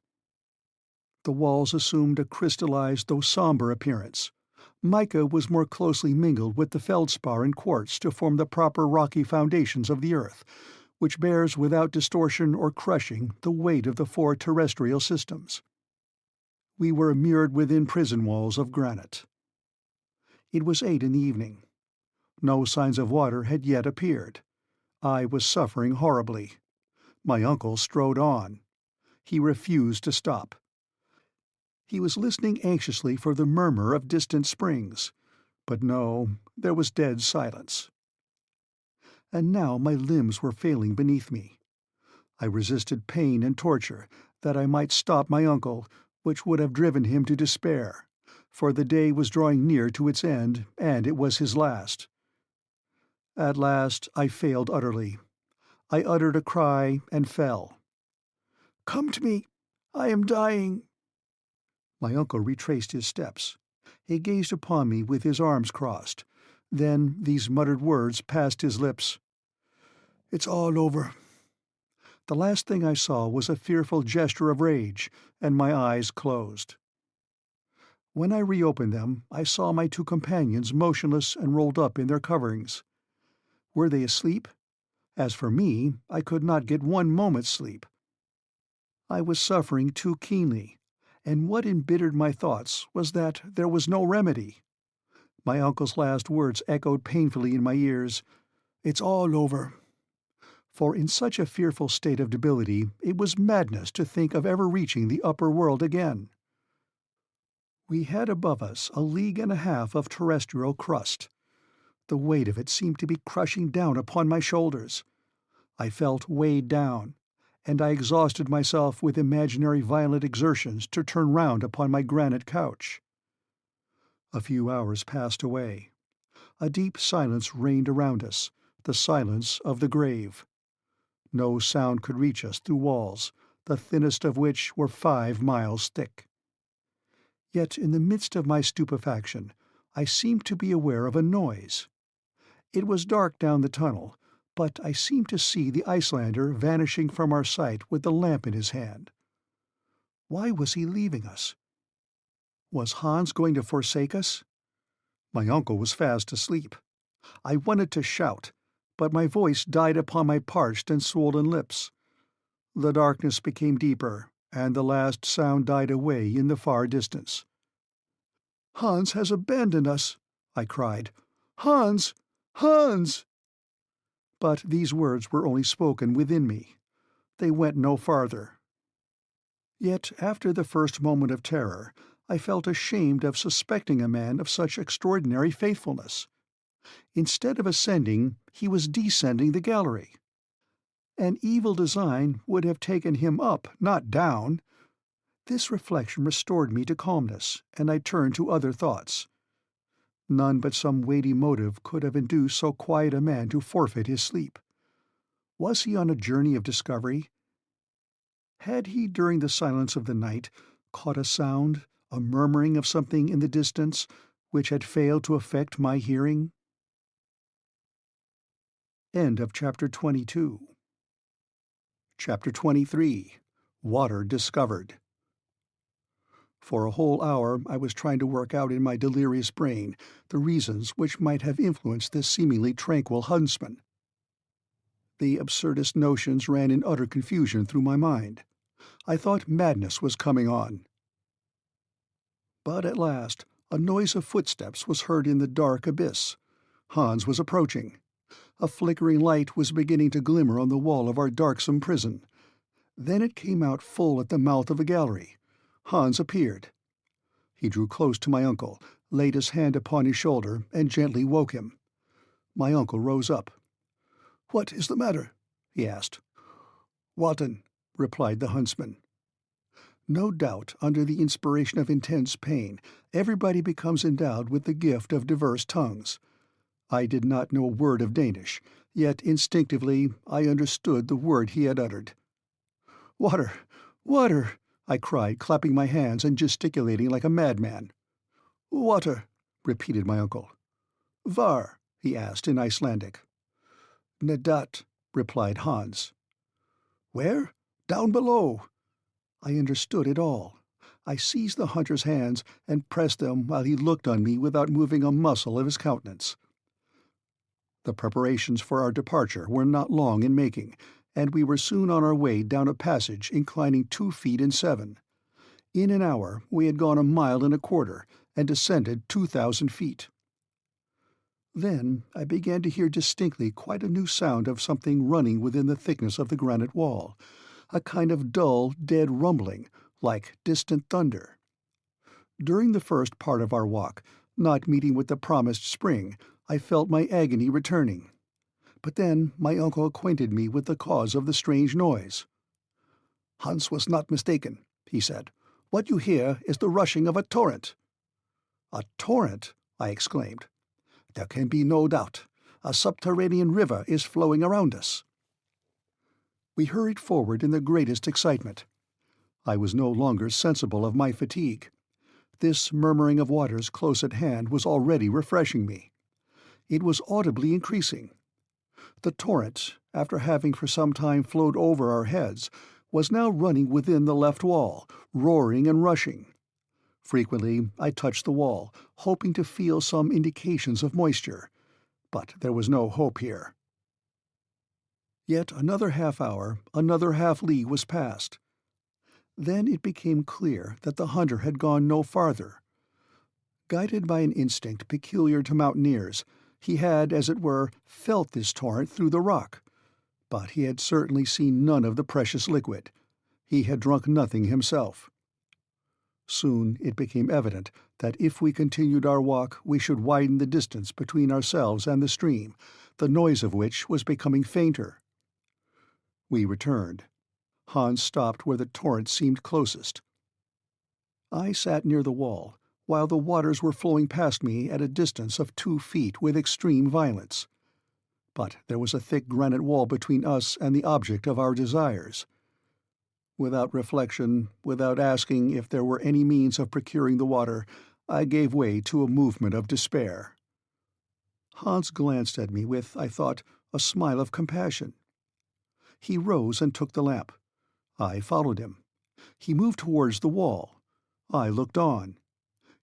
The walls assumed a crystallized though somber appearance. Mica was more closely mingled with the feldspar and quartz to form the proper rocky foundations of the earth, which bears without distortion or crushing the weight of the 4 terrestrial systems. We were mirrored within prison walls of granite. It was 8 in the evening. No signs of water had yet appeared. I was suffering horribly. My uncle strode on. He refused to stop. He was listening anxiously for the murmur of distant springs, but no, there was dead silence. And now my limbs were failing beneath me. I resisted pain and torture, that I might stop my uncle, which would have driven him to despair, for the day was drawing near to its end, and it was his last. At last I failed utterly. I uttered a cry and fell. "Come to me! I am dying!" My uncle retraced his steps. He gazed upon me with his arms crossed. Then these muttered words passed his lips. "It's all over." The last thing I saw was a fearful gesture of rage, and my eyes closed. When I reopened them, I saw my 2 companions motionless and rolled up in their coverings. Were they asleep? As for me, I could not get 1 moment's sleep. I was suffering too keenly, and what embittered my thoughts was that there was no remedy. My uncle's last words echoed painfully in my ears, "It's all over." For in such a fearful state of debility it was madness to think of ever reaching the upper world again. We had above us 1.5 leagues of terrestrial crust. The weight of it seemed to be crushing down upon my shoulders. I felt weighed down, and I exhausted myself with imaginary violent exertions to turn round upon my granite couch. A few hours passed away. A deep silence reigned around us, the silence of the grave. No sound could reach us through walls, the thinnest of which were 5 miles thick. Yet in the midst of my stupefaction I seemed to be aware of a noise. It was dark down the tunnel, but I seemed to see the Icelander vanishing from our sight with the lamp in his hand. Why was he leaving us? Was Hans going to forsake us? My uncle was fast asleep. I wanted to shout, but my voice died upon my parched and swollen lips. The darkness became deeper, and the last sound died away in the far distance. "Hans has abandoned us," I cried. "Hans! Hans!" But these words were only spoken within me. They went no farther. Yet after the first moment of terror, I felt ashamed of suspecting a man of such extraordinary faithfulness. Instead of ascending, he was descending the gallery. An evil design would have taken him up, not down. This reflection restored me to calmness, and I turned to other thoughts. None but some weighty motive could have induced so quiet a man to forfeit his sleep. Was he on a journey of discovery? Had he, during the silence of the night, caught a sound, a murmuring of something in the distance, which had failed to affect my hearing? End of Chapter 22. Chapter 23. Water Discovered. For a whole hour I was trying to work out in my delirious brain the reasons which might have influenced this seemingly tranquil huntsman. The absurdest notions ran in utter confusion through my mind. I thought madness was coming on. But at last a noise of footsteps was heard in the dark abyss. Hans was approaching. A flickering light was beginning to glimmer on the wall of our darksome prison. Then it came out full at the mouth of the gallery. Hans appeared. He drew close to my uncle, laid his hand upon his shoulder, and gently woke him. My uncle rose up. "What is the matter?" he asked. "Walton," replied the huntsman. No doubt, under the inspiration of intense pain, everybody becomes endowed with the gift of diverse tongues. I did not know a word of Danish, yet instinctively I understood the word he had uttered. "Water! Water!" I cried, clapping my hands and gesticulating like a madman. "Water," repeated my uncle. "Var?" he asked in Icelandic. "Nedat," replied Hans. "Where? Down below." I understood it all. I seized the hunter's hands and pressed them while he looked on me without moving a muscle of his countenance. The preparations for our departure were not long in making, and we were soon on our way down a passage inclining 2 feet in 7. In an hour we had gone 1.25 miles and descended 2,000 feet. Then I began to hear distinctly quite a new sound of something running within the thickness of the granite wall, a kind of dull, dead rumbling, like distant thunder. During the first part of our walk, not meeting with the promised spring, I felt my agony returning. But then my uncle acquainted me with the cause of the strange noise. "Hans was not mistaken," he said. "What you hear is the rushing of a torrent." "A torrent?" I exclaimed. "There can be no doubt. A subterranean river is flowing around us." We hurried forward in the greatest excitement. I was no longer sensible of my fatigue. This murmuring of waters close at hand was already refreshing me. It was audibly increasing. The torrent, after having for some time flowed over our heads, was now running within the left wall, roaring and rushing. Frequently I touched the wall, hoping to feel some indications of moisture, but there was no hope here. Yet another half-hour, another half-league was passed. Then it became clear that the hunter had gone no farther. Guided by an instinct peculiar to mountaineers, he had, as it were, felt this torrent through the rock, but he had certainly seen none of the precious liquid. He had drunk nothing himself. Soon it became evident that if we continued our walk we should widen the distance between ourselves and the stream, the noise of which was becoming fainter. We returned. Hans stopped where the torrent seemed closest. I sat near the wall, while the waters were flowing past me at a distance of 2 feet with extreme violence. But there was a thick granite wall between us and the object of our desires. Without reflection, without asking if there were any means of procuring the water, I gave way to a movement of despair. Hans glanced at me with, I thought, a smile of compassion. He rose and took the lamp. I followed him. He moved towards the wall. I looked on.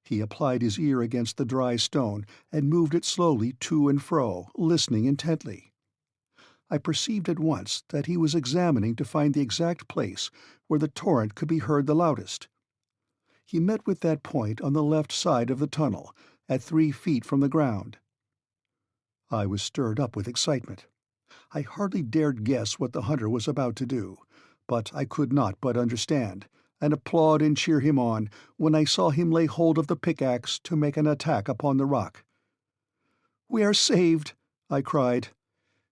He applied his ear against the dry stone and moved it slowly to and fro, listening intently. I perceived at once that he was examining to find the exact place where the torrent could be heard the loudest. He met with that point on the left side of the tunnel, at 3 feet from the ground. I was stirred up with excitement. I hardly dared guess what the hunter was about to do, but I could not but understand, and applaud and cheer him on, when I saw him lay hold of the pickaxe to make an attack upon the rock. "We are saved!" I cried.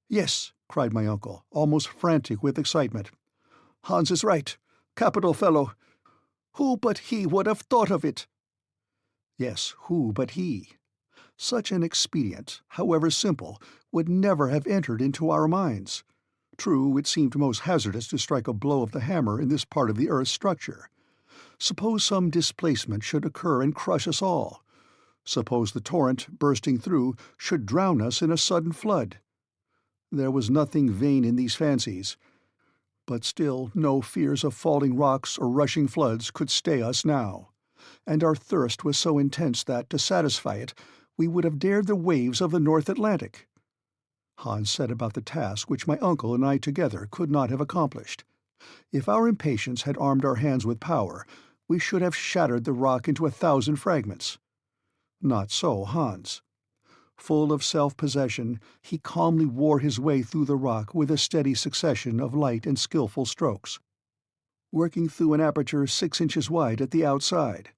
"Yes," cried my uncle, almost frantic with excitement. "Hans is right. Capital fellow. Who but he would have thought of it?" Yes, who but he? Such an expedient, however simple, would never have entered into our minds. True, it seemed most hazardous to strike a blow of the hammer in this part of the earth's structure. Suppose some displacement should occur and crush us all? Suppose the torrent, bursting through, should drown us in a sudden flood? There was nothing vain in these fancies, but still no fears of falling rocks or rushing floods could stay us now, and our thirst was so intense that, to satisfy it, we would have dared the waves of the North Atlantic. Hans set about the task which my uncle and I together could not have accomplished. If our impatience had armed our hands with power, we should have shattered the rock into 1,000 fragments. Not so Hans. Full of self-possession, he calmly wore his way through the rock with a steady succession of light and skilful strokes, working through an aperture 6 inches wide at the outside.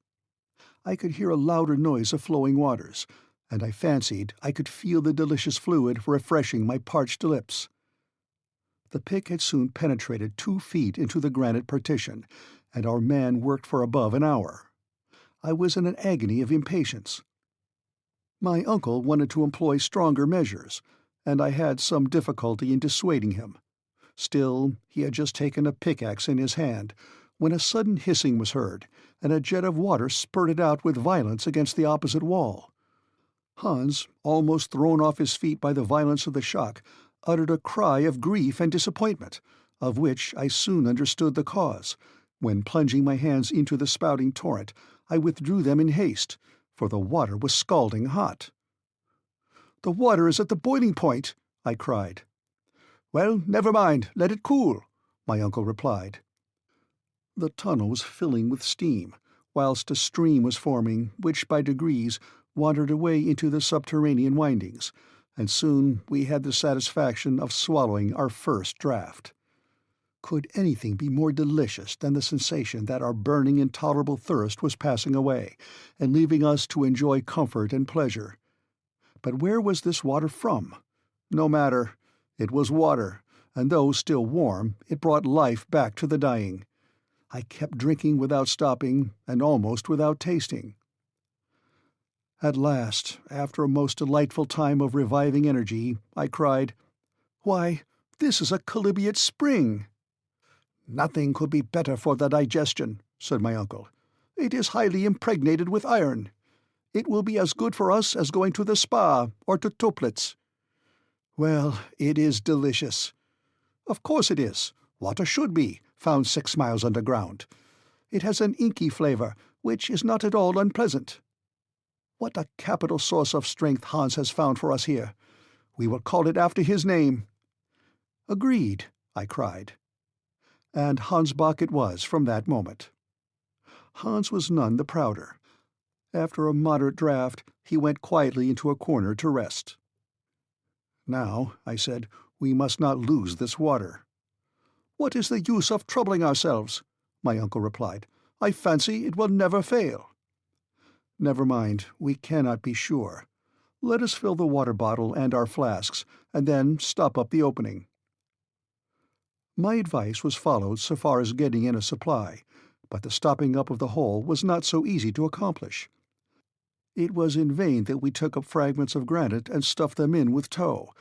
I could hear a louder noise of flowing waters, and I fancied I could feel the delicious fluid refreshing my parched lips. The pick had soon penetrated 2 feet into the granite partition, and our man worked for above an hour. I was in an agony of impatience. My uncle wanted to employ stronger measures, and I had some difficulty in dissuading him. Still, he had just taken a pickaxe in his hand, when a sudden hissing was heard, and a jet of water spurted out with violence against the opposite wall. Hans, almost thrown off his feet by the violence of the shock, uttered a cry of grief and disappointment, of which I soon understood the cause, when plunging my hands into the spouting torrent, I withdrew them in haste, for the water was scalding hot. "The water is at the boiling point," I cried. "Well, never mind, let it cool," my uncle replied. The tunnel was filling with steam, whilst a stream was forming, which by degrees wandered away into the subterranean windings, and soon we had the satisfaction of swallowing our first draught. Could anything be more delicious than the sensation that our burning intolerable thirst was passing away, and leaving us to enjoy comfort and pleasure? But where was this water from? No matter. It was water, and though still warm, it brought life back to the dying. I kept drinking without stopping, and almost without tasting. At last, after a most delightful time of reviving energy, I cried, "Why, this is a chalybeate spring!" "Nothing could be better for the digestion," said my uncle. "It is highly impregnated with iron. It will be as good for us as going to the spa or to Toplitz." "Well, it is delicious." "Of course it is. Water should be, found 6 miles underground. It has an inky flavour, which is not at all unpleasant. What a capital source of strength Hans has found for us here. We will call it after his name." "Agreed," I cried. And Hansbach it was from that moment. Hans was none the prouder. After a moderate draught, he went quietly into a corner to rest. "Now," I said, "we must not lose this water." "What is the use of troubling ourselves?" my uncle replied. "I fancy it will never fail." "Never mind, we cannot be sure. Let us fill the water bottle and our flasks, and then stop up the opening." My advice was followed so far as getting in a supply, but the stopping up of the hole was not so easy to accomplish. It was in vain that we took up fragments of granite and stuffed them in with tow.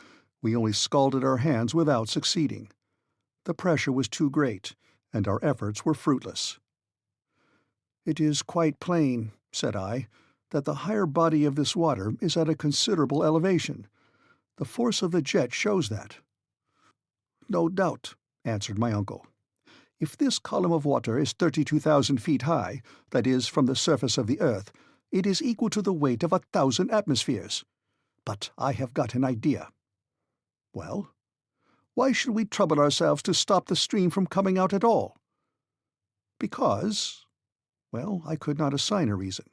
We only scalded our hands without succeeding. The pressure was too great, and our efforts were fruitless. "It is quite plain," said I, "that the higher body of this water is at a considerable elevation. The force of the jet shows that." "No doubt," answered my uncle. "If this column of water is 32,000 feet high, that is, from the surface of the earth, it is equal to the weight of 1,000 atmospheres. But I have got an idea." "Well?" "Why should we trouble ourselves to stop the stream from coming out at all?" "Because—" Well, I could not assign a reason.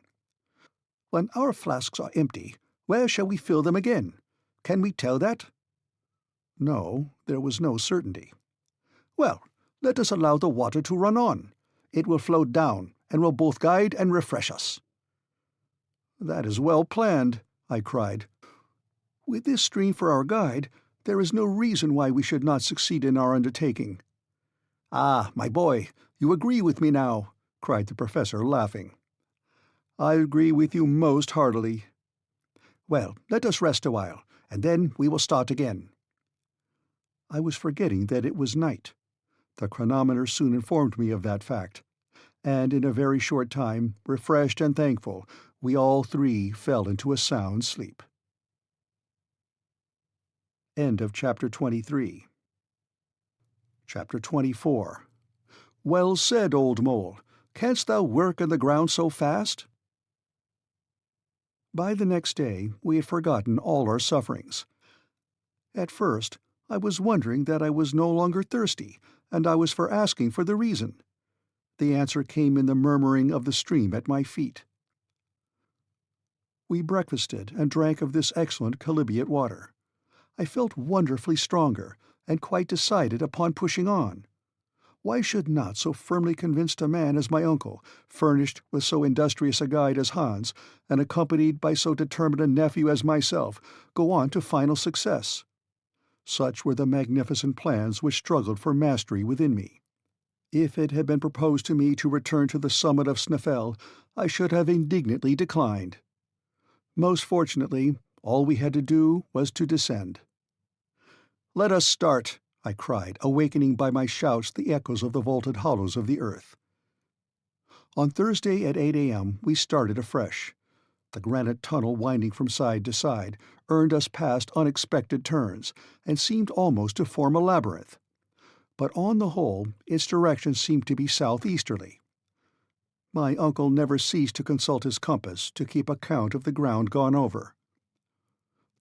"When our flasks are empty, where shall we fill them again? Can we tell that?" No, there was no certainty. "Well, let us allow the water to run on. It will flow down, and will both guide and refresh us." "That is well planned," I cried. "With this stream for our guide, there is no reason why we should not succeed in our undertaking." "Ah, my boy, you agree with me now," cried the professor, laughing. "I agree with you most heartily." "Well, let us rest a while, and then we will start again." I was forgetting that it was night. The chronometer soon informed me of that fact, and in a very short time, refreshed and thankful, we all three fell into a sound sleep. End of Chapter 23. Chapter 24. Well said, old mole. Canst thou work in the ground so fast? By the next day we had forgotten all our sufferings. At first I was wondering that I was no longer thirsty, and I was for asking for the reason. The answer came in the murmuring of the stream at my feet. We breakfasted and drank of this excellent chalybeate water. I felt wonderfully stronger, and quite decided upon pushing on. Why should not so firmly convinced a man as my uncle, furnished with so industrious a guide as Hans, and accompanied by so determined a nephew as myself, go on to final success? Such were the magnificent plans which struggled for mastery within me. If it had been proposed to me to return to the summit of Snæfell, I should have indignantly declined. Most fortunately, all we had to do was to descend. "Let us start," I cried, awakening by my shouts the echoes of the vaulted hollows of the earth. On Thursday at 8 a.m. we started afresh. The granite tunnel winding from side to side earned us past unexpected turns, and seemed almost to form a labyrinth. But on the whole, its direction seemed to be southeasterly. My uncle never ceased to consult his compass to keep account of the ground gone over.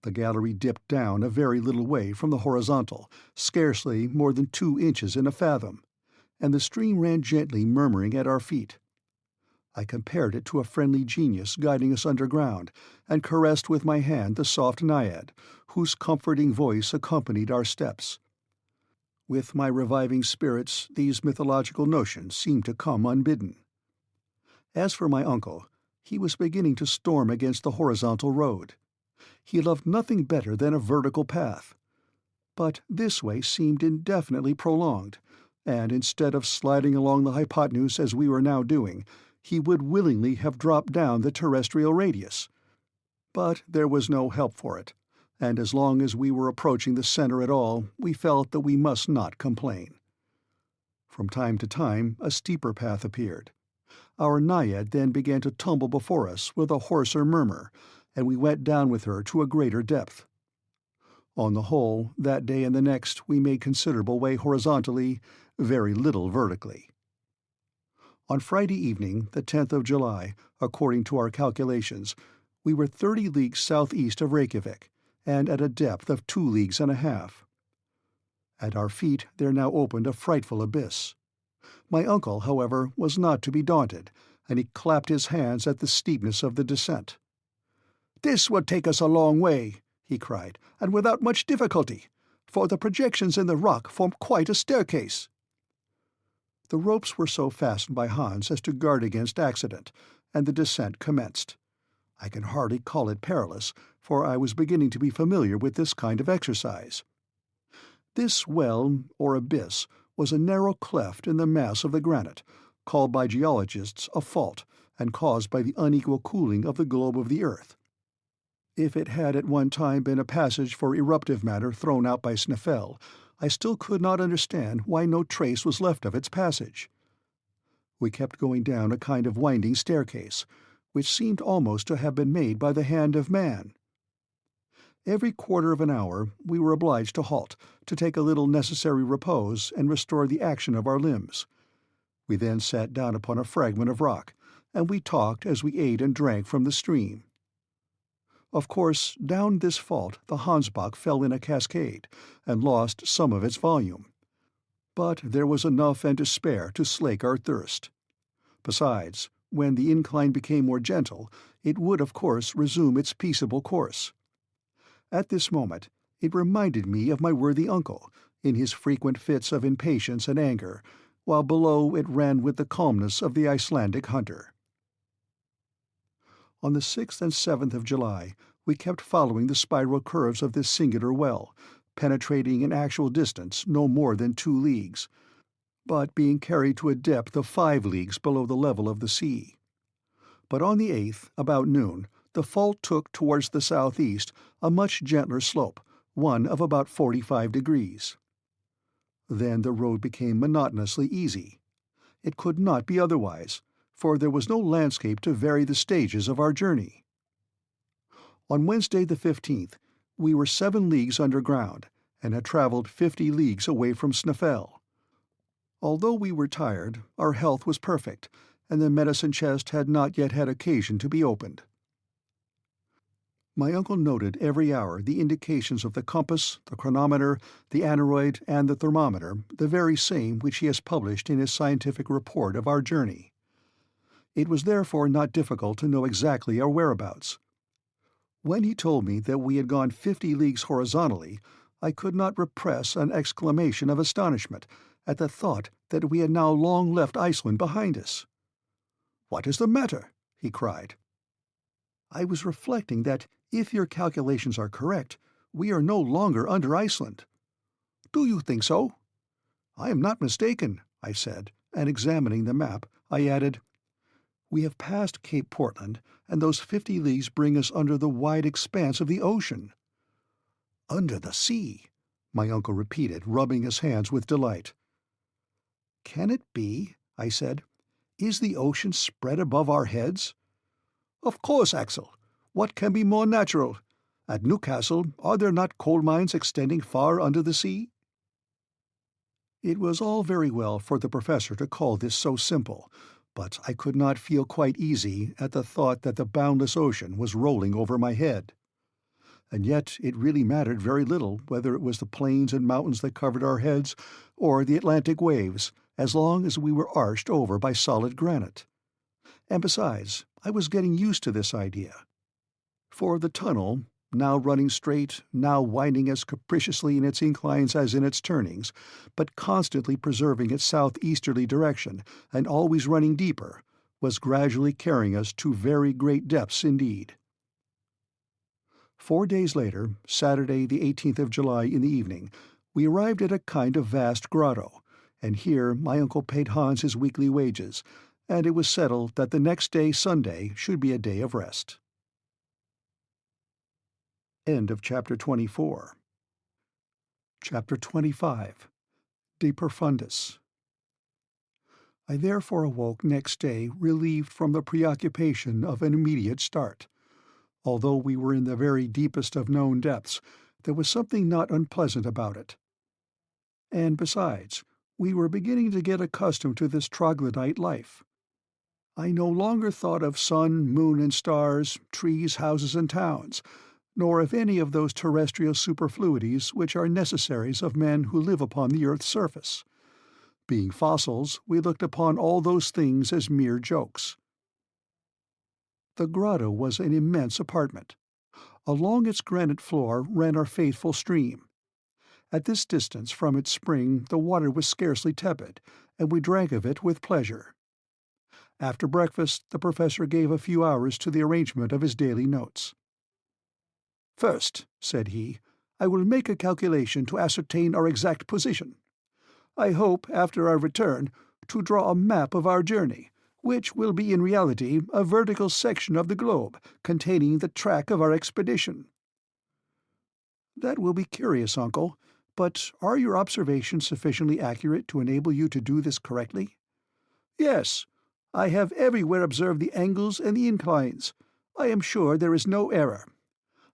The gallery dipped down a very little way from the horizontal, scarcely more than 2 inches in a fathom, and the stream ran gently murmuring at our feet. I compared it to a friendly genius guiding us underground, and caressed with my hand the soft naiad, whose comforting voice accompanied our steps. With my reviving spirits, these mythological notions seemed to come unbidden. As for my uncle, he was beginning to storm against the horizontal road. He loved nothing better than a vertical path. But this way seemed indefinitely prolonged, and instead of sliding along the hypotenuse as we were now doing, he would willingly have dropped down the terrestrial radius. But there was no help for it, and as long as we were approaching the center at all, we felt that we must not complain. From time to time a steeper path appeared. Our naiad then began to tumble before us with a hoarser murmur, and we went down with her to a greater depth. On the whole, that day and the next we made considerable way horizontally, very little vertically. On Friday evening, the 10th of July, according to our calculations, we were 30 leagues southeast of Reykjavik, and at a depth of 2 leagues and a half. At our feet there now opened a frightful abyss. My uncle, however, was not to be daunted, and he clapped his hands at the steepness of the descent. "This will take us a long way," he cried, "and without much difficulty, for the projections in the rock form quite a staircase." The ropes were so fastened by Hans as to guard against accident, and the descent commenced. I can hardly call it perilous, for I was beginning to be familiar with this kind of exercise. This well, or abyss, was a narrow cleft in the mass of the granite, called by geologists a fault, and caused by the unequal cooling of the globe of the earth. If it had at one time been a passage for eruptive matter thrown out by Snæfell, I still could not understand why no trace was left of its passage. We kept going down a kind of winding staircase, which seemed almost to have been made by the hand of man. Every quarter of an hour we were obliged to halt, to take a little necessary repose and restore the action of our limbs. We then sat down upon a fragment of rock, and we talked as we ate and drank from the stream. Of course, down this fault the Hansbach fell in a cascade, and lost some of its volume. But there was enough and to spare to slake our thirst. Besides, when the incline became more gentle, it would of course resume its peaceable course. At this moment it reminded me of my worthy uncle, in his frequent fits of impatience and anger, while below it ran with the calmness of the Icelandic hunter. On the 6th and 7th of July we kept following the spiral curves of this singular well, penetrating in actual distance no more than 2 leagues, but being carried to a depth of 5 leagues below the level of the sea. But on the 8th, about noon, the fault took towards the southeast a much gentler slope, one of about 45 degrees. Then the road became monotonously easy. It could not be otherwise, for there was no landscape to vary the stages of our journey. On Wednesday the 15th, we were 7 leagues underground, and had travelled 50 leagues away from Snæfell. Although we were tired, our health was perfect, and the medicine chest had not yet had occasion to be opened. My uncle noted every hour the indications of the compass, the chronometer, the aneroid, and the thermometer, the very same which he has published in his scientific report of our journey. It was therefore not difficult to know exactly our whereabouts. When he told me that we had gone 50 leagues horizontally, I could not repress an exclamation of astonishment at the thought that we had now long left Iceland behind us. "What is the matter?" he cried. "I was reflecting that, if your calculations are correct, we are no longer under Iceland." "Do you think so?" "I am not mistaken," I said, and examining the map, I added, "We have passed Cape Portland, and those 50 leagues bring us under the wide expanse of the ocean." "Under the sea," my uncle repeated, rubbing his hands with delight. "Can it be?" I said. "Is the ocean spread above our heads?" "Of course, Axel. What can be more natural? At Newcastle, are there not coal mines extending far under the sea?" It was all very well for the professor to call this so simple, but I could not feel quite easy at the thought that the boundless ocean was rolling over my head. And yet it really mattered very little whether it was the plains and mountains that covered our heads or the Atlantic waves, as long as we were arched over by solid granite. And besides, I was getting used to this idea. For the tunnel, now running straight, now winding as capriciously in its inclines as in its turnings, but constantly preserving its southeasterly direction and always running deeper, was gradually carrying us to very great depths indeed. 4 days later, Saturday the 18th of July in the evening, we arrived at a kind of vast grotto, and here my uncle paid Hans his weekly wages, and it was settled that the next day, Sunday, should be a day of rest. End of chapter 24. Chapter 25. De Profundis. I therefore awoke next day relieved from the preoccupation of an immediate start. Although we were in the very deepest of known depths, there was something not unpleasant about it. And besides, we were beginning to get accustomed to this troglodyte life. I no longer thought of sun, moon, and stars, trees, houses, and towns, nor of any of those terrestrial superfluities which are necessaries of men who live upon the earth's surface. Being fossils, we looked upon all those things as mere jokes. The grotto was an immense apartment. Along its granite floor ran our faithful stream. At this distance from its spring the water was scarcely tepid, and we drank of it with pleasure. After breakfast the professor gave a few hours to the arrangement of his daily notes. "First," said he, "I will make a calculation to ascertain our exact position. I hope, after our return, to draw a map of our journey, which will be in reality a vertical section of the globe containing the track of our expedition." "That will be curious, uncle, but are your observations sufficiently accurate to enable you to do this correctly?" "Yes. I have everywhere observed the angles and the inclines. I am sure there is no error.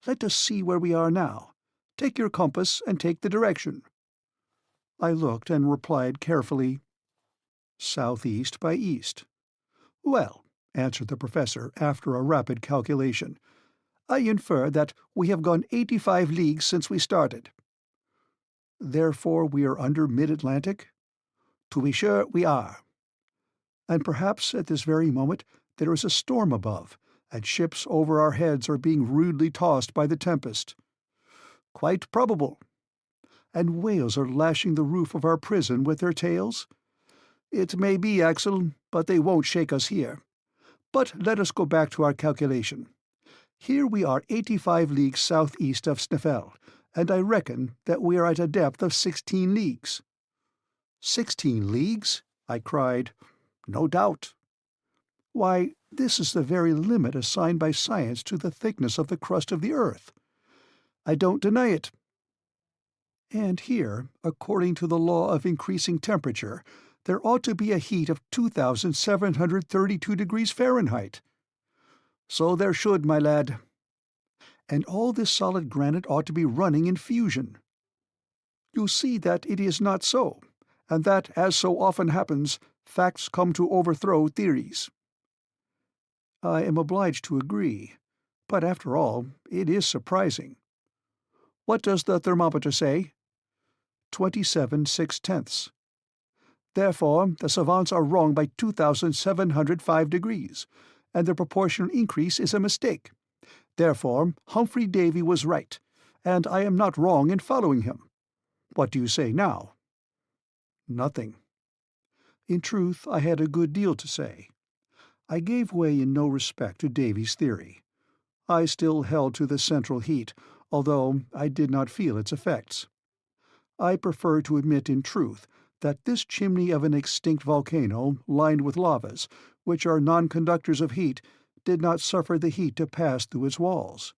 Let us see where we are now. Take your compass and take the direction." I looked and replied carefully, "Southeast by east." "Well," answered the professor after a rapid calculation, "I infer that we have gone 85 leagues since we started." "Therefore we are under mid-Atlantic?" "To be sure we are." "And perhaps at this very moment there is a storm above, and ships over our heads are being rudely tossed by the tempest." "Quite probable." "And whales are lashing the roof of our prison with their tails?" "It may be, Axel, but they won't shake us here. But let us go back to our calculation. Here we are 85 leagues southeast of Snæfell, and I reckon that we are at a depth of 16 leagues. 16 leagues? I cried. No doubt. Why, this is the very limit assigned by science to the thickness of the crust of the earth. I don't deny it. And here, according to the law of increasing temperature, there ought to be a heat of 2,732 degrees Fahrenheit. So there should, my lad. And all this solid granite ought to be running in fusion. You see that it is not so, and that, as so often happens, facts come to overthrow theories. I am obliged to agree, but after all, it is surprising. What does the thermometer say? 27/6. Therefore, the savants are wrong by 2,705 degrees, and the proportional increase is a mistake. Therefore, Humphrey Davy was right, and I am not wrong in following him. What do you say now? Nothing. In truth, I had a good deal to say. I gave way in no respect to Davy's theory. I still held to the central heat, although I did not feel its effects. I prefer to admit in truth that this chimney of an extinct volcano, lined with lavas, which are non-conductors of heat, did not suffer the heat to pass through its walls.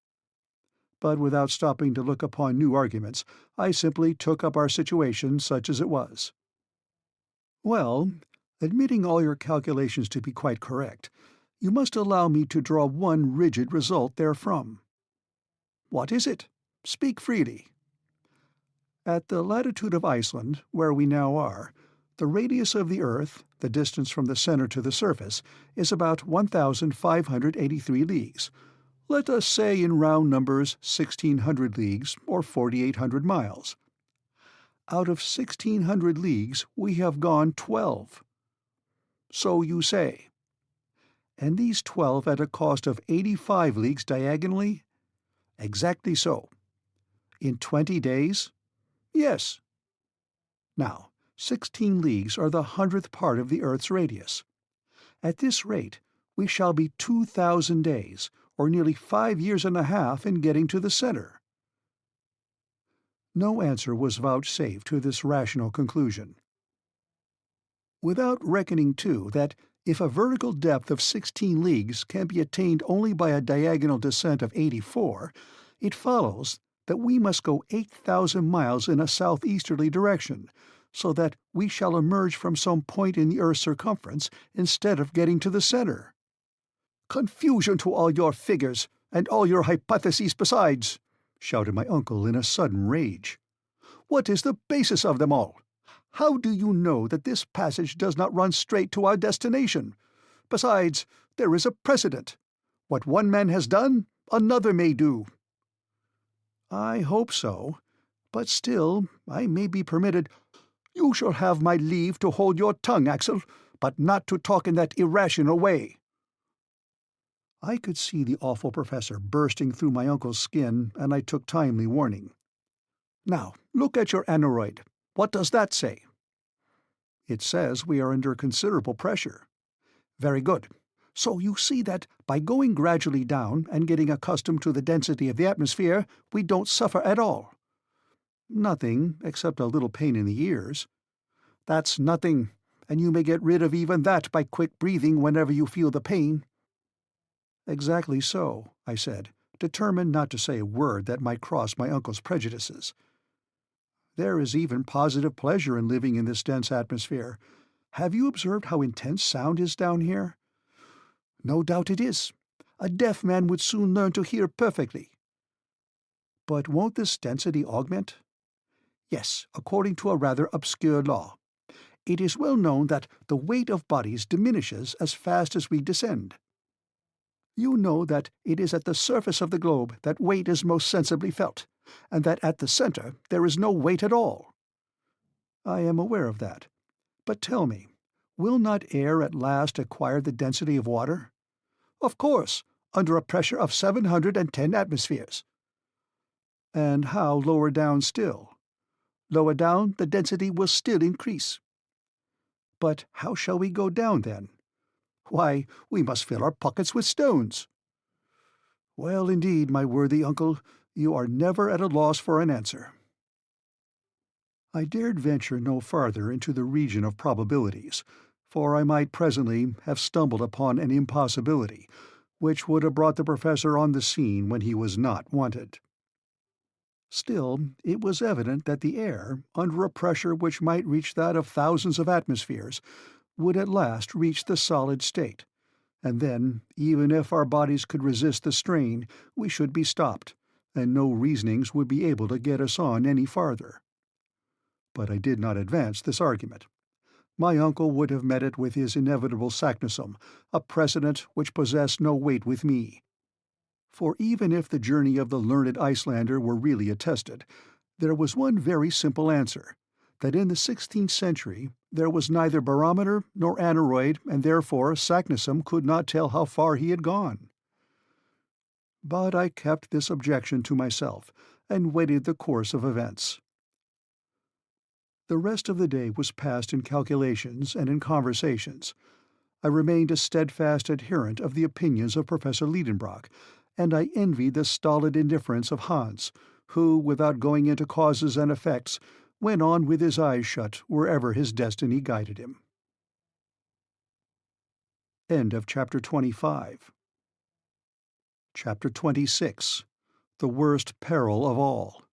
But without stopping to look upon new arguments, I simply took up our situation such as it was. Well, admitting all your calculations to be quite correct, you must allow me to draw one rigid result therefrom. What is it? Speak freely. At the latitude of Iceland, where we now are, the radius of the Earth, the distance from the center to the surface, is about 1,583 leagues. Let us say in round numbers 1,600 leagues or 4,800 miles. Out of 1,600 leagues we have gone 12. So you say. And these 12 at a cost of 85 leagues diagonally? Exactly so. In 20 days? Yes. Now, 16 leagues are the 100th part of the Earth's radius. At this rate, we shall be 2,000 days, or nearly 5 years and a half, in getting to the center. No answer was vouchsafed to this rational conclusion. Without reckoning, too, that if a vertical depth of 16 leagues can be attained only by a diagonal descent of 84, it follows that we must go 8,000 miles in a southeasterly direction, so that we shall emerge from some point in the Earth's circumference instead of getting to the center. "Confusion to all your figures, and all your hypotheses besides!" shouted my uncle in a sudden rage. "What is the basis of them all? How do you know that this passage does not run straight to our destination? Besides, there is a precedent. What one man has done, another may do." "I hope so. But still, I may be permitted—" "You shall have my leave to hold your tongue, Axel, but not to talk in that irrational way." I could see the awful professor bursting through my uncle's skin, and I took timely warning. "Now, look at your aneroid. What does that say?" "It says we are under considerable pressure." "Very good. So you see that by going gradually down and getting accustomed to the density of the atmosphere, we don't suffer at all." "Nothing, except a little pain in the ears." "That's nothing, and you may get rid of even that by quick breathing whenever you feel the pain." "Exactly so," I said, determined not to say a word that might cross my uncle's prejudices. "There is even positive pleasure in living in this dense atmosphere. Have you observed how intense sound is down here?" "No doubt it is. A deaf man would soon learn to hear perfectly." "But won't this density augment?" "Yes, according to a rather obscure law. It is well known that the weight of bodies diminishes as fast as we descend. You know that it is at the surface of the globe that weight is most sensibly felt, and that at the center there is no weight at all." "I am aware of that. But tell me, will not air at last acquire the density of water?" "Of course, under a pressure of 710 atmospheres." "And how lower down still?" "Lower down the density will still increase." "But how shall we go down, then?" "Why, we must fill our pockets with stones." "Well, indeed, my worthy uncle, you are never at a loss for an answer." I dared venture no farther into the region of probabilities, for I might presently have stumbled upon an impossibility, which would have brought the professor on the scene when he was not wanted. Still, it was evident that the air, under a pressure which might reach that of thousands of atmospheres, would at last reach the solid state, and then, even if our bodies could resist the strain, we should be stopped, and no reasonings would be able to get us on any farther. But I did not advance this argument. My uncle would have met it with his inevitable saknussemm, a precedent which possessed no weight with me. For even if the journey of the learned Icelander were really attested, there was one very simple answer, that in the 16th century there was neither barometer nor aneroid, and therefore Saknussemm could not tell how far he had gone. But I kept this objection to myself, and waited the course of events. The rest of the day was passed in calculations and in conversations. I remained a steadfast adherent of the opinions of Professor Lidenbrock, and I envied the stolid indifference of Hans, who, without going into causes and effects, went on with his eyes shut wherever his destiny guided him. End of Chapter 25. Chapter 26. The Worst Peril of All.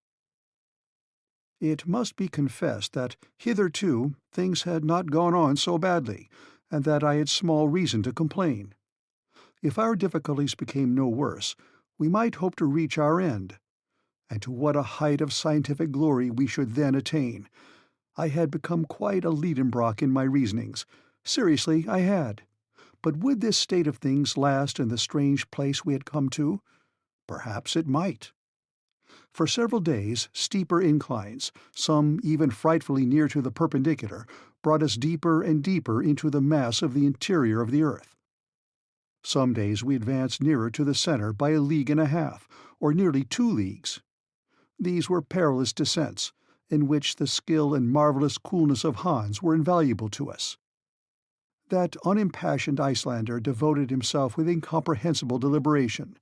It must be confessed that hitherto things had not gone on so badly, and that I had small reason to complain. If our difficulties became no worse, we might hope to reach our end. And to what a height of scientific glory we should then attain! I had become quite a Lidenbrock in my reasonings. Seriously, I had. But would this state of things last in the strange place we had come to? Perhaps it might. For several days, steeper inclines, some even frightfully near to the perpendicular, brought us deeper and deeper into the mass of the interior of the earth. Some days we advanced nearer to the center by 1.5 leagues, or nearly 2 leagues. These were perilous descents, in which the skill and marvelous coolness of Hans were invaluable to us. That unimpassioned Icelander devoted himself with incomprehensible deliberation,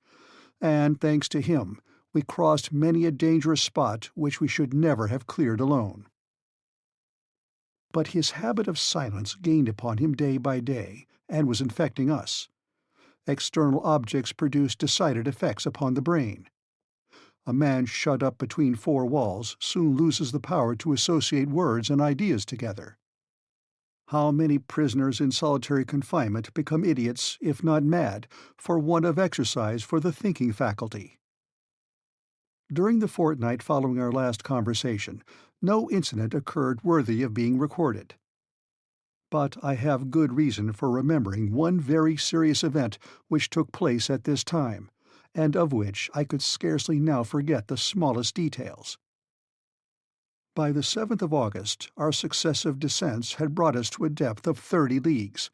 and, thanks to him, we crossed many a dangerous spot which we should never have cleared alone. But his habit of silence gained upon him day by day, and was infecting us. External objects produced decided effects upon the brain. A man shut up between 4 walls soon loses the power to associate words and ideas together. How many prisoners in solitary confinement become idiots, if not mad, for want of exercise for the thinking faculty? During the fortnight following our last conversation, no incident occurred worthy of being recorded. But I have good reason for remembering one very serious event which took place at this time, and of which I could scarcely now forget the smallest details. By the 7th of August, our successive descents had brought us to a depth of 30 leagues.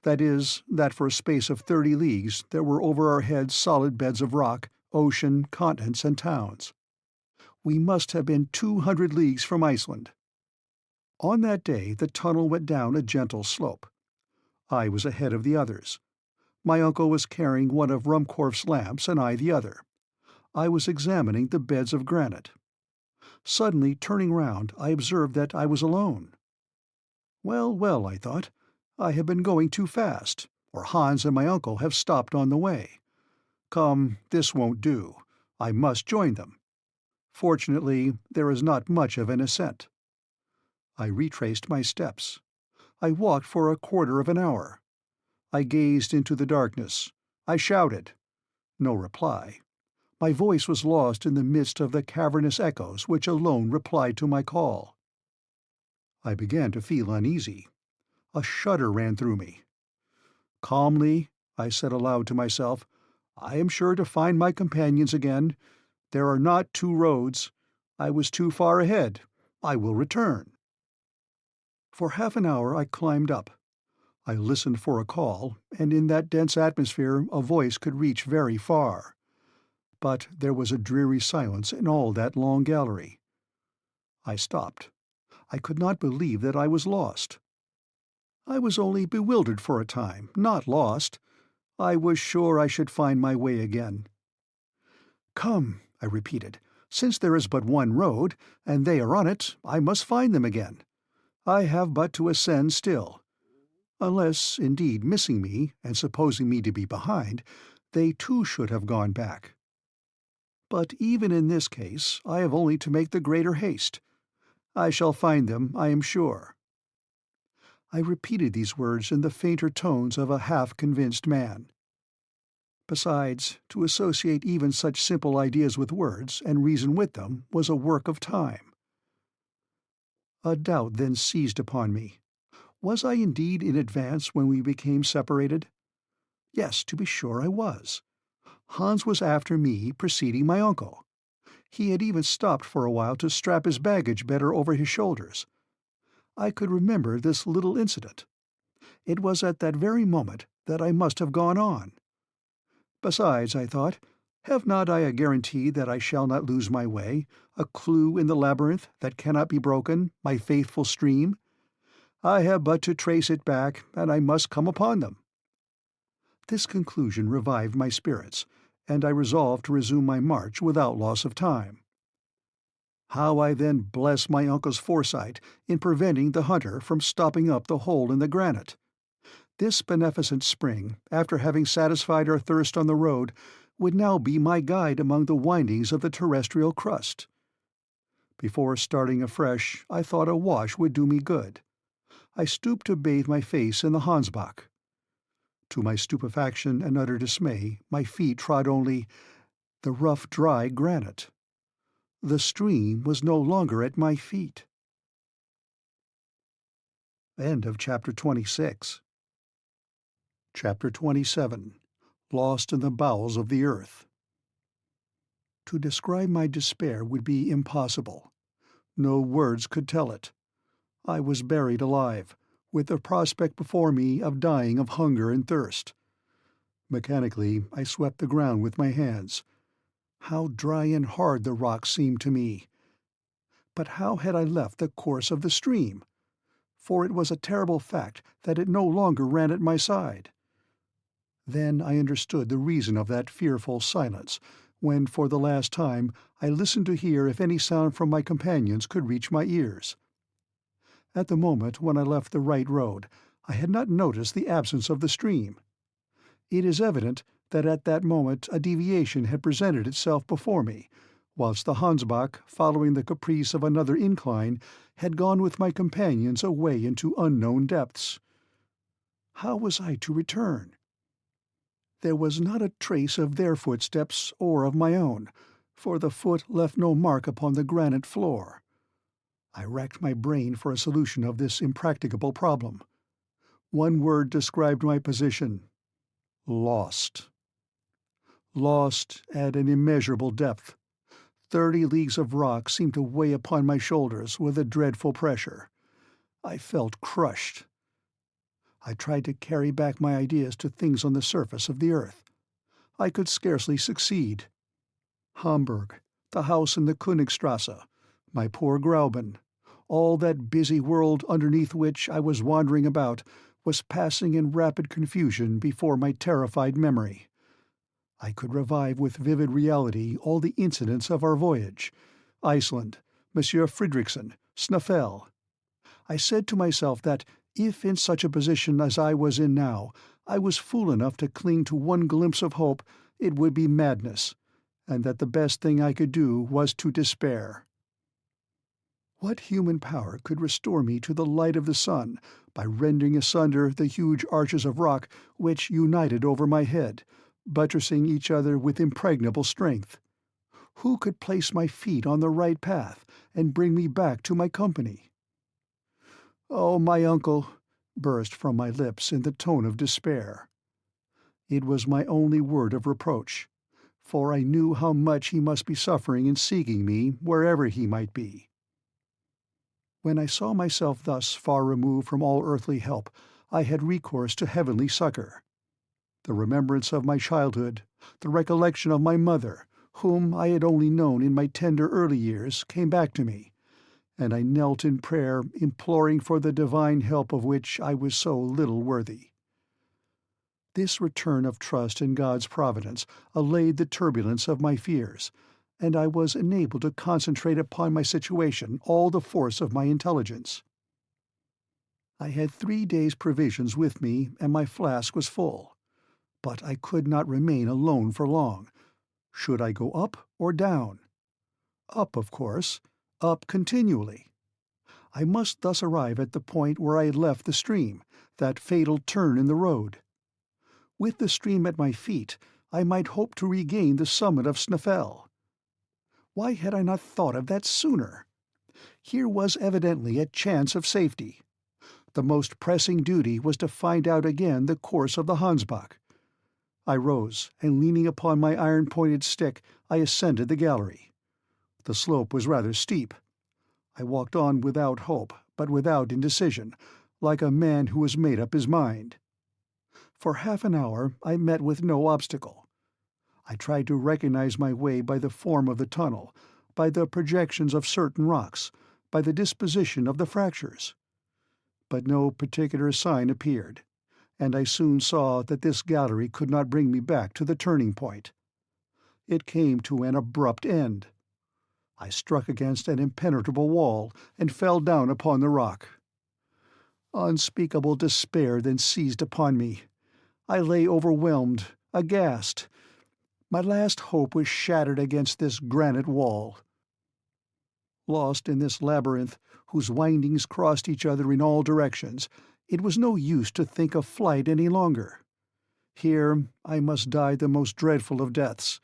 That is, that for a space of 30 leagues there were over our heads solid beds of rock, ocean, continents, and towns. We must have been 200 leagues from Iceland. On that day the tunnel went down a gentle slope. I was ahead of the others. My uncle was carrying one of Ruhmkorff's lamps and I the other. I was examining the beds of granite. Suddenly, turning round, I observed that I was alone. Well, well, I thought, I have been going too fast, or Hans and my uncle have stopped on the way. Come, this won't do. I must join them. Fortunately, there is not much of an ascent. I retraced my steps. I walked for a quarter of an hour. I gazed into the darkness. I shouted. No reply. My voice was lost in the midst of the cavernous echoes which alone replied to my call. I began to feel uneasy. A shudder ran through me. Calmly, I said aloud to myself, I am sure to find my companions again. There are not 2 roads. I was too far ahead. I will return. For half an hour I climbed up. I listened for a call, and in that dense atmosphere a voice could reach very far. But there was a dreary silence in all that long gallery. I stopped. I could not believe that I was lost. I was only bewildered for a time, not lost. I was sure I should find my way again. Come, I repeated, since there is but one road, and they are on it, I must find them again. I have but to ascend still. Unless, indeed, missing me, and supposing me to be behind, they too should have gone back. But even in this case, I have only to make the greater haste. I shall find them, I am sure. I repeated these words in the fainter tones of a half-convinced man. Besides, to associate even such simple ideas with words, and reason with them, was a work of time. A doubt then seized upon me. Was I indeed in advance when we became separated? Yes, to be sure I was. Hans was after me, preceding my uncle. He had even stopped for a while to strap his baggage better over his shoulders. I could remember this little incident. It was at that very moment that I must have gone on. Besides, I thought, have not I a guarantee that I shall not lose my way, a clue in the labyrinth that cannot be broken, my faithful stream? I have but to trace it back, and I must come upon them. This conclusion revived my spirits, and I resolved to resume my march without loss of time. How I then blessed my uncle's foresight in preventing the hunter from stopping up the hole in the granite. This beneficent spring, after having satisfied our thirst on the road, would now be my guide among the windings of the terrestrial crust. Before starting afresh, I thought a wash would do me good. I stooped to bathe my face in the Hansbach. To my stupefaction and utter dismay, my feet trod only the rough, dry granite. The stream was no longer at my feet. End of Chapter 26. Chapter 27. Lost in the Bowels of the Earth. To describe my despair would be impossible. No words could tell it. I was buried alive, with the prospect before me of dying of hunger and thirst. Mechanically, I swept the ground with my hands. How dry and hard the rock seemed to me! But how had I left the course of the stream? For it was a terrible fact that it no longer ran at my side. Then I understood the reason of that fearful silence, when for the last time I listened to hear if any sound from my companions could reach my ears. At the moment when I left the right road, I had not noticed the absence of the stream. It is evident that at that moment a deviation had presented itself before me, whilst the Hansbach, following the caprice of another incline, had gone with my companions away into unknown depths. How was I to return? There was not a trace of their footsteps or of my own, for the foot left no mark upon the granite floor. I racked my brain for a solution of this impracticable problem. One word described my position: lost. Lost at an immeasurable depth. 30 leagues of rock seemed to weigh upon my shoulders with a dreadful pressure. I felt crushed. I tried to carry back my ideas to things on the surface of the earth. I could scarcely succeed. Hamburg, the house in the Königstrasse, my poor Grauben, all that busy world underneath which I was wandering about, was passing in rapid confusion before my terrified memory. I could revive with vivid reality all the incidents of our voyage: Iceland, Monsieur Fridriksson, Snæfell. I said to myself that, if in such a position as I was in now, I was fool enough to cling to one glimpse of hope, it would be madness, and that the best thing I could do was to despair. What human power could restore me to the light of the sun by rending asunder the huge arches of rock which united over my head, buttressing each other with impregnable strength? Who could place my feet on the right path and bring me back to my company? "Oh, my uncle," burst from my lips in the tone of despair. It was my only word of reproach, for I knew how much he must be suffering in seeking me wherever he might be. When I saw myself thus far removed from all earthly help, I had recourse to heavenly succour. The remembrance of my childhood, the recollection of my mother, whom I had only known in my tender early years, came back to me, and I knelt in prayer, imploring for the divine help of which I was so little worthy. This return of trust in God's providence allayed the turbulence of my fears, and I was enabled to concentrate upon my situation all the force of my intelligence. I had 3 days' provisions with me, and my flask was full. But I could not remain alone for long. Should I go up or down? Up, of course, up continually. I must thus arrive at the point where I had left the stream, that fatal turn in the road. With the stream at my feet, I might hope to regain the summit of Snæfell. Why had I not thought of that sooner? Here was evidently a chance of safety. The most pressing duty was to find out again the course of the Hansbach. I rose, and leaning upon my iron-pointed stick, I ascended the gallery. The slope was rather steep. I walked on without hope, but without indecision, like a man who has made up his mind. For half an hour I met with no obstacle. I tried to recognize my way by the form of the tunnel, by the projections of certain rocks, by the disposition of the fractures. But no particular sign appeared, and I soon saw that this gallery could not bring me back to the turning point. It came to an abrupt end. I struck against an impenetrable wall and fell down upon the rock. Unspeakable despair then seized upon me. I lay overwhelmed, aghast. My last hope was shattered against this granite wall. Lost in this labyrinth, whose windings crossed each other in all directions, it was no use to think of flight any longer. Here I must die the most dreadful of deaths.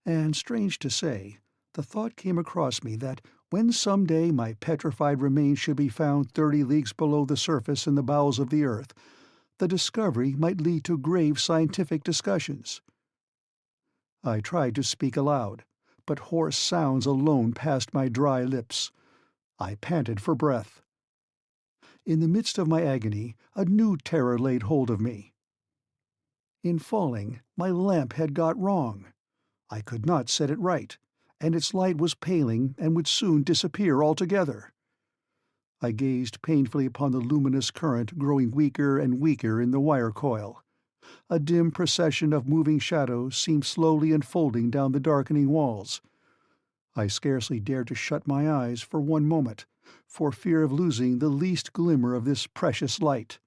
And strange to say, the thought came across me that when some day my petrified remains should be found 30 leagues below the surface in the bowels of the earth, the discovery might lead to grave scientific discussions. I tried to speak aloud, but hoarse sounds alone passed my dry lips. I panted for breath. In the midst of my agony, a new terror laid hold of me. In falling, my lamp had got wrong. I could not set it right, and its light was paling and would soon disappear altogether. I gazed painfully upon the luminous current growing weaker and weaker in the wire coil. A dim procession of moving shadows seemed slowly unfolding down the darkening walls. I scarcely dared to shut my eyes for one moment, for fear of losing the least glimmer of this precious light.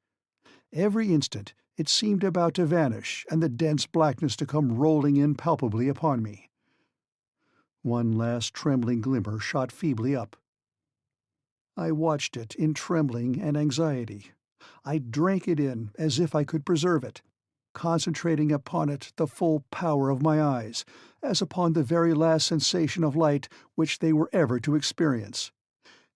Every instant it seemed about to vanish and the dense blackness to come rolling in palpably upon me. One last trembling glimmer shot feebly up. I watched it in trembling and anxiety. I drank it in as if I could preserve it, concentrating upon it the full power of my eyes, as upon the very last sensation of light which they were ever to experience.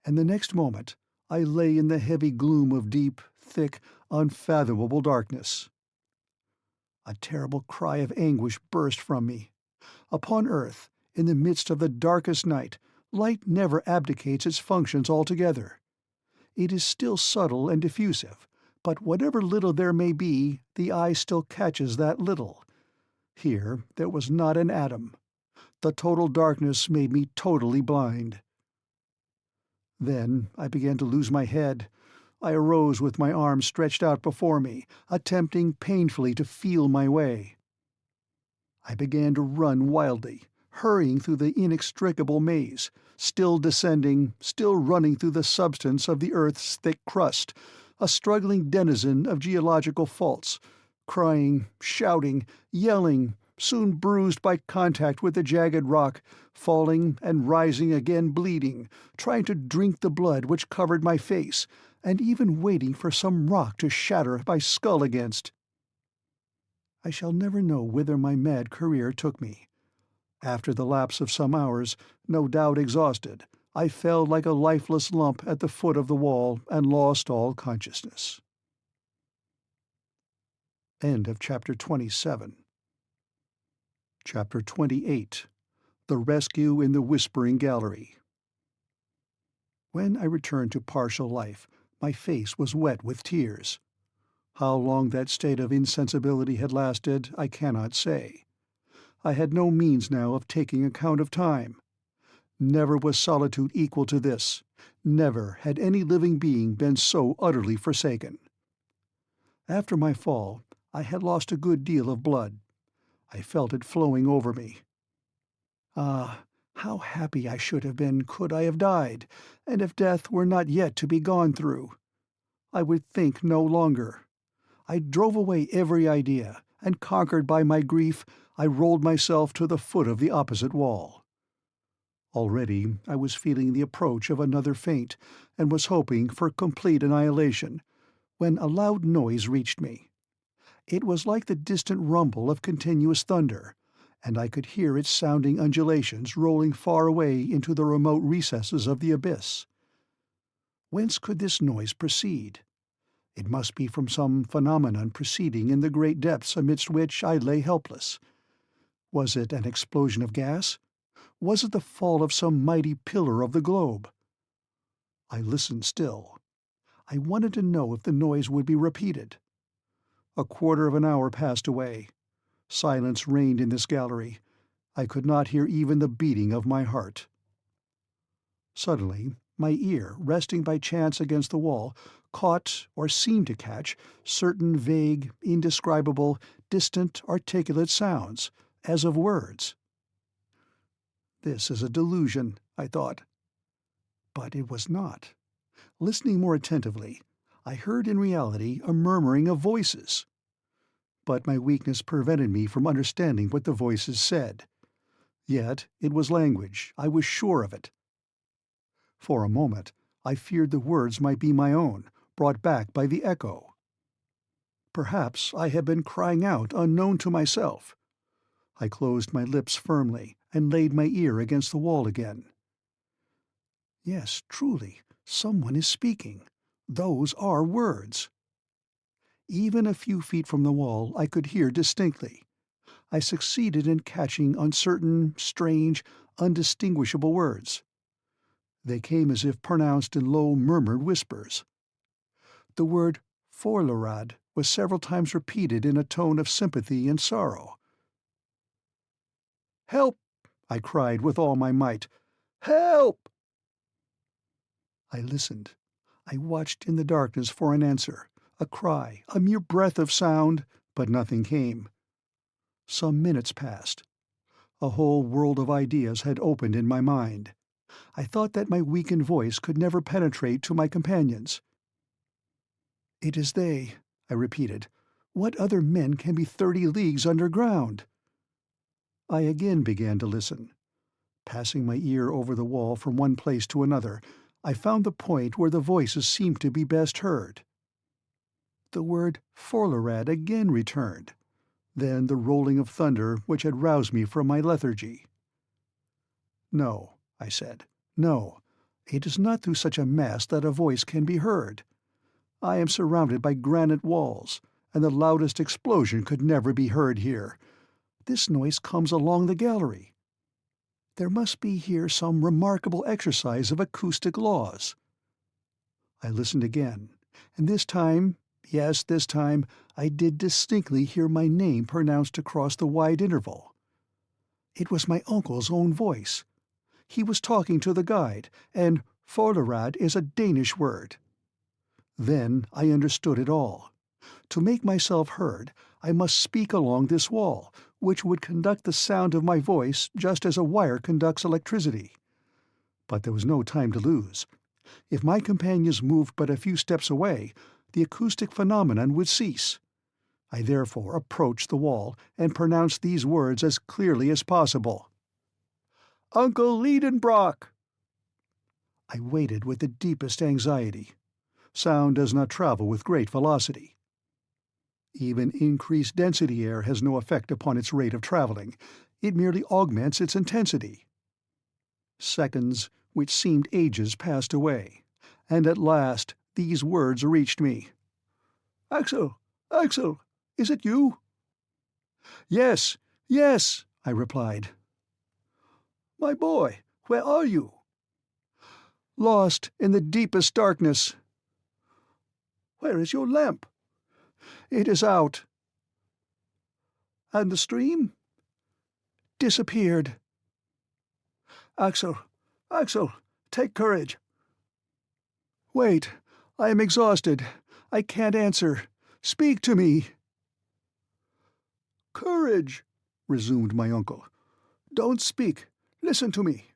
And the next moment I lay in the heavy gloom of deep, thick, unfathomable darkness. A terrible cry of anguish burst from me. Upon earth, in the midst of the darkest night, light never abdicates its functions altogether. It is still subtle and diffusive, but whatever little there may be, the eye still catches that little. Here there was not an atom. The total darkness made me totally blind. Then I began to lose my head. I arose with my arms stretched out before me, attempting painfully to feel my way. I began to run wildly, hurrying through the inextricable maze, still descending, still running through the substance of the earth's thick crust, a struggling denizen of geological faults, crying, shouting, yelling, soon bruised by contact with the jagged rock, falling and rising again bleeding, trying to drink the blood which covered my face, and even waiting for some rock to shatter my skull against. I shall never know whither my mad career took me. After the lapse of some hours, no doubt exhausted, I fell like a lifeless lump at the foot of the wall and lost all consciousness. End of Chapter 27. Chapter 28. The Rescue in the Whispering Gallery. When I returned to partial life, my face was wet with tears. How long that state of insensibility had lasted, I cannot say. I had no means now of taking account of time. Never was solitude equal to this. Never had any living being been so utterly forsaken. After my fall, I had lost a good deal of blood. I felt it flowing over me. Ah, how happy I should have been could I have died, and if death were not yet to be gone through. I would think no longer. I drove away every idea, and conquered by my grief, I rolled myself to the foot of the opposite wall. Already I was feeling the approach of another faint, and was hoping for complete annihilation, when a loud noise reached me. It was like the distant rumble of continuous thunder, and I could hear its sounding undulations rolling far away into the remote recesses of the abyss. Whence could this noise proceed? It must be from some phenomenon proceeding in the great depths amidst which I lay helpless. Was it an explosion of gas? Was it the fall of some mighty pillar of the globe? I listened still. I wanted to know if the noise would be repeated. A quarter of an hour passed away. Silence reigned in this gallery. I could not hear even the beating of my heart. Suddenly, my ear, resting by chance against the wall, caught, or seemed to catch, certain vague, indescribable, distant, articulate sounds, as of words. This is a delusion, I thought. But it was not. Listening more attentively, I heard in reality a murmuring of voices. But my weakness prevented me from understanding what the voices said. Yet it was language, I was sure of it. For a moment, I feared the words might be my own, brought back by the echo. Perhaps I had been crying out unknown to myself. I closed my lips firmly and laid my ear against the wall again. Yes, truly, someone is speaking. Those are words. Even a few feet from the wall I could hear distinctly. I succeeded in catching uncertain, strange, undistinguishable words. They came as if pronounced in low, murmured whispers. The word forlorad was several times repeated in a tone of sympathy and sorrow. "Help!" I cried with all my might. "Help!" I listened. I watched in the darkness for an answer, a cry, a mere breath of sound, but nothing came. Some minutes passed. A whole world of ideas had opened in my mind. I thought that my weakened voice could never penetrate to my companions. "It is they," I repeated. "What other men can be 30 leagues underground?" I again began to listen. Passing my ear over the wall from one place to another, I found the point where the voices seemed to be best heard. The word forlorad again returned, then the rolling of thunder which had roused me from my lethargy. "No," I said, "no, it is not through such a mass that a voice can be heard. I am surrounded by granite walls, and the loudest explosion could never be heard here. This noise comes along the gallery. There must be here some remarkable exercise of acoustic laws." I listened again, and this time, yes, this time, I did distinctly hear my name pronounced across the wide interval. It was my uncle's own voice. He was talking to the guide, and forlorad is a Danish word. Then I understood it all. To make myself heard, I must speak along this wall, which would conduct the sound of my voice just as a wire conducts electricity. But there was no time to lose. If my companions moved but a few steps away, the acoustic phenomenon would cease. I therefore approached the wall and pronounced these words as clearly as possible. "Uncle Lidenbrock!" I waited with the deepest anxiety. Sound does not travel with great velocity. Even increased density air has no effect upon its rate of traveling. It merely augments its intensity. Seconds, which seemed ages, passed away, and at last these words reached me. "Axel! Axel! Is it you?" "Yes, yes," I replied. "My boy, where are you?" "Lost in the deepest darkness." "Where is your lamp?" "It is out." "And the stream?" "Disappeared." "Axel, Axel, take courage." "Wait, I am exhausted. I can't answer. Speak to me." "Courage," resumed my uncle. "Don't speak. Listen to me.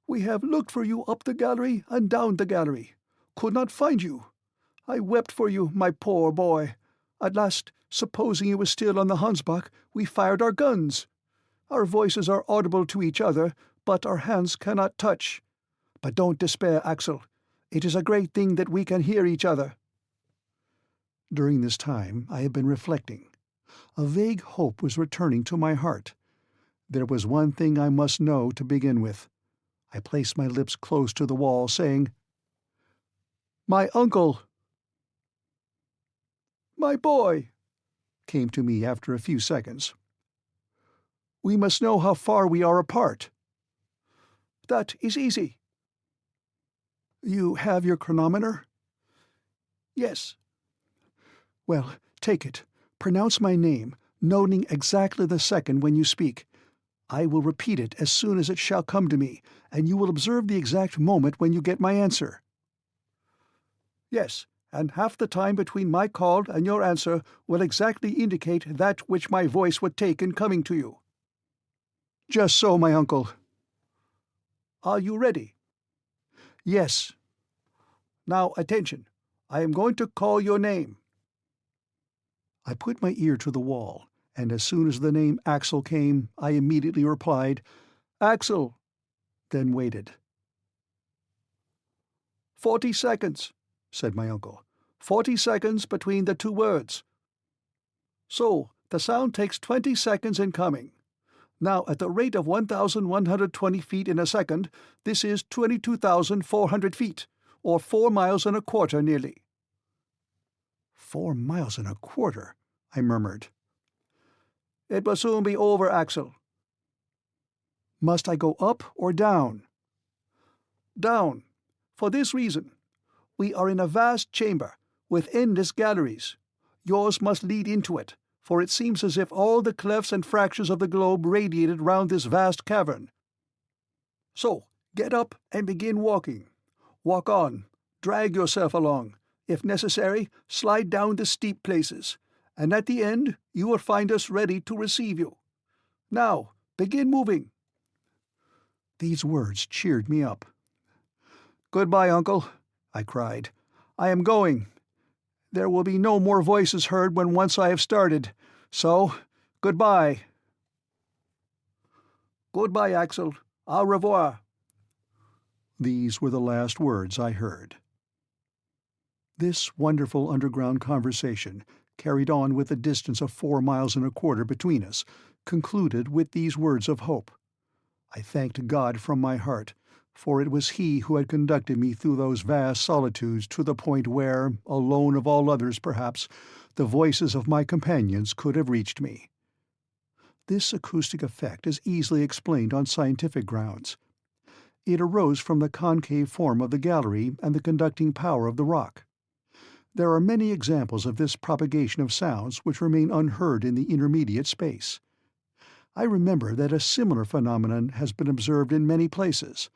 We have looked for you up the gallery and down the gallery. Could not find you. I wept for you, my poor boy. At last, supposing you were still on the Hansbach, we fired our guns. Our voices are audible to each other, but our hands cannot touch. But don't despair, Axel. It is a great thing that we can hear each other." During this time I had been reflecting. A vague hope was returning to my heart. There was one thing I must know to begin with. I placed my lips close to the wall, saying, "My uncle!" "My boy!" came to me after a few seconds. "We must know how far we are apart." "That is easy." "You have your chronometer?" "Yes." "Well, take it. Pronounce my name, noting exactly the second when you speak. I will repeat it as soon as it shall come to me, and you will observe the exact moment when you get my answer." "Yes, and half the time between my call and your answer will exactly indicate that which my voice would take in coming to you." "Just so, my uncle. Are you ready?" "Yes." "Now attention. I am going to call your name." I put my ear to the wall, and as soon as the name Axel came, I immediately replied, "Axel," then waited. 40 seconds, said my uncle. 40 seconds between the two words. So, the sound takes 20 seconds in coming. Now, at the rate of 1,120 feet in a second, this is 22,400 feet, or 4 miles and a quarter nearly. 4 miles and a quarter, I murmured. It will soon be over, Axel. Must I go up or down? Down. For this reason. We are in a vast chamber, with endless galleries. Yours must lead into it, for it seems as if all the clefts and fractures of the globe radiated round this vast cavern. So, get up and begin walking. Walk on, drag yourself along. If necessary, slide down the steep places, and at the end you will find us ready to receive you. Now, begin moving. These words cheered me up. "Goodbye, Uncle," I cried. "I am going. There will be no more voices heard when once I have started, so goodbye." "Goodbye, Axel. Au revoir." These were the last words I heard. This wonderful underground conversation, carried on with a distance of 4 miles and a quarter between us, concluded with these words of hope. I thanked God from my heart, for it was He who had conducted me through those vast solitudes to the point where, alone of all others perhaps, the voices of my companions could have reached me. This acoustic effect is easily explained on scientific grounds. It arose from the concave form of the gallery and the conducting power of the rock. There are many examples of this propagation of sounds which remain unheard in the intermediate space. I remember that a similar phenomenon has been observed in many places,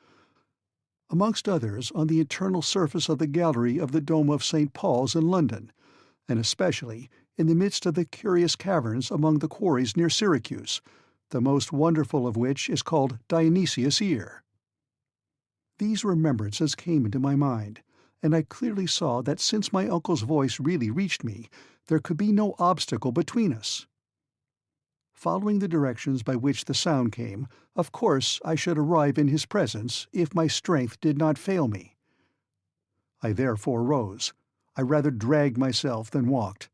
amongst others on the internal surface of the gallery of the Dome of St. Paul's in London, and especially in the midst of the curious caverns among the quarries near Syracuse, the most wonderful of which is called Dionysius' Ear. These remembrances came into my mind, and I clearly saw that since my uncle's voice really reached me, there could be no obstacle between us. Following the directions by which the sound came, of course I should arrive in his presence if my strength did not fail me. I therefore rose. I rather dragged myself than walked.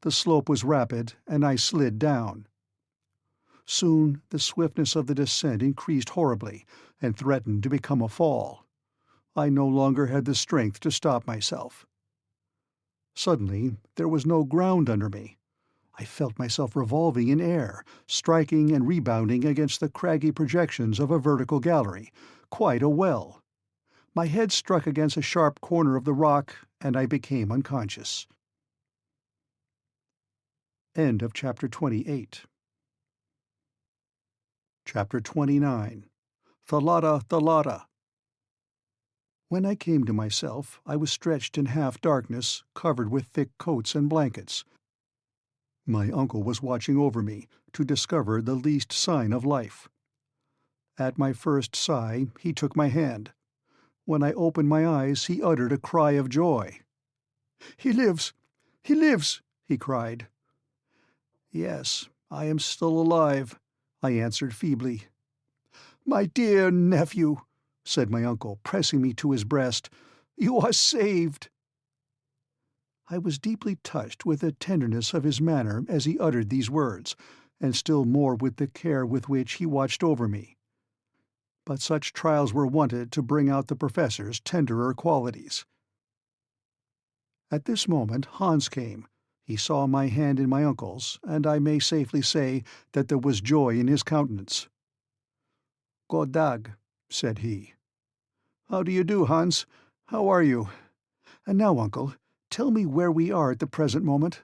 The slope was rapid, and I slid down. Soon the swiftness of the descent increased horribly, and threatened to become a fall. I no longer had the strength to stop myself. Suddenly there was no ground under me. I felt myself revolving in air, striking and rebounding against the craggy projections of a vertical gallery, quite a well. My head struck against a sharp corner of the rock, and I became unconscious. End of Chapter 28. Chapter 29. Thalata, Thalata. When I came to myself, I was stretched in half-darkness, covered with thick coats and blankets. My uncle was watching over me, to discover the least sign of life. At my first sigh, he took my hand. When I opened my eyes, he uttered a cry of joy. "He lives! He lives!" he cried. "Yes, I am still alive," I answered feebly. "My dear nephew," said my uncle, pressing me to his breast, "you are saved." I was deeply touched with the tenderness of his manner as he uttered these words, and still more with the care with which he watched over me. But such trials were wanted to bring out the professor's tenderer qualities. At this moment Hans came. He saw my hand in my uncle's, and I may safely say that there was joy in his countenance. "God dag," said he. "How do you do, Hans? How are you? And now, uncle, tell me where we are at the present moment."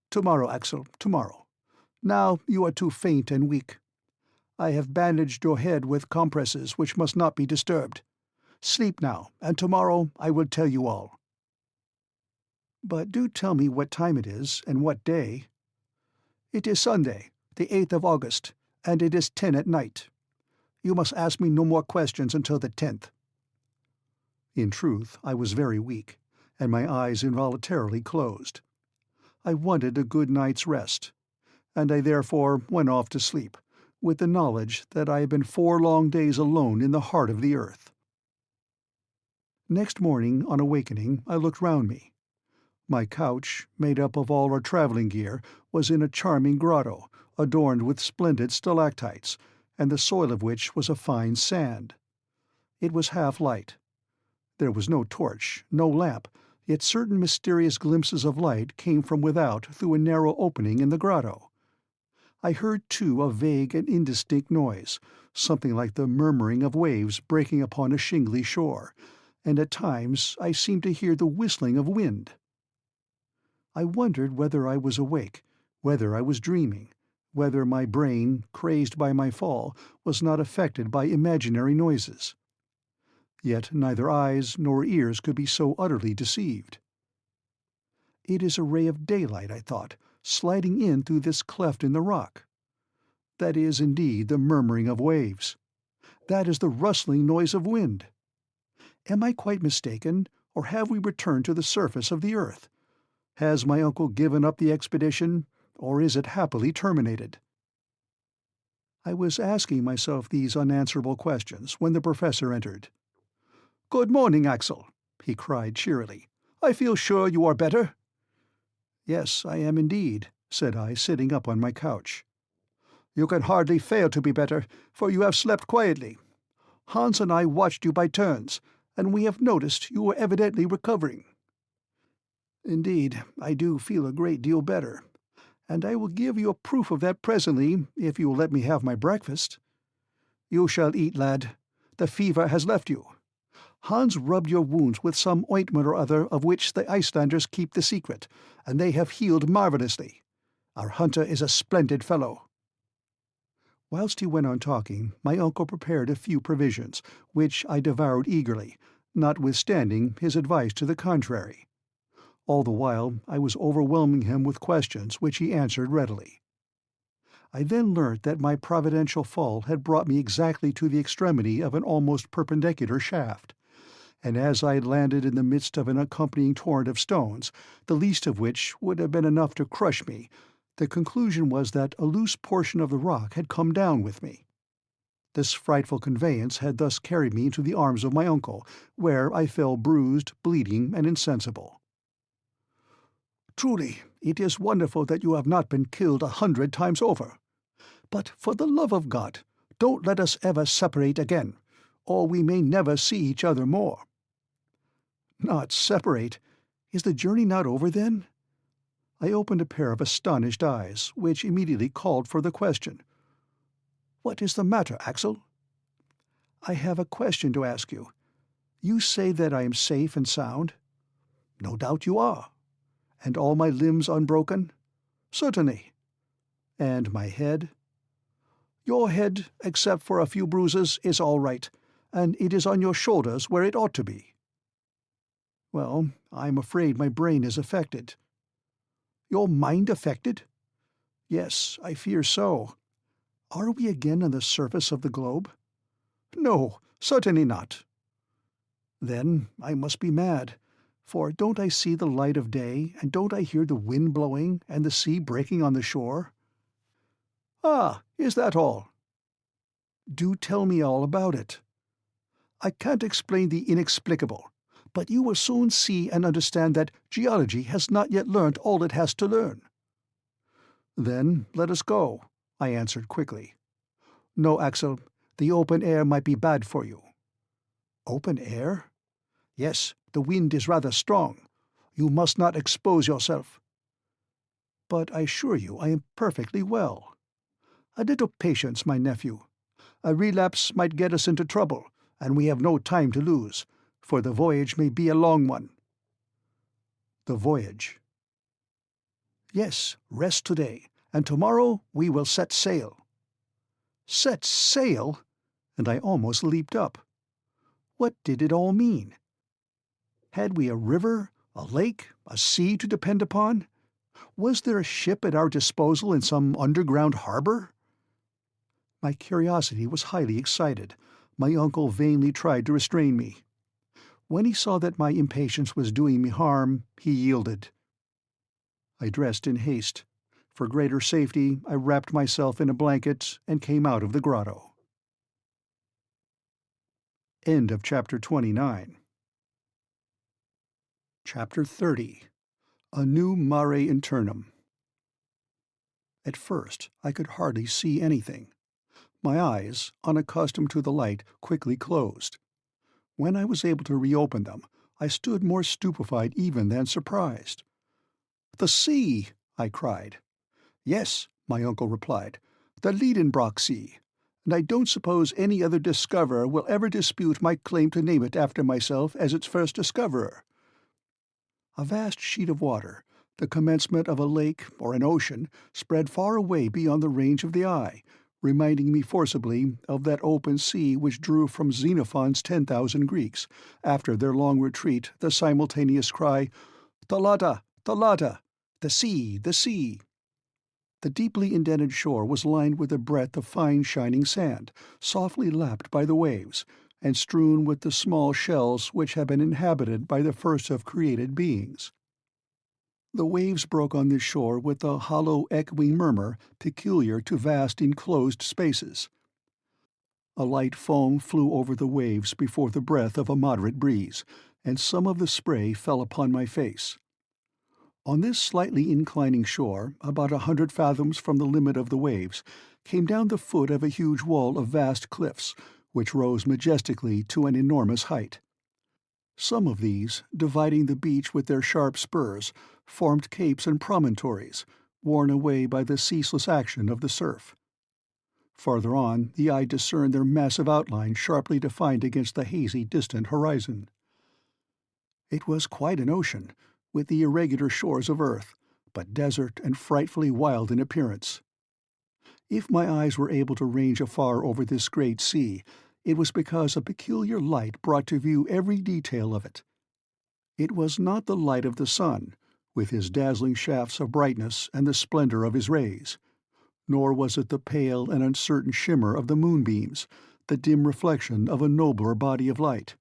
"Tomorrow, Axel, tomorrow. Now you are too faint and weak. I have bandaged your head with compresses which must not be disturbed. Sleep now, and tomorrow I will tell you all." "But do tell me what time it is, and what day." "It is Sunday, the 8th of August, and it is 10 at night. You must ask me no more questions until the 10th. In truth, I was very weak, and my eyes involuntarily closed. I wanted a good night's rest, and I therefore went off to sleep, with the knowledge that I had been 4 long days alone in the heart of the earth. Next morning, on awakening, I looked round me. My couch, made up of all our travelling gear, was in a charming grotto, adorned with splendid stalactites, and the soil of which was a fine sand. It was half light. There was no torch, no lamp, yet certain mysterious glimpses of light came from without through a narrow opening in the grotto. I heard, too, a vague and indistinct noise, something like the murmuring of waves breaking upon a shingly shore, and at times I seemed to hear the whistling of wind. I wondered whether I was awake, whether I was dreaming, whether my brain, crazed by my fall, was not affected by imaginary noises. Yet neither eyes nor ears could be so utterly deceived. It is a ray of daylight, I thought, sliding in through this cleft in the rock. That is indeed the murmuring of waves. That is the rustling noise of wind. Am I quite mistaken, or have we returned to the surface of the earth? Has my uncle given up the expedition, or is it happily terminated? I was asking myself these unanswerable questions when the professor entered. "Good morning, Axel," he cried cheerily. "I feel sure you are better." "Yes, I am indeed," said I, sitting up on my couch. "You can hardly fail to be better, for you have slept quietly. Hans and I watched you by turns, and we have noticed you were evidently recovering." "Indeed, I do feel a great deal better, and I will give you a proof of that presently, if you will let me have my breakfast." "You shall eat, lad. The fever has left you. Hans rubbed your wounds with some ointment or other of which the Icelanders keep the secret, and they have healed marvellously. Our hunter is a splendid fellow." Whilst he went on talking, my uncle prepared a few provisions, which I devoured eagerly, notwithstanding his advice to the contrary. All the while I was overwhelming him with questions which he answered readily. I then learnt that my providential fall had brought me exactly to the extremity of an almost perpendicular shaft, and as I had landed in the midst of an accompanying torrent of stones, the least of which would have been enough to crush me, the conclusion was that a loose portion of the rock had come down with me. This frightful conveyance had thus carried me into the arms of my uncle, where I fell bruised, bleeding, and insensible. "Truly, it is wonderful that you have not been killed 100 times over. But for the love of God, don't let us ever separate again, or we may never see each other more." "Not separate? Is the journey not over, then?" I opened a pair of astonished eyes, which immediately called for the question. "What is the matter, Axel?" "I have a question to ask you. You say that I am safe and sound?" "No doubt you are." "And all my limbs unbroken?" "Certainly." "And my head?" "Your head, except for a few bruises, is all right, and it is on your shoulders where it ought to be." "Well, I'm afraid my brain is affected." "Your mind affected?" "Yes, I fear so." "Are we again on the surface of the globe?" "No, certainly not." "Then I must be mad, for don't I see the light of day, and don't I hear the wind blowing, and the sea breaking on the shore?" "Ah, is that all?" "Do tell me all about it." "I can't explain the inexplicable, but you will soon see and understand that geology has not yet learnt all it has to learn." "Then let us go," I answered quickly. "No, Axel, the open air might be bad for you." "Open air?" "Yes, the wind is rather strong. You must not expose yourself." "But I assure you I am perfectly well." "A little patience, my nephew. A relapse might get us into trouble, and we have no time to lose, for the voyage may be a long one." "The voyage?" "Yes, rest today, and tomorrow we will set sail." "Set sail?" And I almost leaped up. What did it all mean? Had we a river, a lake, a sea to depend upon? Was there a ship at our disposal in some underground harbour? My curiosity was highly excited. My uncle vainly tried to restrain me. When he saw that my impatience was doing me harm, he yielded. I dressed in haste. For greater safety, I wrapped myself in a blanket and came out of the grotto. End of Chapter 29. Chapter 30. A New Mare Internum. At first, I could hardly see anything. My eyes, unaccustomed to the light, quickly closed. When I was able to reopen them, I stood more stupefied even than surprised. "The sea!" I cried. "Yes," my uncle replied, "the Lidenbrock Sea, and I don't suppose any other discoverer will ever dispute my claim to name it after myself as its first discoverer." A vast sheet of water, the commencement of a lake or an ocean, spread far away beyond the range of the eye, reminding me forcibly of that open sea which drew from Xenophon's 10,000 Greeks, after their long retreat, the simultaneous cry, "Thalata! Thalata! The sea! The sea!" The deeply indented shore was lined with a breadth of fine shining sand, softly lapped by the waves, and strewn with the small shells which had been inhabited by the first of created beings. The waves broke on this shore with a hollow echoing murmur peculiar to vast enclosed spaces. A light foam flew over the waves before the breath of a moderate breeze, and some of the spray fell upon my face. On this slightly inclining shore, about 100 fathoms from the limit of the waves, came down the foot of a huge wall of vast cliffs, which rose majestically to an enormous height. Some of these, dividing the beach with their sharp spurs, formed capes and promontories, worn away by the ceaseless action of the surf. Farther on, the eye discerned their massive outlines sharply defined against the hazy, distant horizon. It was quite an ocean, with the irregular shores of earth, but desert and frightfully wild in appearance. If my eyes were able to range afar over this great sea, it was because a peculiar light brought to view every detail of it. It was not the light of the sun, with his dazzling shafts of brightness and the splendor of his rays, nor was it the pale and uncertain shimmer of the moonbeams, the dim reflection of a nobler body of light.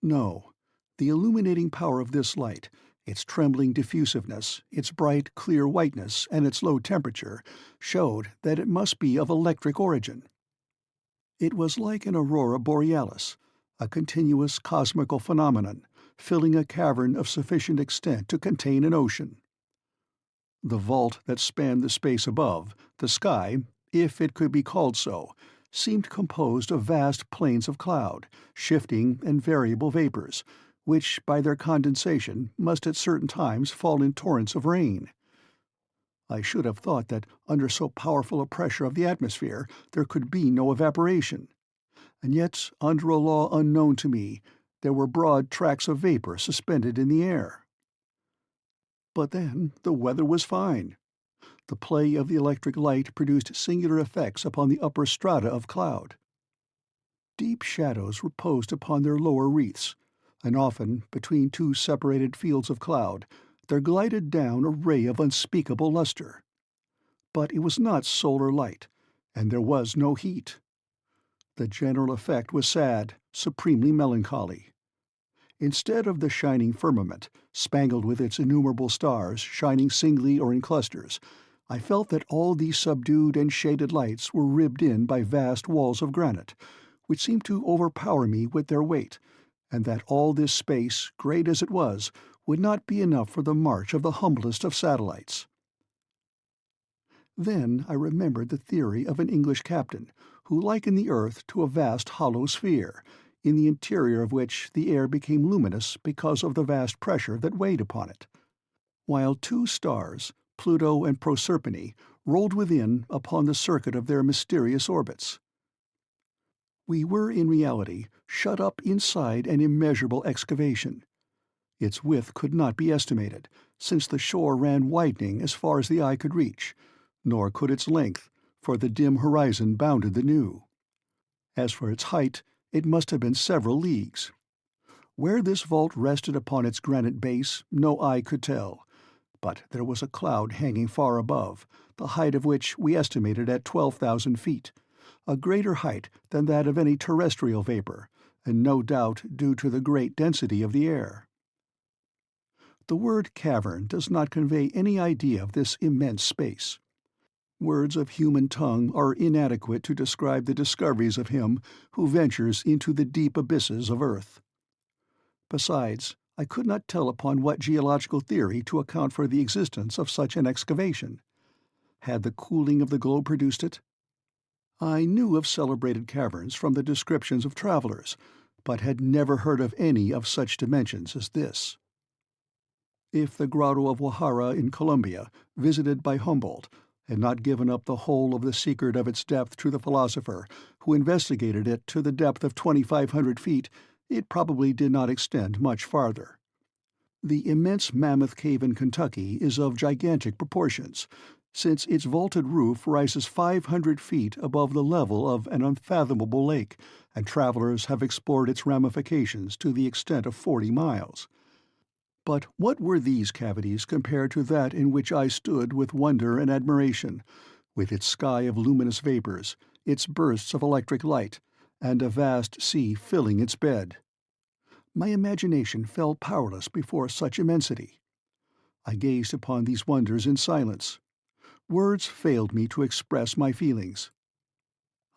No, the illuminating power of this light, its trembling diffusiveness, its bright, clear whiteness, and its low temperature, showed that it must be of electric origin. It was like an aurora borealis, a continuous cosmical phenomenon, filling a cavern of sufficient extent to contain an ocean. The vault that spanned the space above, the sky, if it could be called so, seemed composed of vast plains of cloud, shifting and variable vapors, which, by their condensation, must at certain times fall in torrents of rain. I should have thought that under so powerful a pressure of the atmosphere there could be no evaporation, and yet, under a law unknown to me, there were broad tracts of vapor suspended in the air. But then the weather was fine. The play of the electric light produced singular effects upon the upper strata of cloud. Deep shadows reposed upon their lower wreaths, and often, between two separated fields of cloud, there glided down a ray of unspeakable luster. But it was not solar light, and there was no heat. The general effect was sad, supremely melancholy. Instead of the shining firmament, spangled with its innumerable stars shining singly or in clusters, I felt that all these subdued and shaded lights were ribbed in by vast walls of granite, which seemed to overpower me with their weight, and that all this space, great as it was, would not be enough for the march of the humblest of satellites. Then I remembered the theory of an English captain, who likened the earth to a vast hollow sphere, in the interior of which the air became luminous because of the vast pressure that weighed upon it, while two stars, Pluto and Proserpine, rolled within upon the circuit of their mysterious orbits. We were, in reality, shut up inside an immeasurable excavation. Its width could not be estimated, since the shore ran widening as far as the eye could reach, nor could its length, for the dim horizon bounded the new. As for its height, it must have been several leagues. Where this vault rested upon its granite base, no eye could tell, but there was a cloud hanging far above, the height of which we estimated at 12,000 feet, a greater height than that of any terrestrial vapor, and no doubt due to the great density of the air. The word cavern does not convey any idea of this immense space. Words of human tongue are inadequate to describe the discoveries of him who ventures into the deep abysses of earth. Besides, I could not tell upon what geological theory to account for the existence of such an excavation. Had the cooling of the globe produced it? I knew of celebrated caverns from the descriptions of travelers, but had never heard of any of such dimensions as this. If the Grotto of Wahara in Colombia, visited by Humboldt, had not given up the whole of the secret of its depth to the philosopher, who investigated it to the depth of 2,500 feet, it probably did not extend much farther. The immense Mammoth Cave in Kentucky is of gigantic proportions, since its vaulted roof rises 500 feet above the level of an unfathomable lake, and travelers have explored its ramifications to the extent of 40 miles. But what were these cavities compared to that in which I stood with wonder and admiration, with its sky of luminous vapors, its bursts of electric light, and a vast sea filling its bed? My imagination fell powerless before such immensity. I gazed upon these wonders in silence. Words failed me to express my feelings.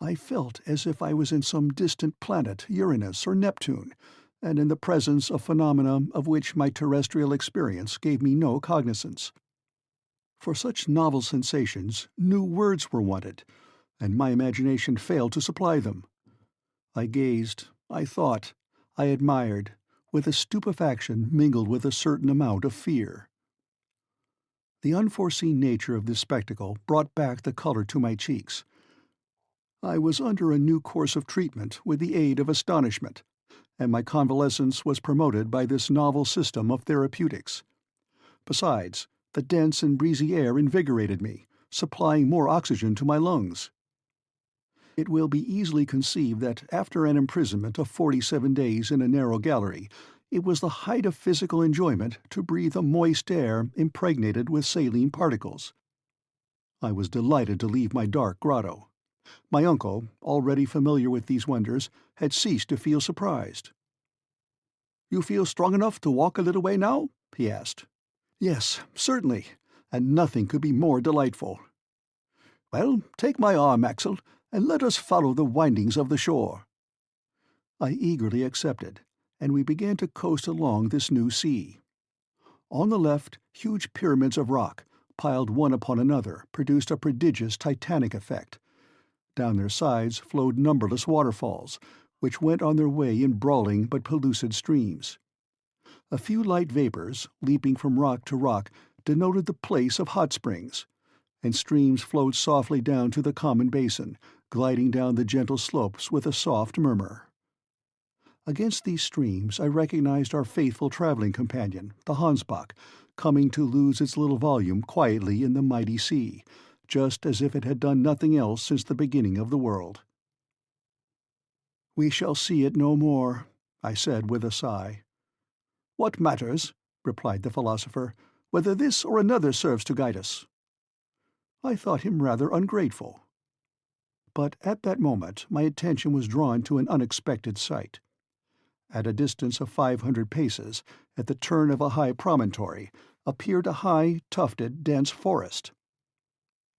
I felt as if I was in some distant planet, Uranus or Neptune, and in the presence of phenomena of which my terrestrial experience gave me no cognizance. For such novel sensations, new words were wanted, and my imagination failed to supply them. I gazed, I thought, I admired, with a stupefaction mingled with a certain amount of fear. The unforeseen nature of this spectacle brought back the color to my cheeks. I was under a new course of treatment with the aid of astonishment, and my convalescence was promoted by this novel system of therapeutics. Besides, the dense and breezy air invigorated me, supplying more oxygen to my lungs. It will be easily conceived that after an imprisonment of 47 days in a narrow gallery, it was the height of physical enjoyment to breathe a moist air impregnated with saline particles. I was delighted to leave my dark grotto. My uncle, already familiar with these wonders, had ceased to feel surprised. "You feel strong enough to walk a little way now?" he asked. "Yes, certainly, and nothing could be more delightful." "Well, take my arm, Axel, and let us follow the windings of the shore." I eagerly accepted, and we began to coast along this new sea. On the left, huge pyramids of rock, piled one upon another, produced a prodigious titanic effect. Down their sides flowed numberless waterfalls, which went on their way in brawling but pellucid streams. A few light vapors, leaping from rock to rock, denoted the place of hot springs, and streams flowed softly down to the common basin, gliding down the gentle slopes with a soft murmur. Against these streams I recognized our faithful traveling companion, the Hansbach, coming to lose its little volume quietly in the mighty sea, just as if it had done nothing else since the beginning of the world. "We shall see it no more," I said with a sigh. "What matters," replied the philosopher, "whether this or another serves to guide us?" I thought him rather ungrateful. But at that moment my attention was drawn to an unexpected sight. At a distance of 500 paces, at the turn of a high promontory, appeared a high, tufted, dense forest.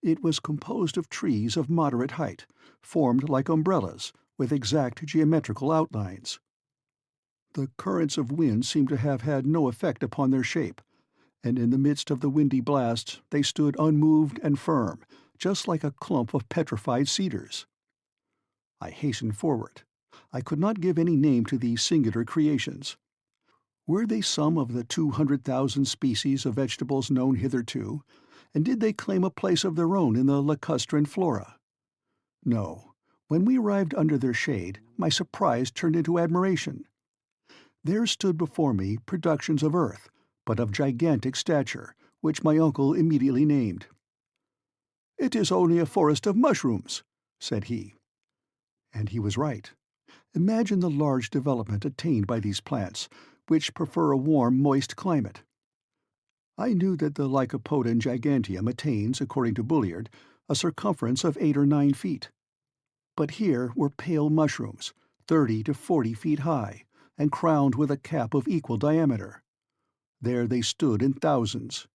It was composed of trees of moderate height, formed like umbrellas, with exact geometrical outlines. The currents of wind seemed to have had no effect upon their shape, and in the midst of the windy blast they stood unmoved and firm, just like a clump of petrified cedars. I hastened forward. I could not give any name to these singular creations. Were they some of the 200,000 species of vegetables known hitherto, and did they claim a place of their own in the lacustrine flora? No. When we arrived under their shade, my surprise turned into admiration. There stood before me productions of earth, but of gigantic stature, which my uncle immediately named. "It is only a forest of mushrooms," said he. And he was right. Imagine the large development attained by these plants, which prefer a warm, moist climate. I knew that the Lycopodon giganteum attains, according to Bulliard, a circumference of 8 or 9 feet. But here were pale mushrooms, 30 to 40 feet high, and crowned with a cap of equal diameter. There they stood in thousands.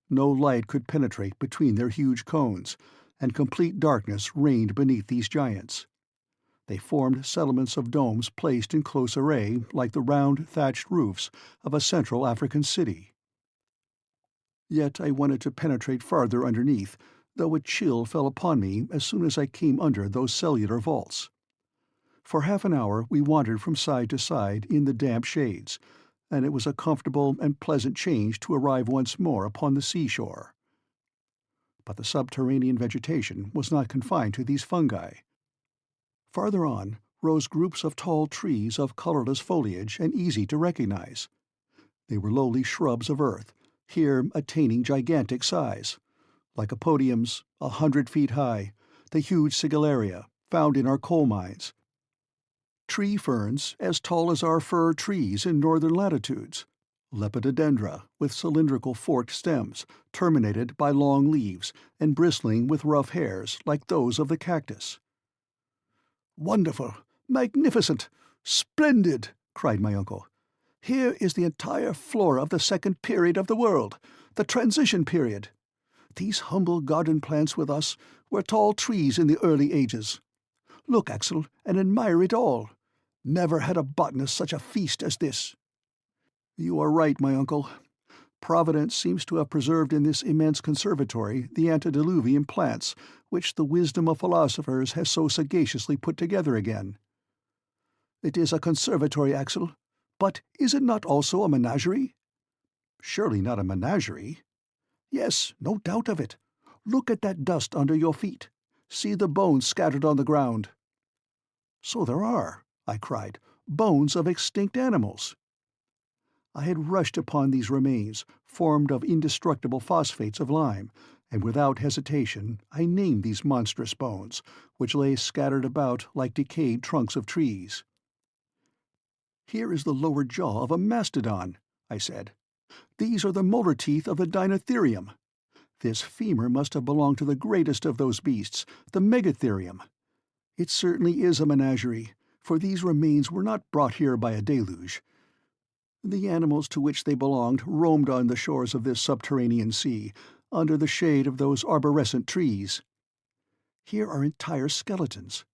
No light could penetrate between their huge cones, and complete darkness reigned beneath these giants. They formed settlements of domes placed in close array like the round thatched roofs of a Central African city. Yet I wanted to penetrate farther underneath, though a chill fell upon me as soon as I came under those cellular vaults. For half an hour we wandered from side to side in the damp shades, and it was a comfortable and pleasant change to arrive once more upon the seashore. But the subterranean vegetation was not confined to these fungi. Farther on rose groups of tall trees of colorless foliage and easy to recognize. They were lowly shrubs of earth, here attaining gigantic size. Lycopodiums, 100 feet high, the huge sigillaria, found in our coal mines. Tree ferns as tall as our fir trees in northern latitudes. Lepidodendra, with cylindrical forked stems, terminated by long leaves, and bristling with rough hairs like those of the cactus. "Wonderful! Magnificent! Splendid!" cried my uncle. "Here is the entire flora of the second period of the world, the transition period. These humble garden plants with us were tall trees in the early ages. Look, Axel, and admire it all. Never had a botanist such a feast as this." "You are right, my uncle. Providence seems to have preserved in this immense conservatory the antediluvian plants which the wisdom of philosophers has so sagaciously put together again." "It is a conservatory, Axel, but is it not also a menagerie?" "Surely not a menagerie." "Yes, no doubt of it. Look at that dust under your feet. See the bones scattered on the ground." "So there are," I cried, "bones of extinct animals." I had rushed upon these remains, formed of indestructible phosphates of lime, and without hesitation I named these monstrous bones, which lay scattered about like decayed trunks of trees. "Here is the lower jaw of a mastodon," I said. "These are the molar teeth of the Dinotherium. This femur must have belonged to the greatest of those beasts, the Megatherium. It certainly is a menagerie, for these remains were not brought here by a deluge. The animals to which they belonged roamed on the shores of this subterranean sea, under the shade of those arborescent trees. Here are entire skeletons.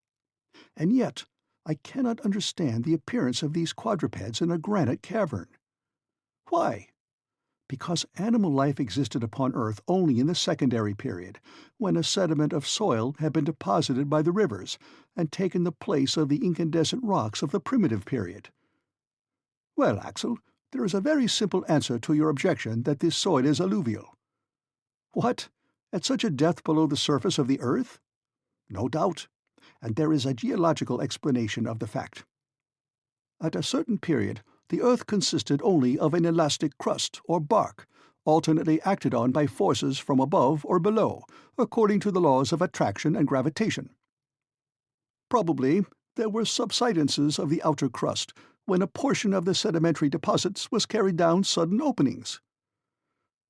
And yet I cannot understand the appearance of these quadrupeds in a granite cavern. Why? Because animal life existed upon Earth only in the secondary period, when a sediment of soil had been deposited by the rivers and taken the place of the incandescent rocks of the primitive period. Well, Axel, there is a very simple answer to your objection that this soil is alluvial." "What? At such a depth below the surface of the earth?" "No doubt, and there is a geological explanation of the fact. At a certain period the earth consisted only of an elastic crust, or bark, alternately acted on by forces from above or below, according to the laws of attraction and gravitation. Probably there were subsidences of the outer crust, when a portion of the sedimentary deposits was carried down sudden openings."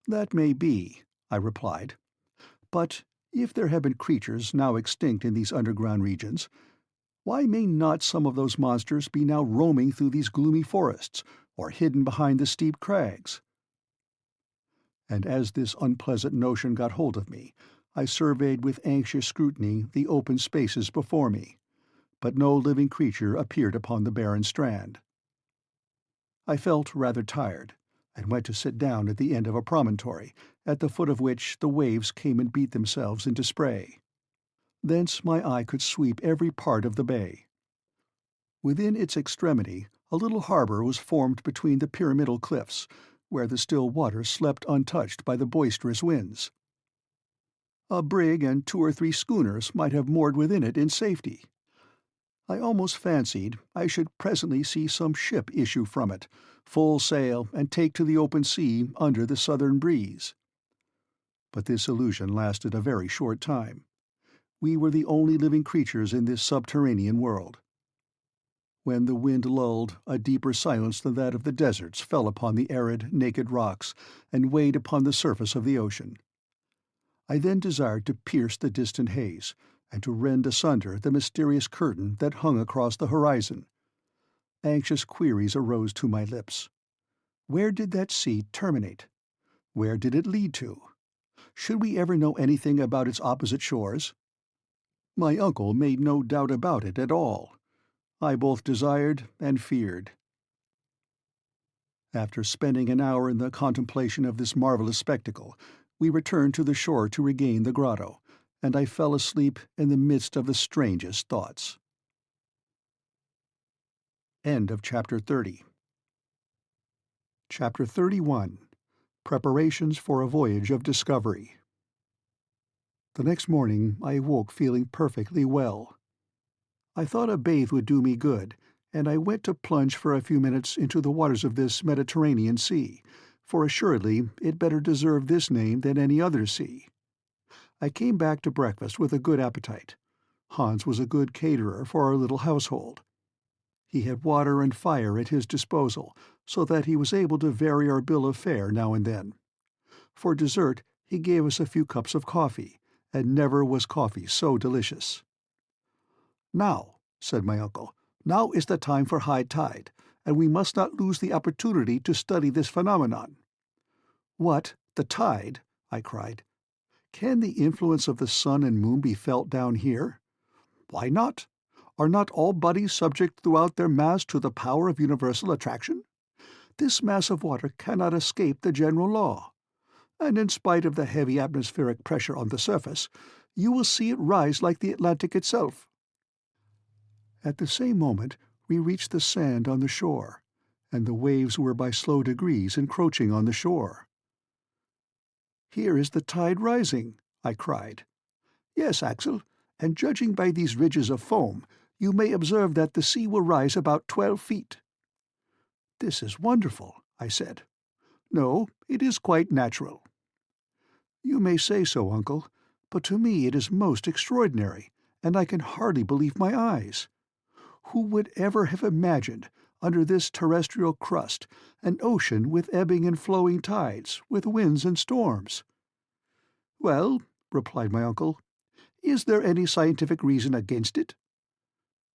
"That may be," I replied. "But if there have been creatures now extinct in these underground regions, why may not some of those monsters be now roaming through these gloomy forests, or hidden behind the steep crags?" And as this unpleasant notion got hold of me, I surveyed with anxious scrutiny the open spaces before me, but no living creature appeared upon the barren strand. I felt rather tired, and went to sit down at the end of a promontory, at the foot of which the waves came and beat themselves into spray. Thence my eye could sweep every part of the bay. Within its extremity a little harbour was formed between the pyramidal cliffs, where the still water slept untouched by the boisterous winds. A brig and 2 or 3 schooners might have moored within it in safety. I almost fancied I should presently see some ship issue from it, full sail, and take to the open sea under the southern breeze. But this illusion lasted a very short time. We were the only living creatures in this subterranean world. When the wind lulled, a deeper silence than that of the deserts fell upon the arid, naked rocks and weighed upon the surface of the ocean. I then desired to pierce the distant haze, and to rend asunder the mysterious curtain that hung across the horizon. Anxious queries arose to my lips. Where did that sea terminate? Where did it lead to? Should we ever know anything about its opposite shores? My uncle made no doubt about it at all. I both desired and feared. After spending an hour in the contemplation of this marvelous spectacle, we returned to the shore to regain the grotto, and I fell asleep in the midst of the strangest thoughts. End of Chapter 30. Chapter 31. Preparations for a Voyage of Discovery. The next morning I awoke feeling perfectly well. I thought a bathe would do me good, and I went to plunge for a few minutes into the waters of this Mediterranean Sea, for assuredly it better deserved this name than any other sea. I came back to breakfast with a good appetite. Hans was a good caterer for our little household. He had water and fire at his disposal, so that he was able to vary our bill of fare now and then. For dessert he gave us a few cups of coffee, and never was coffee so delicious. "Now," said my uncle, "now is the time for high tide, and we must not lose the opportunity to study this phenomenon." "What, the tide?" I cried. "Can the influence of the sun and moon be felt down here?" "Why not? Are not all bodies subject throughout their mass to the power of universal attraction? This mass of water cannot escape the general law. And in spite of the heavy atmospheric pressure on the surface, you will see it rise like the Atlantic itself." At the same moment we reached the sand on the shore, and the waves were by slow degrees encroaching on the shore. "Here is the tide rising," I cried. "Yes, Axel, and judging by these ridges of foam, you may observe that the sea will rise about 12 feet. "This is wonderful," I said. "No, it is quite natural." "You may say so, uncle, but to me it is most extraordinary, and I can hardly believe my eyes. Who would ever have imagined, under this terrestrial crust, an ocean with ebbing and flowing tides, with winds and storms?" "Well," replied my uncle, "is there any scientific reason against it?"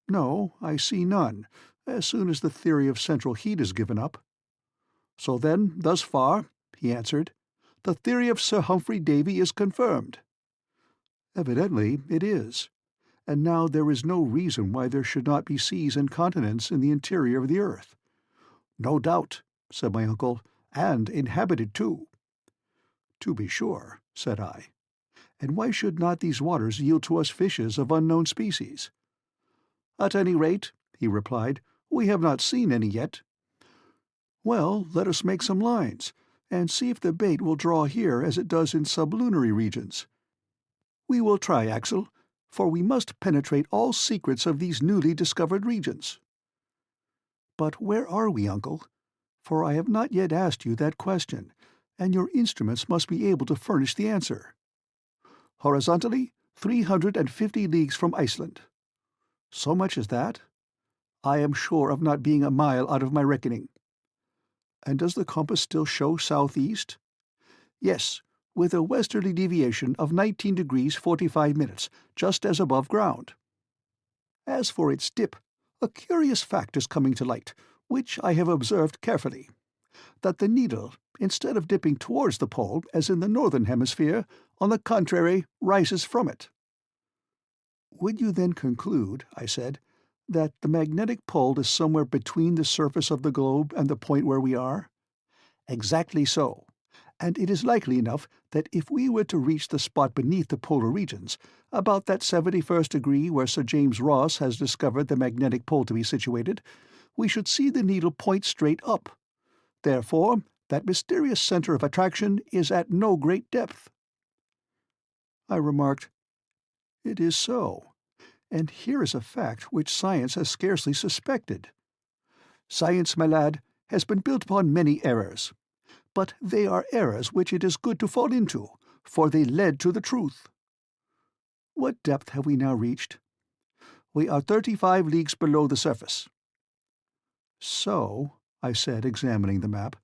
"No, I see none, as soon as the theory of central heat is given up." "So then, thus far," he answered, "the theory of Sir Humphrey Davy is confirmed." "Evidently it is. And now there is no reason why there should not be seas and continents in the interior of the earth." "No doubt," said my uncle, "and inhabited too." "To be sure," said I. "And why should not these waters yield to us fishes of unknown species?" "At any rate," he replied, "we have not seen any yet." "Well, let us make some lines, and see if the bait will draw here as it does in sublunary regions." "We will try, Axel, for we must penetrate all secrets of these newly discovered regions." "But where are we, uncle? For I have not yet asked you that question, and your instruments must be able to furnish the answer." "Horizontally, 350 leagues from Iceland." "So much as that? I am sure of not being a mile out of my reckoning." "And does the compass still show southeast?" "Yes, with a westerly deviation of 19 degrees 45 minutes, just as above ground. As for its dip, a curious fact is coming to light, which I have observed carefully, that the needle, instead of dipping towards the pole, as in the northern hemisphere, on the contrary, rises from it." "Would you then conclude," I said, "that the magnetic pole is somewhere between the surface of the globe and the point where we are?" "Exactly so. And it is likely enough that if we were to reach the spot beneath the polar regions, about that 71st degree where Sir James Ross has discovered the magnetic pole to be situated, we should see the needle point straight up. Therefore, that mysterious centre of attraction is at no great depth." I remarked, "It is so. And here is a fact which science has scarcely suspected." "Science, my lad, has been built upon many errors. But they are errors which it is good to fall into, for they led to the truth." "What depth have we now reached?" "We are 35 leagues below the surface." "So," I said, examining the map,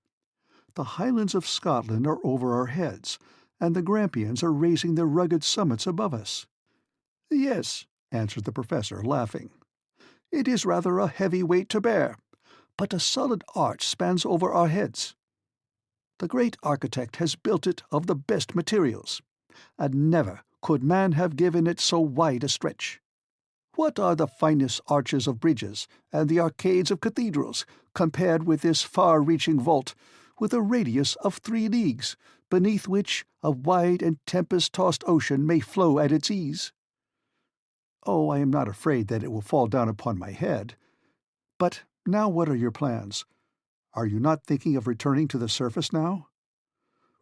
"the highlands of Scotland are over our heads, and the Grampians are raising their rugged summits above us." "Yes," answered the professor, laughing. "It is rather a heavy weight to bear, but a solid arch spans over our heads. The great architect has built it of the best materials, and never could man have given it so wide a stretch. What are the finest arches of bridges and the arcades of cathedrals compared with this far-reaching vault, with a radius of 3 leagues, beneath which a wide and tempest-tossed ocean may flow at its ease?" "Oh, I am not afraid that it will fall down upon my head. But now what are your plans? Are you not thinking of returning to the surface now?"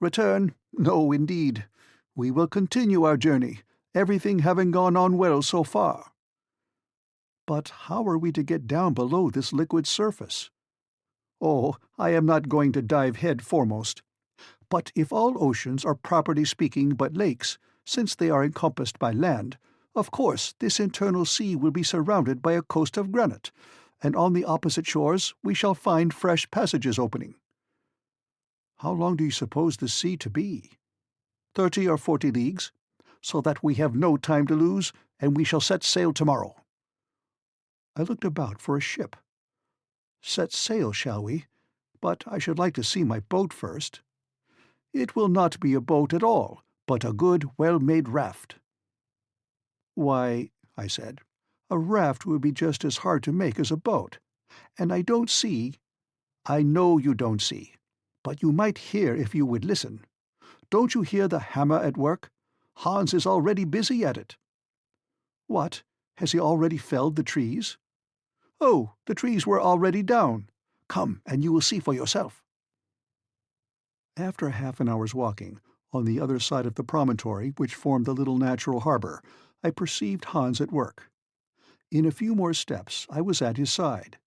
"Return? No, indeed. We will continue our journey, everything having gone on well so far." "But how are we to get down below this liquid surface?" "Oh, I am not going to dive head foremost. But if all oceans are properly speaking but lakes, since they are encompassed by land, of course this internal sea will be surrounded by a coast of granite, and on the opposite shores we shall find fresh passages opening." "How long do you suppose the sea to be?" 30 or 40 leagues, so that we have no time to lose, and we shall set sail tomorrow." I looked about for a ship. "Set sail, shall we? But I should like to see my boat first." "It will not be a boat at all, but a good, well-made raft." "Why," I said, "a raft would be just as hard to make as a boat, and I don't see—" "I know you don't see, but you might hear if you would listen. Don't you hear the hammer at work? Hans is already busy at it." "What, has he already felled the trees?" "Oh, the trees were already down. Come, and you will see for yourself." After half an hour's walking, on the other side of the promontory which formed the little natural harbour, I perceived Hans at work. In a few more steps I was at his side.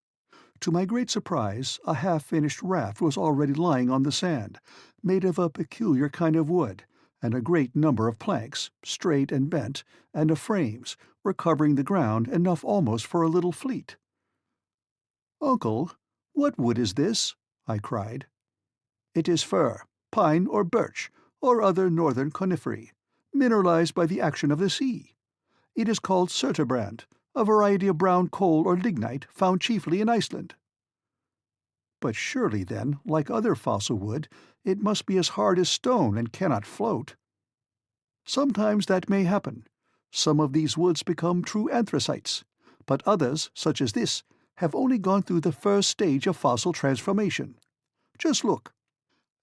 To my great surprise, a half-finished raft was already lying on the sand, made of a peculiar kind of wood, and a great number of planks, straight and bent, and of frames, were covering the ground enough almost for a little fleet. "Uncle, what wood is this?" I cried. "It is fir, pine or birch, or other northern coniferæ, mineralized by the action of the sea. It is called surturbrand, a variety of brown coal or lignite found chiefly in Iceland." "But surely, then, like other fossil wood, it must be as hard as stone and cannot float." "Sometimes that may happen. Some of these woods become true anthracites, but others, such as this, have only gone through the first stage of fossil transformation. Just look,"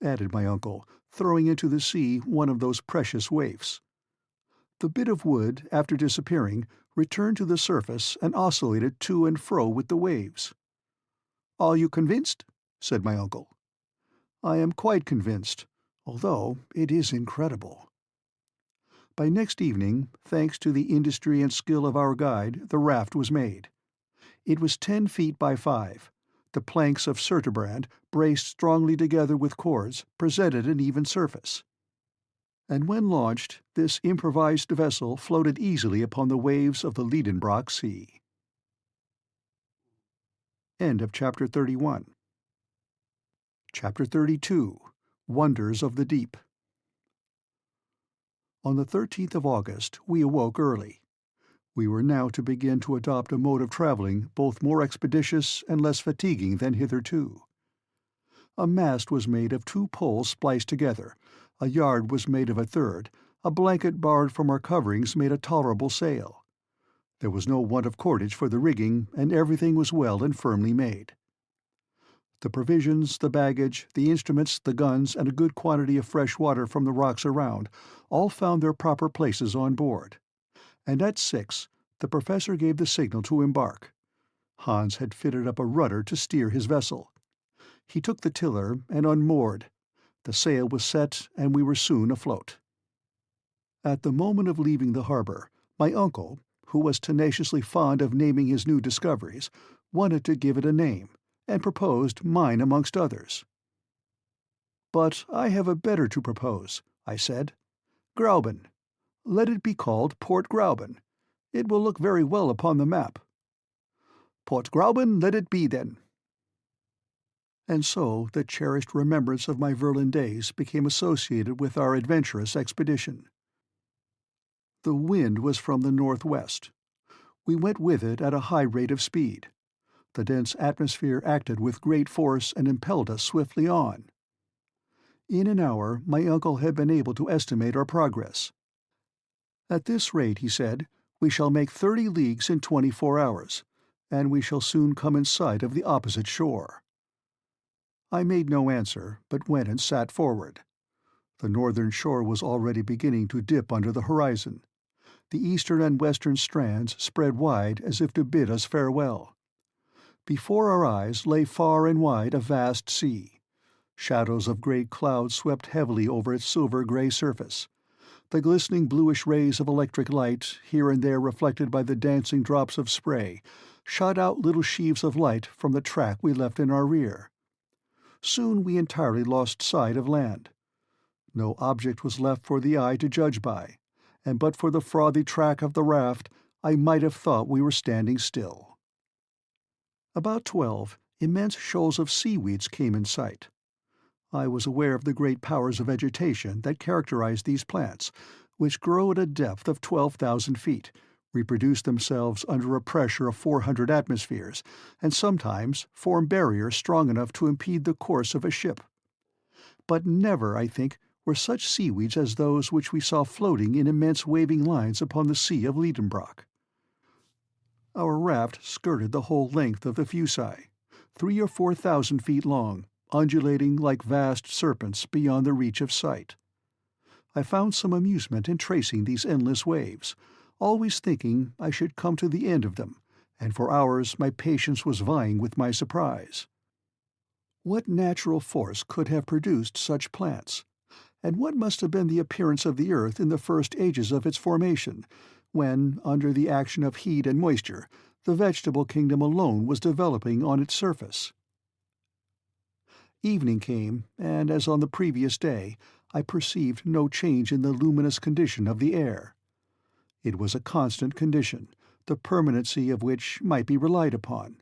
added my uncle, throwing into the sea one of those precious waifs. The bit of wood, after disappearing, returned to the surface and oscillated to and fro with the waves. "Are you convinced?" said my uncle. "I am quite convinced, although it is incredible." By next evening, thanks to the industry and skill of our guide, the raft was made. It was 10 feet by 5. The planks of surturbrand, braced strongly together with cords, presented an even surface. And when launched, this improvised vessel floated easily upon the waves of the Lidenbrock Sea. End of Chapter 31. Chapter 32. Wonders of the Deep. On the 13th of August we awoke early. We were now to begin to adopt a mode of travelling both more expeditious and less fatiguing than hitherto. A mast was made of 2 poles spliced together, a yard was made of a third, a blanket borrowed from our coverings made a tolerable sail. There was no want of cordage for the rigging, and everything was well and firmly made. The provisions, the baggage, the instruments, the guns, and a good quantity of fresh water from the rocks around, all found their proper places on board. And at 6 the professor gave the signal to embark. Hans had fitted up a rudder to steer his vessel. He took the tiller and unmoored. The sail was set, and we were soon afloat. At the moment of leaving the harbour, my uncle, who was tenaciously fond of naming his new discoveries, wanted to give it a name, and proposed mine amongst others. "But I have a better to propose," I said. "Grauben. Let it be called Port Grauben. It will look very well upon the map." "Port Grauben let it be, then." And so the cherished remembrance of my Verlin days became associated with our adventurous expedition. The wind was from the northwest. We went with it at a high rate of speed. The dense atmosphere acted with great force and impelled us swiftly on. In an hour my uncle had been able to estimate our progress. "At this rate," he said, "we shall make 30 leagues in 24 hours, and we shall soon come in sight of the opposite shore." I made no answer, but went and sat forward. The northern shore was already beginning to dip under the horizon. The eastern and western strands spread wide as if to bid us farewell. Before our eyes lay far and wide a vast sea. Shadows of great clouds swept heavily over its silver-grey surface. The glistening bluish rays of electric light, here and there reflected by the dancing drops of spray, shot out little sheaves of light from the track we left in our rear. Soon we entirely lost sight of land. No object was left for the eye to judge by, and but for the frothy track of the raft, I might have thought we were standing still. About 12, immense shoals of seaweeds came in sight. I was aware of the great powers of vegetation that characterize these plants, which grow at a depth of 12,000 feet, reproduce themselves under a pressure of 400 atmospheres, and sometimes form barriers strong enough to impede the course of a ship. But never, I think, were such seaweeds as those which we saw floating in immense waving lines upon the sea of Lidenbrock. Our raft skirted the whole length of the Fuci, 3,000 or 4,000 feet long, undulating like vast serpents beyond the reach of sight. I found some amusement in tracing these endless waves, always thinking I should come to the end of them, and for hours my patience was vying with my surprise. What natural force could have produced such plants? And what must have been the appearance of the earth in the first ages of its formation, when, under the action of heat and moisture, the vegetable kingdom alone was developing on its surface? Evening came, and as on the previous day, I perceived no change in the luminous condition of the air. It was a constant condition, the permanency of which might be relied upon.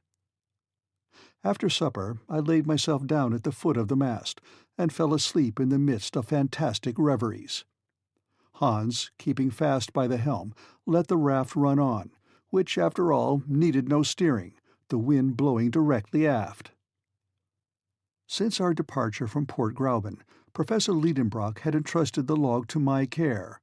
After supper I laid myself down at the foot of the mast, and fell asleep in the midst of fantastic reveries. Hans, keeping fast by the helm, let the raft run on, which, after all, needed no steering, the wind blowing directly aft. Since our departure from Port Gräuben, Professor Lidenbrock had entrusted the log to my care.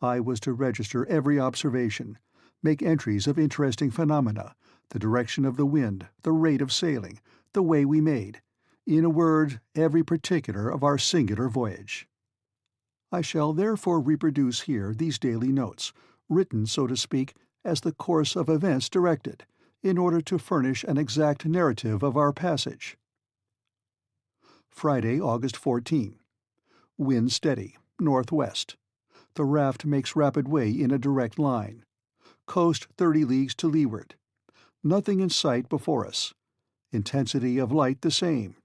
I was to register every observation, make entries of interesting phenomena, the direction of the wind, the rate of sailing, the way we made, in a word, every particular of our singular voyage. I shall therefore reproduce here these daily notes, written, so to speak, as the course of events directed, in order to furnish an exact narrative of our passage. Friday, August 14. Wind steady, northwest. The raft makes rapid way in a direct line. Coast 30 leagues to leeward. Nothing in sight before us. Intensity of light the same.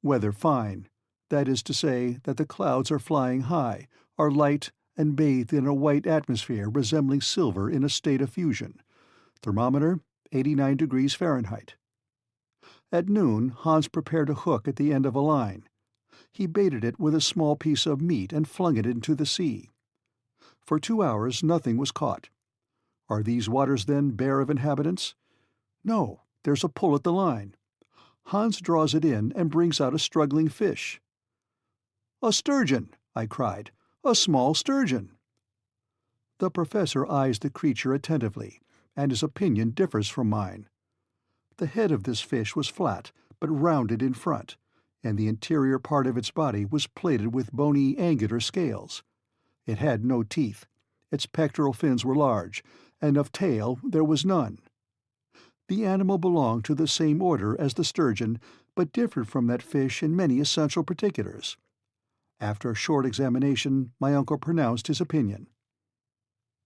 Weather fine. That is to say that the clouds are flying high, are light, and bathed in a white atmosphere resembling silver in a state of fusion. Thermometer 89 degrees Fahrenheit. At noon Hans prepared a hook at the end of a line. He baited it with a small piece of meat and flung it into the sea. For 2 hours nothing was caught. Are these waters then bare of inhabitants? No, there's a pull at the line. Hans draws it in and brings out a struggling fish. "A sturgeon!" I cried. "A small sturgeon!" The professor eyes the creature attentively, and his opinion differs from mine. The head of this fish was flat, but rounded in front, and the interior part of its body was plated with bony angular scales. It had no teeth, its pectoral fins were large, and of tail there was none. The animal belonged to the same order as the sturgeon, but differed from that fish in many essential particulars. After a short examination, my uncle pronounced his opinion.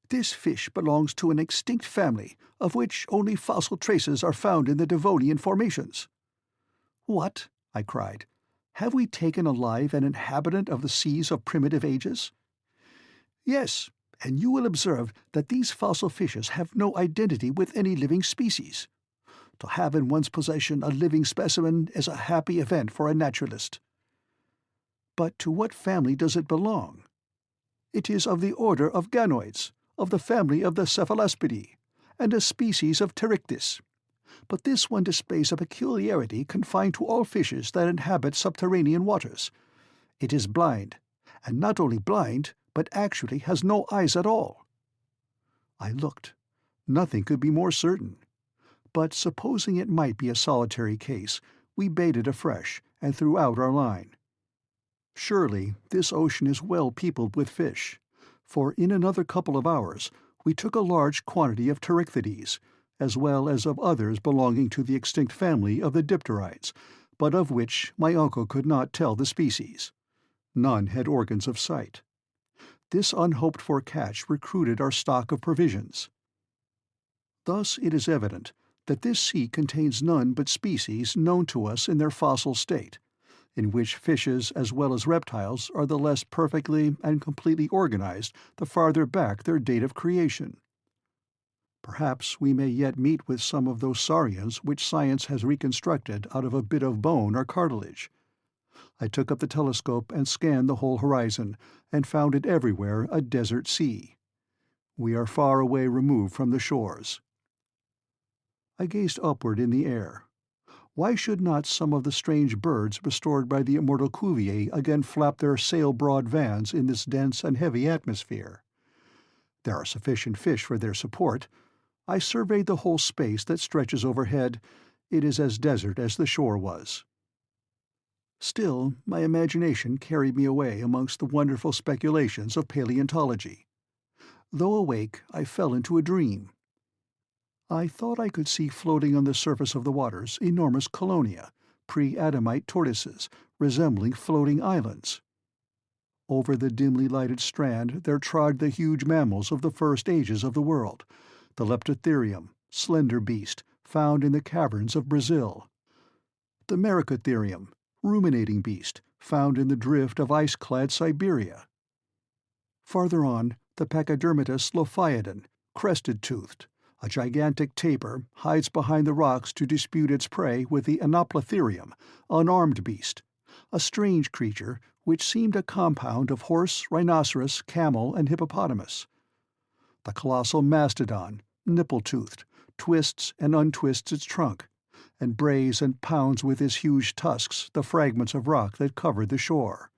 "This fish belongs to an extinct family, of which only fossil traces are found in the Devonian formations." "What?" I cried. "Have we taken alive an inhabitant of the seas of primitive ages?" "Yes, and you will observe that these fossil fishes have no identity with any living species. To have in one's possession a living specimen is a happy event for a naturalist. But to what family does it belong? It is of the order of ganoids, of the family of the Cephalaspidae, and a species of Pteryctis. But this one displays a peculiarity confined to all fishes that inhabit subterranean waters. It is blind, and not only blind, but actually has no eyes at all. I looked. Nothing could be more certain. But supposing it might be a solitary case, we baited afresh and threw out our line. Surely this ocean is well peopled with fish, for in another couple of hours we took a large quantity of Pterychthides, as well as of others belonging to the extinct family of the dipterides, but of which my uncle could not tell the species. None had organs of sight. This unhoped-for catch recruited our stock of provisions. Thus it is evident that this sea contains none but species known to us in their fossil state, in which fishes as well as reptiles are the less perfectly and completely organized the farther back their date of creation. Perhaps we may yet meet with some of those saurians which science has reconstructed out of a bit of bone or cartilage. I took up the telescope and scanned the whole horizon, and found it everywhere a desert sea. We are far away removed from the shores. I gazed upward in the air. Why should not some of the strange birds restored by the immortal Cuvier again flap their sail-broad vans in this dense and heavy atmosphere? There are sufficient fish for their support. I surveyed the whole space that stretches overhead. It is as desert as the shore was. Still, my imagination carried me away amongst the wonderful speculations of paleontology. Though awake, I fell into a dream. I thought I could see floating on the surface of the waters enormous colonia, pre-Adamite tortoises, resembling floating islands. Over the dimly lighted strand there trod the huge mammals of the first ages of the world, the Leptotherium, slender beast, found in the caverns of Brazil; the Mericotherium, ruminating beast, found in the drift of ice-clad Siberia. Farther on, the Pachydermatous Lophiodon, crested-toothed, a gigantic tapir, hides behind the rocks to dispute its prey with the Anoplotherium, unarmed beast, a strange creature which seemed a compound of horse, rhinoceros, camel, and hippopotamus. The colossal mastodon, nipple-toothed, twists and untwists its trunk, and brays and pounds with his huge tusks the fragments of rock that covered the shore,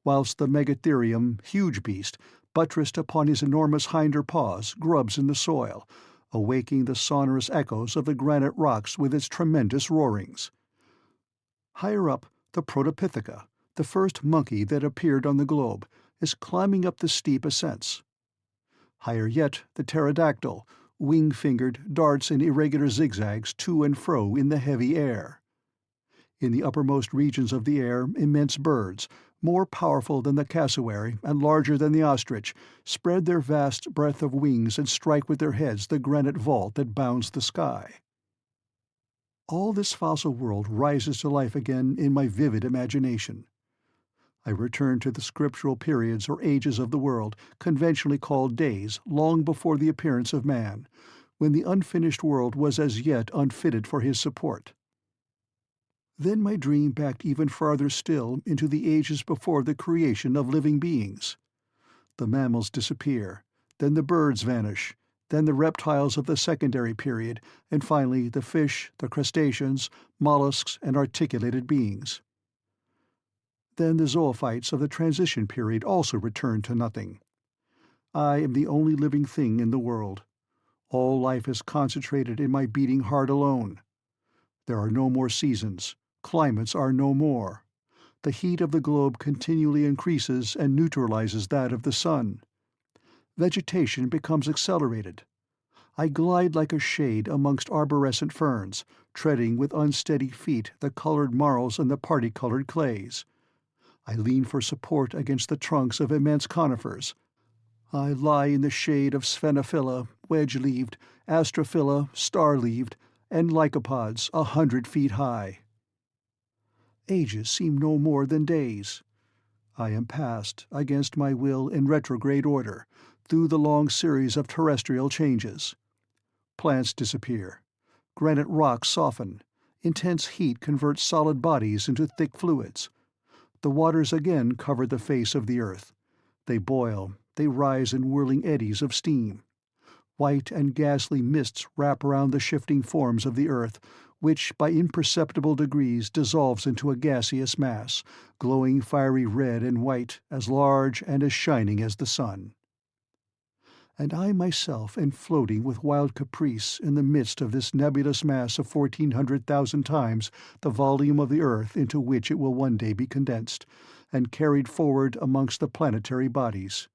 whilst the Megatherium, huge beast, buttressed upon his enormous hinder paws, grubs in the soil, awaking the sonorous echoes of the granite rocks with its tremendous roarings. Higher up, the Protopitheca, the first monkey that appeared on the globe, is climbing up the steep ascents. Higher yet, the pterodactyl, wing-fingered, darts in irregular zigzags to and fro in the heavy air. In the uppermost regions of the air, immense birds, more powerful than the cassowary and larger than the ostrich, spread their vast breadth of wings and strike with their heads the granite vault that bounds the sky. All this fossil world rises to life again in my vivid imagination. I return to the scriptural periods or ages of the world, conventionally called days, long before the appearance of man, when the unfinished world was as yet unfitted for his support. Then my dream backed even farther still into the ages before the creation of living beings. The mammals disappear, then the birds vanish, then the reptiles of the secondary period, and finally the fish, the crustaceans, mollusks, and articulated beings. Then the zoophytes of the transition period also return to nothing. I am the only living thing in the world. All life is concentrated in my beating heart alone. There are no more seasons. Climates are no more. The heat of the globe continually increases and neutralizes that of the sun. Vegetation becomes accelerated. I glide like a shade amongst arborescent ferns, treading with unsteady feet the colored marls and the parti-colored clays. I lean for support against the trunks of immense conifers. I lie in the shade of sphenophylla, wedge-leaved, astrophylla, star-leaved, and lycopods 100 feet high. Ages seem no more than days. I am passed, against my will in retrograde order, through the long series of terrestrial changes. Plants disappear. Granite rocks soften. Intense heat converts solid bodies into thick fluids. The waters again cover the face of the earth. They boil, they rise in whirling eddies of steam. White and ghastly mists wrap around the shifting forms of the earth, which by imperceptible degrees dissolves into a gaseous mass, glowing fiery red and white, as large and as shining as the sun. And I myself am floating with wild caprice in the midst of this nebulous mass of 1,400,000 times the volume of the earth into which it will one day be condensed, and carried forward amongst the planetary bodies.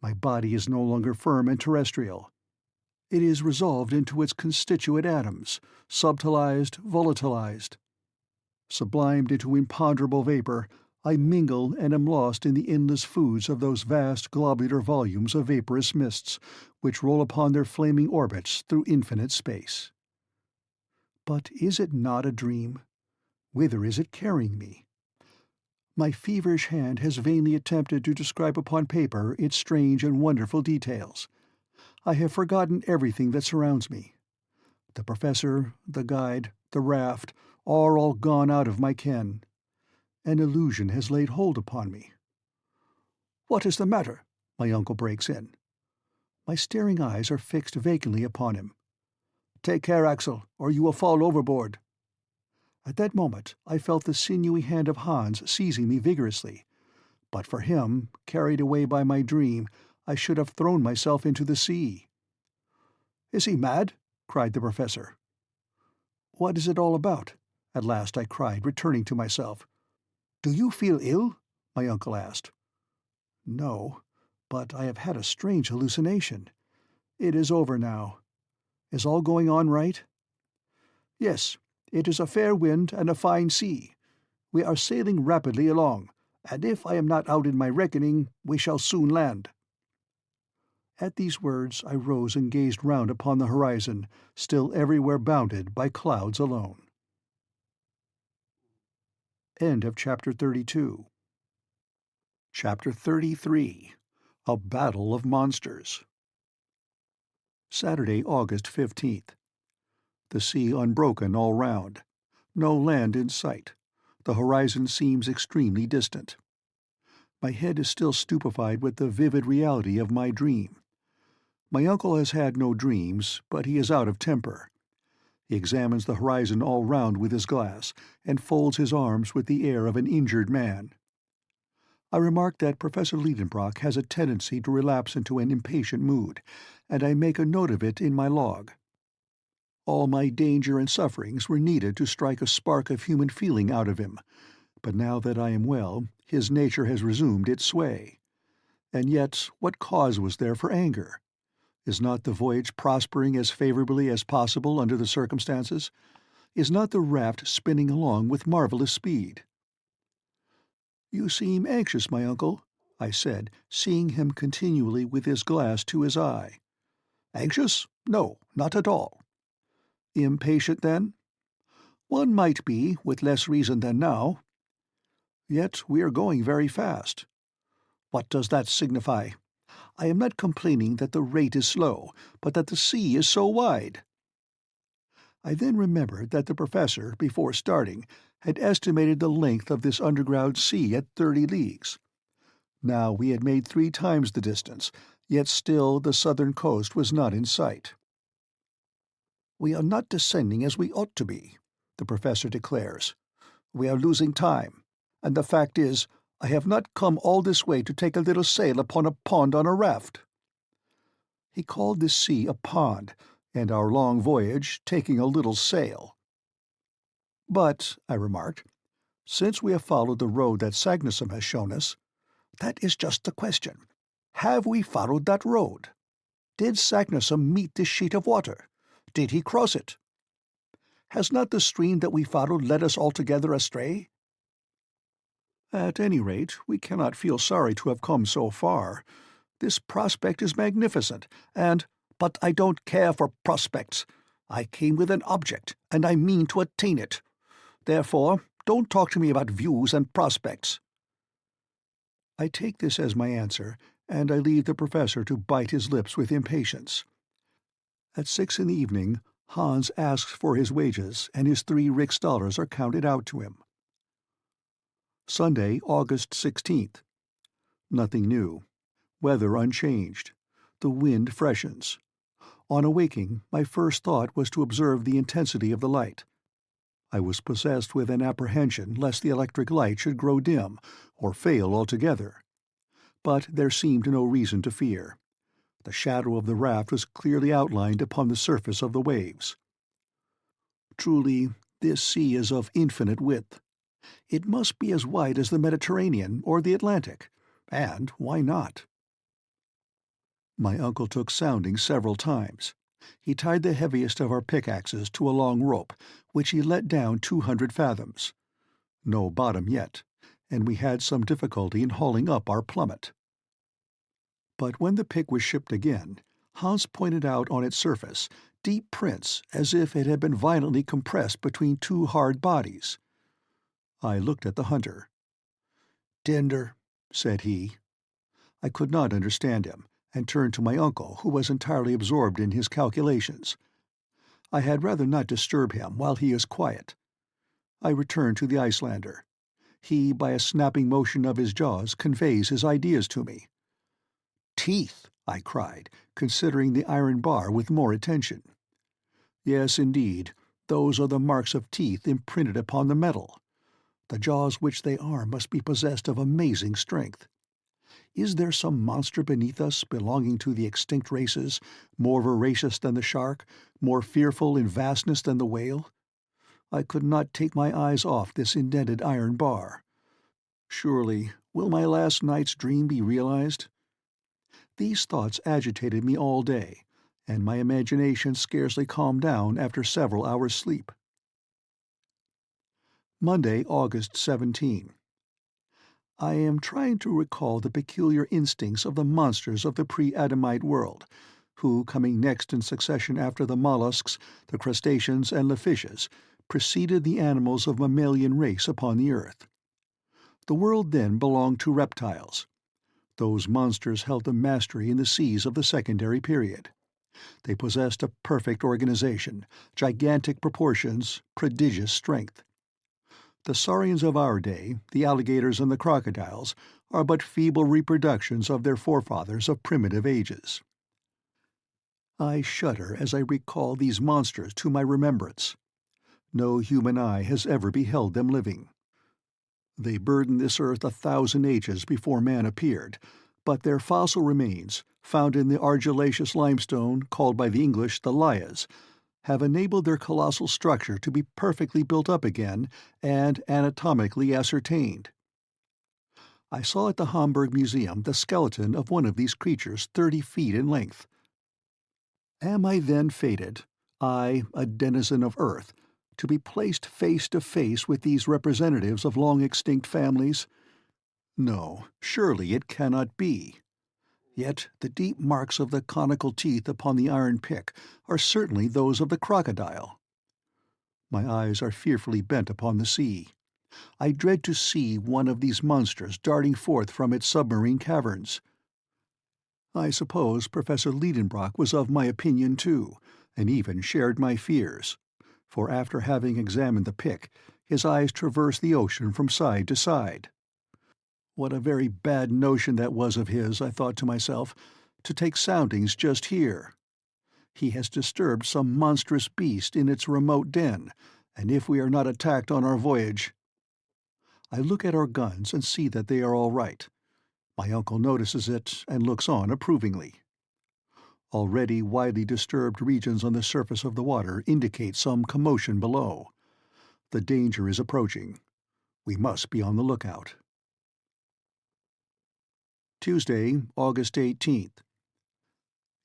My body is no longer firm and terrestrial. It is resolved into its constituent atoms, subtilized, volatilized. Sublimed into imponderable vapor, I mingle and am lost in the endless foods of those vast globular volumes of vaporous mists, which roll upon their flaming orbits through infinite space. But is it not a dream? Whither is it carrying me? My feverish hand has vainly attempted to describe upon paper its strange and wonderful details. I have forgotten everything that surrounds me. The professor, the guide, the raft, are all gone out of my ken. An illusion has laid hold upon me. "What is the matter?" my uncle breaks in. My staring eyes are fixed vacantly upon him. "Take care, Axel, or you will fall overboard." At that moment I felt the sinewy hand of Hans seizing me vigorously. But for him, carried away by my dream, I should have thrown myself into the sea. "Is he mad?" cried the professor. "What is it all about?" at last I cried, returning to myself. "Do you feel ill?" my uncle asked. "No, but I have had a strange hallucination. It is over now. Is all going on right?" "Yes, it is a fair wind and a fine sea. We are sailing rapidly along, and if I am not out in my reckoning, we shall soon land." At these words I rose and gazed round upon the horizon, still everywhere bounded by clouds alone. End of Chapter 32. Chapter 33. A Battle of Monsters. Saturday, August 15th. The sea unbroken all round. No land in sight. The horizon seems extremely distant. My head is still stupefied with the vivid reality of my dream. My uncle has had no dreams, but he is out of temper. He examines the horizon all round with his glass, and folds his arms with the air of an injured man. I remark that Professor Lidenbrock has a tendency to relapse into an impatient mood, and I make a note of it in my log. All my danger and sufferings were needed to strike a spark of human feeling out of him, but now that I am well, his nature has resumed its sway. And yet what cause was there for anger? Is not the voyage prospering as favorably as possible under the circumstances? Is not the raft spinning along with marvelous speed? "You seem anxious, my uncle," I said, seeing him continually with his glass to his eye. "Anxious? No, not at all." "Impatient, then?" "One might be, with less reason than now." "Yet we are going very fast." "What does that signify? I am not complaining that the rate is slow, but that the sea is so wide." I then remembered that the professor, before starting, had estimated the length of this underground sea at 30 leagues. Now we had made 3 times the distance, yet still the southern coast was not in sight. "We are not descending as we ought to be," the professor declares. "We are losing time, and the fact is, I have not come all this way to take a little sail upon a pond on a raft." He called this sea a pond, and our long voyage taking a little sail. "But," I remarked, "since we have followed the road that Sagnussem has shown us—" "That is just the question. Have we followed that road? Did Sagnussem meet this sheet of water? Did he cross it? Has not the stream that we followed led us altogether astray? At any rate, we cannot feel sorry to have come so far. This prospect is magnificent, and— But I don't care for prospects. I came with an object, and I mean to attain it. Therefore, don't talk to me about views and prospects." I take this as my answer, and I leave the professor to bite his lips with impatience. At 6 in the evening, Hans asks for his wages, and his 3 rix dollars are counted out to him. Sunday, August 16th. Nothing new. Weather unchanged. The wind freshens. On awaking, my first thought was to observe the intensity of the light. I was possessed with an apprehension lest the electric light should grow dim, or fail altogether. But there seemed no reason to fear. The shadow of the raft was clearly outlined upon the surface of the waves. Truly, this sea is of infinite width. It must be as wide as the Mediterranean or the Atlantic, and why not? My uncle took sounding several times. He tied the heaviest of our pickaxes to a long rope, which he let down 200 fathoms. No bottom yet, and we had some difficulty in hauling up our plummet. But when the pick was shipped again, Hans pointed out on its surface deep prints as if it had been violently compressed between 2 hard bodies. I looked at the hunter. "Tinder," said he. I could not understand him, and turned to my uncle, who was entirely absorbed in his calculations. I had rather not disturb him while he is quiet. I returned to the Icelander. He, by a snapping motion of his jaws, conveys his ideas to me. "Teeth!" I cried, considering the iron bar with more attention. "Yes, indeed, those are the marks of teeth imprinted upon the metal. The jaws which they are must be possessed of amazing strength. Is there some monster beneath us belonging to the extinct races, more voracious than the shark, more fearful in vastness than the whale? I could not take my eyes off this indented iron bar. Surely, will my last night's dream be realized? These thoughts agitated me all day, and my imagination scarcely calmed down after several hours' sleep. Monday, August 17. I am trying to recall the peculiar instincts of the monsters of the pre-Adamite world, who, coming next in succession after the mollusks, the crustaceans, and the fishes, preceded the animals of mammalian race upon the earth. The world then belonged to reptiles. Those monsters held the mastery in the seas of the secondary period. They possessed a perfect organization, gigantic proportions, prodigious strength. The saurians of our day, the alligators and the crocodiles, are but feeble reproductions of their forefathers of primitive ages. I shudder as I recall these monsters to my remembrance. No human eye has ever beheld them living. They burdened this earth 1,000 ages before man appeared, but their fossil remains, found in the argillaceous limestone called by the English the lias, have enabled their colossal structure to be perfectly built up again and anatomically ascertained. I saw at the Hamburg Museum the skeleton of one of these creatures 30 feet in length. Am I then fated, I, a denizen of Earth, to be placed face to face with these representatives of long-extinct families? No, surely it cannot be. Yet the deep marks of the conical teeth upon the iron pick are certainly those of the crocodile. My eyes are fearfully bent upon the sea. I dread to see one of these monsters darting forth from its submarine caverns. I suppose Professor Lidenbrock was of my opinion too, and even shared my fears, for after having examined the pick, his eyes traversed the ocean from side to side. What a very bad notion that was of his, I thought to myself, to take soundings just here. He has disturbed some monstrous beast in its remote den, and if we are not attacked on our voyage— I look at our guns and see that they are all right. My uncle notices it and looks on approvingly. Already widely disturbed regions on the surface of the water indicate some commotion below. The danger is approaching. We must be on the lookout. Tuesday, August 18th.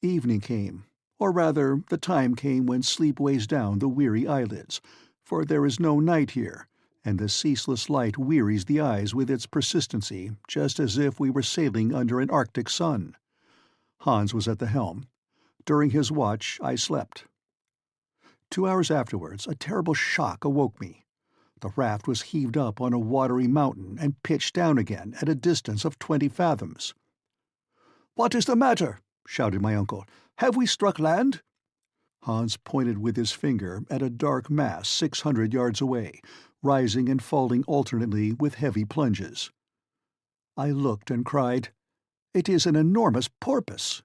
Evening came, or rather the time came when sleep weighs down the weary eyelids, for there is no night here, and the ceaseless light wearies the eyes with its persistency, just as if we were sailing under an Arctic sun. Hans was at the helm. During his watch I slept. 2 hours afterwards a terrible shock awoke me. The raft was heaved up on a watery mountain and pitched down again at a distance of 20 fathoms. "What is the matter?" shouted my uncle. "Have we struck land?" Hans pointed with his finger at a dark mass 600 yards away, rising and falling alternately with heavy plunges. I looked and cried, "It is an enormous porpoise."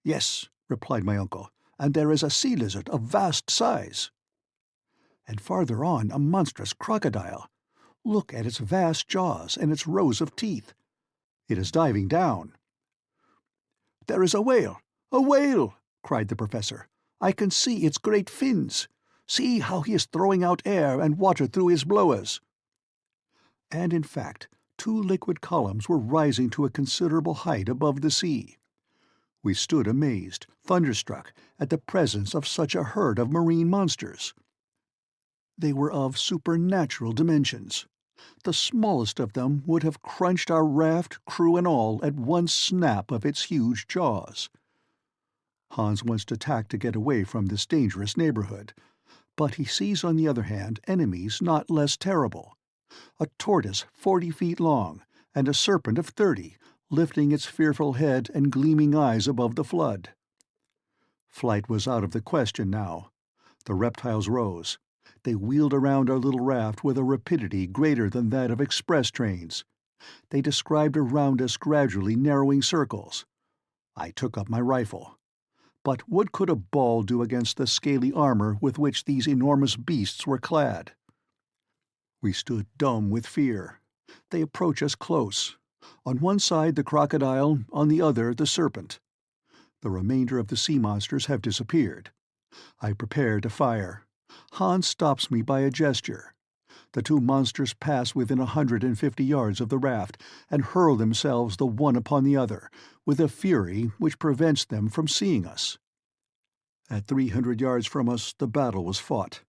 "Yes," replied my uncle, "and there is a sea lizard of vast size." "And farther on a monstrous crocodile. Look at its vast jaws and its rows of teeth. It is diving down." "There is a whale! A whale!" cried the professor. "I can see its great fins. See how he is throwing out air and water through his blowers." And in fact, two liquid columns were rising to a considerable height above the sea. We stood amazed, thunderstruck, at the presence of such a herd of marine monsters. They were of supernatural dimensions. The smallest of them would have crunched our raft, crew and all, at one snap of its huge jaws. Hans wants to tack to get away from this dangerous neighborhood, but he sees on the other hand enemies not less terrible. A tortoise 40 feet long, and a serpent of 30, lifting its fearful head and gleaming eyes above the flood. Flight was out of the question now. The reptiles rose. They wheeled around our little raft with a rapidity greater than that of express trains. They described around us gradually narrowing circles. I took up my rifle. But what could a ball do against the scaly armor with which these enormous beasts were clad? We stood dumb with fear. They approach us close. On one side the crocodile, on the other the serpent. The remainder of the sea monsters have disappeared. I prepare to fire. Hans stops me by a gesture. The two monsters pass within 150 yards of the raft, and hurl themselves the one upon the other, with a fury which prevents them from seeing us. At 300 yards from us the battle was fought.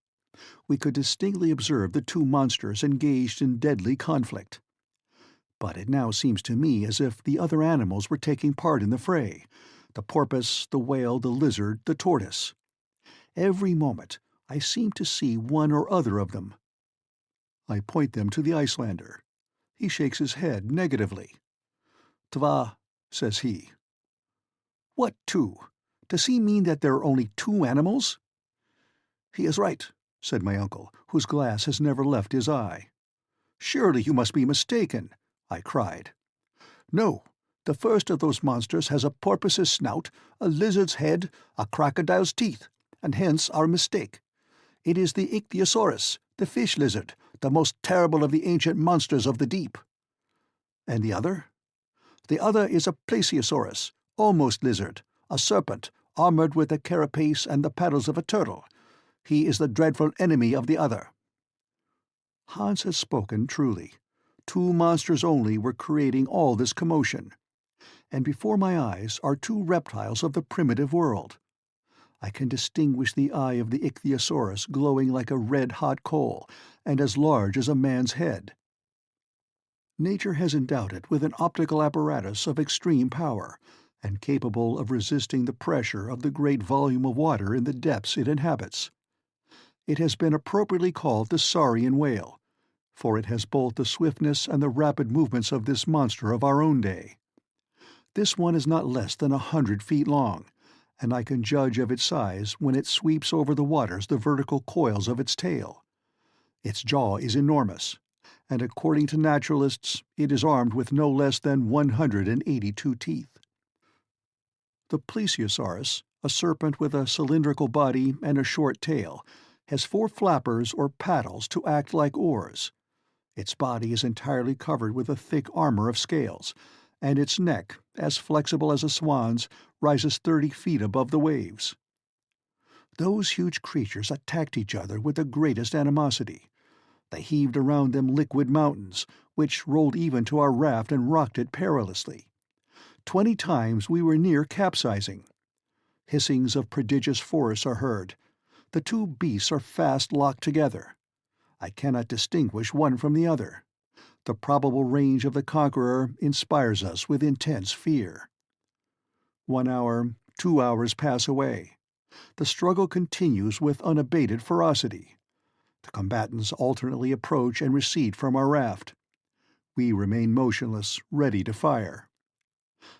We could distinctly observe the two monsters engaged in deadly conflict. But it now seems to me as if the other animals were taking part in the fray: the porpoise, the whale, the lizard, the tortoise. Every moment I seem to see one or other of them. I point them to the Icelander. He shakes his head negatively. "Tva," says he. "What two? Does he mean that there are only two animals?" "He is right," said my uncle, whose glass has never left his eye. "Surely you must be mistaken," I cried. "No, the first of those monsters has a porpoise's snout, a lizard's head, a crocodile's teeth, and hence our mistake. It is the ichthyosaurus, the fish lizard, the most terrible of the ancient monsters of the deep." "And the other?" "The other is a plesiosaurus, almost lizard, a serpent, armored with a carapace and the paddles of a turtle. He is the dreadful enemy of the other." Hans has spoken truly. Two monsters only were creating all this commotion. And before my eyes are two reptiles of the primitive world. I can distinguish the eye of the ichthyosaurus glowing like a red-hot coal, and as large as a man's head. Nature has endowed it with an optical apparatus of extreme power, and capable of resisting the pressure of the great volume of water in the depths it inhabits. It has been appropriately called the saurian whale, for it has both the swiftness and the rapid movements of this monster of our own day. This one is not less than 100 feet long, and I can judge of its size when it sweeps over the waters the vertical coils of its tail. Its jaw is enormous, and according to naturalists it is armed with no less than 182 teeth. The plesiosaurus, a serpent with a cylindrical body and a short tail, has 4 flappers or paddles to act like oars. Its body is entirely covered with a thick armor of scales, and its neck, as flexible as a swan's, rises 30 feet above the waves. Those huge creatures attacked each other with the greatest animosity. They heaved around them liquid mountains, which rolled even to our raft and rocked it perilously. 20 times we were near capsizing. Hissings of prodigious force are heard. The two beasts are fast locked together. I cannot distinguish one from the other. The probable range of the conqueror inspires us with intense fear. 1 hour, 2 hours pass away. The struggle continues with unabated ferocity. The combatants alternately approach and recede from our raft. We remain motionless, ready to fire.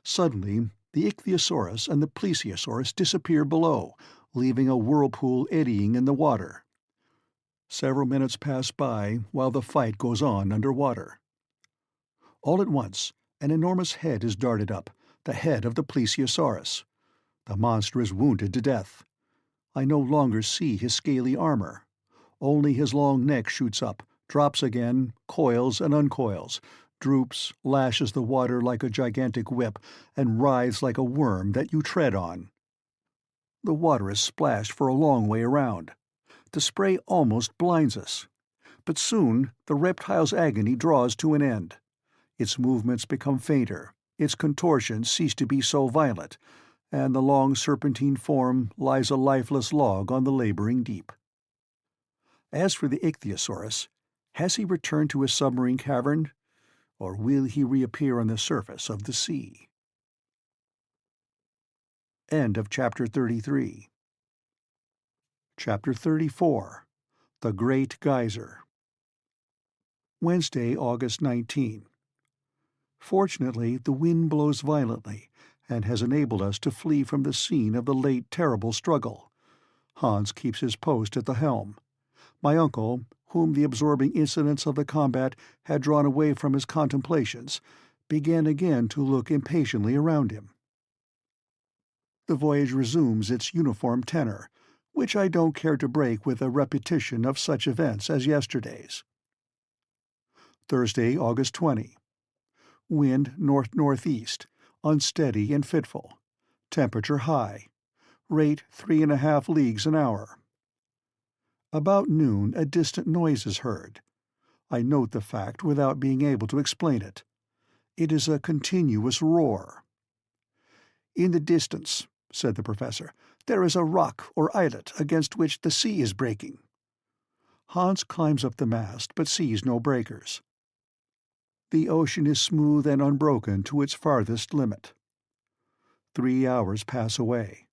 Suddenly, the ichthyosaurus and the plesiosaurus disappear below, leaving a whirlpool eddying in the water. Several minutes pass by while the fight goes on underwater. All at once, an enormous head is darted up, the head of the plesiosaurus. The monster is wounded to death. I no longer see his scaly armor. Only his long neck shoots up, drops again, coils and uncoils, droops, lashes the water like a gigantic whip, and writhes like a worm that you tread on. The water is splashed for a long way around. The spray almost blinds us. But soon the reptile's agony draws to an end. Its movements become fainter, its contortions cease to be so violent, and the long serpentine form lies a lifeless log on the laboring deep. As for the ichthyosaurus, has he returned to his submarine cavern, or will he reappear on the surface of the sea? End of Chapter 33. Chapter 34. The Great Geyser. Wednesday, August 19. Fortunately, the wind blows violently, and has enabled us to flee from the scene of the late terrible struggle. Hans keeps his post at the helm. My uncle, whom the absorbing incidents of the combat had drawn away from his contemplations, began again to look impatiently around him. The voyage resumes its uniform tenor, which I don't care to break with a repetition of such events as yesterday's. Thursday, August 20. Wind north-northeast, unsteady and fitful. Temperature high. Rate 3.5 leagues an hour. About noon a distant noise is heard. I note the fact without being able to explain it. It is a continuous roar. "In the distance," said the professor, "there is a rock or islet against which the sea is breaking." Hans climbs up the mast but sees no breakers. The ocean is smooth and unbroken to its farthest limit. 3 hours pass away.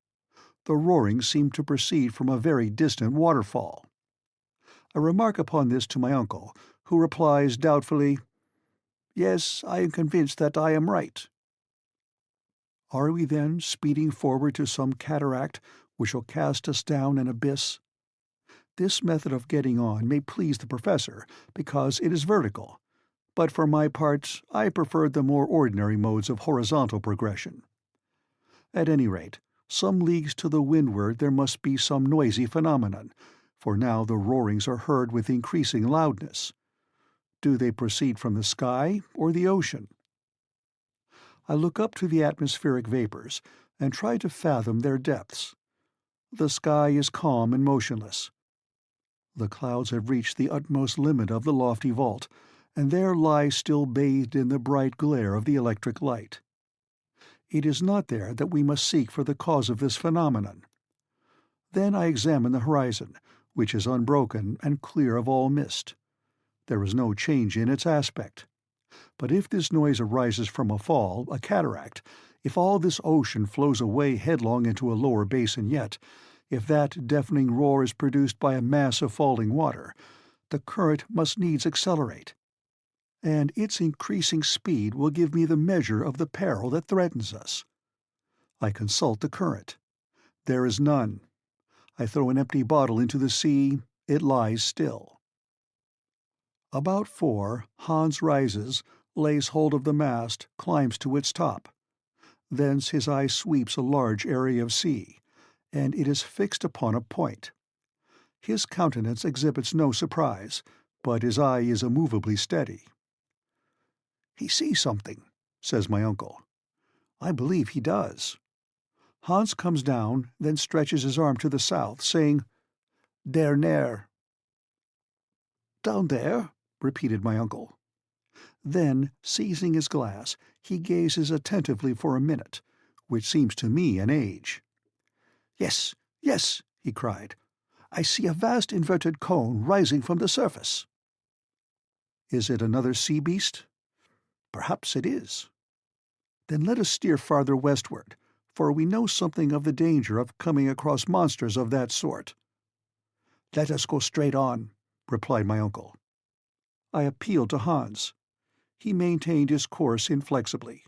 The roaring seemed to proceed from a very distant waterfall. I remark upon this to my uncle, who replies doubtfully, "Yes, I am convinced that I am right." Are we then speeding forward to some cataract which will cast us down an abyss? This method of getting on may please the professor because it is vertical, but for my part I preferred the more ordinary modes of horizontal progression. At any rate, some leagues to the windward there must be some noisy phenomenon, for now the roarings are heard with increasing loudness. Do they proceed from the sky or the ocean? I look up to the atmospheric vapors and try to fathom their depths. The sky is calm and motionless. The clouds have reached the utmost limit of the lofty vault, and there lie still bathed in the bright glare of the electric light. It is not there that we must seek for the cause of this phenomenon. Then I examine the horizon, which is unbroken and clear of all mist. There is no change in its aspect. But if this noise arises from a fall, a cataract, if all this ocean flows away headlong into a lower basin yet, if that deafening roar is produced by a mass of falling water, the current must needs accelerate. And its increasing speed will give me the measure of the peril that threatens us. I consult the current. There is none. I throw an empty bottle into the sea. It lies still. About 4, Hans rises, lays hold of the mast, climbs to its top. Thence his eye sweeps a large area of sea, and it is fixed upon a point. His countenance exhibits no surprise, but his eye is immovably steady. "He sees something," says my uncle. I believe he does. Hans comes down, then stretches his arm to the south, saying, "Der Nere." "Down there?" repeated my uncle. Then, seizing his glass, he gazes attentively for a minute, which seems to me an age. "Yes, yes," he cried. "I see a vast inverted cone rising from the surface." Is it another sea beast? Perhaps it is. Then let us steer farther westward, for we know something of the danger of coming across monsters of that sort. "Let us go straight on," replied my uncle. I appealed to Hans. He maintained his course inflexibly.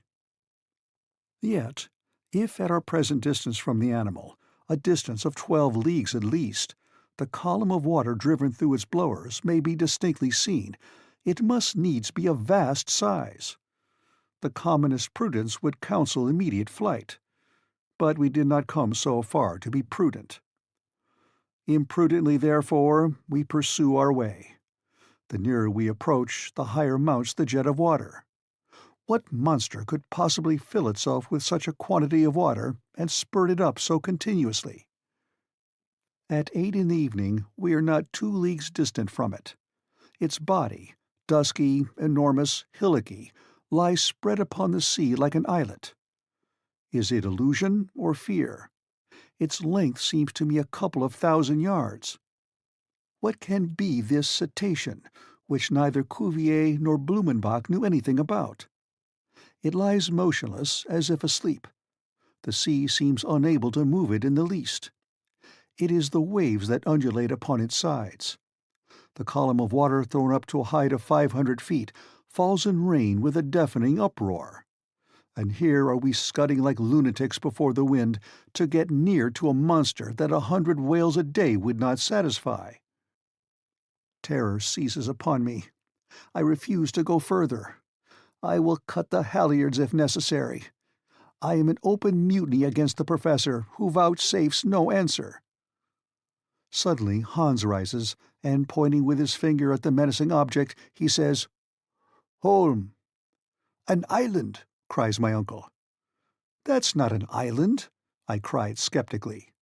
Yet, if at our present distance from the animal, a distance of 12 leagues at least. The column of water driven through its blowers may be distinctly seen. It must needs be of vast size. The commonest prudence would counsel immediate flight. But we did not come so far to be prudent. Imprudently, therefore, we pursue our way. The nearer we approach, the higher mounts the jet of water. What monster could possibly fill itself with such a quantity of water and spurt it up so continuously? At 8 in the evening we are not 2 leagues distant from it. Its body, dusky, enormous, hillocky, lies spread upon the sea like an islet. Is it illusion or fear? Its length seems to me a couple of 1,000 yards. What can be this cetacean, which neither Cuvier nor Blumenbach knew anything about? It lies motionless, as if asleep. The sea seems unable to move it in the least. It is the waves that undulate upon its sides. The column of water thrown up to a height of 500 feet falls in rain with a deafening uproar. And here are we scudding like lunatics before the wind to get near to a monster that 100 whales a day would not satisfy. Terror seizes upon me. I refuse to go further. I will cut the halyards if necessary. I am in open mutiny against the professor, who vouchsafes no answer. Suddenly Hans rises, and pointing with his finger at the menacing object, he says, "Holm." "An island," cries my uncle. "That's not an island," I cried skeptically.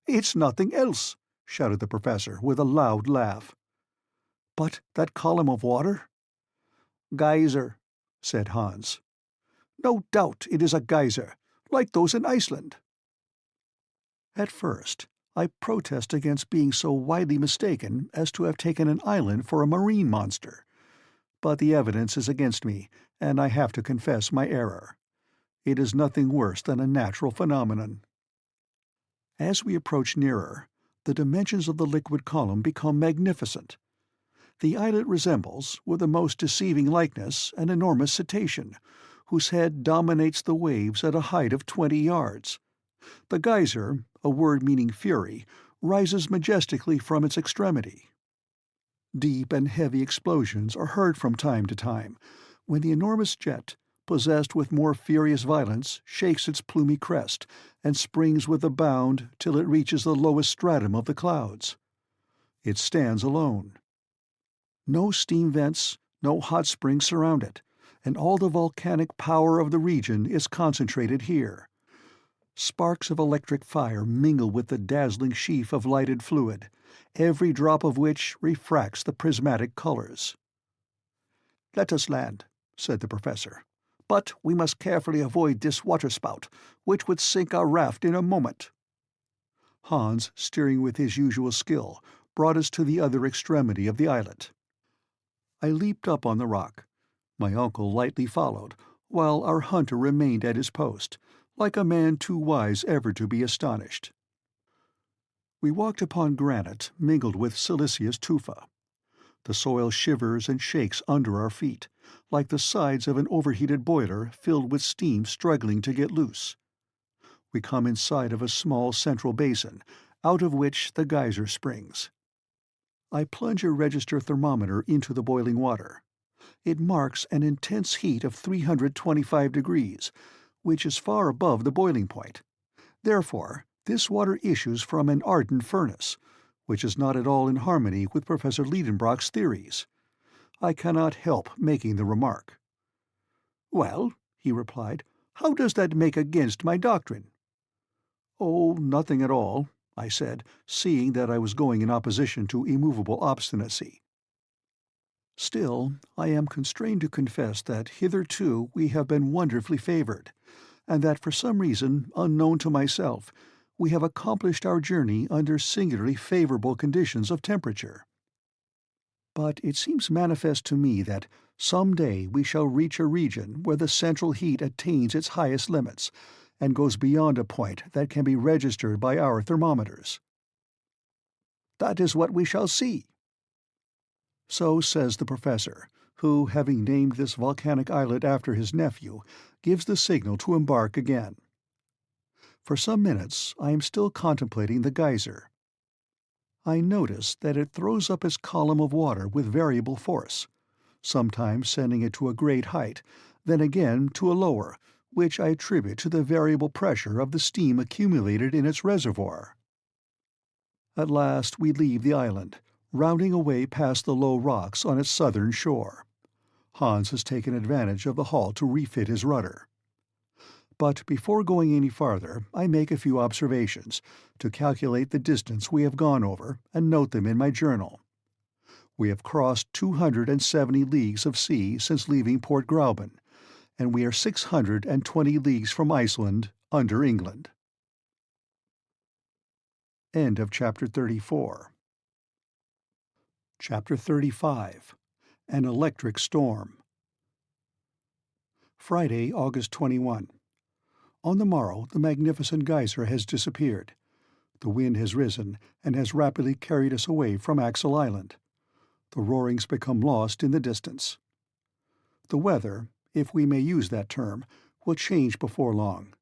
"It's nothing else," shouted the professor with a loud laugh. "But that column of water?" "Geyser," said Hans. "No doubt it is a geyser, like those in Iceland." At first, I protest against being so widely mistaken as to have taken an island for a marine monster. But the evidence is against me, and I have to confess my error. It is nothing worse than a natural phenomenon. As we approach nearer, the dimensions of the liquid column become magnificent. The islet resembles, with a most deceiving likeness, an enormous cetacean, whose head dominates the waves at a height of 20 yards. The geyser, a word meaning fury, rises majestically from its extremity. Deep and heavy explosions are heard from time to time, when the enormous jet, possessed with more furious violence, shakes its plumy crest, and springs with a bound till it reaches the lowest stratum of the clouds. It stands alone. No steam vents, no hot springs surround it, and all the volcanic power of the region is concentrated here. Sparks of electric fire mingle with the dazzling sheaf of lighted fluid, every drop of which refracts the prismatic colors. "Let us land," said the professor. "But we must carefully avoid this waterspout, which would sink our raft in a moment." Hans, steering with his usual skill, brought us to the other extremity of the islet. I leaped up on the rock. My uncle lightly followed, while our hunter remained at his post, like a man too wise ever to be astonished. We walked upon granite mingled with siliceous tufa. The soil shivers and shakes under our feet, like the sides of an overheated boiler filled with steam struggling to get loose. We come in sight of a small central basin, out of which the geyser springs. I plunge a register thermometer into the boiling water. It marks an intense heat of 325 degrees, which is far above the boiling point. Therefore, this water issues from an ardent furnace, which is not at all in harmony with Professor Lidenbrock's theories. I cannot help making the remark. "Well," he replied, "how does that make against my doctrine?" "Oh, nothing at all," I said, seeing that I was going in opposition to immovable obstinacy. Still, I am constrained to confess that hitherto we have been wonderfully favored, and that for some reason unknown to myself we have accomplished our journey under singularly favorable conditions of temperature. But it seems manifest to me that some day we shall reach a region where the central heat attains its highest limits, and goes beyond a point that can be registered by our thermometers. "That is what we shall see." So says the professor, who, having named this volcanic islet after his nephew, gives the signal to embark again. For some minutes I am still contemplating the geyser. I notice that it throws up its column of water with variable force, sometimes sending it to a great height, then again to a lower, which I attribute to the variable pressure of the steam accumulated in its reservoir. At last we leave the island, rounding away past the low rocks on its southern shore. Hans has taken advantage of the halt to refit his rudder. But before going any farther, I make a few observations, to calculate the distance we have gone over and note them in my journal. We have crossed 270 leagues of sea since leaving Port Gräuben, and we are 620 leagues from Iceland, under England. End of Chapter 34. Chapter 35. An Electric Storm. Friday, August 21. On the morrow, the magnificent geyser has disappeared. The wind has risen and has rapidly carried us away from Axel Island. The roarings become lost in the distance. The weather, if we may use that term, will change before long.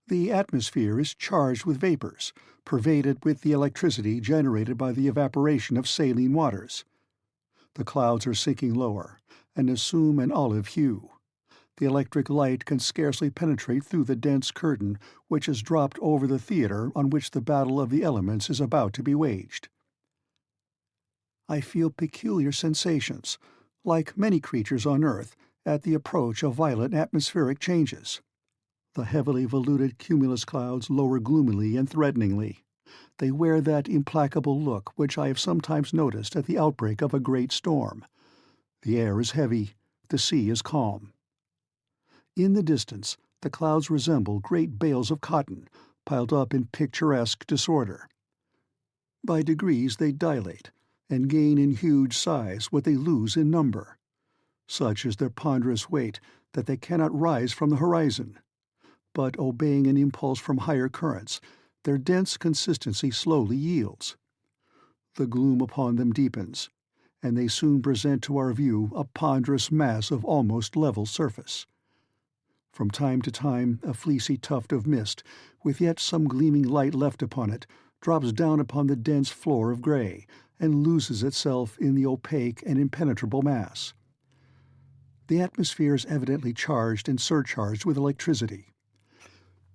The atmosphere is charged with vapors, pervaded with the electricity generated by the evaporation of saline waters. The clouds are sinking lower, and assume an olive hue. The electric light can scarcely penetrate through the dense curtain which has dropped over the theatre on which the battle of the elements is about to be waged. I feel peculiar sensations, like many creatures on earth, at the approach of violent atmospheric changes. The heavily voluted cumulus clouds lower gloomily and threateningly. They wear that implacable look which I have sometimes noticed at the outbreak of a great storm. The air is heavy, the sea is calm. In the distance, the clouds resemble great bales of cotton, piled up in picturesque disorder. By degrees they dilate, and gain in huge size what they lose in number. Such is their ponderous weight that they cannot rise from the horizon. But obeying an impulse from higher currents, their dense consistency slowly yields. The gloom upon them deepens, and they soon present to our view a ponderous mass of almost level surface. From time to time a fleecy tuft of mist, with yet some gleaming light left upon it, drops down upon the dense floor of grey, and loses itself in the opaque and impenetrable mass. The atmosphere is evidently charged and surcharged with electricity.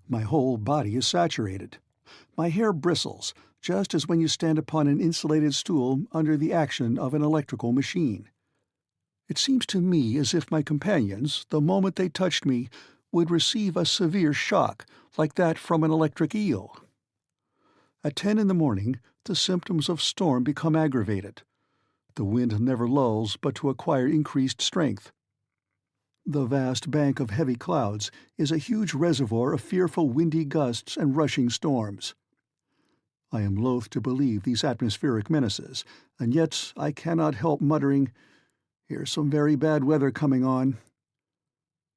My whole body is saturated. My hair bristles, just as when you stand upon an insulated stool under the action of an electrical machine. It seems to me as if my companions, the moment they touched me, would receive a severe shock, like that from an electric eel. At 10 in the morning, the symptoms of storm become aggravated. The wind never lulls but to acquire increased strength. The vast bank of heavy clouds is a huge reservoir of fearful windy gusts and rushing storms. I am loath to believe these atmospheric menaces, and yet I cannot help muttering, "Here's some very bad weather coming on."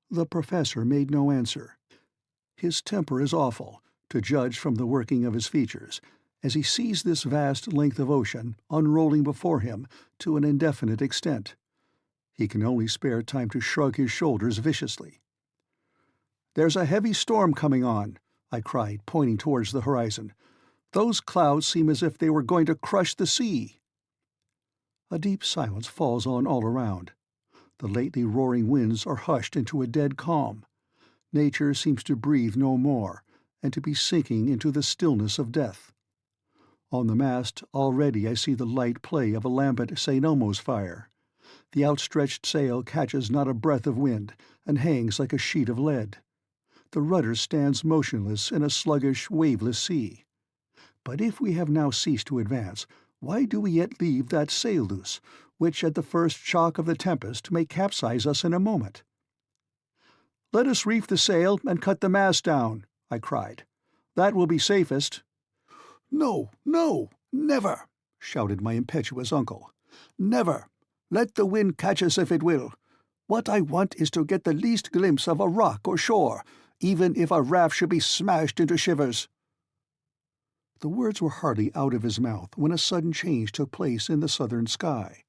The professor made no answer. His temper is awful, to judge from the working of his features, as he sees this vast length of ocean unrolling before him to an indefinite extent. He can only spare time to shrug his shoulders viciously. "There's a heavy storm coming on," I cried, pointing towards the horizon. "Those clouds seem as if they were going to crush the sea." A deep silence falls on all around. The lately roaring winds are hushed into a dead calm. Nature seems to breathe no more, and to be sinking into the stillness of death. On the mast already I see the light play of a lamp at St. Elmo's fire. The outstretched sail catches not a breath of wind, and hangs like a sheet of lead. The rudder stands motionless in a sluggish, waveless sea. But if we have now ceased to advance, why do we yet leave that sail loose, which at the first shock of the tempest may capsize us in a moment? "Let us reef the sail and cut the mast down," I cried. "That will be safest." "No, no, never!" shouted my impetuous uncle. "Never! Let the wind catch us if it will. What I want is to get the least glimpse of a rock or shore, even if a raft should be smashed into shivers." The words were hardly out of his mouth when a sudden change took place in the southern sky.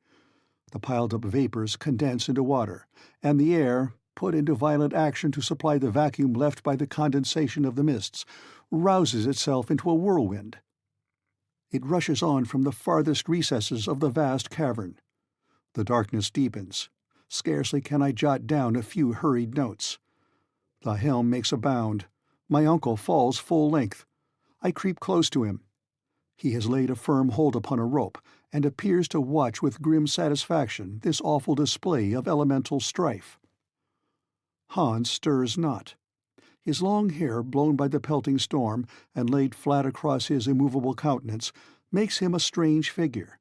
The piled-up vapors condensed into water, and the air, put into violent action to supply the vacuum left by the condensation of the mists, rouses itself into a whirlwind. It rushes on from the farthest recesses of the vast cavern. The darkness deepens. Scarcely can I jot down a few hurried notes. The helm makes a bound. My uncle falls full length. I creep close to him. He has laid a firm hold upon a rope, and appears to watch with grim satisfaction this awful display of elemental strife. Hans stirs not. His long hair, blown by the pelting storm and laid flat across his immovable countenance, makes him a strange figure,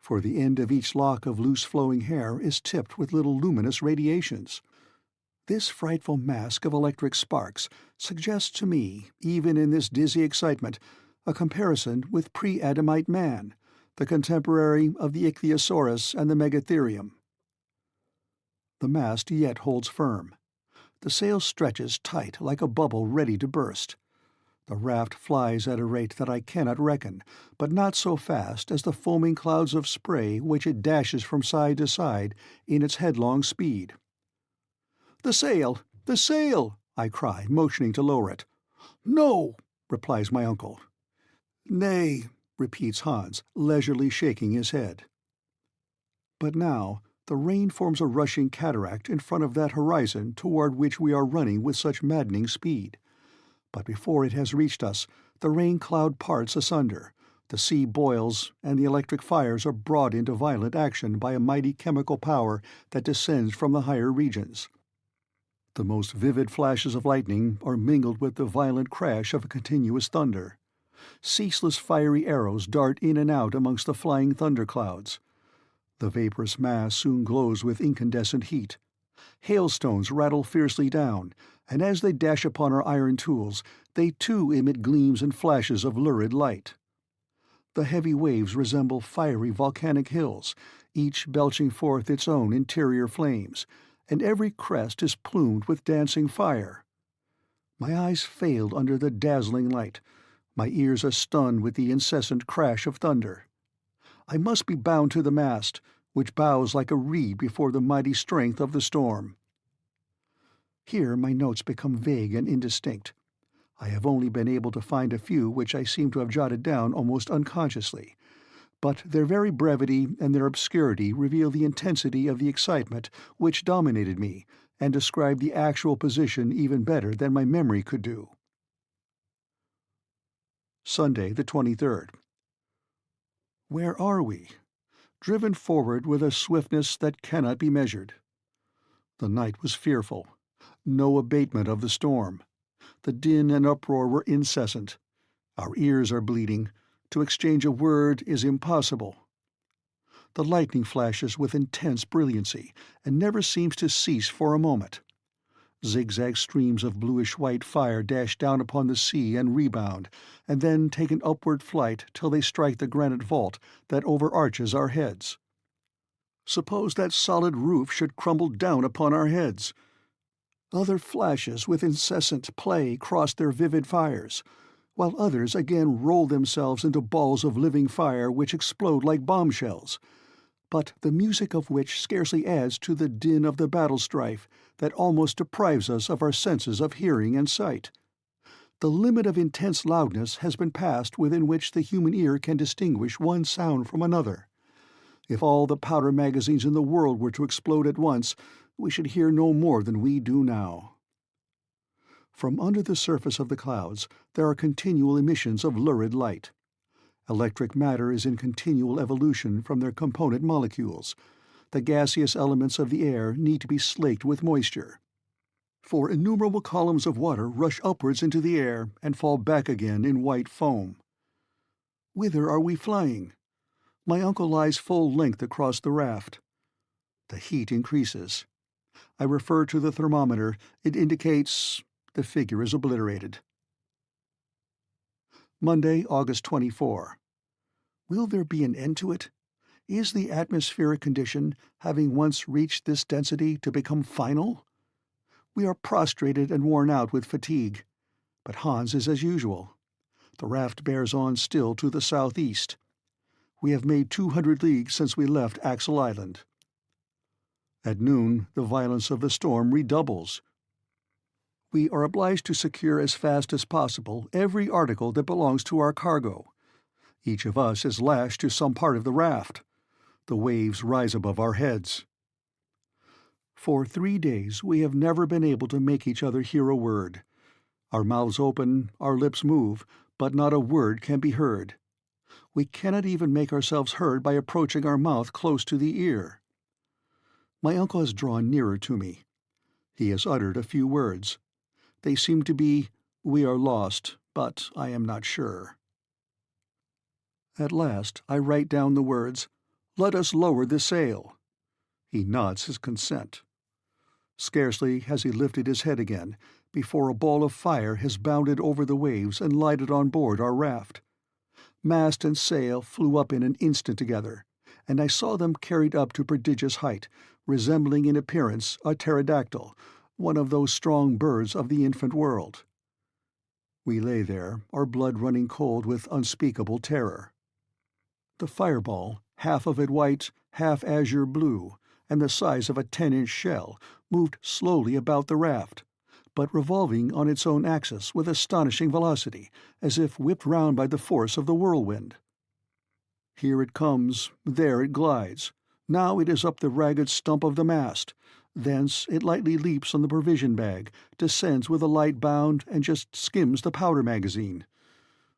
for the end of each lock of loose-flowing hair is tipped with little luminous radiations. This frightful mask of electric sparks suggests to me, even in this dizzy excitement, a comparison with pre-Adamite man, the contemporary of the ichthyosaurus and the megatherium. The mast yet holds firm. The sail stretches tight like a bubble ready to burst. The raft flies at a rate that I cannot reckon, but not so fast as the foaming clouds of spray which it dashes from side to side in its headlong speed. "The sail! The sail!" I cry, motioning to lower it. "No!" replies my uncle. "Nay," repeats Hans, leisurely shaking his head. But now the rain forms a rushing cataract in front of that horizon toward which we are running with such maddening speed. But before it has reached us, the rain-cloud parts asunder, the sea boils, and the electric fires are brought into violent action by a mighty chemical power that descends from the higher regions. The most vivid flashes of lightning are mingled with the violent crash of a continuous thunder. Ceaseless fiery arrows dart in and out amongst the flying thunderclouds. The vaporous mass soon glows with incandescent heat. Hailstones rattle fiercely down, and as they dash upon our iron tools, they too emit gleams and flashes of lurid light. The heavy waves resemble fiery volcanic hills, each belching forth its own interior flames, and every crest is plumed with dancing fire. My eyes fail under the dazzling light. My ears are stunned with the incessant crash of thunder. I must be bound to the mast, which bows like a reed before the mighty strength of the storm. Here my notes become vague and indistinct. I have only been able to find a few which I seem to have jotted down almost unconsciously, but their very brevity and their obscurity reveal the intensity of the excitement which dominated me, and describe the actual position even better than my memory could do. Sunday, the 23rd. Where are we? Driven forward with a swiftness that cannot be measured. The night was fearful. No abatement of the storm. The din and uproar were incessant. Our ears are bleeding. To exchange a word is impossible. The lightning flashes with intense brilliancy, and never seems to cease for a moment. Zigzag streams of bluish-white fire dash down upon the sea and rebound, and then take an upward flight till they strike the granite vault that overarches our heads. Suppose that solid roof should crumble down upon our heads! Other flashes with incessant play cross their vivid fires, while others again roll themselves into balls of living fire which explode like bombshells, but the music of which scarcely adds to the din of the battle-strife that almost deprives us of our senses of hearing and sight. The limit of intense loudness has been passed within which the human ear can distinguish one sound from another. If all the powder magazines in the world were to explode at once, we should hear no more than we do now. From under the surface of the clouds there are continual emissions of lurid light. Electric matter is in continual evolution from their component molecules. The gaseous elements of the air need to be slaked with moisture. For innumerable columns of water rush upwards into the air and fall back again in white foam. Whither are we flying? My uncle lies full length across the raft. The heat increases. I refer to the thermometer. It indicates... The figure is obliterated. Monday, August 24. Will there be an end to it? Is the atmospheric condition, having once reached this density, to become final? We are prostrated and worn out with fatigue, but Hans is as usual. The raft bears on still to the southeast. We have made 200 leagues since we left Axel Island. At noon, the violence of the storm redoubles. We are obliged to secure as fast as possible every article that belongs to our cargo. Each of us is lashed to some part of the raft. The waves rise above our heads. For 3 days we have never been able to make each other hear a word. Our mouths open, our lips move, but not a word can be heard. We cannot even make ourselves heard by approaching our mouth close to the ear. My uncle has drawn nearer to me. He has uttered a few words. They seem to be, "We are lost, but I am not sure." At last I write down the words, "Let us lower the sail." He nods his consent. Scarcely has he lifted his head again, before a ball of fire has bounded over the waves and lighted on board our raft. Mast and sail flew up in an instant together, and I saw them carried up to prodigious height, resembling in appearance a pterodactyl, one of those strong birds of the infant world. We lay there, our blood running cold with unspeakable terror. The fireball, half of it white, half azure blue, and the size of a 10-inch shell, moved slowly about the raft, but revolving on its own axis with astonishing velocity, as if whipped round by the force of the whirlwind. Here it comes, there it glides. Now it is up the ragged stump of the mast. Thence it lightly leaps on the provision bag, descends with a light bound, and just skims the powder magazine.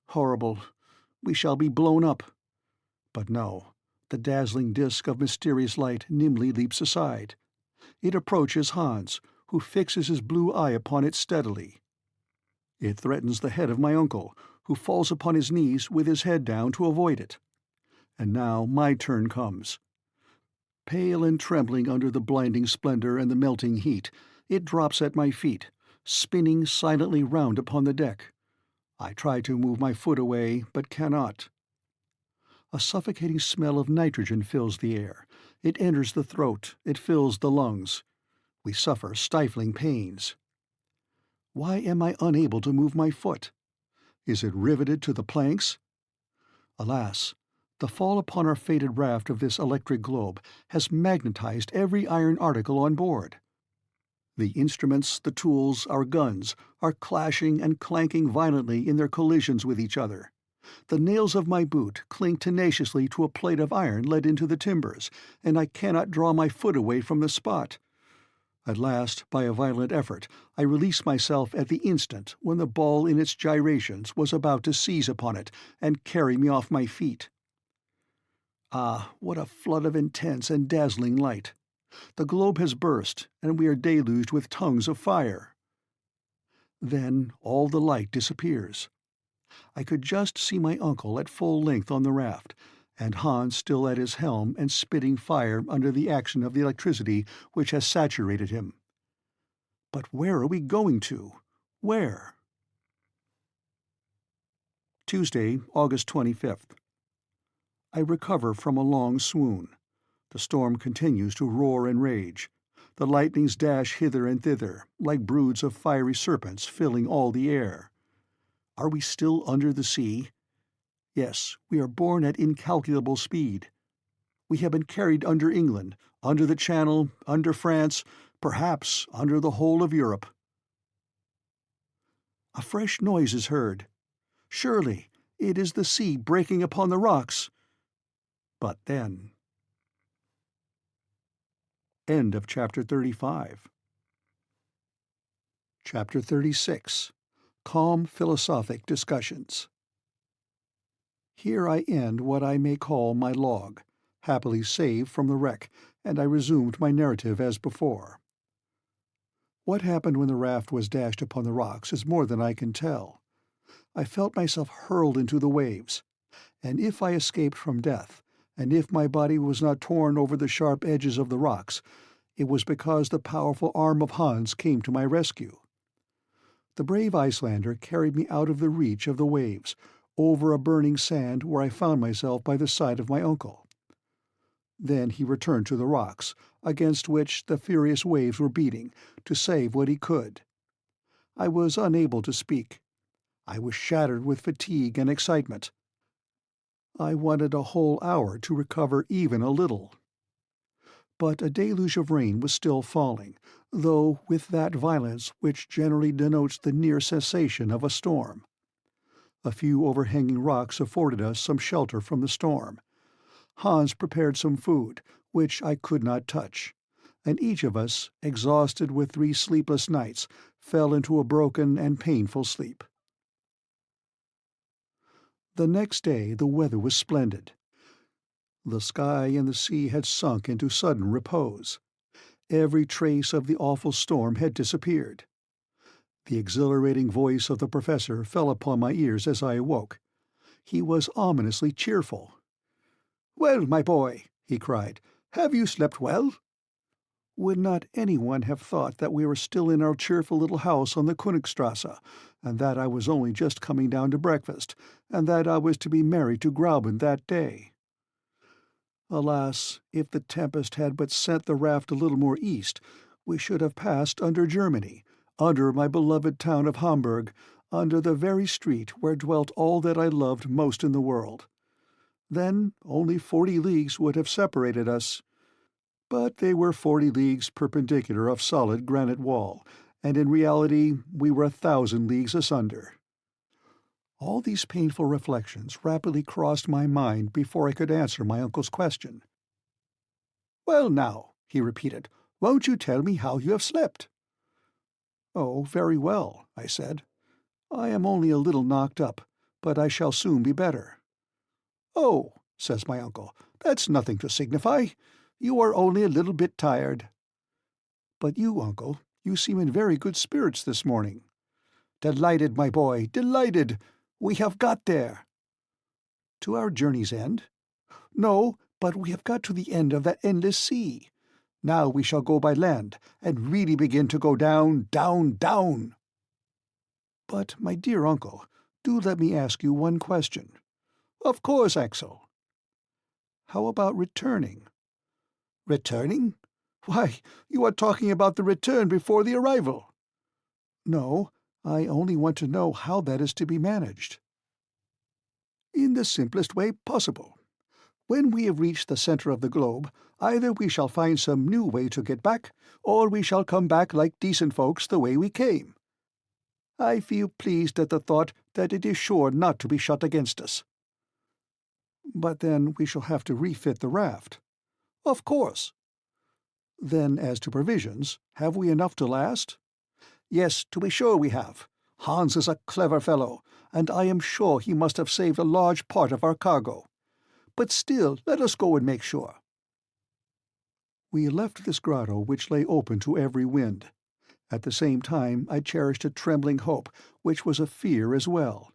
Horrible! We shall be blown up. But no, the dazzling disk of mysterious light nimbly leaps aside. It approaches Hans, who fixes his blue eye upon it steadily. It threatens the head of my uncle, who falls upon his knees with his head down to avoid it. And now my turn comes. Pale and trembling under the blinding splendor and the melting heat, it drops at my feet, spinning silently round upon the deck. I try to move my foot away, but cannot. A suffocating smell of nitrogen fills the air. It enters the throat, it fills the lungs. We suffer stifling pains. Why am I unable to move my foot? Is it riveted to the planks? Alas, the fall upon our fated raft of this electric globe has magnetized every iron article on board. The instruments, the tools, our guns, are clashing and clanking violently in their collisions with each other. The nails of my boot cling tenaciously to a plate of iron let into the timbers, and I cannot draw my foot away from the spot. At last, by a violent effort, I release myself at the instant when the ball in its gyrations was about to seize upon it and carry me off my feet. Ah, what a flood of intense and dazzling light! The globe has burst, and we are deluged with tongues of fire. Then all the light disappears. I could just see my uncle at full length on the raft, and Hans still at his helm and spitting fire under the action of the electricity which has saturated him. But where are we going to? Where? Tuesday, August 25th. I recover from a long swoon. The storm continues to roar and rage. The lightnings dash hither and thither, like broods of fiery serpents filling all the air. Are we still under the sea? Yes, we are borne at incalculable speed. We have been carried under England, under the Channel, under France, perhaps under the whole of Europe. A fresh noise is heard. Surely it is the sea breaking upon the rocks. But then... End of Chapter 35. Chapter 36. Calm Philosophic Discussions. Here I end what I may call my log, happily saved from the wreck, and I resumed my narrative as before. What happened when the raft was dashed upon the rocks is more than I can tell. I felt myself hurled into the waves, and if I escaped from death, and if my body was not torn over the sharp edges of the rocks, it was because the powerful arm of Hans came to my rescue. The brave Icelander carried me out of the reach of the waves, over a burning sand where I found myself by the side of my uncle. Then he returned to the rocks, against which the furious waves were beating, to save what he could. I was unable to speak. I was shattered with fatigue and excitement. I wanted a whole hour to recover even a little. but a deluge of rain was still falling, though with that violence which generally denotes the near cessation of a storm. A few overhanging rocks afforded us some shelter from the storm. Hans prepared some food, which I could not touch, and each of us, exhausted with 3 sleepless nights, fell into a broken and painful sleep. The next day the weather was splendid. The sky and the sea had sunk into sudden repose. Every trace of the awful storm had disappeared. The exhilarating voice of the professor fell upon my ears as I awoke. He was ominously cheerful. "Well, my boy," he cried, "have you slept well?" Would not anyone have thought that we were still in our cheerful little house on the Königstrasse, and that I was only just coming down to breakfast, and that I was to be married to Grauben that day? Alas, if the tempest had but sent the raft a little more east, we should have passed under Germany, under my beloved town of Hamburg, under the very street where dwelt all that I loved most in the world. Then only 40 leagues would have separated us. But they were 40 leagues perpendicular of solid granite wall, and in reality we were 1,000 leagues asunder. All these painful reflections rapidly crossed my mind before I could answer my uncle's question. "Well now," he repeated, "won't you tell me how you have slept?" "Oh, very well," I said. "I am only a little knocked up, but I shall soon be better." "Oh," says my uncle, "that's nothing to signify. You are only a little bit tired." "But you, uncle, you seem in very good spirits this morning." "Delighted, my boy, delighted. We have got there." "To our journey's end?" "No, but we have got to the end of that endless sea. Now we shall go by land, and really begin to go down, down, down." "But, my dear uncle, do let me ask you one question." "Of course, Axel." "How about returning?" "Returning? Why, you are talking about the return before the arrival." "No, I only want to know how that is to be managed." "In the simplest way possible. When we have reached the center of the globe, either we shall find some new way to get back, or we shall come back like decent folks the way we came. I feel pleased at the thought that it is sure not to be shut against us." "But then we shall have to refit the raft." "Of course." "Then as to provisions, have we enough to last?" "Yes, to be sure we have. Hans is a clever fellow, and I am sure he must have saved a large part of our cargo. But still, let us go and make sure." We left this grotto which lay open to every wind. At the same time I cherished a trembling hope, which was a fear as well.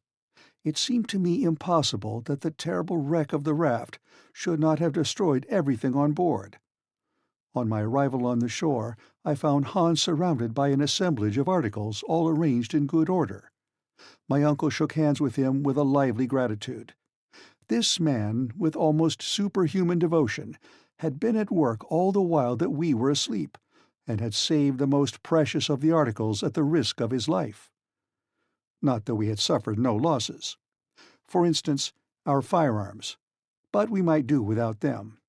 It seemed to me impossible that the terrible wreck of the raft should not have destroyed everything on board. On my arrival on the shore, I found Hans surrounded by an assemblage of articles all arranged in good order. My uncle shook hands with him with a lively gratitude. This man, with almost superhuman devotion, had been at work all the while that we were asleep, and had saved the most precious of the articles at the risk of his life. Not that we had suffered no losses. For instance, our firearms, but we might do without them.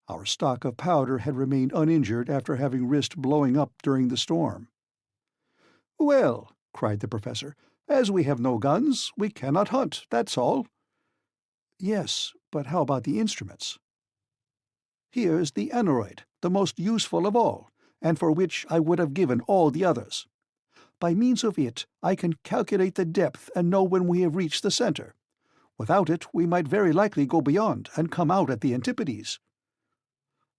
Our stock of powder had remained uninjured after having risked blowing up during the storm. "Well," cried the professor, "as we have no guns, we cannot hunt, that's all." "Yes, but how about the instruments?" "Here's the aneroid, the most useful of all, and for which I would have given all the others. By means of it I can calculate the depth and know when we have reached the center. Without it we might very likely go beyond and come out at the antipodes."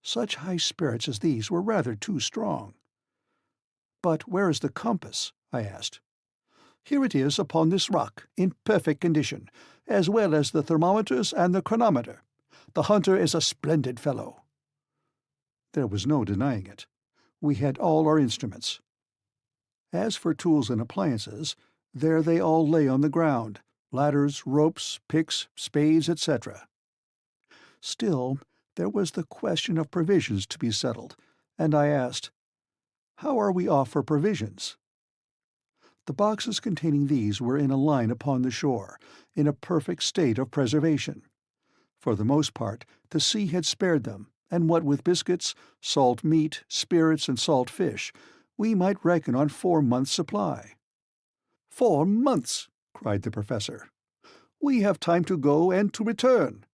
Such high spirits as these were rather too strong. "But where is the compass?" I asked. "Here it is upon this rock, in perfect condition, as well as the thermometers and the chronometer. The hunter is a splendid fellow." There was no denying it. We had all our instruments. As for tools and appliances, there they all lay on the ground, ladders, ropes, picks, spades, etc. Still, there was the question of provisions to be settled, and I asked, "How are we off for provisions?" The boxes containing these were in a line upon the shore, in a perfect state of preservation. For the most part, the sea had spared them, and what with biscuits, salt meat, spirits, and salt fish, we might reckon on 4 months' supply." "4 months!" cried the professor. "We have time to go and to return,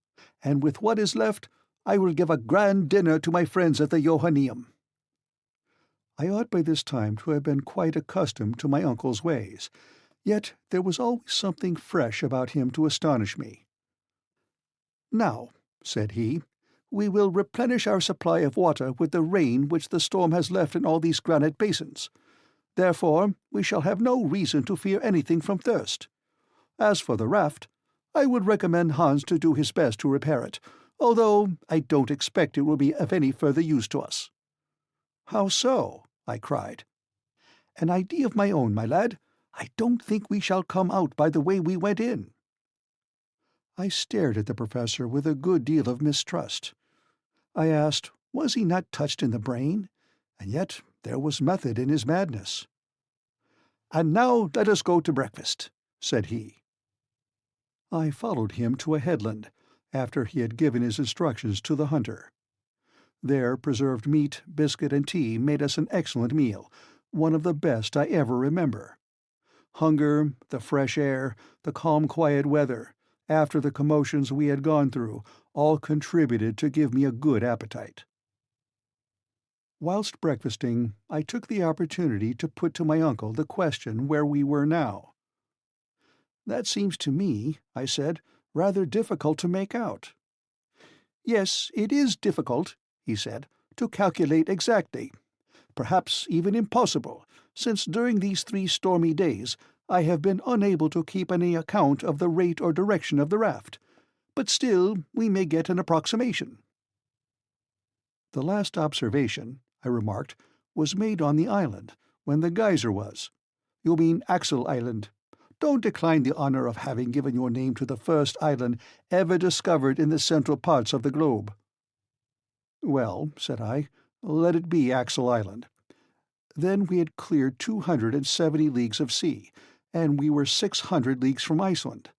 and with what is left I will give a grand dinner to my friends at the Johanneum." I ought by this time to have been quite accustomed to my uncle's ways, yet there was always something fresh about him to astonish me. "Now," said he, "we will replenish our supply of water with the rain which the storm has left in all these granite basins. Therefore we shall have no reason to fear anything from thirst. As for the raft, I would recommend Hans to do his best to repair it, although I don't expect it will be of any further use to us." "How so?" I cried. "An idea of my own, my lad. I don't think we shall come out by the way we went in." I stared at the professor with a good deal of mistrust. I asked, was he not touched in the brain? And yet there was method in his madness. "And now let us go to breakfast," said he. I followed him to a headland, after he had given his instructions to the hunter. There preserved meat, biscuit, and tea made us an excellent meal, one of the best I ever remember. Hunger, the fresh air, the calm quiet weather, after the commotions we had gone through, all contributed to give me a good appetite. Whilst breakfasting, I took the opportunity to put to my uncle the question where we were now. "That seems to me," I said, "rather difficult to make out." "Yes, it is difficult," he said, "to calculate exactly. Perhaps even impossible, since during these 3 stormy days I have been unable to keep any account of the rate or direction of the raft. But still we may get an approximation." "The last observation," I remarked, "was made on the island, when the geyser was. You mean Axel Island. Don't decline the honor of having given your name to the first island ever discovered in the central parts of the globe." "Well," said I, "let it be Axel Island." Then we had cleared 270 leagues of sea, and we were 600 leagues from Iceland.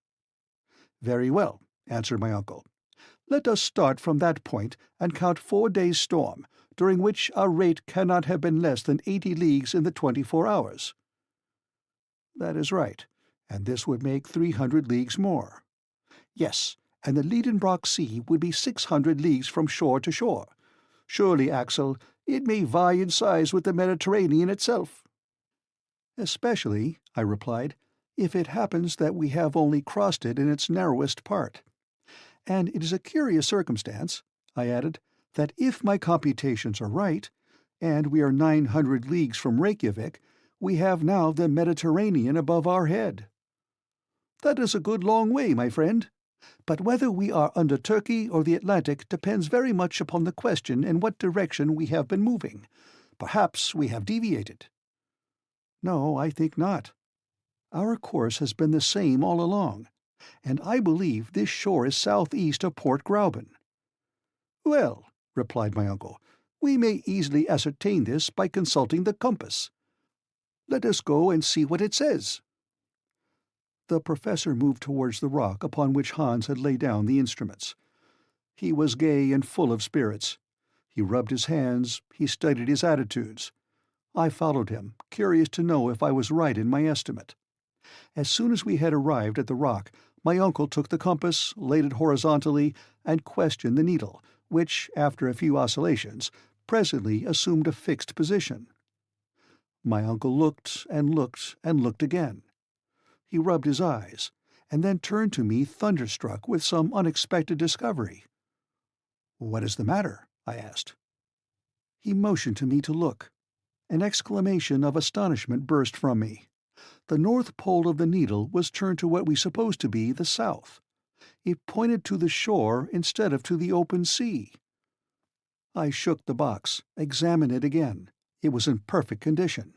"Very well," answered my uncle. "Let us start from that point and count 4 days' storm, during which our rate cannot have been less than 80 leagues in the 24 hours. "That is right, and this would make 300 leagues more." "Yes, and the Lidenbrock Sea would be 600 leagues from shore to shore. Surely, Axel, it may vie in size with the Mediterranean itself." "Especially," I replied, "if it happens that we have only crossed it in its narrowest part. And it is a curious circumstance," I added, "that if my computations are right, and we are 900 leagues from Reykjavik, we have now the Mediterranean above our head." "That is a good long way, my friend. But whether we are under Turkey or the Atlantic depends very much upon the question in what direction we have been moving. Perhaps we have deviated." "No, I think not. Our course has been the same all along, and I believe this shore is southeast of Port Gräuben." "Well," replied my uncle, "we may easily ascertain this by consulting the compass. Let us go and see what it says." The professor moved towards the rock upon which Hans had laid down the instruments. He was gay and full of spirits. He rubbed his hands, he studied his attitudes. I followed him, curious to know if I was right in my estimate. As soon as we had arrived at the rock, my uncle took the compass, laid it horizontally, and questioned the needle, which, after a few oscillations, presently assumed a fixed position. My uncle looked and looked and looked again. He rubbed his eyes, and then turned to me thunderstruck with some unexpected discovery. "What is the matter?" I asked. He motioned to me to look. An exclamation of astonishment burst from me. The north pole of the needle was turned to what we supposed to be the south. It pointed to the shore instead of to the open sea. I shook the box, examined it again. It was in perfect condition.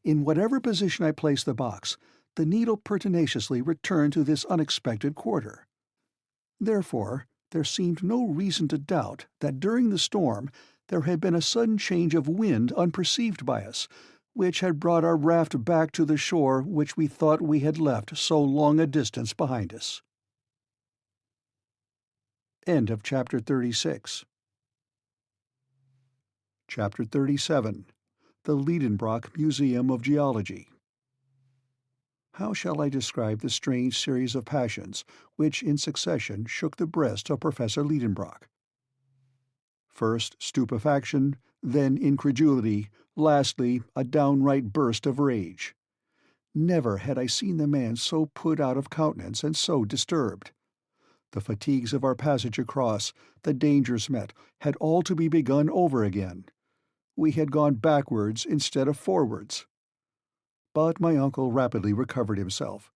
In whatever position I placed the box, the needle pertinaciously returned to this unexpected quarter. Therefore, there seemed no reason to doubt that during the storm there had been a sudden change of wind unperceived by us, which had brought our raft back to the shore which we thought we had left so long a distance behind us. End of chapter 36. Chapter 37. The Lidenbrock Museum of Geology. How shall I describe the strange series of passions which in succession shook the breast of Professor Lidenbrock? First stupefaction, then incredulity, lastly a downright burst of rage. Never had I seen the man so put out of countenance and so disturbed. The fatigues of our passage across, the dangers met, had all to be begun over again. We had gone backwards instead of forwards. But my uncle rapidly recovered himself.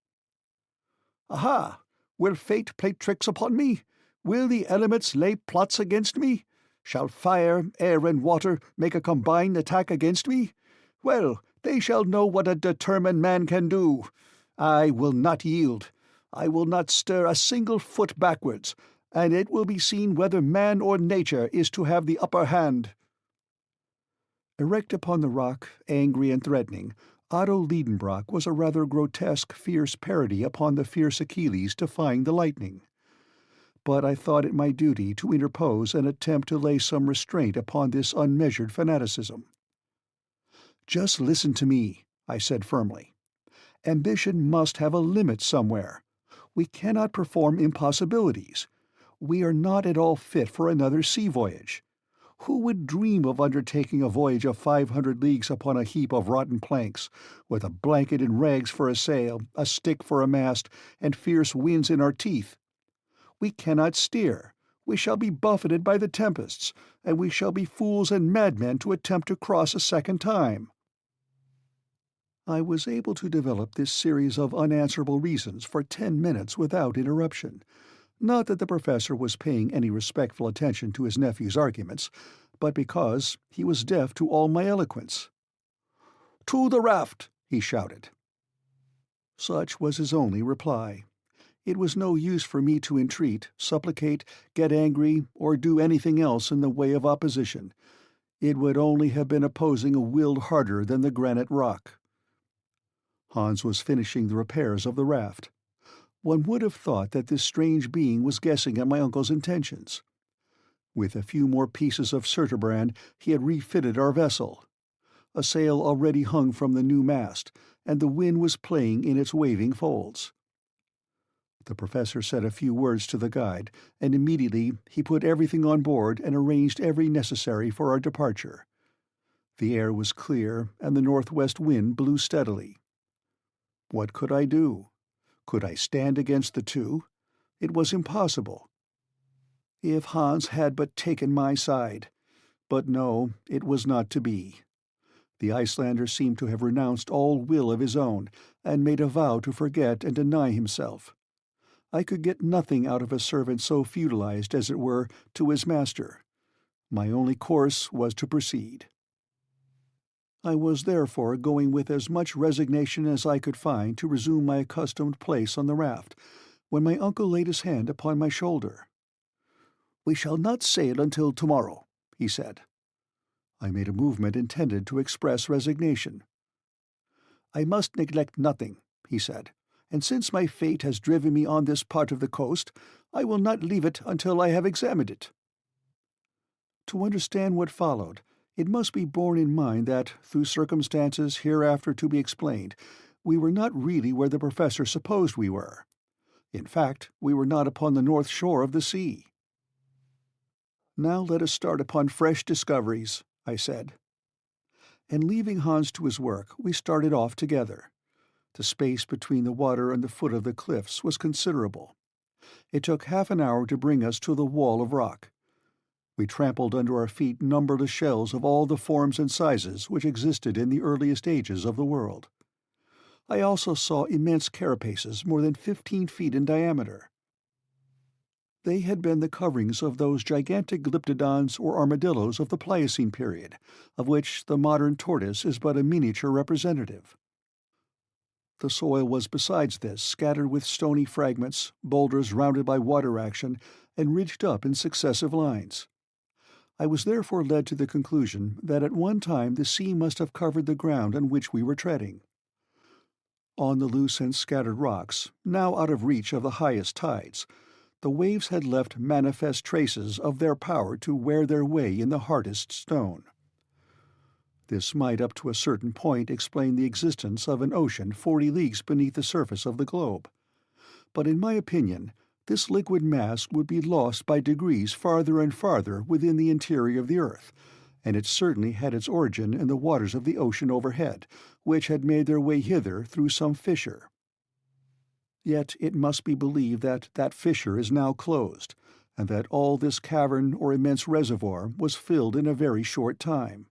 "Aha! Will fate play tricks upon me? Will the elements lay plots against me? Shall fire, air, and water make a combined attack against me? Well, they shall know what a determined man can do. I will not yield. I will not stir a single foot backwards, and it will be seen whether man or nature is to have the upper hand." Erect upon the rock, angry and threatening, Otto Lidenbrock was a rather grotesque, fierce parody upon the fierce Achilles defying the lightning. But I thought it my duty to interpose and attempt to lay some restraint upon this unmeasured fanaticism. "Just listen to me," I said firmly. "Ambition must have a limit somewhere. We cannot perform impossibilities. We are not at all fit for another sea voyage. Who would dream of undertaking a voyage of 500 leagues upon a heap of rotten planks, with a blanket and rags for a sail, a stick for a mast, and fierce winds in our teeth? We cannot steer. We shall be buffeted by the tempests, and we shall be fools and madmen to attempt to cross a second time." I was able to develop this series of unanswerable reasons for 10 minutes without interruption. Not that the professor was paying any respectful attention to his nephew's arguments, but because he was deaf to all my eloquence. "To the raft!" he shouted. Such was his only reply. It was no use for me to entreat, supplicate, get angry, or do anything else in the way of opposition. It would only have been opposing a will harder than the granite rock. Hans was finishing the repairs of the raft. One would have thought that this strange being was guessing at my uncle's intentions. With a few more pieces of surturbrand he had refitted our vessel. A sail already hung from the new mast, and the wind was playing in its waving folds. The professor said a few words to the guide, and immediately he put everything on board and arranged every necessary for our departure. The air was clear, and the northwest wind blew steadily. What could I do? Could I stand against the two? It was impossible. If Hans had but taken my side. But no, it was not to be. The Icelander seemed to have renounced all will of his own, and made a vow to forget and deny himself. I could get nothing out of a servant so feudalized, as it were, to his master. My only course was to proceed. I was therefore going with as much resignation as I could find to resume my accustomed place on the raft, when my uncle laid his hand upon my shoulder. "We shall not sail until tomorrow," he said. I made a movement intended to express resignation. "I must neglect nothing," he said, "and since my fate has driven me on this part of the coast, I will not leave it until I have examined it." To understand what followed, it must be borne in mind that, through circumstances hereafter to be explained, we were not really where the professor supposed we were. In fact, we were not upon the north shore of the sea. "Now let us start upon fresh discoveries," I said. And leaving Hans to his work, we started off together. The space between the water and the foot of the cliffs was considerable. It took half an hour to bring us to the wall of rock. We trampled under our feet numberless shells of all the forms and sizes which existed in the earliest ages of the world. I also saw immense carapaces more than 15 feet in diameter. They had been the coverings of those gigantic glyptodons or armadillos of the Pliocene period, of which the modern tortoise is but a miniature representative. The soil was besides this scattered with stony fragments, boulders rounded by water action, and ridged up in successive lines. I was therefore led to the conclusion that at one time the sea must have covered the ground on which we were treading. On the loose and scattered rocks, now out of reach of the highest tides, the waves had left manifest traces of their power to wear their way in the hardest stone. This might up to a certain point explain the existence of an ocean 40 leagues beneath the surface of the globe. But in my opinion, this liquid mass would be lost by degrees farther and farther within the interior of the earth, and it certainly had its origin in the waters of the ocean overhead, which had made their way hither through some fissure. Yet it must be believed that that fissure is now closed, and that all this cavern or immense reservoir was filled in a very short time.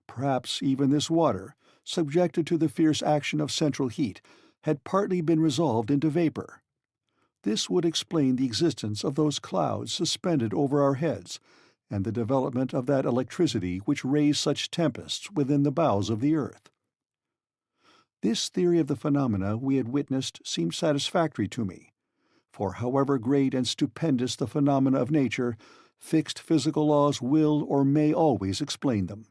Perhaps even this water, subjected to the fierce action of central heat, had partly been resolved into vapor. This would explain the existence of those clouds suspended over our heads, and the development of that electricity which raised such tempests within the bowels of the earth. This theory of the phenomena we had witnessed seemed satisfactory to me, for however great and stupendous the phenomena of nature, fixed physical laws will or may always explain them.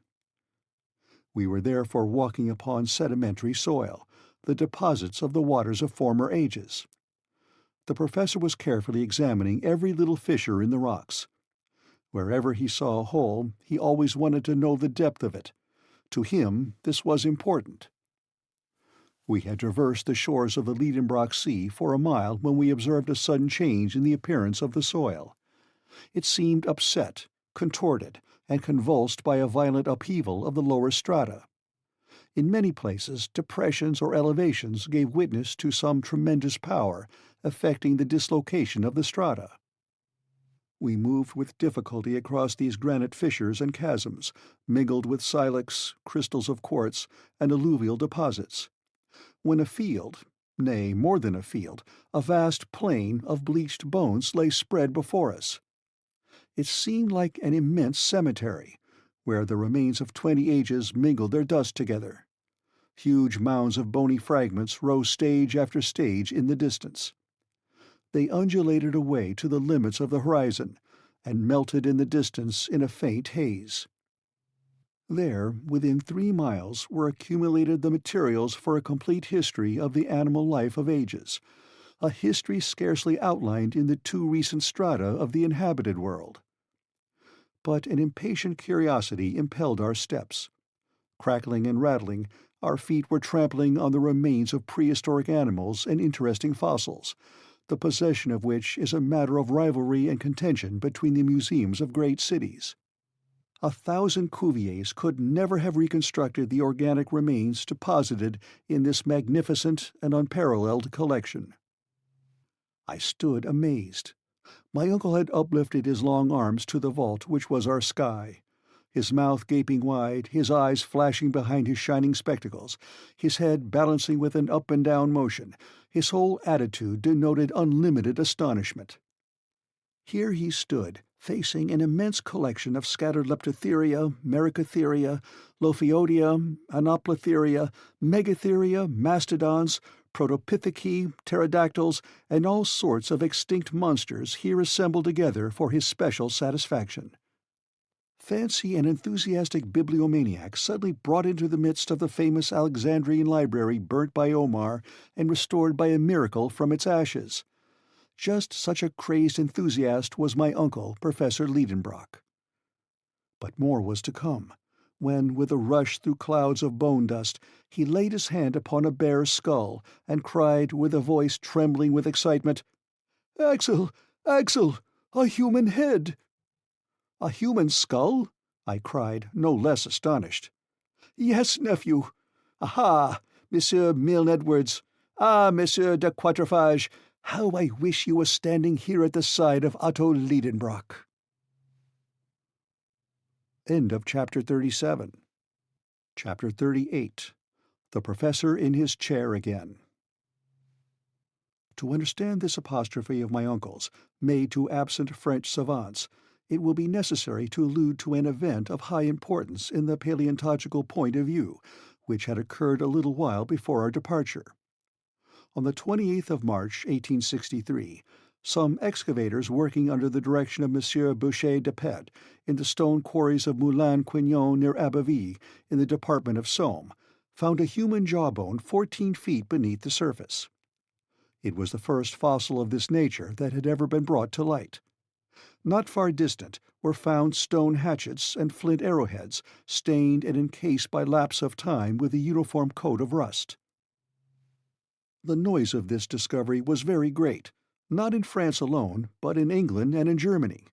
We were therefore walking upon sedimentary soil, the deposits of the waters of former ages. The professor was carefully examining every little fissure in the rocks. Wherever he saw a hole, he always wanted to know the depth of it. To him, this was important. We had traversed the shores of the Lidenbrock Sea for a mile when we observed a sudden change in the appearance of the soil. It seemed upset, contorted, and convulsed by a violent upheaval of the lower strata. In many places, depressions or elevations gave witness to some tremendous power affecting the dislocation of the strata. We moved with difficulty across these granite fissures and chasms, mingled with silex, crystals of quartz, and alluvial deposits, when a field, nay, more than a field, a vast plain of bleached bones lay spread before us. It seemed like an immense cemetery, where the remains of 20 ages mingled their dust together. Huge mounds of bony fragments rose stage after stage in the distance. They undulated away to the limits of the horizon, and melted in the distance in a faint haze. There, within 3 miles, were accumulated the materials for a complete history of the animal life of ages, a history scarcely outlined in the 2 recent strata of the inhabited world. But an impatient curiosity impelled our steps. Crackling and rattling, our feet were trampling on the remains of prehistoric animals and interesting fossils, the possession of which is a matter of rivalry and contention between the museums of great cities. 1,000 Cuviers could never have reconstructed the organic remains deposited in this magnificent and unparalleled collection. I stood amazed. My uncle had uplifted his long arms to the vault which was our sky, his mouth gaping wide, his eyes flashing behind his shining spectacles, his head balancing with an up-and-down motion. His whole attitude denoted unlimited astonishment. Here he stood, facing an immense collection of scattered Leptotheria, Merycotheria, Lophiodia, Anoplotheria, Megatheria, mastodons, Protopitheci, pterodactyls, and all sorts of extinct monsters here assembled together for his special satisfaction. Fancy an enthusiastic bibliomaniac suddenly brought into the midst of the famous Alexandrian library burnt by Omar and restored by a miracle from its ashes. Just such a crazed enthusiast was my uncle, Professor Lidenbrock. But more was to come, when, with a rush through clouds of bone dust, he laid his hand upon a bear's skull and cried, with a voice trembling with excitement, "Axel! Axel! A human head!" "A human skull?" I cried, no less astonished. "Yes, nephew. Aha, Monsieur Milne Edwards! Ah, Monsieur de Quatrefages! How I wish you were standing here at the side of Otto Lidenbrock." End of Chapter 37. Chapter 38. The Professor in his Chair Again. To understand this apostrophe of my uncle's, made to absent French savants, it will be necessary to allude to an event of high importance in the paleontological point of view, which had occurred a little while before our departure. On the 28th of March, 1863, some excavators working under the direction of Monsieur Boucher de Pet in the stone quarries of Moulin-Quignon near Abbeville, in the department of Somme, found a human jawbone 14 feet beneath the surface. It was the first fossil of this nature that had ever been brought to light. Not far distant were found stone hatchets and flint arrowheads, stained and encased by lapse of time with a uniform coat of rust. The noise of this discovery was very great, not in France alone, but in England and in Germany.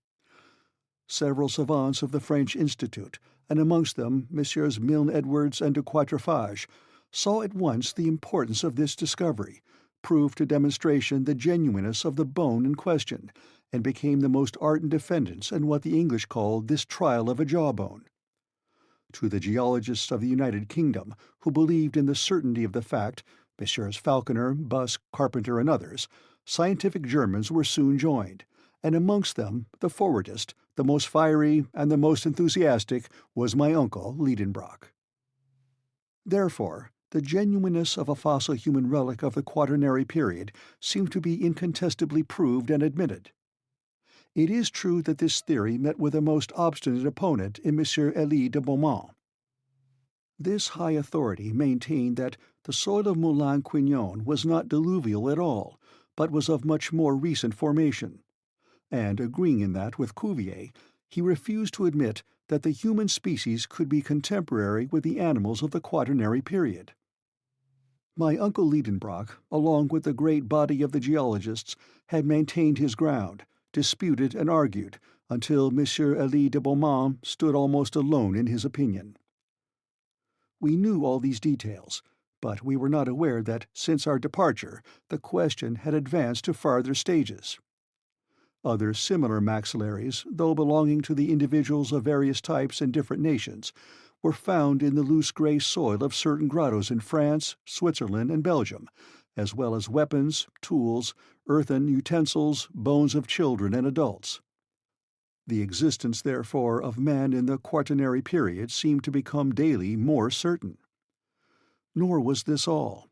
Several savants of the French Institute, and amongst them Messieurs Milne Edwards and de Quatrefages, saw at once the importance of this discovery, proved to demonstration the genuineness of the bone in question, and became the most ardent defendants in what the English called this trial of a jawbone. To the geologists of the United Kingdom, who believed in the certainty of the fact, Messrs. Falconer, Busk, Carpenter, and others, scientific Germans were soon joined, and amongst them the forwardest, the most fiery, and the most enthusiastic was my uncle Lidenbrock. Therefore, the genuineness of a fossil human relic of the Quaternary period seemed to be incontestably proved and admitted. It is true that this theory met with a most obstinate opponent in M. Elie de Beaumont. This high authority maintained that the soil of Moulin-Quignon was not diluvial at all, but was of much more recent formation, and, agreeing in that with Cuvier, he refused to admit that the human species could be contemporary with the animals of the Quaternary period. My uncle Lidenbrock, along with the great body of the geologists, had maintained his ground, disputed and argued, until M. Elie de Beaumont stood almost alone in his opinion. We knew all these details, but we were not aware that, since our departure, the question had advanced to farther stages. Other similar maxillaries, though belonging to the individuals of various types and different nations, were found in the loose grey soil of certain grottos in France, Switzerland, and Belgium, as well as weapons, tools, earthen utensils, bones of children and adults. The existence, therefore, of man in the Quaternary period seemed to become daily more certain. Nor was this all.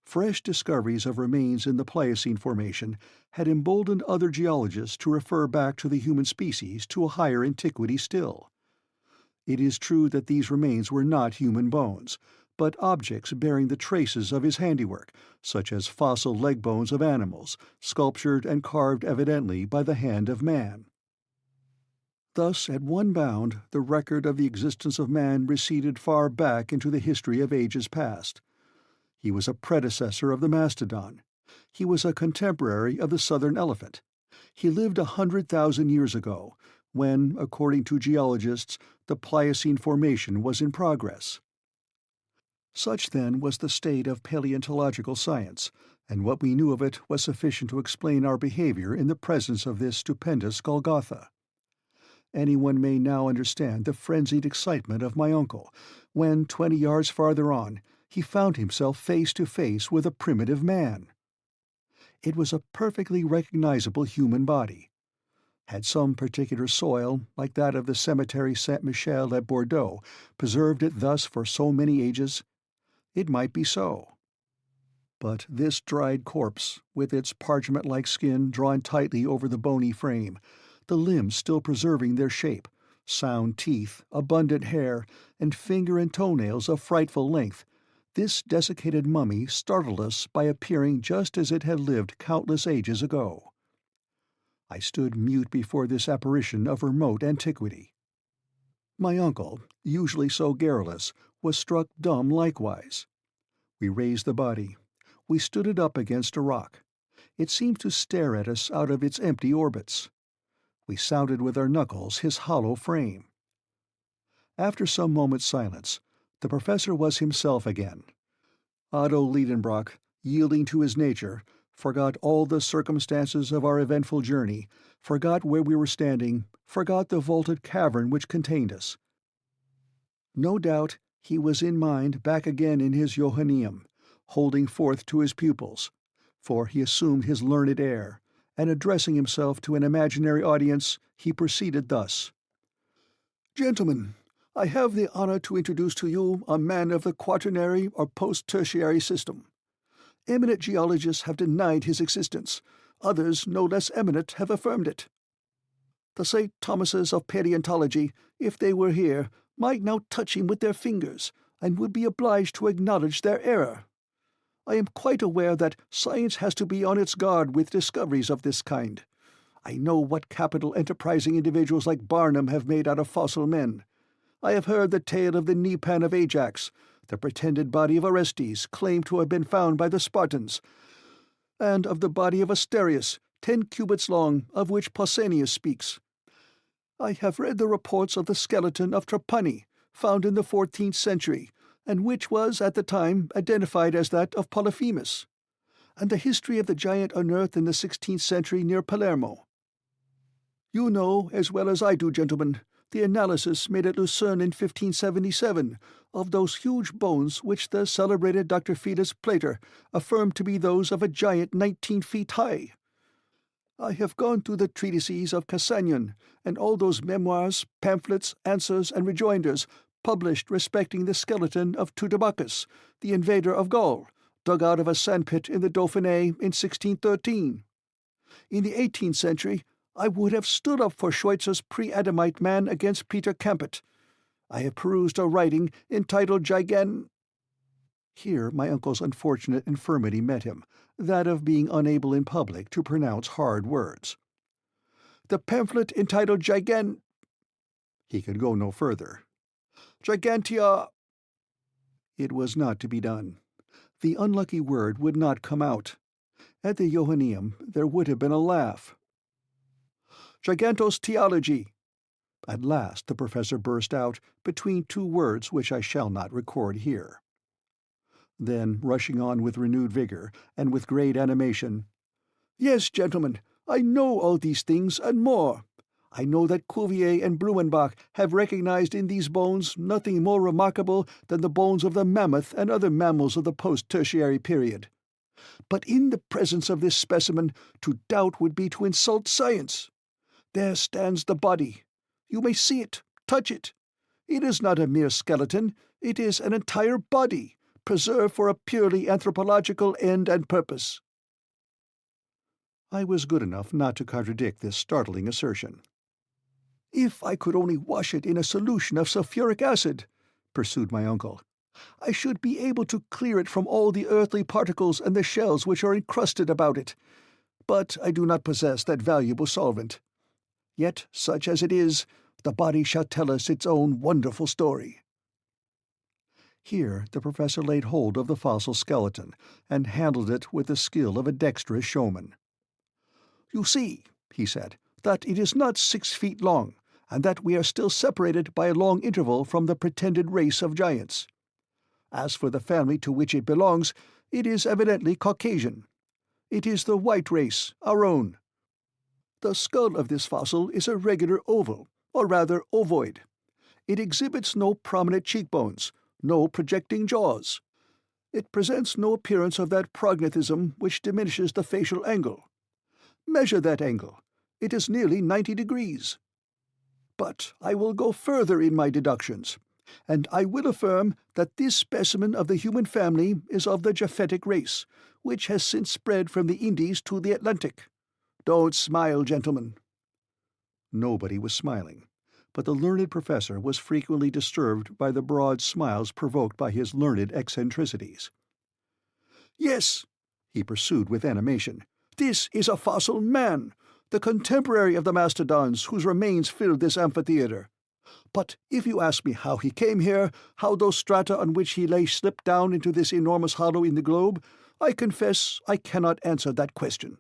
Fresh discoveries of remains in the Pliocene formation had emboldened other geologists to refer back to the human species to a higher antiquity still. It is true that these remains were not human bones, but objects bearing the traces of his handiwork, such as fossil leg bones of animals, sculptured and carved evidently by the hand of man. Thus, at one bound, the record of the existence of man receded far back into the history of ages past. He was a predecessor of the mastodon. He was a contemporary of the southern elephant. He lived 100,000 years ago, when, according to geologists, the Pliocene formation was in progress. Such, then, was the state of paleontological science, and what we knew of it was sufficient to explain our behavior in the presence of this stupendous Golgotha. Anyone may now understand the frenzied excitement of my uncle, when, 20 yards farther on, he found himself face to face with a primitive man. It was a perfectly recognizable human body. Had some particular soil, like that of the cemetery Saint-Michel at Bordeaux, preserved it thus for so many ages? It might be so. But this dried corpse, with its parchment-like skin drawn tightly over the bony frame, the limbs still preserving their shape, sound teeth, abundant hair, and finger and toenails of frightful length, this desiccated mummy startled us by appearing just as it had lived countless ages ago. I stood mute before this apparition of remote antiquity. My uncle, usually so garrulous, was struck dumb likewise. We raised the body. We stood it up against a rock. It seemed to stare at us out of its empty orbits. We sounded with our knuckles his hollow frame. After some moments' silence, the professor was himself again. Otto Lidenbrock, yielding to his nature, forgot all the circumstances of our eventful journey, forgot where we were standing, forgot the vaulted cavern which contained us. No doubt he was in mind back again in his Johanneum, holding forth to his pupils, for he assumed his learned air, and addressing himself to an imaginary audience, he proceeded thus: "Gentlemen, I have the honor to introduce to you a man of the Quaternary or post-tertiary system. Eminent geologists have denied his existence. Others, no less eminent, have affirmed it. The St. Thomases of paleontology, if they were here, might now touch him with their fingers, and would be obliged to acknowledge their error. I am quite aware that science has to be on its guard with discoveries of this kind. I know what capital enterprising individuals like Barnum have made out of fossil men. I have heard the tale of the knee-pan of Ajax, the pretended body of Orestes claimed to have been found by the Spartans, and of the body of Asterius, 10 cubits long, of which Pausanias speaks. I have read the reports of the skeleton of Trapani, found in the 14th century, and which was at the time identified as that of Polyphemus, and the history of the giant unearthed in the 16th century near Palermo. You know, as well as I do, gentlemen, the analysis made at Lucerne in 1577 of those huge bones which the celebrated Dr. Felix Plater affirmed to be those of a giant 19 feet high. I have gone through the treatises of Cassanion and all those memoirs, pamphlets, answers, and rejoinders published respecting the skeleton of Teutobacus, the invader of Gaul, dug out of a sandpit in the Dauphiné in 1613. In the 18th century, I would have stood up for Schweitzer's pre-Adamite man against Peter Campet. I have perused a writing entitled Here my uncle's unfortunate infirmity met him, that of being unable in public to pronounce hard words. The pamphlet entitled He could go no further. Gigantia. It was not to be done. The unlucky word would not come out. At the Johanneum there would have been a laugh. Gigantos theology. At last the professor burst out, between two words which I shall not record here. Then, rushing on with renewed vigor, and with great animation, "Yes, gentlemen, I know all these things and more. I know that Cuvier and Blumenbach have recognized in these bones nothing more remarkable than the bones of the mammoth and other mammals of the post-tertiary period. But in the presence of this specimen, to doubt would be to insult science. There stands the body. You may see it, touch it. It is not a mere skeleton, it is an entire body, preserved for a purely anthropological end and purpose." I was good enough not to contradict this startling assertion. "If I could only wash it in a solution of sulphuric acid," pursued my uncle, "I should be able to clear it from all the earthly particles and the shells which are encrusted about it. But I do not possess that valuable solvent. Yet, such as it is, the body shall tell us its own wonderful story." Here the professor laid hold of the fossil skeleton, and handled it with the skill of a dexterous showman. "You see," he said, "that it is not 6 feet long, and that we are still separated by a long interval from the pretended race of giants. As for the family to which it belongs, it is evidently Caucasian. It is the white race, our own. The skull of this fossil is a regular oval, or rather ovoid. It exhibits no prominent cheekbones, no projecting jaws. It presents no appearance of that prognathism which diminishes the facial angle. Measure that angle. It is nearly 90 degrees. But I will go further in my deductions, and I will affirm that this specimen of the human family is of the Japhetic race, which has since spread from the Indies to the Atlantic. Don't smile, gentlemen." Nobody was smiling, but the learned professor was frequently disturbed by the broad smiles provoked by his learned eccentricities. "Yes," he pursued with animation, "this is a fossil man, the contemporary of the mastodons whose remains filled this amphitheatre. But if you ask me how he came here, how those strata on which he lay slipped down into this enormous hollow in the globe, I confess I cannot answer that question.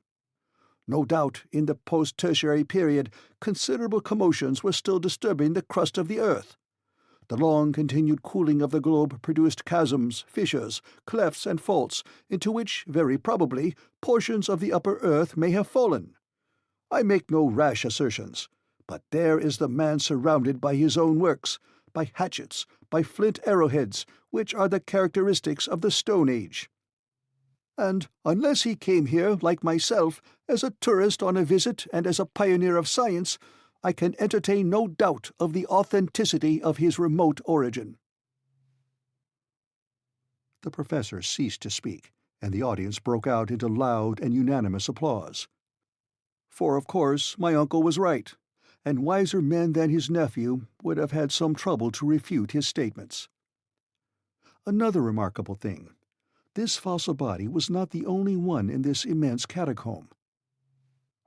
No doubt, in the post-tertiary period, considerable commotions were still disturbing the crust of the earth. The long-continued cooling of the globe produced chasms, fissures, clefts, and faults, into which, very probably, portions of the upper earth may have fallen. I make no rash assertions, but there is the man surrounded by his own works, by hatchets, by flint arrowheads, which are the characteristics of the Stone Age. And unless he came here, like myself, as a tourist on a visit and as a pioneer of science, I can entertain no doubt of the authenticity of his remote origin." The professor ceased to speak, and the audience broke out into loud and unanimous applause. For, of course, my uncle was right, and wiser men than his nephew would have had some trouble to refute his statements. Another remarkable thing. This fossil body was not the only one in this immense catacomb.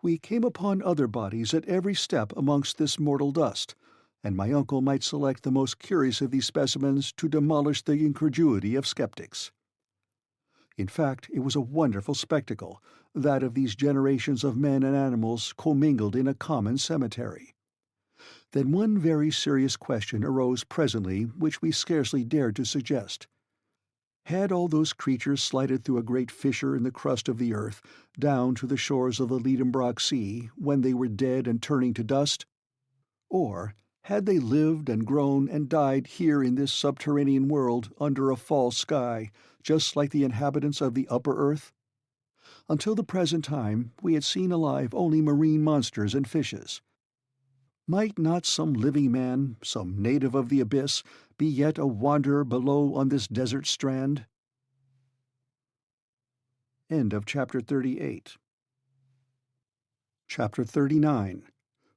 We came upon other bodies at every step amongst this mortal dust, and my uncle might select the most curious of these specimens to demolish the incredulity of skeptics. In fact, it was a wonderful spectacle, that of these generations of men and animals commingled in a common cemetery. Then one very serious question arose presently which we scarcely dared to suggest. Had all those creatures slided through a great fissure in the crust of the earth, down to the shores of the Lidenbrock Sea, when they were dead and turning to dust? Or had they lived and grown and died here in this subterranean world under a false sky, just like the inhabitants of the upper earth? Until the present time we had seen alive only marine monsters and fishes. Might not some living man, some native of the abyss, be yet a wanderer below on this desert strand? End of Chapter 38. Chapter 39.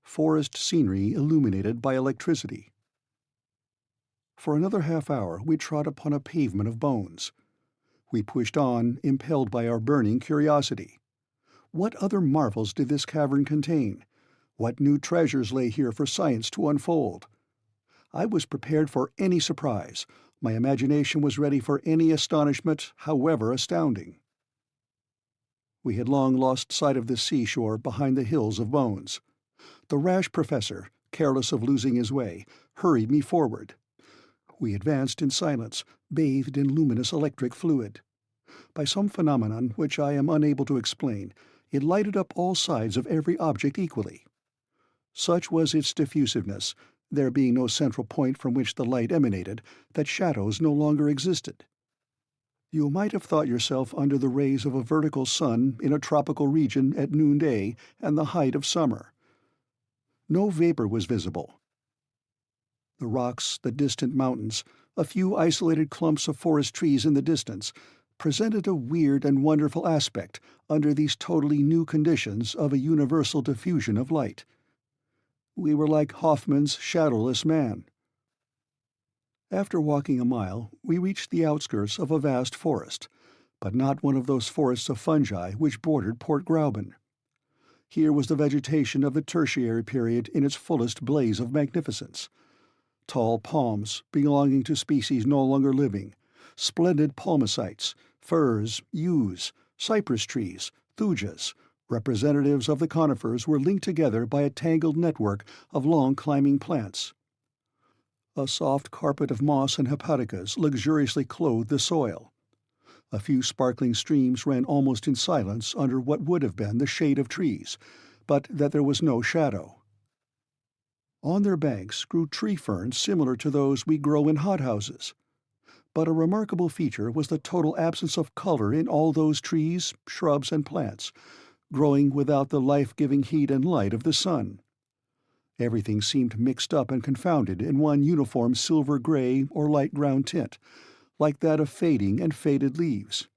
Forest Scenery Illuminated by Electricity. For another half-hour we trod upon a pavement of bones. We pushed on, impelled by our burning curiosity. What other marvels did this cavern contain? What new treasures lay here for science to unfold? I was prepared for any surprise. My imagination was ready for any astonishment, however astounding. We had long lost sight of the seashore behind the hills of bones. The rash professor, careless of losing his way, hurried me forward. We advanced in silence, bathed in luminous electric fluid. By some phenomenon which I am unable to explain, it lighted up all sides of every object equally. Such was its diffusiveness, there being no central point from which the light emanated, that shadows no longer existed. You might have thought yourself under the rays of a vertical sun in a tropical region at noonday and the height of summer. No vapor was visible. The rocks, the distant mountains, a few isolated clumps of forest trees in the distance, presented a weird and wonderful aspect under these totally new conditions of a universal diffusion of light. We were like Hoffmann's Shadowless Man. After walking a mile, we reached the outskirts of a vast forest, but not one of those forests of fungi which bordered Port Gräuben. Here was the vegetation of the Tertiary period in its fullest blaze of magnificence. Tall palms, belonging to species no longer living, splendid palmacites, firs, yews, cypress trees, thujas, representatives of the conifers were linked together by a tangled network of long climbing plants. A soft carpet of moss and hepaticas luxuriously clothed the soil. A few sparkling streams ran almost in silence under what would have been the shade of trees, but that there was no shadow. On their banks grew tree ferns similar to those we grow in hothouses. But a remarkable feature was the total absence of color in all those trees, shrubs, and plants, growing without the life-giving heat and light of the sun. Everything seemed mixed up and confounded in one uniform silver-gray or light-brown tint, like that of fading and faded leaves.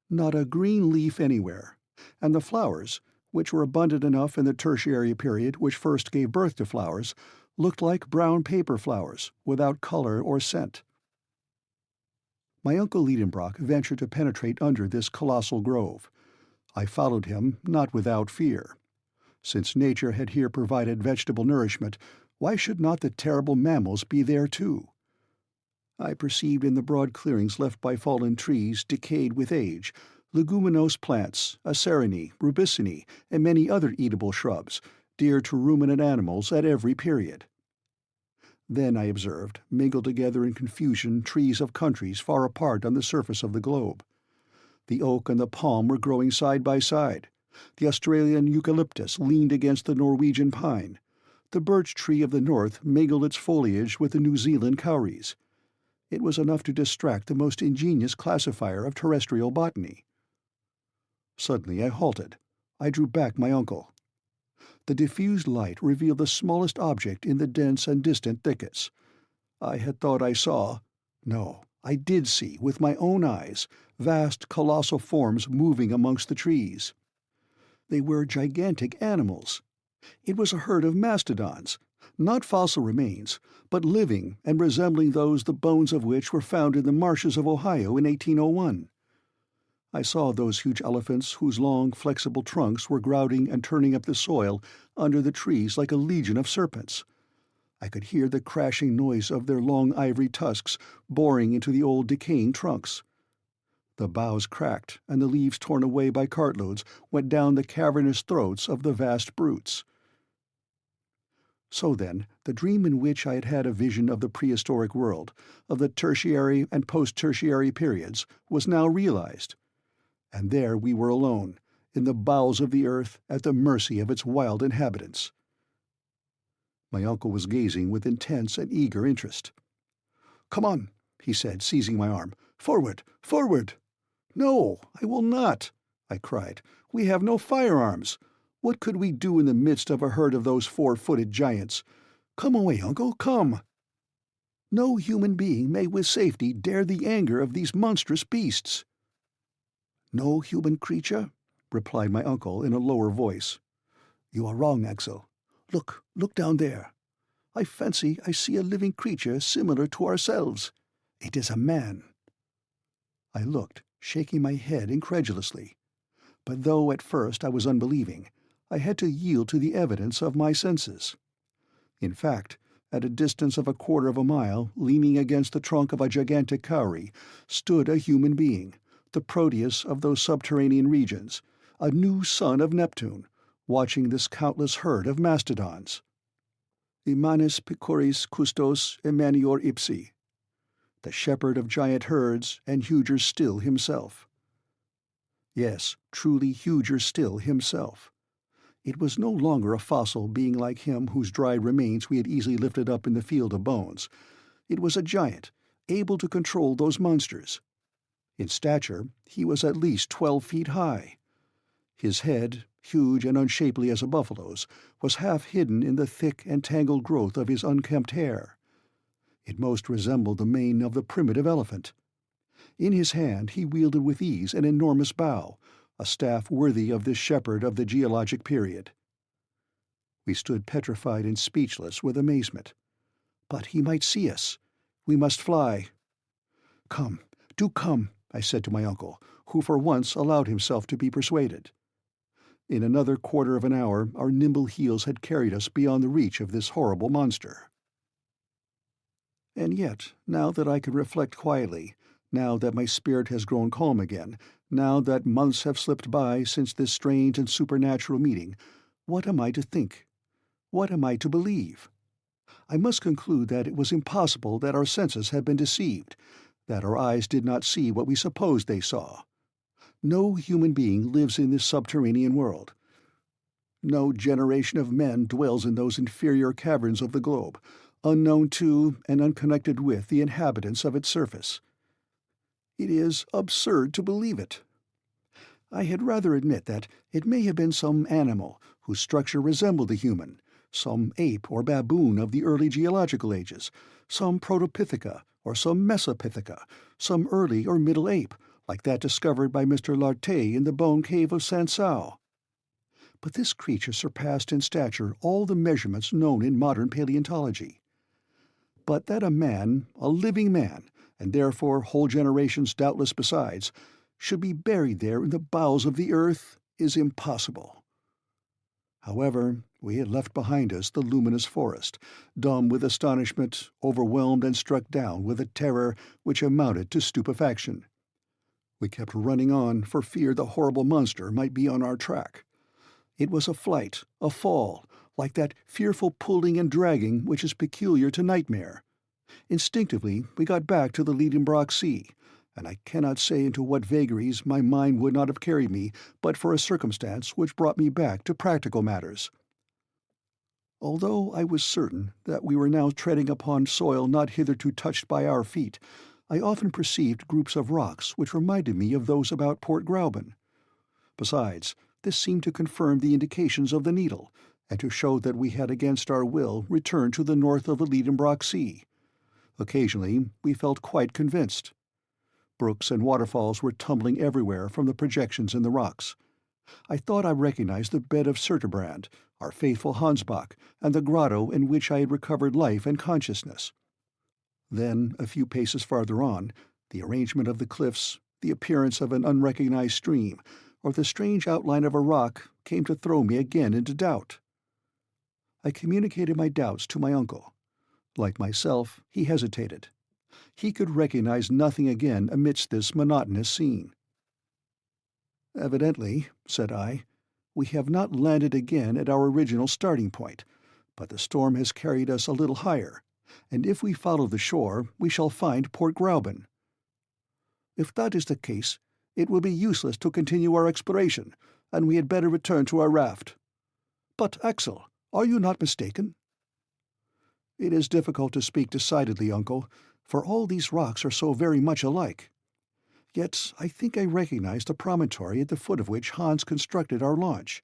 Not a green leaf anywhere, and the flowers, which were abundant enough in the Tertiary period which first gave birth to flowers, looked like brown paper flowers, without color or scent. My uncle Lidenbrock ventured to penetrate under this colossal grove. I followed him, not without fear. Since nature had here provided vegetable nourishment, why should not the terrible mammals be there too? I perceived in the broad clearings left by fallen trees decayed with age, leguminose plants, acerinae, rubicinae, and many other eatable shrubs, dear to ruminant animals at every period. Then I observed, mingled together in confusion, trees of countries far apart on the surface of the globe. The oak and the palm were growing side by side. The Australian eucalyptus leaned against the Norwegian pine. The birch tree of the north mingled its foliage with the New Zealand kauris. It was enough to distract the most ingenious classifier of terrestrial botany. Suddenly I halted. I drew back my uncle. The diffused light revealed the smallest object in the dense and distant thickets. I had thought I saw— no, I did see, with my own eyes, vast colossal forms moving amongst the trees. They were gigantic animals. It was a herd of mastodons, not fossil remains, but living and resembling those the bones of which were found in the marshes of Ohio in 1801. I saw those huge elephants whose long, flexible trunks were grouting and turning up the soil under the trees like a legion of serpents. I could hear the crashing noise of their long ivory tusks boring into the old decaying trunks. The boughs cracked, and the leaves torn away by cartloads went down the cavernous throats of the vast brutes. So then, the dream in which I had had a vision of the prehistoric world, of the tertiary and post-tertiary periods, was now realized. And there we were alone, in the bowels of the earth, at the mercy of its wild inhabitants. My uncle was gazing with intense and eager interest. "Come on," he said, seizing my arm. "Forward! Forward!" "No, I will not," I cried. "We have no firearms. What could we do in the midst of a herd of those four-footed giants? Come away, uncle, come. No human being may with safety dare the anger of these monstrous beasts." "No human creature?" replied my uncle in a lower voice. "You are wrong, Axel. Look down there. I fancy I see a living creature similar to ourselves. It is a man." I looked, shaking my head incredulously. But though at first I was unbelieving, I had to yield to the evidence of my senses. In fact, at a distance of 1/4 of a mile, leaning against the trunk of a gigantic kauri, stood a human being, the Proteus of those subterranean regions, a new son of Neptune, watching this countless herd of mastodons. Immanis picoris custos emanior ipsi, the shepherd of giant herds, and huger still himself. Yes, truly huger still himself. It was no longer a fossil being like him whose dried remains we had easily lifted up in the field of bones. It was a giant, able to control those monsters. In stature, he was at least 12 feet high. His head, huge and unshapely as a buffalo's, was half hidden in the thick and tangled growth of his unkempt hair. It most resembled the mane of the primitive elephant. In his hand he wielded with ease an enormous bow, a staff worthy of this shepherd of the geologic period. We stood petrified and speechless with amazement. But he might see us. We must fly. "Come, do come," I said to my uncle, who for once allowed himself to be persuaded. In another 1/4 of an hour our nimble heels had carried us beyond the reach of this horrible monster. And yet, now that I can reflect quietly, now that my spirit has grown calm again, now that months have slipped by since this strange and supernatural meeting, what am I to think? What am I to believe? I must conclude that it was impossible that our senses had been deceived, that our eyes did not see what we supposed they saw. No human being lives in this subterranean world. No generation of men dwells in those inferior caverns of the globe, unknown to and unconnected with the inhabitants of its surface. It is absurd to believe it. I had rather admit that it may have been some animal whose structure resembled the human, some ape or baboon of the early geological ages, some Protopithecus or some Mesopithecus, some early or middle ape, like that discovered by Mr. Lartet in the bone cave of Sansao. But this creature surpassed in stature all the measurements known in modern paleontology. But that a man, a living man, and therefore whole generations doubtless besides, should be buried there in the bowels of the earth is impossible. However, we had left behind us the luminous forest, dumb with astonishment, overwhelmed and struck down with a terror which amounted to stupefaction. We kept running on for fear the horrible monster might be on our track. It was a flight, a fall, like that fearful pulling and dragging which is peculiar to nightmare. Instinctively we got back to the Lidenbrock Sea, and I cannot say into what vagaries my mind would not have carried me but for a circumstance which brought me back to practical matters. Although I was certain that we were now treading upon soil not hitherto touched by our feet, I often perceived groups of rocks which reminded me of those about Port Gräuben. Besides, this seemed to confirm the indications of the needle, and to show that we had against our will returned to the north of the Lidenbrock Sea. Occasionally we felt quite convinced. Brooks and waterfalls were tumbling everywhere from the projections in the rocks. I thought I recognized the bed of Surturbrand, our faithful Hansbach, and the grotto in which I had recovered life and consciousness. Then, a few paces farther on, the arrangement of the cliffs, the appearance of an unrecognized stream, or the strange outline of a rock came to throw me again into doubt. I communicated my doubts to my uncle. Like myself, he hesitated. He could recognize nothing again amidst this monotonous scene. "Evidently," said I, "we have not landed again at our original starting point, but the storm has carried us a little higher, and if we follow the shore we shall find Port Gräuben." "If that is the case, it will be useless to continue our exploration, and we had better return to our raft. But, Axel, are you not mistaken?" "It is difficult to speak decidedly, uncle, for all these rocks are so very much alike. Yet I think I recognize the promontory at the foot of which Hans constructed our launch.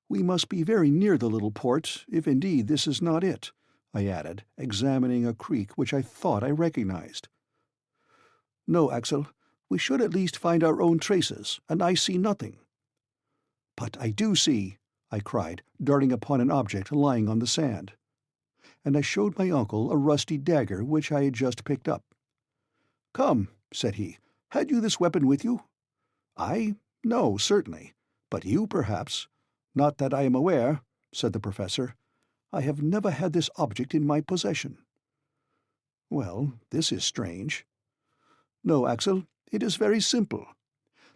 We must be very near the little port, if indeed this is not it," I added, examining a creek which I thought I recognized. "No, Axel, we should at least find our own traces, and I see nothing." "But I do see," I cried, darting upon an object lying on the sand. And I showed my uncle a rusty dagger which I had just picked up. "Come," said he, "had you this weapon with you?" "I? No, certainly. But you, perhaps." "Not that I am aware," said the professor. "I have never had this object in my possession." "Well, this is strange." "No, Axel, it is very simple.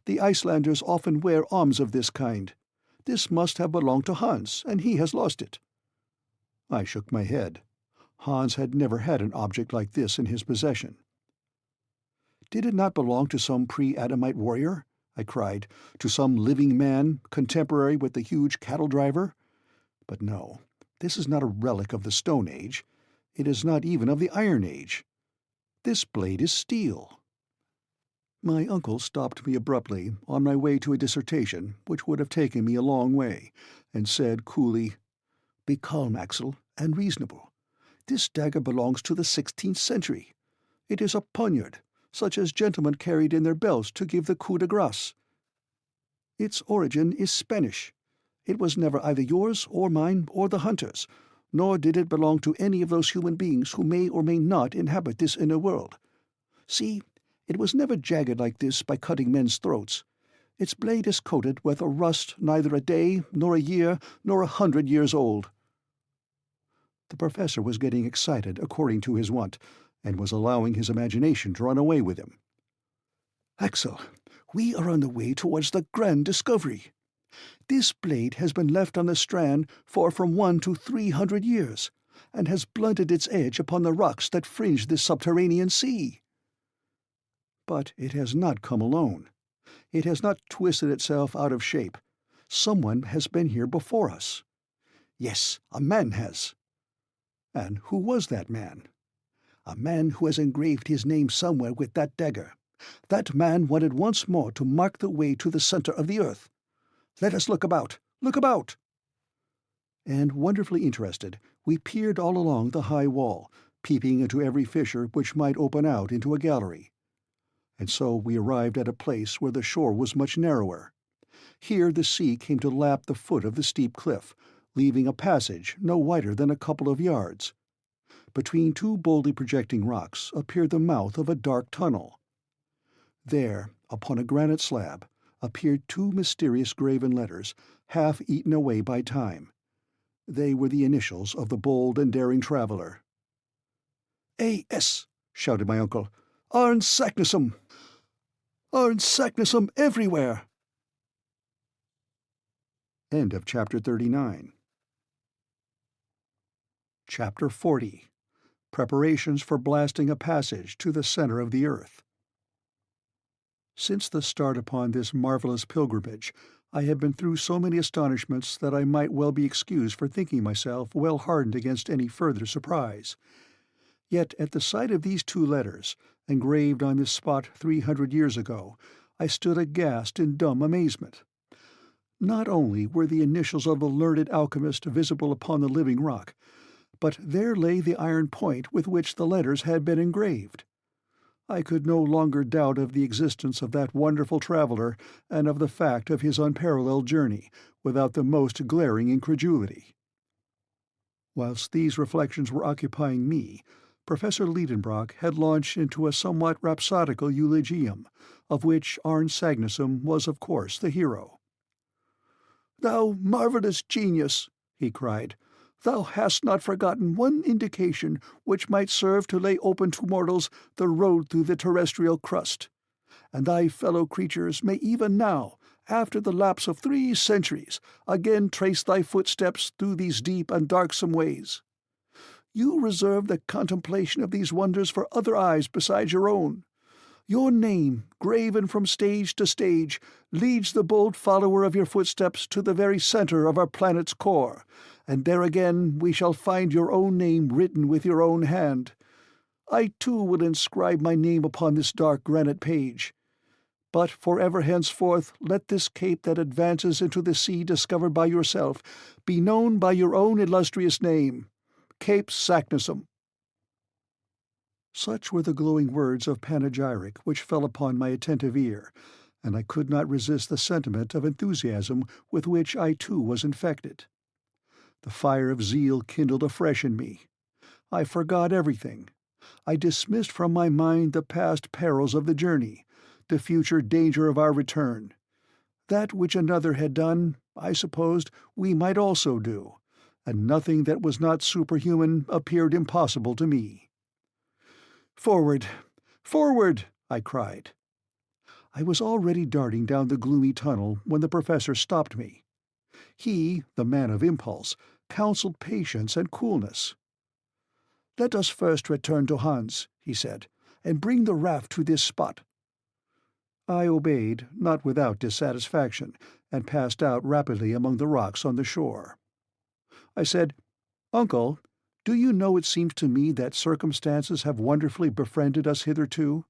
The Icelanders often wear arms of this kind. This must have belonged to Hans, and he has lost it." I shook my head. Hans had never had an object like this in his possession. "Did it not belong to some pre-Adamite warrior?" I cried. "To some living man, contemporary with the huge cattle-driver? But no, this is not a relic of the Stone Age. It is not even of the Iron Age. This blade is steel." My uncle stopped me abruptly on my way to a dissertation which would have taken me a long way, and said coolly, "Be calm, Axel, and reasonable. This dagger belongs to the 16th century. It is a poniard, such as gentlemen carried in their belts to give the coup de grace. Its origin is Spanish. It was never either yours or mine or the hunter's, nor did it belong to any of those human beings who may or may not inhabit this inner world. See, it was never jagged like this by cutting men's throats. Its blade is coated with a rust neither a day, nor a year, nor 100 years old." The professor was getting excited according to his wont, and was allowing his imagination to run away with him. "Axel, we are on the way towards the grand discovery. This blade has been left on the strand for from 100 to 300 years, and has blunted its edge upon the rocks that fringe this subterranean sea." "But it has not come alone. It has not twisted itself out of shape. Someone has been here before us." "Yes, a man has." "And who was that man?" "A man who has engraved his name somewhere with that dagger. That man wanted once more to mark the way to the center of the earth. Let us look about! Look about!" And wonderfully interested, we peered all along the high wall, peeping into every fissure which might open out into a gallery. And so we arrived at a place where the shore was much narrower. Here the sea came to lap the foot of the steep cliff, leaving a passage no wider than a couple of yards. Between two boldly projecting rocks appeared the mouth of a dark tunnel. There, upon a granite slab, appeared two mysterious graven letters, half eaten away by time. They were the initials of the bold and daring traveller. "A.S.," shouted my uncle. "Arn Saknussemm! Arn Saknussemm everywhere!" End of Chapter 39. Chapter 40. Preparations for blasting a passage to the center of the earth. Since the start upon this marvelous pilgrimage, I have been through so many astonishments that I might well be excused for thinking myself well hardened against any further surprise. Yet at the sight of these two letters, engraved on this spot 300 years ago, I stood aghast in dumb amazement. Not only were the initials of the learned alchemist visible upon the living rock, but there lay the iron point with which the letters had been engraved. I could no longer doubt of the existence of that wonderful traveller and of the fact of his unparalleled journey, without the most glaring incredulity. Whilst these reflections were occupying me, Professor Lidenbrock had launched into a somewhat rhapsodical eulogium, of which Arne Sagnassum was of course the hero. "Thou marvellous genius!" he cried. "Thou hast not forgotten one indication which might serve to lay open to mortals the road through the terrestrial crust. And thy fellow creatures may even now, after the lapse of 3 centuries, again trace thy footsteps through these deep and darksome ways. You reserve the contemplation of these wonders for other eyes besides your own. Your name, graven from stage to stage, leads the bold follower of your footsteps to the very center of our planet's core, and there again we shall find your own name written with your own hand. I too will inscribe my name upon this dark granite page. But forever henceforth let this cape that advances into the sea discovered by yourself be known by your own illustrious name, Cape Saknussemm." Such were the glowing words of panegyric which fell upon my attentive ear, and I could not resist the sentiment of enthusiasm with which I too was infected. The fire of zeal kindled afresh in me. I forgot everything. I dismissed from my mind the past perils of the journey, the future danger of our return. That which another had done, I supposed, we might also do, and nothing that was not superhuman appeared impossible to me. "Forward! Forward!" I cried. I was already darting down the gloomy tunnel when the professor stopped me. He, the man of impulse, counselled patience and coolness. "Let us first return to Hans," he said, "and bring the raft to this spot." I obeyed, not without dissatisfaction, and passed out rapidly among the rocks on the shore. I said, "Uncle, do you know it seems to me that circumstances have wonderfully befriended us hitherto?"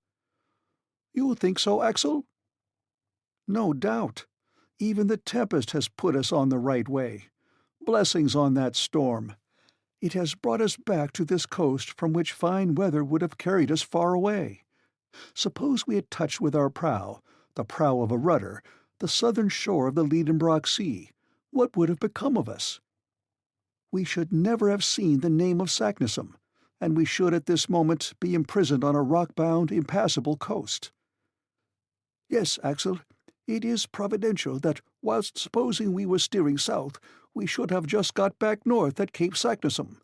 "You think so, Axel?" "No doubt. Even the tempest has put us on the right way. Blessings on that storm. It has brought us back to this coast from which fine weather would have carried us far away. Suppose we had touched with our prow, the prow of a rudder, the southern shore of the Lidenbrock Sea, what would have become of us? We should never have seen the name of Saknussemm, and we should at this moment be imprisoned on a rock-bound, impassable coast. Yes, Axel, it is providential that, whilst supposing we were steering south, we should have just got back north at Cape Saknussemm.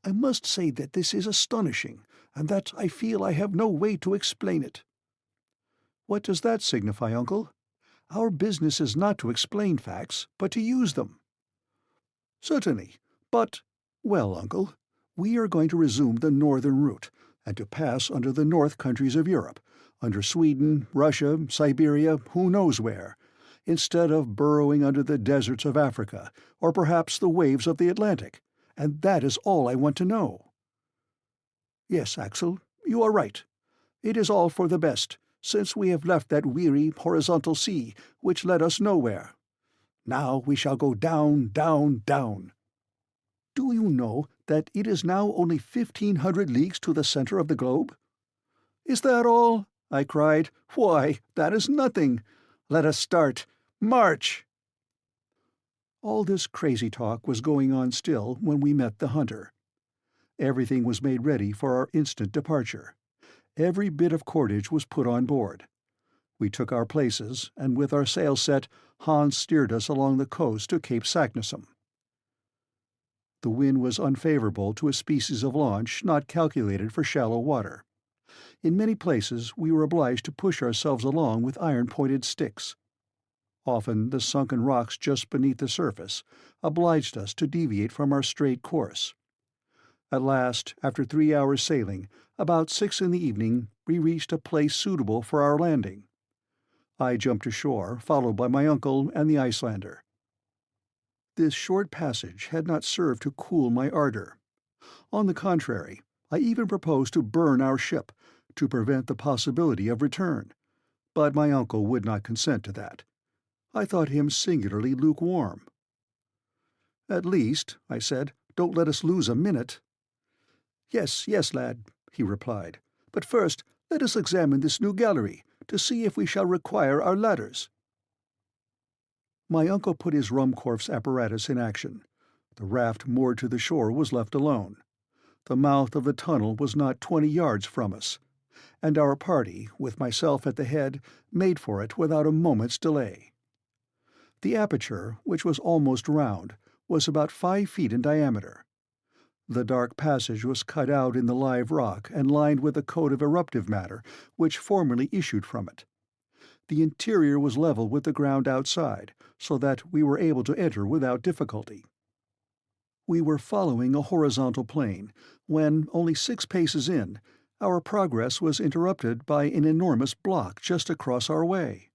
I must say that this is astonishing, and that I feel I have no way to explain it." "What does that signify, uncle? Our business is not to explain facts, but to use them." "Certainly, but—" "Well, uncle, we are going to resume the northern route, and to pass under the north countries of Europe, under Sweden, Russia, Siberia, who knows where, instead of burrowing under the deserts of Africa, or perhaps the waves of the Atlantic, and that is all I want to know." "Yes, Axel, you are right. It is all for the best, since we have left that weary horizontal sea which led us nowhere. Now we shall go down, down, down. Do you know that it is now only 1,500 leagues to the center of the globe?" "Is that all?" I cried. "Why, that is nothing. Let us start. March!" All this crazy talk was going on still when we met the hunter. Everything was made ready for our instant departure. Every bit of cordage was put on board. We took our places, and with our sails set, Hans steered us along the coast to Cape Saknussemm. The wind was unfavourable to a species of launch not calculated for shallow water. In many places we were obliged to push ourselves along with iron-pointed sticks. Often the sunken rocks just beneath the surface obliged us to deviate from our straight course. At last, after 3 hours' sailing, about 6 in the evening, we reached a place suitable for our landing. I jumped ashore, followed by my uncle and the Icelander. This short passage had not served to cool my ardor. On the contrary, I even proposed to burn our ship, to prevent the possibility of return, but my uncle would not consent to that. I thought him singularly lukewarm. "At least," I said, "don't let us lose a minute." "Yes, yes, lad," he replied, "but first let us examine this new gallery, to see if we shall require our ladders." My uncle put his Ruhmkorff's apparatus in action. The raft moored to the shore was left alone. The mouth of the tunnel was not 20 yards from us, and our party, with myself at the head, made for it without a moment's delay. The aperture, which was almost round, was about 5 feet in diameter. The dark passage was cut out in the live rock and lined with a coat of eruptive matter which formerly issued from it. The interior was level with the ground outside, so that we were able to enter without difficulty. We were following a horizontal plane when, only 6 paces in, our progress was interrupted by an enormous block just across our way.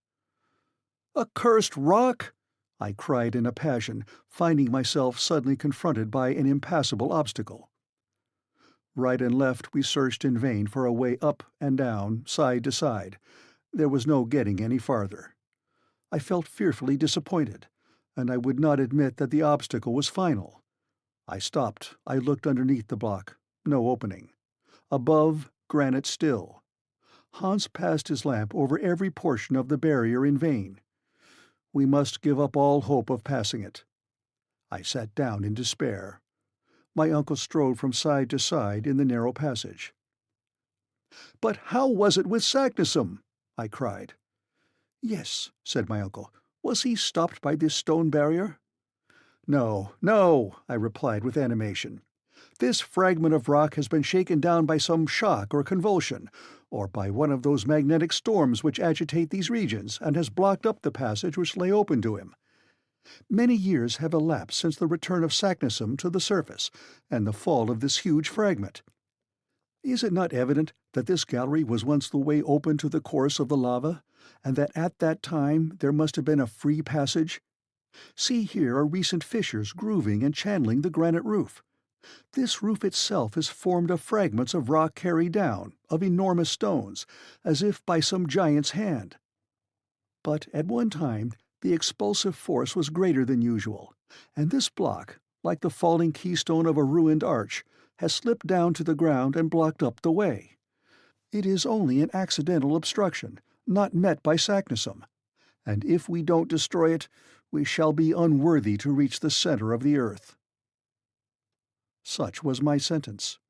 "A cursed rock!" I cried in a passion, finding myself suddenly confronted by an impassable obstacle. Right and left we searched in vain for a way up and down, side to side. There was no getting any farther. I felt fearfully disappointed, and I would not admit that the obstacle was final. I stopped. I looked underneath the block. No opening. Above, granite still. Hans passed his lamp over every portion of the barrier in vain. We must give up all hope of passing it. I sat down in despair. My uncle strode from side to side in the narrow passage. "But how was it with Saknussemm?" I cried. "Yes," said my uncle. "Was he stopped by this stone barrier?" "No, no," I replied with animation. "This fragment of rock has been shaken down by some shock or convulsion, or by one of those magnetic storms which agitate these regions, and has blocked up the passage which lay open to him. Many years have elapsed since the return of Saknussemm to the surface, and the fall of this huge fragment. Is it not evident that this gallery was once the way open to the course of the lava, and that at that time there must have been a free passage? See, here are recent fissures grooving and channeling the granite roof. This roof itself is formed of fragments of rock carried down, of enormous stones, as if by some giant's hand. But at one time the expulsive force was greater than usual, and this block, like the falling keystone of a ruined arch, has slipped down to the ground and blocked up the way. It is only an accidental obstruction, not met by Saknussemm, and if we don't destroy it, we shall be unworthy to reach the center of the earth." Such was my sentence.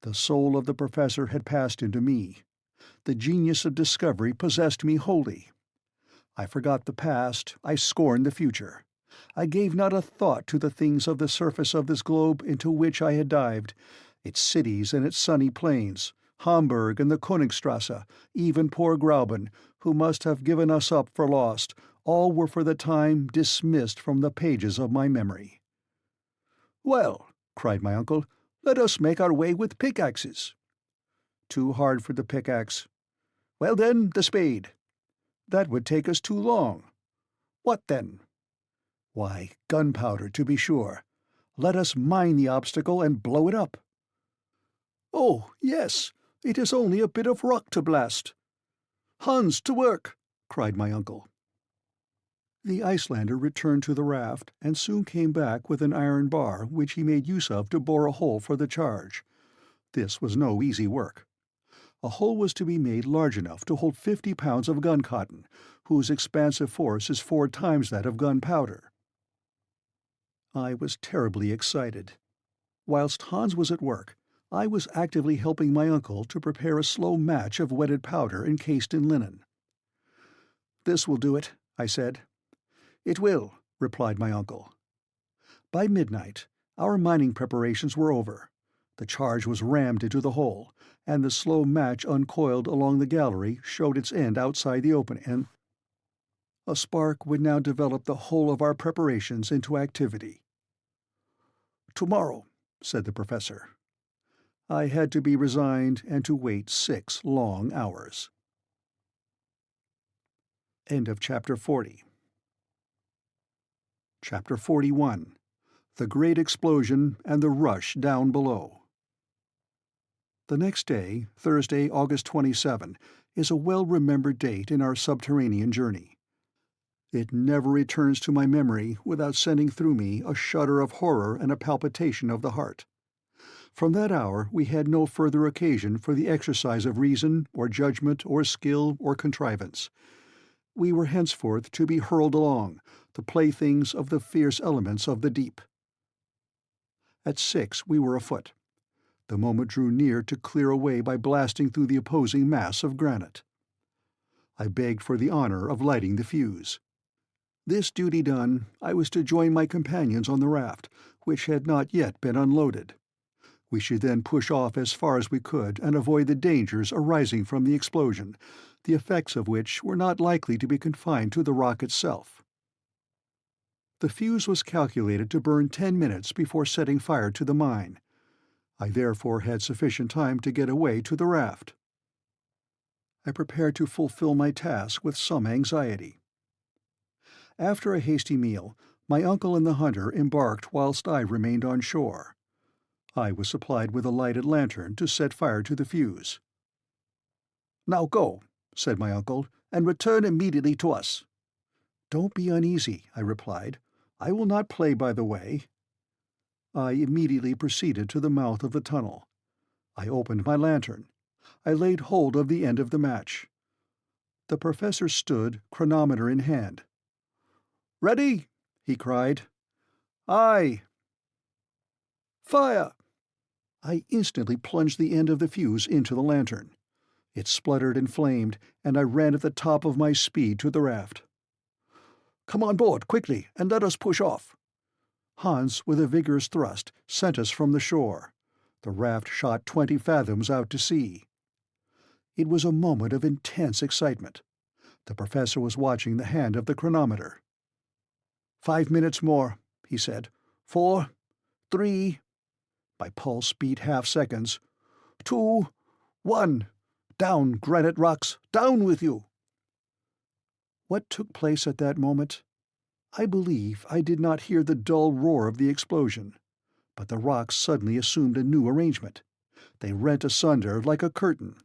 The soul of the professor had passed into me. The genius of discovery possessed me wholly. I forgot the past, I scorned the future. I gave not a thought to the things of the surface of this globe into which I had dived, its cities and its sunny plains, Hamburg and the Königstrasse, even poor Grauben, who must have given us up for lost, all were for the time dismissed from the pages of my memory. "Well," cried my uncle, "let us make our way with pickaxes." "Too hard for the pickaxe." "Well then, the spade." "That would take us too long." "What then?" "Why, gunpowder, to be sure. Let us mine the obstacle and blow it up." "Oh, yes, it is only a bit of rock to blast." "Hans, to work!" cried my uncle. The Icelander returned to the raft, and soon came back with an iron bar which he made use of to bore a hole for the charge. This was no easy work. A hole was to be made large enough to hold 50 pounds of gun-cotton, whose expansive force is 4 times that of gunpowder. I was terribly excited. Whilst Hans was at work, I was actively helping my uncle to prepare a slow match of wetted powder encased in linen. "This will do it," I said. "It will," replied my uncle. By midnight, our mining preparations were over. The charge was rammed into the hole, and the slow match uncoiled along the gallery showed its end outside the opening, and a spark would now develop the whole of our preparations into activity. "Tomorrow," said the professor. I had to be resigned and to wait 6 long hours. End of Chapter 40. Chapter 41. The Great Explosion and the Rush Down Below. The next day, Thursday, August 27, is a well-remembered date in our subterranean journey. It never returns to my memory without sending through me a shudder of horror and a palpitation of the heart. From that hour we had no further occasion for the exercise of reason, or judgment, or skill, or contrivance. We were henceforth to be hurled along, the playthings of the fierce elements of the deep. At 6 we were afoot. The moment drew near to clear a way by blasting through the opposing mass of granite. I begged for the honor of lighting the fuse. This duty done, I was to join my companions on the raft, which had not yet been unloaded. We should then push off as far as we could and avoid the dangers arising from the explosion, the effects of which were not likely to be confined to the rock itself. The fuse was calculated to burn 10 minutes before setting fire to the mine. I therefore had sufficient time to get away to the raft. I prepared to fulfill my task with some anxiety. After a hasty meal, my uncle and the hunter embarked whilst I remained on shore. I was supplied with a lighted lantern to set fire to the fuse. "Now go," said my uncle, "and return immediately to us." "Don't be uneasy," I replied. "I will not play by the way." I immediately proceeded to the mouth of the tunnel. I opened my lantern. I laid hold of the end of the match. The professor stood, chronometer in hand. "Ready?" he cried. "Aye." "Fire!" I instantly plunged the end of the fuse into the lantern. It spluttered and flamed, and I ran at the top of my speed to the raft. "Come on board, quickly, and let us push off." Hans, with a vigorous thrust, sent us from the shore. The raft shot 20 fathoms out to sea. It was a moment of intense excitement. The professor was watching the hand of the chronometer. 5 minutes more," he said. 4, 3, my pulse beat half-seconds. 2, 1, down, granite rocks, down with you! What took place at that moment? I believe I did not hear the dull roar of the explosion, but the rocks suddenly assumed a new arrangement. They rent asunder like a curtain.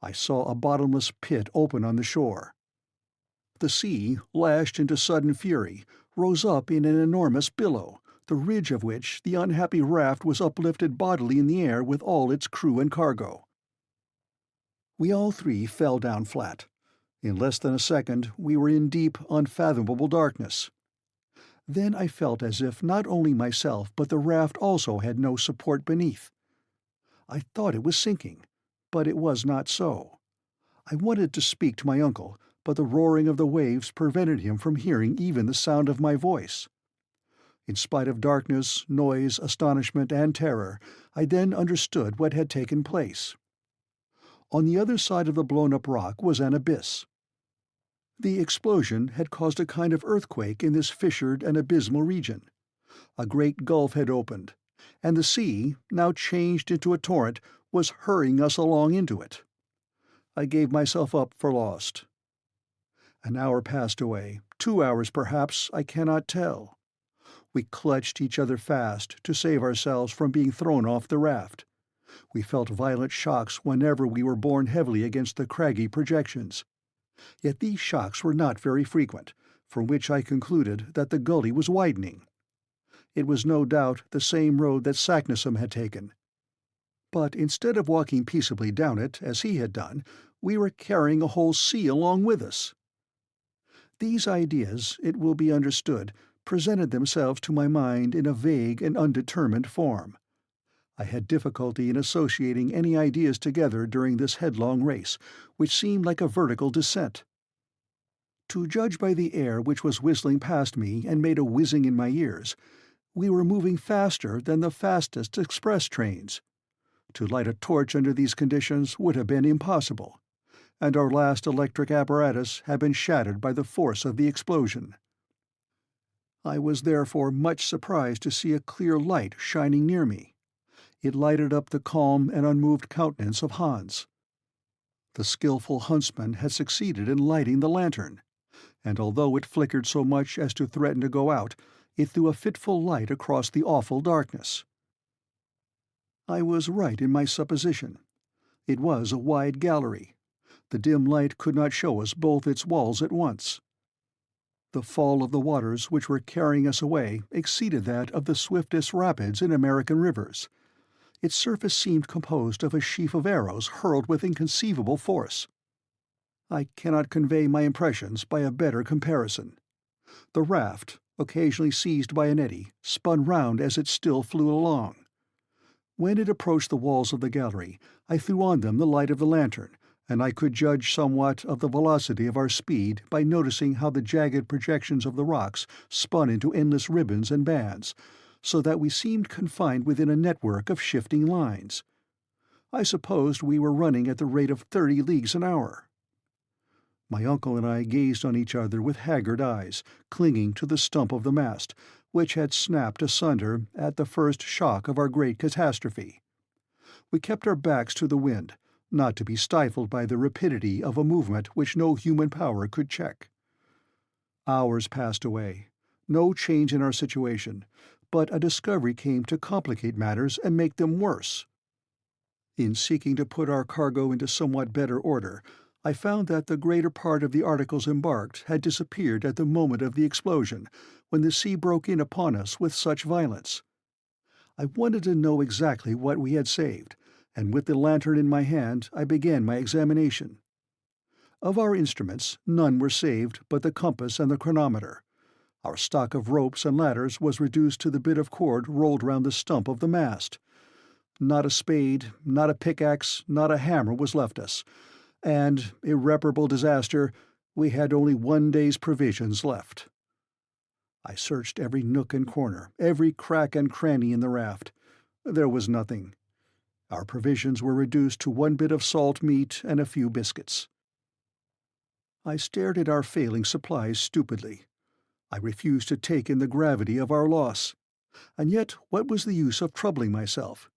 I saw a bottomless pit open on the shore. The sea, lashed into sudden fury, rose up in an enormous billow, the ridge of which the unhappy raft was uplifted bodily in the air with all its crew and cargo. We all three fell down flat. In less than a second we were in deep, unfathomable darkness. Then I felt as if not only myself but the raft also had no support beneath. I thought it was sinking, but it was not so. I wanted to speak to my uncle, but the roaring of the waves prevented him from hearing even the sound of my voice. In spite of darkness, noise, astonishment, and terror, I then understood what had taken place. On the other side of the blown-up rock was an abyss. The explosion had caused a kind of earthquake in this fissured and abysmal region. A great gulf had opened, and the sea, now changed into a torrent, was hurrying us along into it. I gave myself up for lost. An hour passed away, 2 hours perhaps, I cannot tell. We clutched each other fast to save ourselves from being thrown off the raft. We felt violent shocks whenever we were borne heavily against the craggy projections. Yet these shocks were not very frequent, from which I concluded that the gully was widening. It was no doubt the same road that Saknussemm had taken. But instead of walking peaceably down it, as he had done, we were carrying a whole sea along with us. These ideas, it will be understood, presented themselves to my mind in a vague and undetermined form. I had difficulty in associating any ideas together during this headlong race, which seemed like a vertical descent. To judge by the air which was whistling past me and made a whizzing in my ears, we were moving faster than the fastest express trains. To light a torch under these conditions would have been impossible, and our last electric apparatus had been shattered by the force of the explosion. I was therefore much surprised to see a clear light shining near me. It lighted up the calm and unmoved countenance of Hans. The skilful huntsman had succeeded in lighting the lantern, and although it flickered so much as to threaten to go out, it threw a fitful light across the awful darkness. I was right in my supposition. It was a wide gallery. The dim light could not show us both its walls at once. The fall of the waters which were carrying us away exceeded that of the swiftest rapids in American rivers. Its surface seemed composed of a sheaf of arrows hurled with inconceivable force. I cannot convey my impressions by a better comparison. The raft, occasionally seized by an eddy, spun round as it still flew along. When it approached the walls of the gallery, I threw on them the light of the lantern, and I could judge somewhat of the velocity of our speed by noticing how the jagged projections of the rocks spun into endless ribbons and bands, so that we seemed confined within a network of shifting lines. I supposed we were running at the rate of 30 leagues an hour. My uncle and I gazed on each other with haggard eyes, clinging to the stump of the mast, which had snapped asunder at the first shock of our great catastrophe. We kept our backs to the wind, not to be stifled by the rapidity of a movement which no human power could check. Hours passed away. No change in our situation, but a discovery came to complicate matters and make them worse. In seeking to put our cargo into somewhat better order, I found that the greater part of the articles embarked had disappeared at the moment of the explosion, when the sea broke in upon us with such violence. I wanted to know exactly what we had saved, and with the lantern in my hand I began my examination. Of our instruments, none were saved but the compass and the chronometer. Our stock of ropes and ladders was reduced to the bit of cord rolled round the stump of the mast. Not a spade, not a pickaxe, not a hammer was left us, and, irreparable disaster, we had only one day's provisions left. I searched every nook and corner, every crack and cranny in the raft. There was nothing. Our provisions were reduced to one bit of salt meat and a few biscuits. I stared at our failing supplies stupidly. I refused to take in the gravity of our loss. And yet what was the use of troubling myself?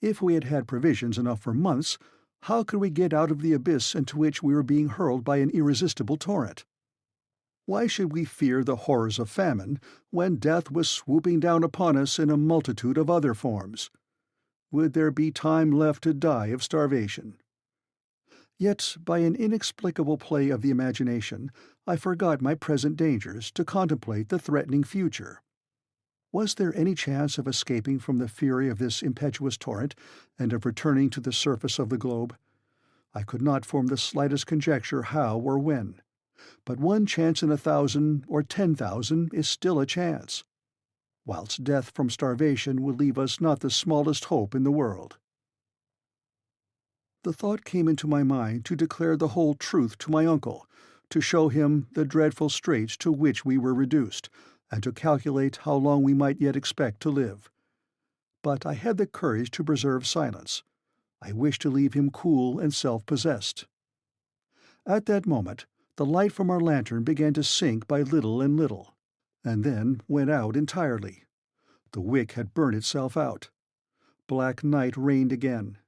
If we had had provisions enough for months, how could we get out of the abyss into which we were being hurled by an irresistible torrent? Why should we fear the horrors of famine when death was swooping down upon us in a multitude of other forms? Would there be time left to die of starvation? Yet, by an inexplicable play of the imagination, I forgot my present dangers to contemplate the threatening future. Was there any chance of escaping from the fury of this impetuous torrent, and of returning to the surface of the globe? I could not form the slightest conjecture how or when. But one chance in 1,000 or 10,000 is still a chance, whilst death from starvation would leave us not the smallest hope in the world. The thought came into my mind to declare the whole truth to my uncle, to show him the dreadful straits to which we were reduced, and to calculate how long we might yet expect to live. But I had the courage to preserve silence. I wished to leave him cool and self-possessed. At that moment, the light from our lantern began to sink by little and little, and then went out entirely. The wick had burnt itself out. Black night reigned again,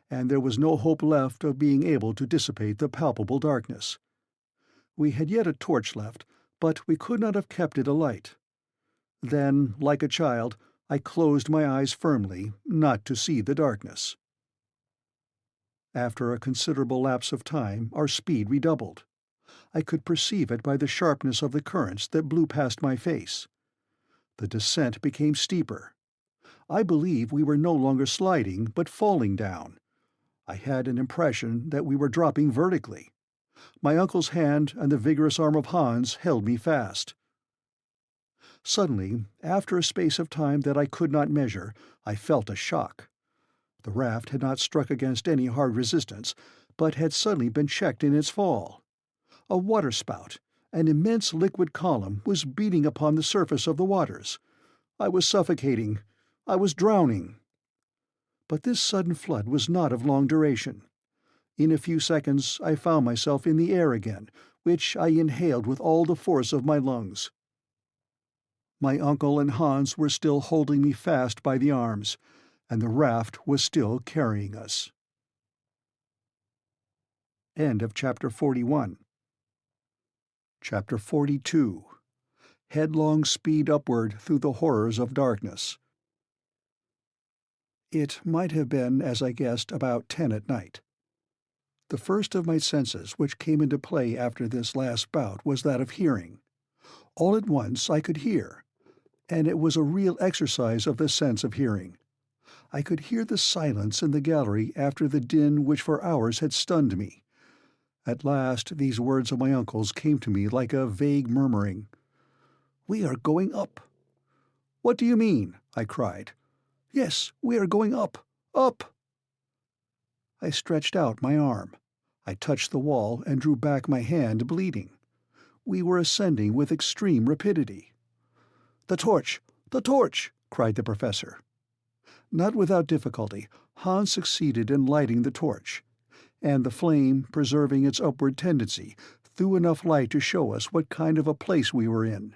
and there was no hope left of being able to dissipate the palpable darkness. We had yet a torch left, but we could not have kept it alight. Then, like a child, I closed my eyes firmly, not to see the darkness. After a considerable lapse of time, our speed redoubled. I could perceive it by the sharpness of the currents that blew past my face. The descent became steeper. I believe we were no longer sliding, but falling down. I had an impression that we were dropping vertically. My uncle's hand and the vigorous arm of Hans held me fast. Suddenly, after a space of time that I could not measure, I felt a shock. The raft had not struck against any hard resistance, but had suddenly been checked in its fall. A waterspout, an immense liquid column, was beating upon the surface of the waters. I was suffocating. I was drowning. But this sudden flood was not of long duration. In a few seconds I found myself in the air again, which I inhaled with all the force of my lungs. My uncle and Hans were still holding me fast by the arms, and the raft was still carrying us. End of Chapter 41. Chapter 42. Headlong speed upward through the horrors of darkness. It might have been, as I guessed, about 10 at night. The first of my senses which came into play after this last bout was that of hearing. All at once I could hear, and it was a real exercise of the sense of hearing. I could hear the silence in the gallery after the din which for hours had stunned me. At last these words of my uncle's came to me like a vague murmuring. "We are going up." "What do you mean?" I cried. Yes, we are going up, up. I stretched out my arm. I touched the wall and drew back my hand, bleeding. We were ascending with extreme rapidity. "The torch! The torch!" cried the professor. Not without difficulty, Hans succeeded in lighting the torch, and the flame, preserving its upward tendency, threw enough light to show us what kind of a place we were in.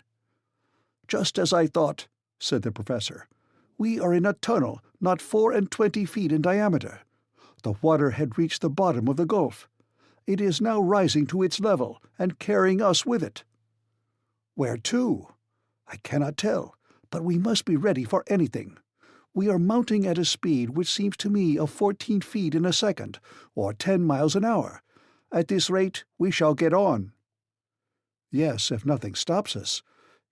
"Just as I thought," said the professor. "We are in a tunnel not 24 feet in diameter. The water had reached the bottom of the gulf. It is now rising to its level and carrying us with it. Where to? I cannot tell, but we must be ready for anything. We are mounting at a speed which seems to me of 14 feet in a second, or 10 miles an hour. At this rate, we shall get on." "Yes, if nothing stops us.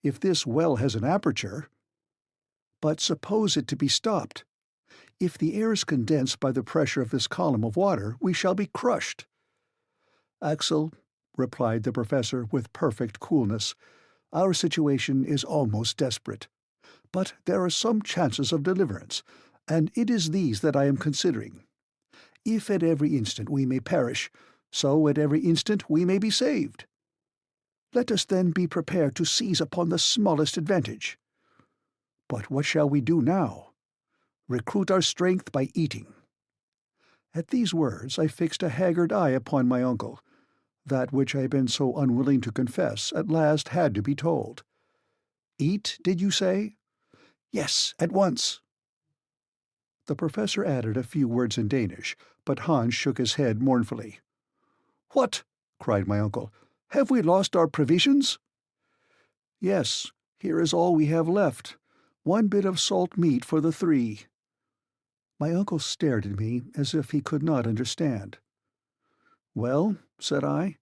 If this well has an aperture." "But suppose it to be stopped. If the air is condensed by the pressure of this column of water, we shall be crushed." "Axel," replied the professor with perfect coolness, "our situation is almost desperate. But there are some chances of deliverance, and it is these that I am considering. If at every instant we may perish, so at every instant we may be saved. Let us then be prepared to seize upon the smallest advantage. But what shall we do now? Recruit our strength by eating." At these words I fixed a haggard eye upon my uncle. That which I had been so unwilling to confess at last had to be told. "Eat, did you say?" "Yes, at once." The professor added a few words in Danish, but Hans shook his head mournfully. "What?" cried my uncle. "Have we lost our provisions?" "Yes, here is all we have left. 1 bit of salt meat for the 3. My uncle stared at me as if he could not understand. "Well," said I,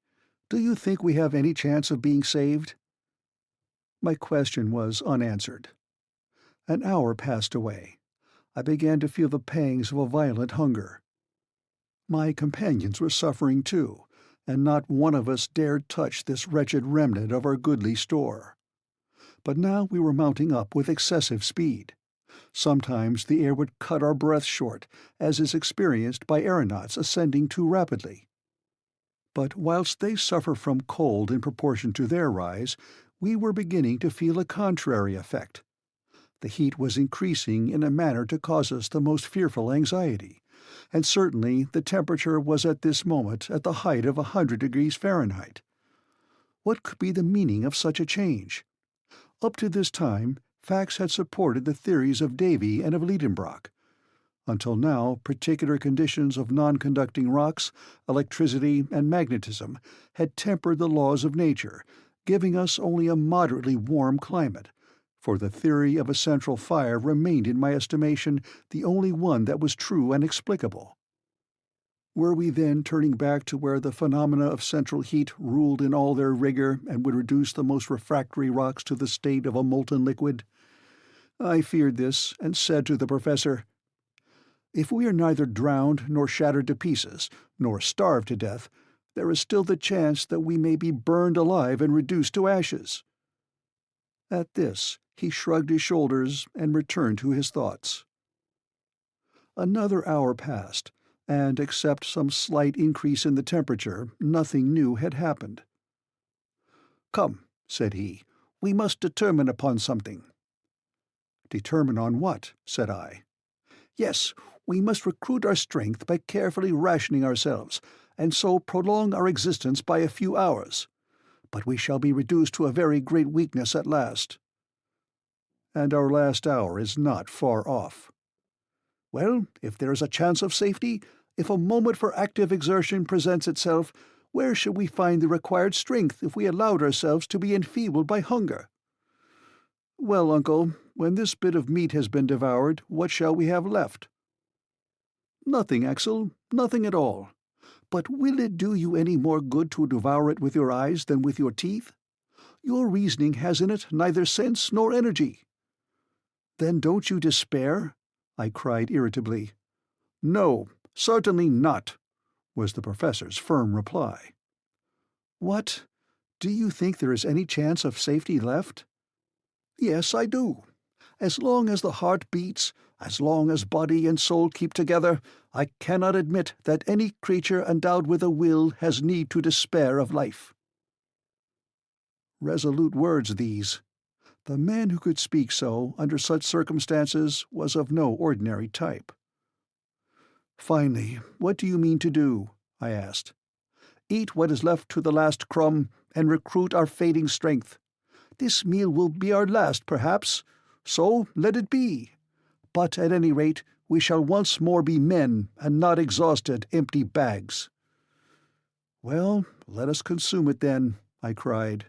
"do you think we have any chance of being saved?" My question was unanswered. An hour passed away. I began to feel the pangs of a violent hunger. My companions were suffering too, and not one of us dared touch this wretched remnant of our goodly store. But now we were mounting up with excessive speed. Sometimes the air would cut our breath short, as is experienced by aeronauts ascending too rapidly. But whilst they suffer from cold in proportion to their rise, we were beginning to feel a contrary effect. The heat was increasing in a manner to cause us the most fearful anxiety, and certainly the temperature was at this moment at the height of 100 degrees Fahrenheit. What could be the meaning of such a change? Up to this time, facts had supported the theories of Davy and of Lidenbrock. Until now, particular conditions of non-conducting rocks, electricity, and magnetism had tempered the laws of nature, giving us only a moderately warm climate, for the theory of a central fire remained in my estimation the only one that was true and explicable. Were we then turning back to where the phenomena of central heat ruled in all their rigor and would reduce the most refractory rocks to the state of a molten liquid? I feared this, and said to the professor, "If we are neither drowned nor shattered to pieces, nor starved to death, there is still the chance that we may be burned alive and reduced to ashes." At this he shrugged his shoulders and returned to his thoughts. Another hour passed, and except some slight increase in the temperature, nothing new had happened. "Come," said he, "we must determine upon something." "Determine on what?" said I. "Yes, we must recruit our strength by carefully rationing ourselves, and so prolong our existence by a few hours. But we shall be reduced to a very great weakness at last." "And our last hour is not far off." "Well, if there is a chance of safety, if a moment for active exertion presents itself, where should we find the required strength if we allowed ourselves to be enfeebled by hunger?" "Well, uncle, when this bit of meat has been devoured, what shall we have left?" "Nothing, Axel, nothing at all. But will it do you any more good to devour it with your eyes than with your teeth? Your reasoning has in it neither sense nor energy." "Then don't you despair?" I cried irritably. "No, certainly not," was the professor's firm reply. "What? Do you think there is any chance of safety left?" "Yes, I do. As long as the heart beats, as long as body and soul keep together, I cannot admit that any creature endowed with a will has need to despair of life." Resolute words these. The man who could speak so, under such circumstances, was of no ordinary type. "Finally, what do you mean to do?" I asked. "Eat what is left to the last crumb, and recruit our fading strength. This meal will be our last, perhaps, so let it be. But at any rate, we shall once more be men, and not exhausted, empty bags." "Well, let us consume it then," I cried.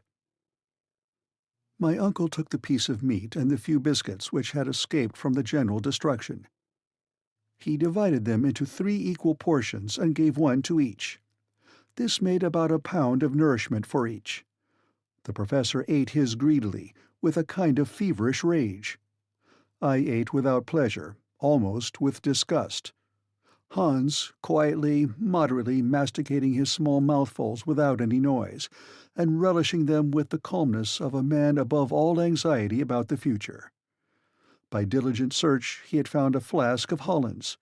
My uncle took the piece of meat and the few biscuits which had escaped from the general destruction. He divided them into 3 equal portions and gave one to each. This made about a pound of nourishment for each. The professor ate his greedily, with a kind of feverish rage. I ate without pleasure, almost with disgust. Hans, quietly, moderately masticating his small mouthfuls without any noise, and relishing them with the calmness of a man above all anxiety about the future. By diligent search he had found a flask of Hollands.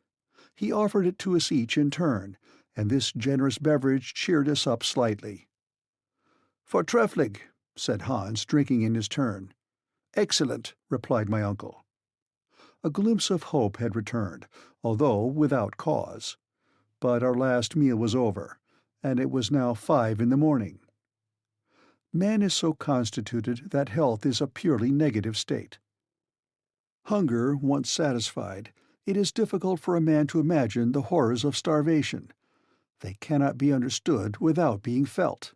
He offered it to us each in turn, and this generous beverage cheered us up slightly. "Fortrefflich," said Hans, drinking in his turn. "Excellent," replied my uncle. A glimpse of hope had returned, although without cause. But our last meal was over, and it was now 5 in the morning. Man is so constituted that health is a purely negative state. Hunger once satisfied, it is difficult for a man to imagine the horrors of starvation. They cannot be understood without being felt.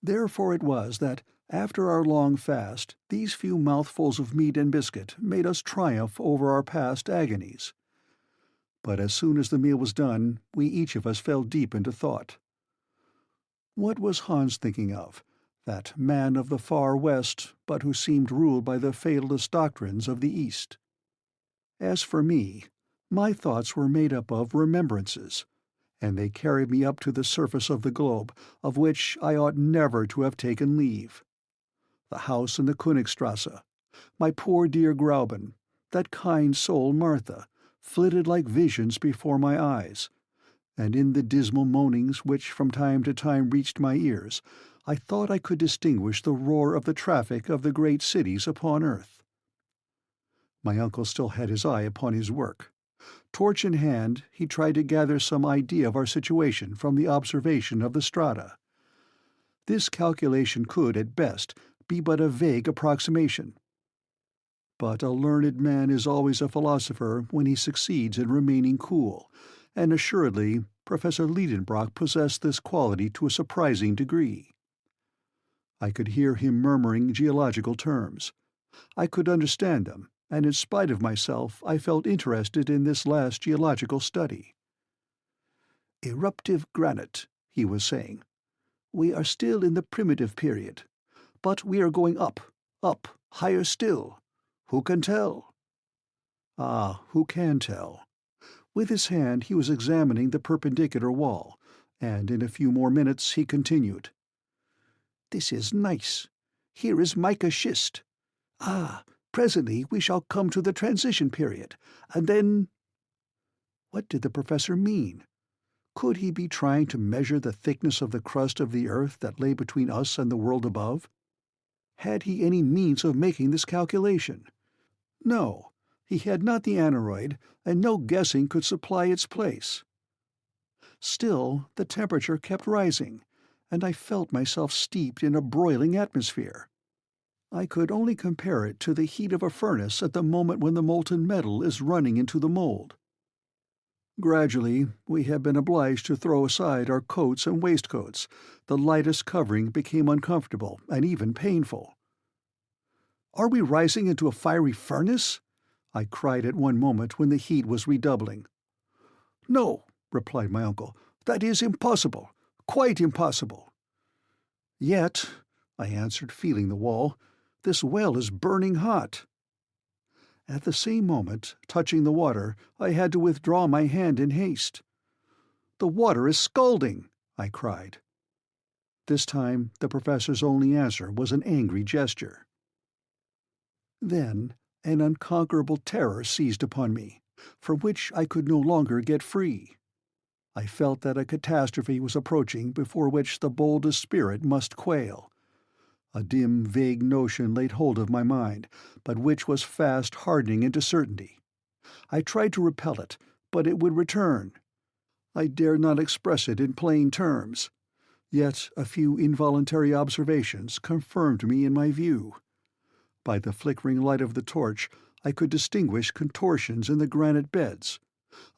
Therefore it was that, after our long fast, these few mouthfuls of meat and biscuit made us triumph over our past agonies. But as soon as the meal was done, we each of us fell deep into thought. What was Hans thinking of, that man of the far West, but who seemed ruled by the fatalist doctrines of the East? As for me, my thoughts were made up of remembrances, and they carried me up to the surface of the globe, of which I ought never to have taken leave. The house in the Königstrasse, my poor dear Grauben, that kind soul Martha, flitted like visions before my eyes, and in the dismal moanings which from time to time reached my ears, I thought I could distinguish the roar of the traffic of the great cities upon earth. My uncle still had his eye upon his work. Torch in hand, he tried to gather some idea of our situation from the observation of the strata. This calculation could, at best, be but a vague approximation. But a learned man is always a philosopher when he succeeds in remaining cool, and assuredly Professor Lidenbrock possessed this quality to a surprising degree. I could hear him murmuring geological terms. I could understand them, and in spite of myself I felt interested in this last geological study. "Eruptive granite," he was saying. "We are still in the primitive period. But we are going up, up, higher still. Who can tell?" Ah, who can tell? With his hand he was examining the perpendicular wall, and in a few more minutes he continued. "This is nice. Here is mica schist. Ah, presently we shall come to the transition period, and then—" What did the professor mean? Could he be trying to measure the thickness of the crust of the earth that lay between us and the world above? Had he any means of making this calculation? No, he had not the aneroid, and no guessing could supply its place. Still, the temperature kept rising, and I felt myself steeped in a broiling atmosphere. I could only compare it to the heat of a furnace at the moment when the molten metal is running into the mold. Gradually, we had been obliged to throw aside our coats and waistcoats. The lightest covering became uncomfortable and even painful. "Are we rising into a fiery furnace?" I cried at one moment when the heat was redoubling. "No," replied my uncle, "that is impossible, quite impossible." "Yet," I answered, feeling the wall, "this well is burning hot." At the same moment, touching the water, I had to withdraw my hand in haste. "The water is scalding!" I cried. This time the professor's only answer was an angry gesture. Then an unconquerable terror seized upon me, from which I could no longer get free. I felt that a catastrophe was approaching before which the boldest spirit must quail. A dim, vague notion laid hold of my mind, but which was fast hardening into certainty. I tried to repel it, but it would return. I dared not express it in plain terms. Yet a few involuntary observations confirmed me in my view. By the flickering light of the torch, I could distinguish contortions in the granite beds.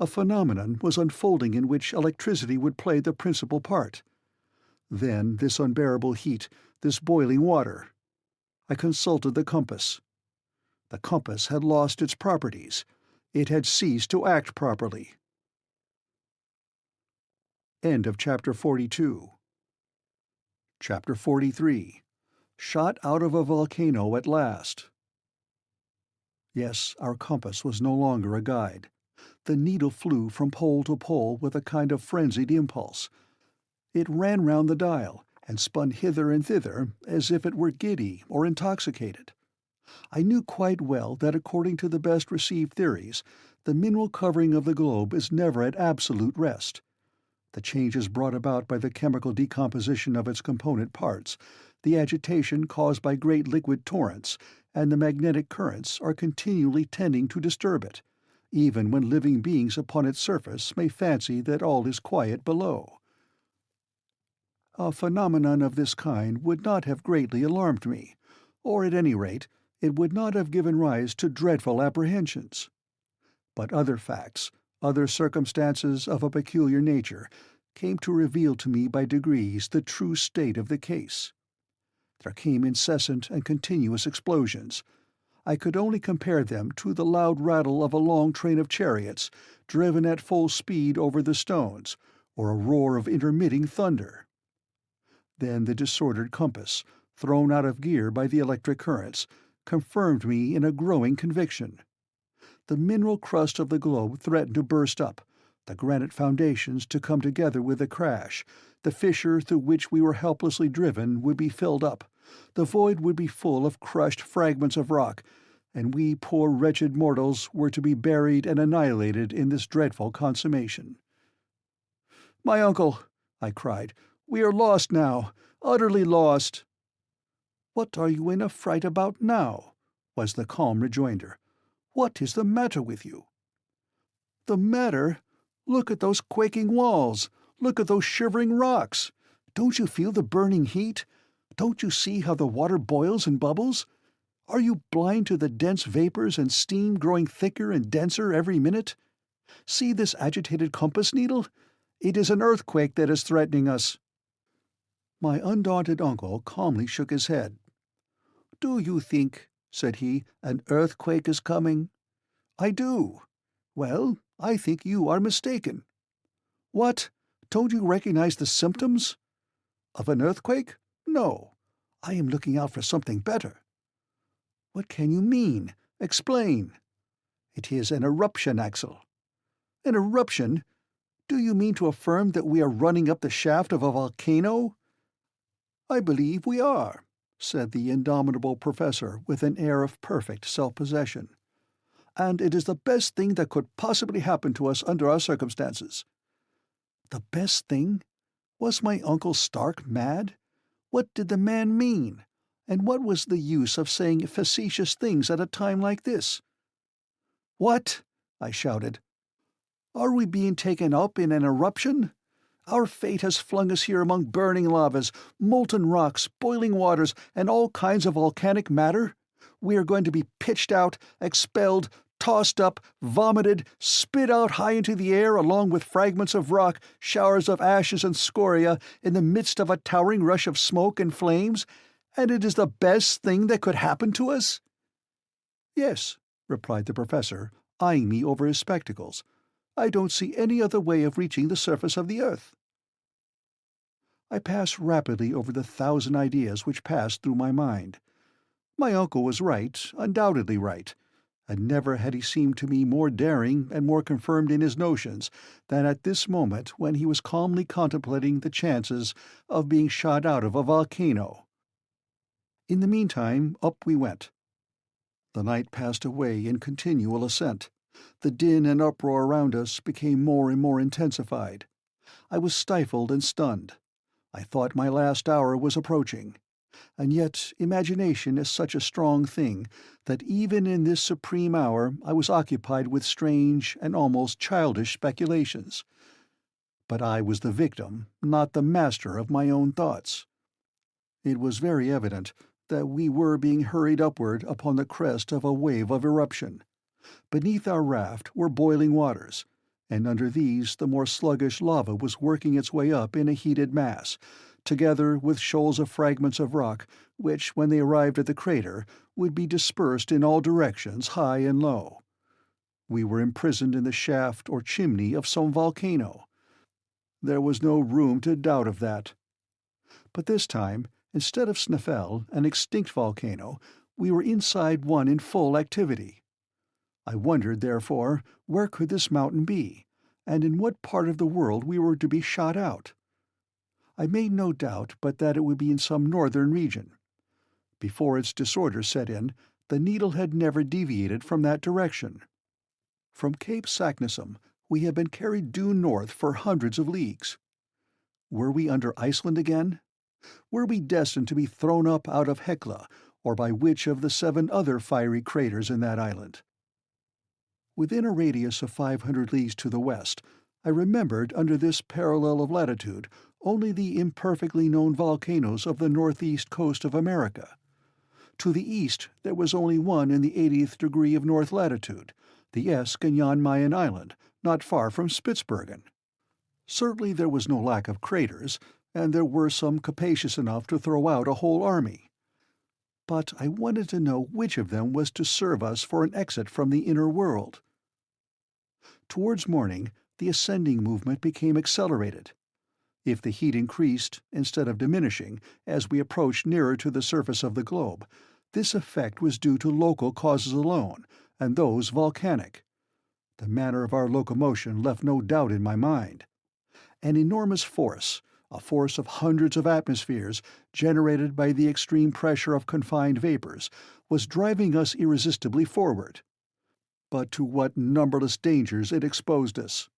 A phenomenon was unfolding in which electricity would play the principal part. Then this unbearable heat, this boiling water. I consulted the compass. The compass had lost its properties. It had ceased to act properly. End of Chapter 42. Chapter 43. Shot out of a volcano at last. Yes, our compass was no longer a guide. The needle flew from pole to pole with a kind of frenzied impulse. It ran round the dial, and spun hither and thither as if it were giddy or intoxicated. I knew quite well that according to the best received theories, the mineral covering of the globe is never at absolute rest. The changes brought about by the chemical decomposition of its component parts, the agitation caused by great liquid torrents, and the magnetic currents are continually tending to disturb it, even when living beings upon its surface may fancy that all is quiet below. A phenomenon of this kind would not have greatly alarmed me, or at any rate, it would not have given rise to dreadful apprehensions. But other facts, other circumstances of a peculiar nature, came to reveal to me by degrees the true state of the case. There came incessant and continuous explosions. I could only compare them to the loud rattle of a long train of chariots driven at full speed over the stones, or a roar of intermitting thunder. Then the disordered compass, thrown out of gear by the electric currents, confirmed me in a growing conviction. The mineral crust of the globe threatened to burst up, the granite foundations to come together with a crash, the fissure through which we were helplessly driven would be filled up, the void would be full of crushed fragments of rock, and we poor wretched mortals were to be buried and annihilated in this dreadful consummation. "My uncle," I cried, "we are lost now, utterly lost." "What are you in a fright about now?" was the calm rejoinder. "What is the matter with you?" "The matter? Look at those quaking walls! Look at those shivering rocks! Don't you feel the burning heat? Don't you see how the water boils and bubbles? Are you blind to the dense vapors and steam growing thicker and denser every minute? See this agitated compass needle? It is an earthquake that is threatening us." My undaunted uncle calmly shook his head. "Do you think," said he, "an earthquake is coming?" "I do." "Well, I think you are mistaken." "What? Don't you recognize the symptoms?" "Of an earthquake? No. I am looking out for something better." "What can you mean? Explain." "It is an eruption, Axel." "An eruption? Do you mean to affirm that we are running up the shaft of a volcano?" "I believe we are," said the indomitable professor with an air of perfect self-possession. "And it is the best thing that could possibly happen to us under our circumstances." The best thing? Was my uncle stark mad? What did the man mean? And what was the use of saying facetious things at a time like this? "What?" I shouted. "Are we being taken up in an eruption? Our fate has flung us here among burning lavas, molten rocks, boiling waters, and all kinds of volcanic matter? We are going to be pitched out, expelled, tossed up, vomited, spit out high into the air along with fragments of rock, showers of ashes and scoria, in the midst of a towering rush of smoke and flames, and it is the best thing that could happen to us?" "Yes," replied the professor, eyeing me over his spectacles. "I don't see any other way of reaching the surface of the earth." I passed rapidly over the 1,000 ideas which passed through my mind. My uncle was right, undoubtedly right, and never had he seemed to me more daring and more confirmed in his notions than at this moment when he was calmly contemplating the chances of being shot out of a volcano. In the meantime, up we went. The night passed away in continual ascent. The din and uproar around us became more and more intensified. I was stifled and stunned. I thought my last hour was approaching. And yet imagination is such a strong thing that even in this supreme hour I was occupied with strange and almost childish speculations. But I was the victim, not the master of my own thoughts. It was very evident that we were being hurried upward upon the crest of a wave of eruption. Beneath our raft were boiling waters, and under these the more sluggish lava was working its way up in a heated mass, together with shoals of fragments of rock which, when they arrived at the crater, would be dispersed in all directions, high and low. We were imprisoned in the shaft or chimney of some volcano. There was no room to doubt of that. But this time, instead of Snæfell, an extinct volcano, we were inside one in full activity. I wondered, therefore, where could this mountain be, and in what part of the world we were to be shot out. I made no doubt but that it would be in some northern region. Before its disorder set in, the needle had never deviated from that direction. From Cape Saknussemm we had been carried due north for hundreds of leagues. Were we under Iceland again? Were we destined to be thrown up out of Hekla, or by which of the 7 other fiery craters in that island? Within a radius of 500 leagues to the west, I remembered under this parallel of latitude only the imperfectly known volcanoes of the northeast coast of America. To the east there was only one in the 80th degree of north latitude, the Esk and Jan Mayen Island, not far from Spitzbergen. Certainly there was no lack of craters, and there were some capacious enough to throw out a whole army. But I wanted to know which of them was to serve us for an exit from the inner world. Towards morning, the ascending movement became accelerated. If the heat increased, instead of diminishing, as we approached nearer to the surface of the globe, this effect was due to local causes alone, and those volcanic. The manner of our locomotion left no doubt in my mind. An enormous force, a force of hundreds of atmospheres, generated by the extreme pressure of confined vapors, was driving us irresistibly forward. But to what numberless dangers it exposed us!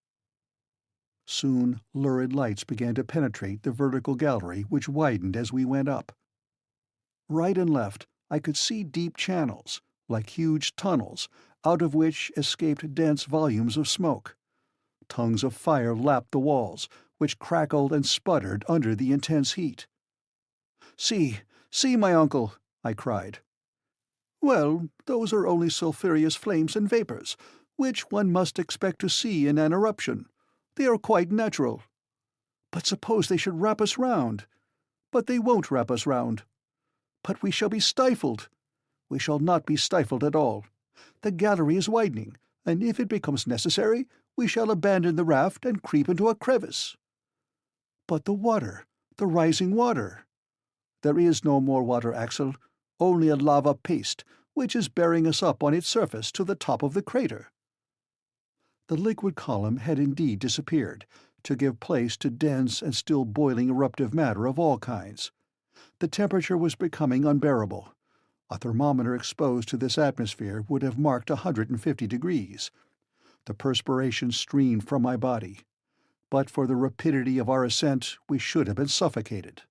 Soon lurid lights began to penetrate the vertical gallery which widened as we went up. Right and left I could see deep channels, like huge tunnels, out of which escaped dense volumes of smoke. Tongues of fire lapped the walls, which crackled and sputtered under the intense heat. "See, see, my uncle!" I cried. "Well, those are only sulphurous flames and vapours, which one must expect to see in an eruption. They are quite natural." "But suppose they should wrap us round?" "But they won't wrap us round." "But we shall be stifled." "We shall not be stifled at all. The gallery is widening, and if it becomes necessary, we shall abandon the raft and creep into a crevice." "But the water, the rising water?" "There is no more water, Axel, only a lava paste, which is bearing us up on its surface to the top of the crater." The liquid column had indeed disappeared, to give place to dense and still boiling eruptive matter of all kinds. The temperature was becoming unbearable. A thermometer exposed to this atmosphere would have marked 150 degrees. The perspiration streamed from my body. But for the rapidity of our ascent, we should have been suffocated.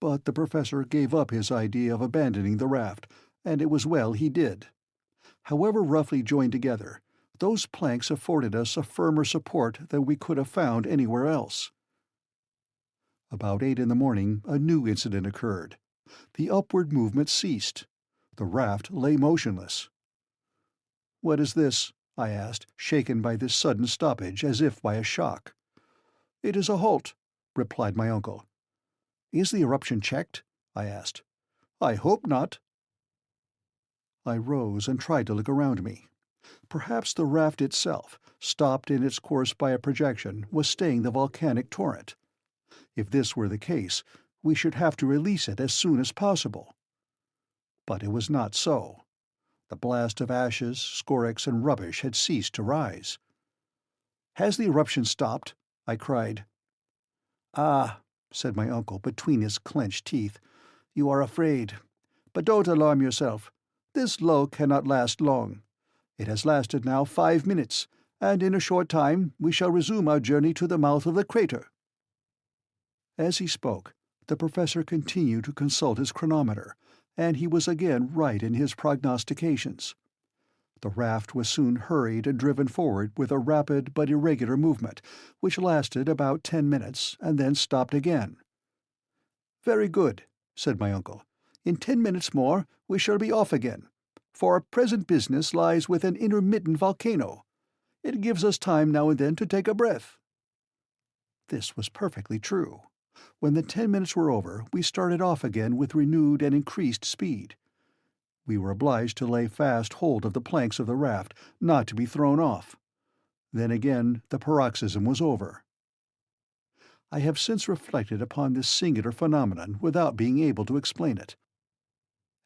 But the professor gave up his idea of abandoning the raft, and it was well he did. However roughly joined together, those planks afforded us a firmer support than we could have found anywhere else. About 8 in the morning a new incident occurred. The upward movement ceased. The raft lay motionless. "What is this?" I asked, shaken by this sudden stoppage as if by a shock. "It is a halt," replied my uncle. "Is the eruption checked?" I asked. "I hope not." I rose and tried to look around me. Perhaps the raft itself, stopped in its course by a projection, was staying the volcanic torrent. If this were the case, we should have to release it as soon as possible. But it was not so. The blast of ashes, scorex, and rubbish had ceased to rise. "Has the eruption stopped?" I cried. "Ah," said my uncle between his clenched teeth, "you are afraid. But don't alarm yourself. This lull cannot last long. It has lasted now 5 minutes, and in a short time we shall resume our journey to the mouth of the crater." As he spoke, the professor continued to consult his chronometer, and he was again right in his prognostications. The raft was soon hurried and driven forward with a rapid but irregular movement, which lasted about 10 minutes, and then stopped again. "Very good," said my uncle. "In 10 minutes more we shall be off again, for our present business lies with an intermittent volcano. It gives us time now and then to take a breath." This was perfectly true. When the 10 minutes were over, we started off again with renewed and increased speed. We were obliged to lay fast hold of the planks of the raft, not to be thrown off. Then again the paroxysm was over. I have since reflected upon this singular phenomenon without being able to explain it.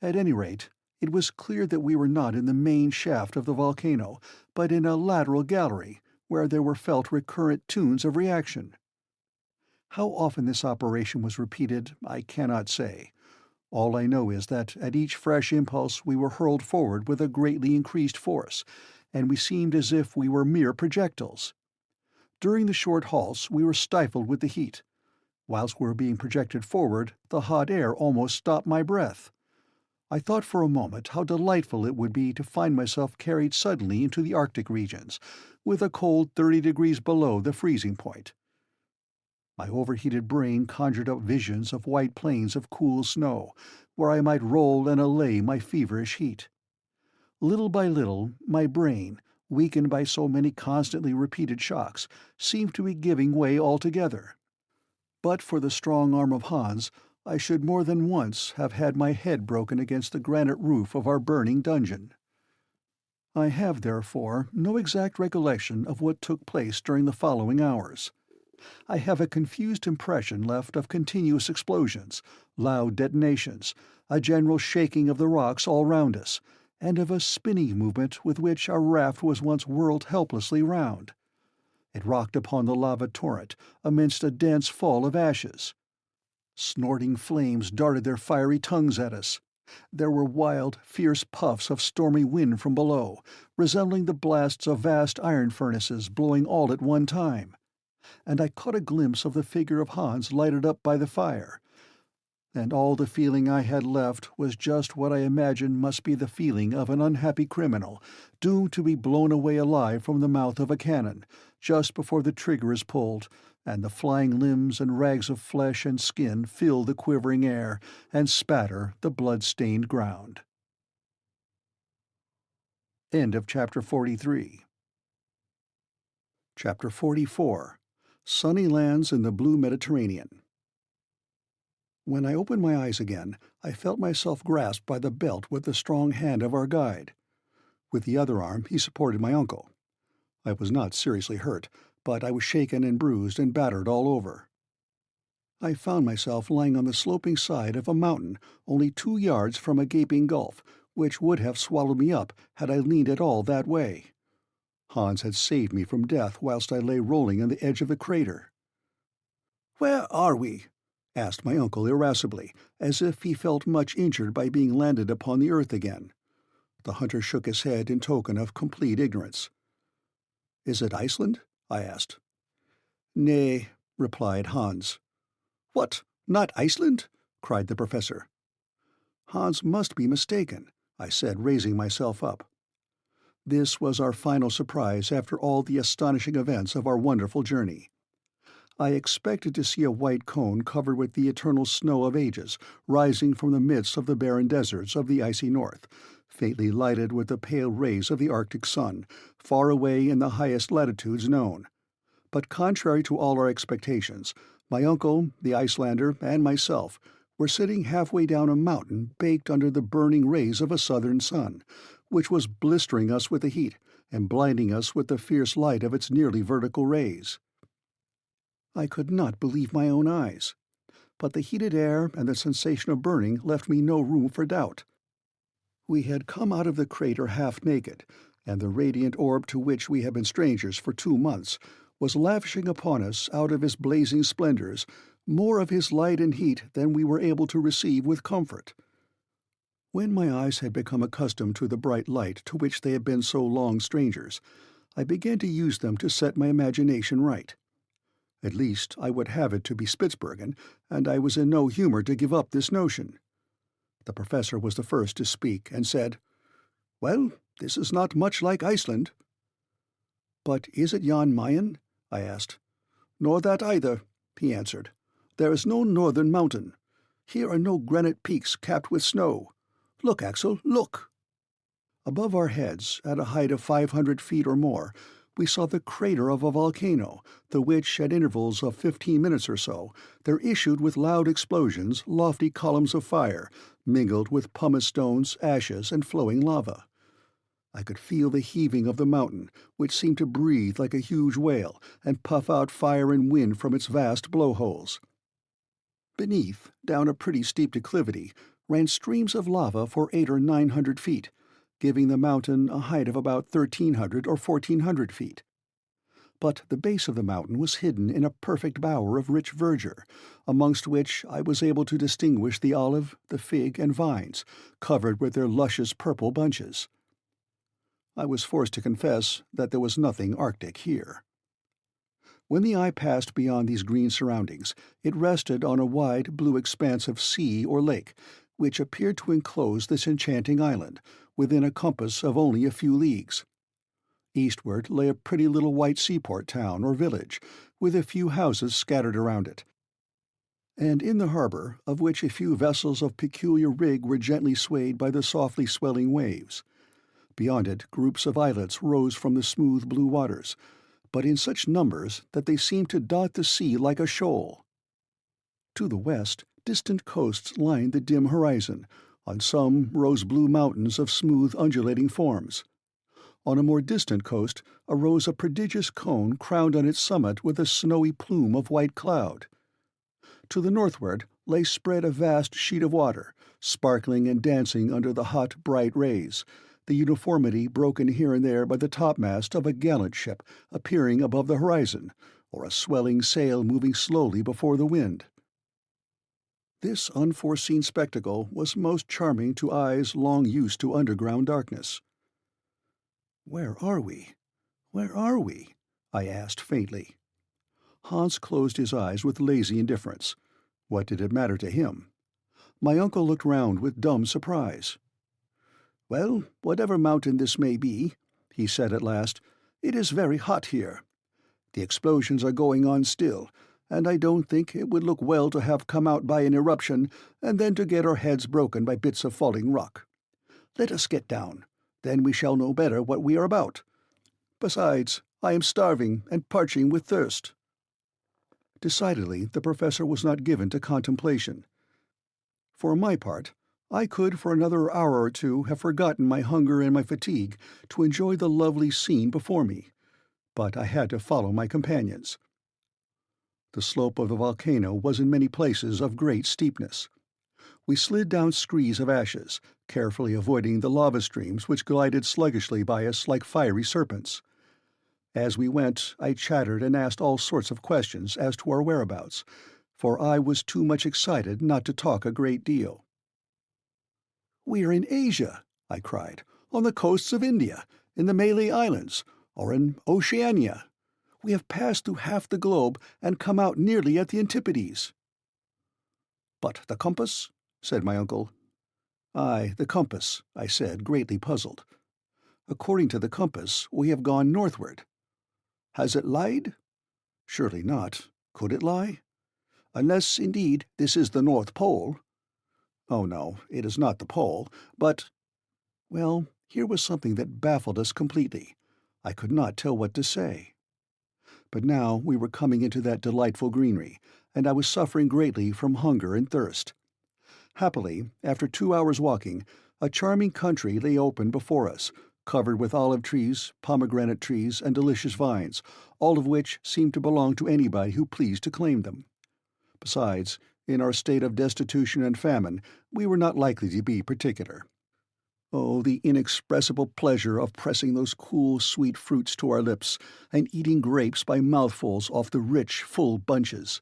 At any rate, it was clear that we were not in the main shaft of the volcano, but in a lateral gallery, where there were felt recurrent tunes of reaction. How often this operation was repeated, I cannot say. All I know is that at each fresh impulse we were hurled forward with a greatly increased force, and we seemed as if we were mere projectiles. During the short halts we were stifled with the heat. Whilst we were being projected forward, the hot air almost stopped my breath. I thought for a moment how delightful it would be to find myself carried suddenly into the Arctic regions, with a cold 30 degrees below the freezing point. My overheated brain conjured up visions of white plains of cool snow, where I might roll and allay my feverish heat. Little by little, my brain, weakened by so many constantly repeated shocks, seemed to be giving way altogether. But for the strong arm of Hans, I should more than once have had my head broken against the granite roof of our burning dungeon. I have, therefore, no exact recollection of what took place during the following hours. I have a confused impression left of continuous explosions, loud detonations, a general shaking of the rocks all round us, and of a spinning movement with which our raft was once whirled helplessly round. It rocked upon the lava torrent amidst a dense fall of ashes. Snorting flames darted their fiery tongues at us. There were wild, fierce puffs of stormy wind from below, resembling the blasts of vast iron furnaces blowing all at one time. And I caught a glimpse of the figure of Hans lighted up by the fire, and all the feeling I had left was just what I imagined must be the feeling of an unhappy criminal, doomed to be blown away alive from the mouth of a cannon, just before the trigger is pulled, and the flying limbs and rags of flesh and skin fill the quivering air and spatter the blood-stained ground. End of Chapter 43. Chapter 44. Sunny Lands in the Blue Mediterranean. When I opened my eyes again, I felt myself grasped by the belt with the strong hand of our guide. With the other arm he supported my uncle. I was not seriously hurt, but I was shaken and bruised and battered all over. I found myself lying on the sloping side of a mountain only 2 yards from a gaping gulf, which would have swallowed me up had I leaned at all that way. Hans had saved me from death whilst I lay rolling on the edge of the crater. "Where are we?" asked my uncle irascibly, as if he felt much injured by being landed upon the earth again. The hunter shook his head in token of complete ignorance. "Is it Iceland?" I asked. "Nay," replied Hans. "What, not Iceland?" cried the professor. "Hans must be mistaken," I said, raising myself up. This was our final surprise after all the astonishing events of our wonderful journey. I expected to see a white cone covered with the eternal snow of ages rising from the midst of the barren deserts of the icy north, faintly lighted with the pale rays of the Arctic sun, far away in the highest latitudes known. But contrary to all our expectations, my uncle, the Icelander, and myself were sitting halfway down a mountain baked under the burning rays of a southern sun, which was blistering us with the heat and blinding us with the fierce light of its nearly vertical rays. I could not believe my own eyes, but the heated air and the sensation of burning left me no room for doubt. We had come out of the crater half naked, and the radiant orb to which we had been strangers for 2 months was lavishing upon us out of his blazing splendors more of his light and heat than we were able to receive with comfort. When my eyes had become accustomed to the bright light to which they had been so long strangers, I began to use them to set my imagination right. At least I would have it to be Spitzbergen, and I was in no humor to give up this notion. The professor was the first to speak, and said, "Well, this is not much like Iceland." "But is it Jan Mayen?" I asked. "Nor that either," he answered. "There is no northern mountain. Here are no granite peaks capped with snow. Look, Axel, look!" Above our heads, at a height of 500 feet or more, we saw the crater of a volcano, through which, at intervals of 15 minutes or so, there issued with loud explosions lofty columns of fire, mingled with pumice stones, ashes, and flowing lava. I could feel the heaving of the mountain, which seemed to breathe like a huge whale and puff out fire and wind from its vast blowholes. Beneath, down a pretty steep declivity, ran streams of lava for 800 or 900 feet, giving the mountain a height of about 1,300 or 1,400 feet. But the base of the mountain was hidden in a perfect bower of rich verdure, amongst which I was able to distinguish the olive, the fig, and vines, covered with their luscious purple bunches. I was forced to confess that there was nothing Arctic here. When the eye passed beyond these green surroundings, it rested on a wide blue expanse of sea or lake, which appeared to enclose this enchanting island, within a compass of only a few leagues. Eastward lay a pretty little white seaport town or village, with a few houses scattered around it. And in the harbour, of which a few vessels of peculiar rig were gently swayed by the softly swelling waves. Beyond it, groups of islets rose from the smooth blue waters, but in such numbers that they seemed to dot the sea like a shoal. To the west, distant coasts lined the dim horizon. On some rose blue mountains of smooth undulating forms. On a more distant coast arose a prodigious cone crowned on its summit with a snowy plume of white cloud. To the northward lay spread a vast sheet of water, sparkling and dancing under the hot, bright rays, the uniformity broken here and there by the topmast of a gallant ship appearing above the horizon, or a swelling sail moving slowly before the wind. This unforeseen spectacle was most charming to eyes long used to underground darkness. "Where are we? Where are we?" I asked faintly. Hans closed his eyes with lazy indifference. What did it matter to him? My uncle looked round with dumb surprise. "Well, whatever mountain this may be," he said at last, "it is very hot here. The explosions are going on still, and I don't think it would look well to have come out by an eruption and then to get our heads broken by bits of falling rock. Let us get down, then we shall know better what we are about. Besides, I am starving and parching with thirst." Decidedly, the professor was not given to contemplation. For my part, I could for another hour or two have forgotten my hunger and my fatigue to enjoy the lovely scene before me, but I had to follow my companions. The slope of the volcano was in many places of great steepness. We slid down screes of ashes, carefully avoiding the lava streams which glided sluggishly by us like fiery serpents. As we went, I chattered and asked all sorts of questions as to our whereabouts, for I was too much excited not to talk a great deal. "We are in Asia," I cried, "on the coasts of India, in the Malay Islands, or in Oceania. We have passed through half the globe and come out nearly at the antipodes." "But the compass?" said my uncle. "Aye, the compass," I said, greatly puzzled. "According to the compass, we have gone northward. Has it lied? Surely not. Could it lie? Unless, indeed, this is the North Pole. Oh no, it is not the pole, but—" Well, here was something that baffled us completely. I could not tell what to say. But now we were coming into that delightful greenery, and I was suffering greatly from hunger and thirst. Happily, after 2 hours' walking, a charming country lay open before us, covered with olive trees, pomegranate trees, and delicious vines, all of which seemed to belong to anybody who pleased to claim them. Besides, in our state of destitution and famine, we were not likely to be particular. Oh, the inexpressible pleasure of pressing those cool, sweet fruits to our lips, and eating grapes by mouthfuls off the rich, full bunches!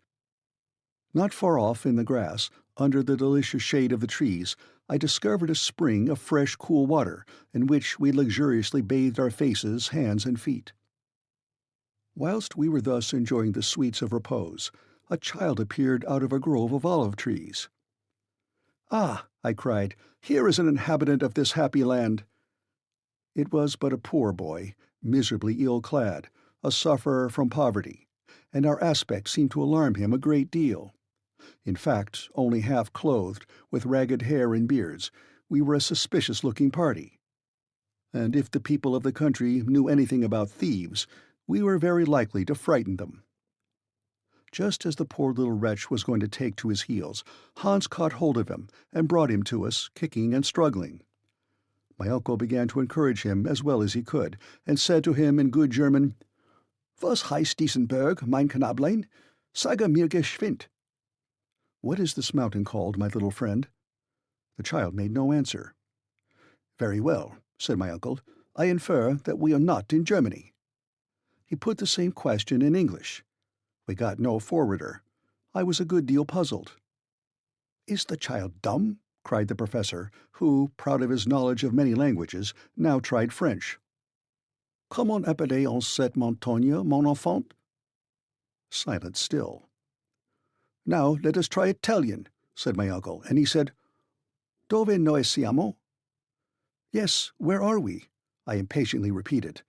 Not far off, in the grass, Under the delicious shade of the trees, I discovered a spring of fresh, cool water, in which we luxuriously bathed our faces, hands, and feet. Whilst we were thus enjoying the sweets of repose, a child appeared out of a grove of olive trees. "Ah," I cried, "here is an inhabitant of this happy land." It was but a poor boy, miserably ill-clad, a sufferer from poverty, and our aspect seemed to alarm him a great deal. In fact, only half-clothed, with ragged hair and beards, we were a suspicious-looking party. And if the people of the country knew anything about thieves, we were very likely to frighten them. Just as the poor little wretch was going to take to his heels, Hans caught hold of him and brought him to us, kicking and struggling. My uncle began to encourage him as well as he could, and said to him in good German, "Was heißt diesen Berg, mein Knablein? Sage mir geschwind." "What is this mountain called, my little friend?" The child made no answer. "Very well," said my uncle. "I infer that we are not in Germany." He put the same question in English. We got no forwarder. I was a good deal puzzled. "Is the child dumb?" cried the professor, who, proud of his knowledge of many languages, now tried French. "Comment appelez-on cette montagne, mon enfant?" Silence still. "Now let us try Italian," said my uncle, and he said, "Dove noi siamo?" "Yes, where are we?" I impatiently repeated.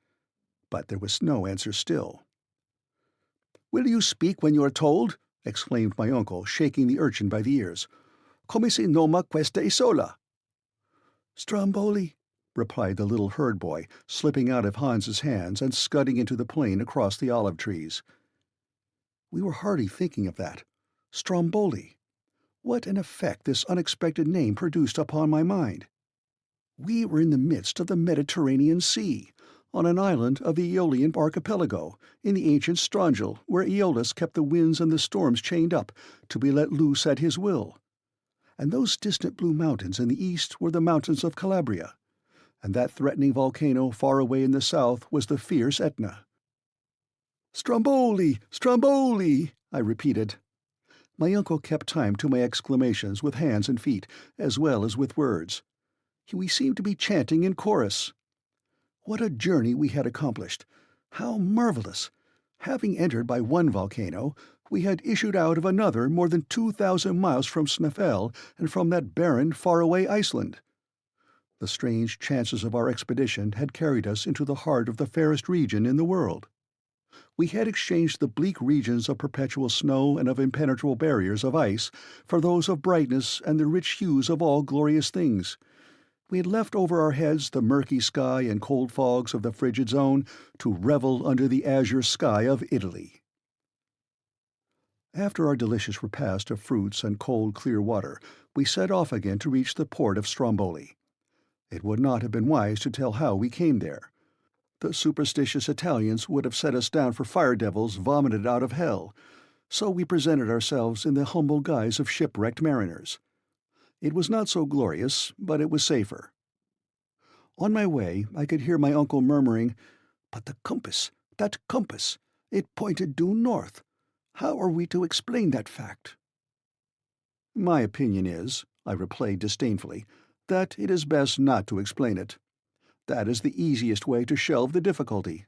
But there was no answer still. "Will you speak when you are told?" exclaimed my uncle, shaking the urchin by the ears. "Come si noma questa isola?" "Stromboli," replied the little herd-boy, slipping out of Hans's hands and scudding into the plain across the olive trees. We were hardly thinking of that. Stromboli. What an effect this unexpected name produced upon my mind! We were in the midst of the Mediterranean Sea, on an island of the Aeolian archipelago, in the ancient Strongel, where Aeolus kept the winds and the storms chained up, to be let loose at his will. And those distant blue mountains in the east were the mountains of Calabria, and that threatening volcano far away in the south was the fierce Etna. "Stromboli! Stromboli!" I repeated. My uncle kept time to my exclamations with hands and feet, as well as with words. We seemed to be chanting in chorus. What a journey we had accomplished! How marvellous! Having entered by one volcano, we had issued out of another more than 2,000 miles from Snæfell and from that barren, far-away Iceland. The strange chances of our expedition had carried us into the heart of the fairest region in the world. We had exchanged the bleak regions of perpetual snow and of impenetrable barriers of ice for those of brightness and the rich hues of all glorious things. We had left over our heads the murky sky and cold fogs of the frigid zone to revel under the azure sky of Italy. After our delicious repast of fruits and cold, clear water, we set off again to reach the port of Stromboli. It would not have been wise to tell how we came there. The superstitious Italians would have set us down for fire devils vomited out of hell, so we presented ourselves in the humble guise of shipwrecked mariners. It was not so glorious, but it was safer. On my way, I could hear my uncle murmuring, "But the compass, that compass, it pointed due north. How are we to explain that fact?" "My opinion is," I replied disdainfully, "that it is best not to explain it. That is the easiest way to shelve the difficulty."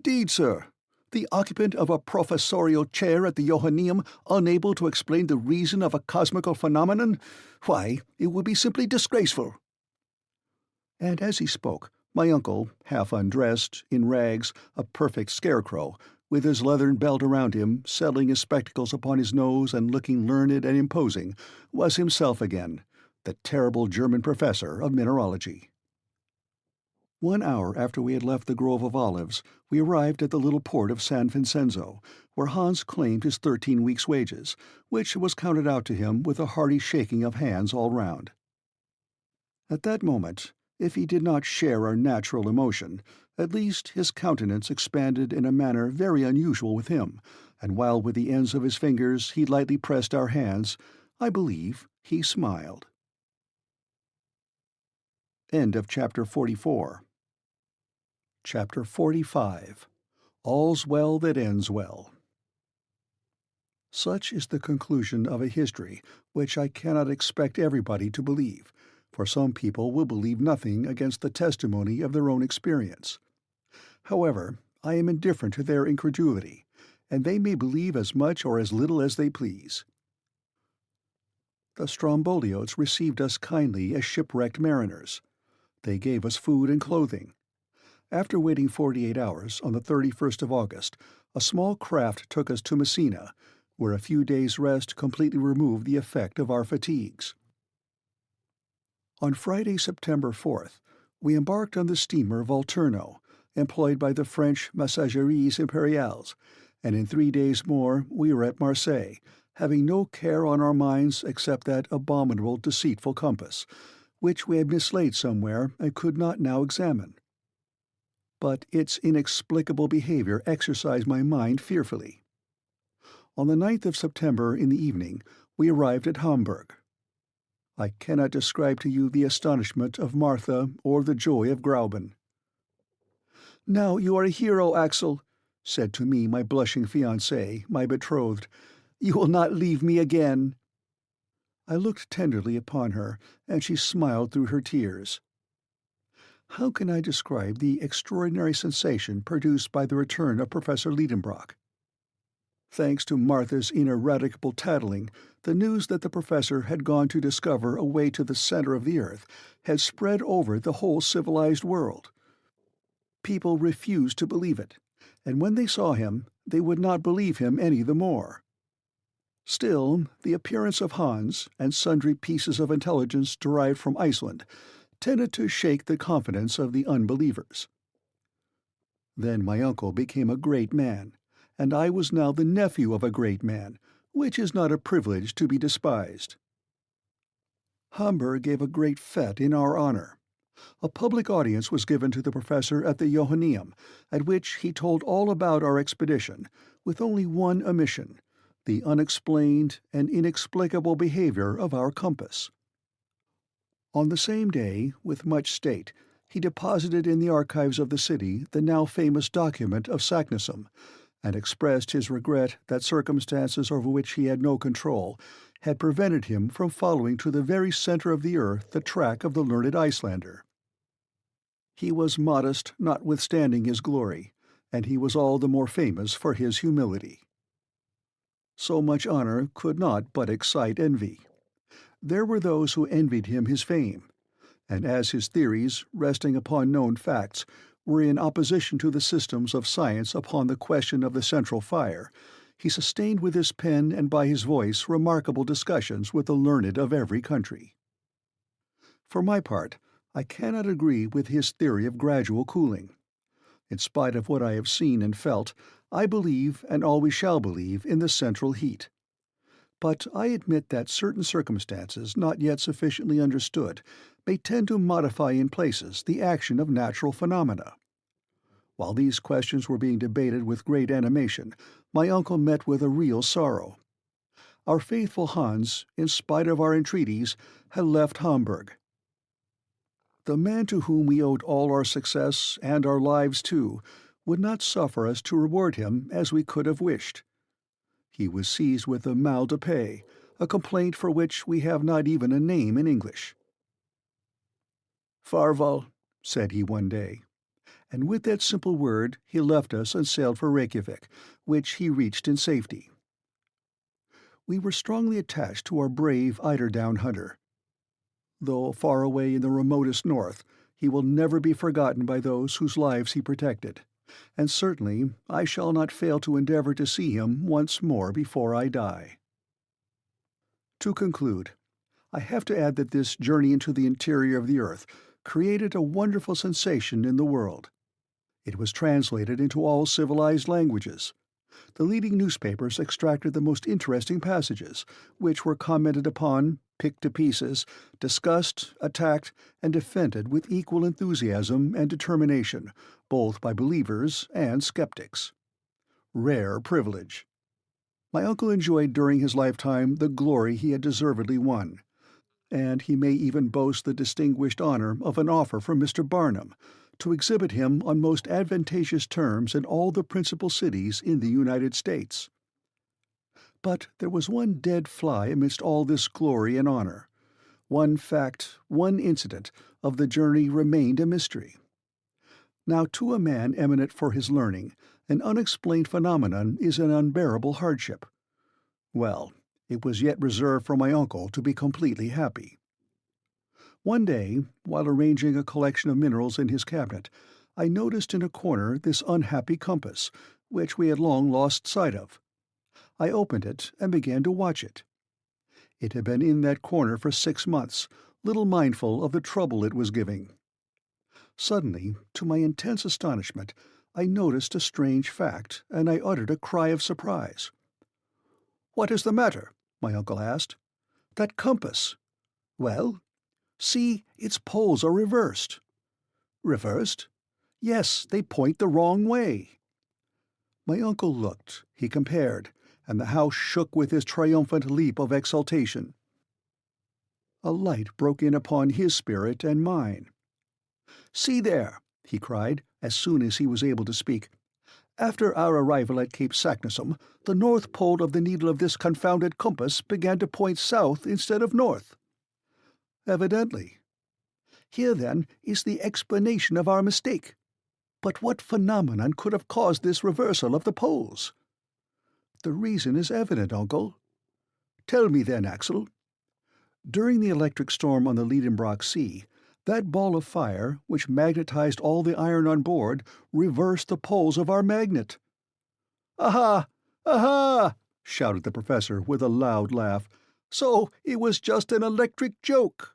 "'Deed, sir, the occupant of a professorial chair at the Johanneum unable to explain the reason of a cosmical phenomenon? Why, it would be simply disgraceful." And as he spoke, my uncle, half undressed, in rags, a perfect scarecrow, with his leathern belt around him, settling his spectacles upon his nose and looking learned and imposing, was himself again, the terrible German professor of mineralogy. 1 hour after we had left the grove of olives, we arrived at the little port of San Vincenzo, where Hans claimed his 13 weeks' wages, which was counted out to him with a hearty shaking of hands all round. At that moment, if he did not share our natural emotion, at least his countenance expanded in a manner very unusual with him, and while with the ends of his fingers he lightly pressed our hands, I believe he smiled. End of Chapter 44. Chapter 45. All's Well that Ends Well. Such is the conclusion of a history which I cannot expect everybody to believe, for some people will believe nothing against the testimony of their own experience. However, I am indifferent to their incredulity, and they may believe as much or as little as they please. The Stromboliotes received us kindly as shipwrecked mariners. They gave us food and clothing. After waiting 48 hours, on the 31st of August, a small craft took us to Messina, where a few days' rest completely removed the effect of our fatigues. On Friday, September 4th, we embarked on the steamer Volturno, employed by the French Messageries Impériales, and in 3 days more we were at Marseille, having no care on our minds except that abominable deceitful compass, which we had mislaid somewhere and could not now examine. But its inexplicable behavior exercised my mind fearfully. On the 9th of September in the evening we arrived at Hamburg. I cannot describe to you the astonishment of Martha or the joy of Grauben. "Now you are a hero, Axel," said to me my blushing fiancée, my betrothed. "You will not leave me again." I looked tenderly upon her, and she smiled through her tears. How can I describe the extraordinary sensation produced by the return of Professor Lidenbrock? Thanks to Martha's ineradicable tattling, the news that the professor had gone to discover a way to the center of the earth had spread over the whole civilized world. People refused to believe it, and when they saw him, they would not believe him any the more. Still, the appearance of Hans, and sundry pieces of intelligence derived from Iceland, tended to shake the confidence of the unbelievers. Then my uncle became a great man, and I was now the nephew of a great man, which is not a privilege to be despised. Hamburg gave a great fête in our honor. A public audience was given to the professor at the Johanneum, at which he told all about our expedition, with only one omission, the unexplained and inexplicable behavior of our compass. On the same day, with much state, he deposited in the archives of the city the now famous document of Saknussemm, and expressed his regret that circumstances over which he had no control had prevented him from following to the very center of the earth the track of the learned Icelander. He was modest notwithstanding his glory, and he was all the more famous for his humility. So much honor could not but excite envy. There were those who envied him his fame, and as his theories, resting upon known facts, were in opposition to the systems of science upon the question of the central fire, he sustained with his pen and by his voice remarkable discussions with the learned of every country. For my part, I cannot agree with his theory of gradual cooling. In spite of what I have seen and felt, I believe, and always shall believe, in the central heat. But I admit that certain circumstances not yet sufficiently understood may tend to modify in places the action of natural phenomena. While these questions were being debated with great animation, my uncle met with a real sorrow. Our faithful Hans, in spite of our entreaties, had left Hamburg. The man to whom we owed all our success, and our lives too, would not suffer us to reward him as we could have wished. He was seized with a mal de paix, a complaint for which we have not even a name in English. "Farvel," said he one day, and with that simple word he left us and sailed for Reykjavik, which he reached in safety. We were strongly attached to our brave eiderdown hunter. Though far away in the remotest north, he will never be forgotten by those whose lives he protected, and certainly I shall not fail to endeavor to see him once more before I die. To conclude, I have to add that this journey into the interior of the earth created a wonderful sensation in the world. It was translated into all civilized languages. The leading newspapers extracted the most interesting passages, which were commented upon, picked to pieces, discussed, attacked, and defended with equal enthusiasm and determination, both by believers and skeptics. Rare privilege. My uncle enjoyed during his lifetime the glory he had deservedly won, and he may even boast the distinguished honor of an offer from Mr. Barnum to exhibit him on most advantageous terms in all the principal cities in the United States. But there was one dead fly amidst all this glory and honor. One fact, one incident of the journey remained a mystery. Now, to a man eminent for his learning, an unexplained phenomenon is an unbearable hardship. Well, it was yet reserved for my uncle to be completely happy. One day, while arranging a collection of minerals in his cabinet, I noticed in a corner this unhappy compass, which we had long lost sight of. I opened it and began to watch it. It had been in that corner for 6 months, little mindful of the trouble it was giving. Suddenly, to my intense astonishment, I noticed a strange fact, and I uttered a cry of surprise. "What is the matter?" my uncle asked. "That compass." "Well?" "See, its poles are reversed." "Reversed?" "Yes, they point the wrong way." My uncle looked, he compared, and the house shook with his triumphant leap of exultation. A light broke in upon his spirit and mine. "See there," he cried, as soon as he was able to speak. "After our arrival at Cape Saknussemm, the north pole of the needle of this confounded compass began to point south instead of north." "Evidently." "Here, then, is the explanation of our mistake. But what phenomenon could have caused this reversal of the poles?" "The reason is evident, uncle." "Tell me then, Axel." "During the electric storm on the Lidenbrock Sea, that ball of fire, which magnetized all the iron on board, reversed the poles of our magnet." "Aha! Aha!" shouted the professor with a loud laugh. "So it was just an electric joke."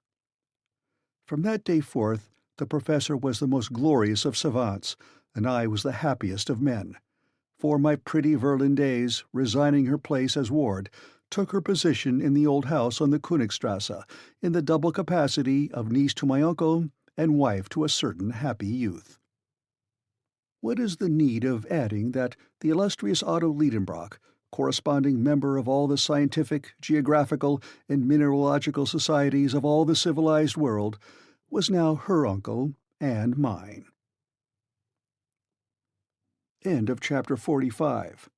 From that day forth, the professor was the most glorious of savants, and I was the happiest of men. For my pretty Verlin days, resigning her place as ward, took her position in the old house on the Königstrasse, in the double capacity of niece to my uncle and wife to a certain happy youth. What is the need of adding that the illustrious Otto Lidenbrock, corresponding member of all the scientific, geographical, and mineralogical societies of all the civilized world, was now her uncle and mine. End of chapter 45.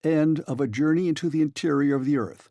End of A Journey into the Interior of the Earth,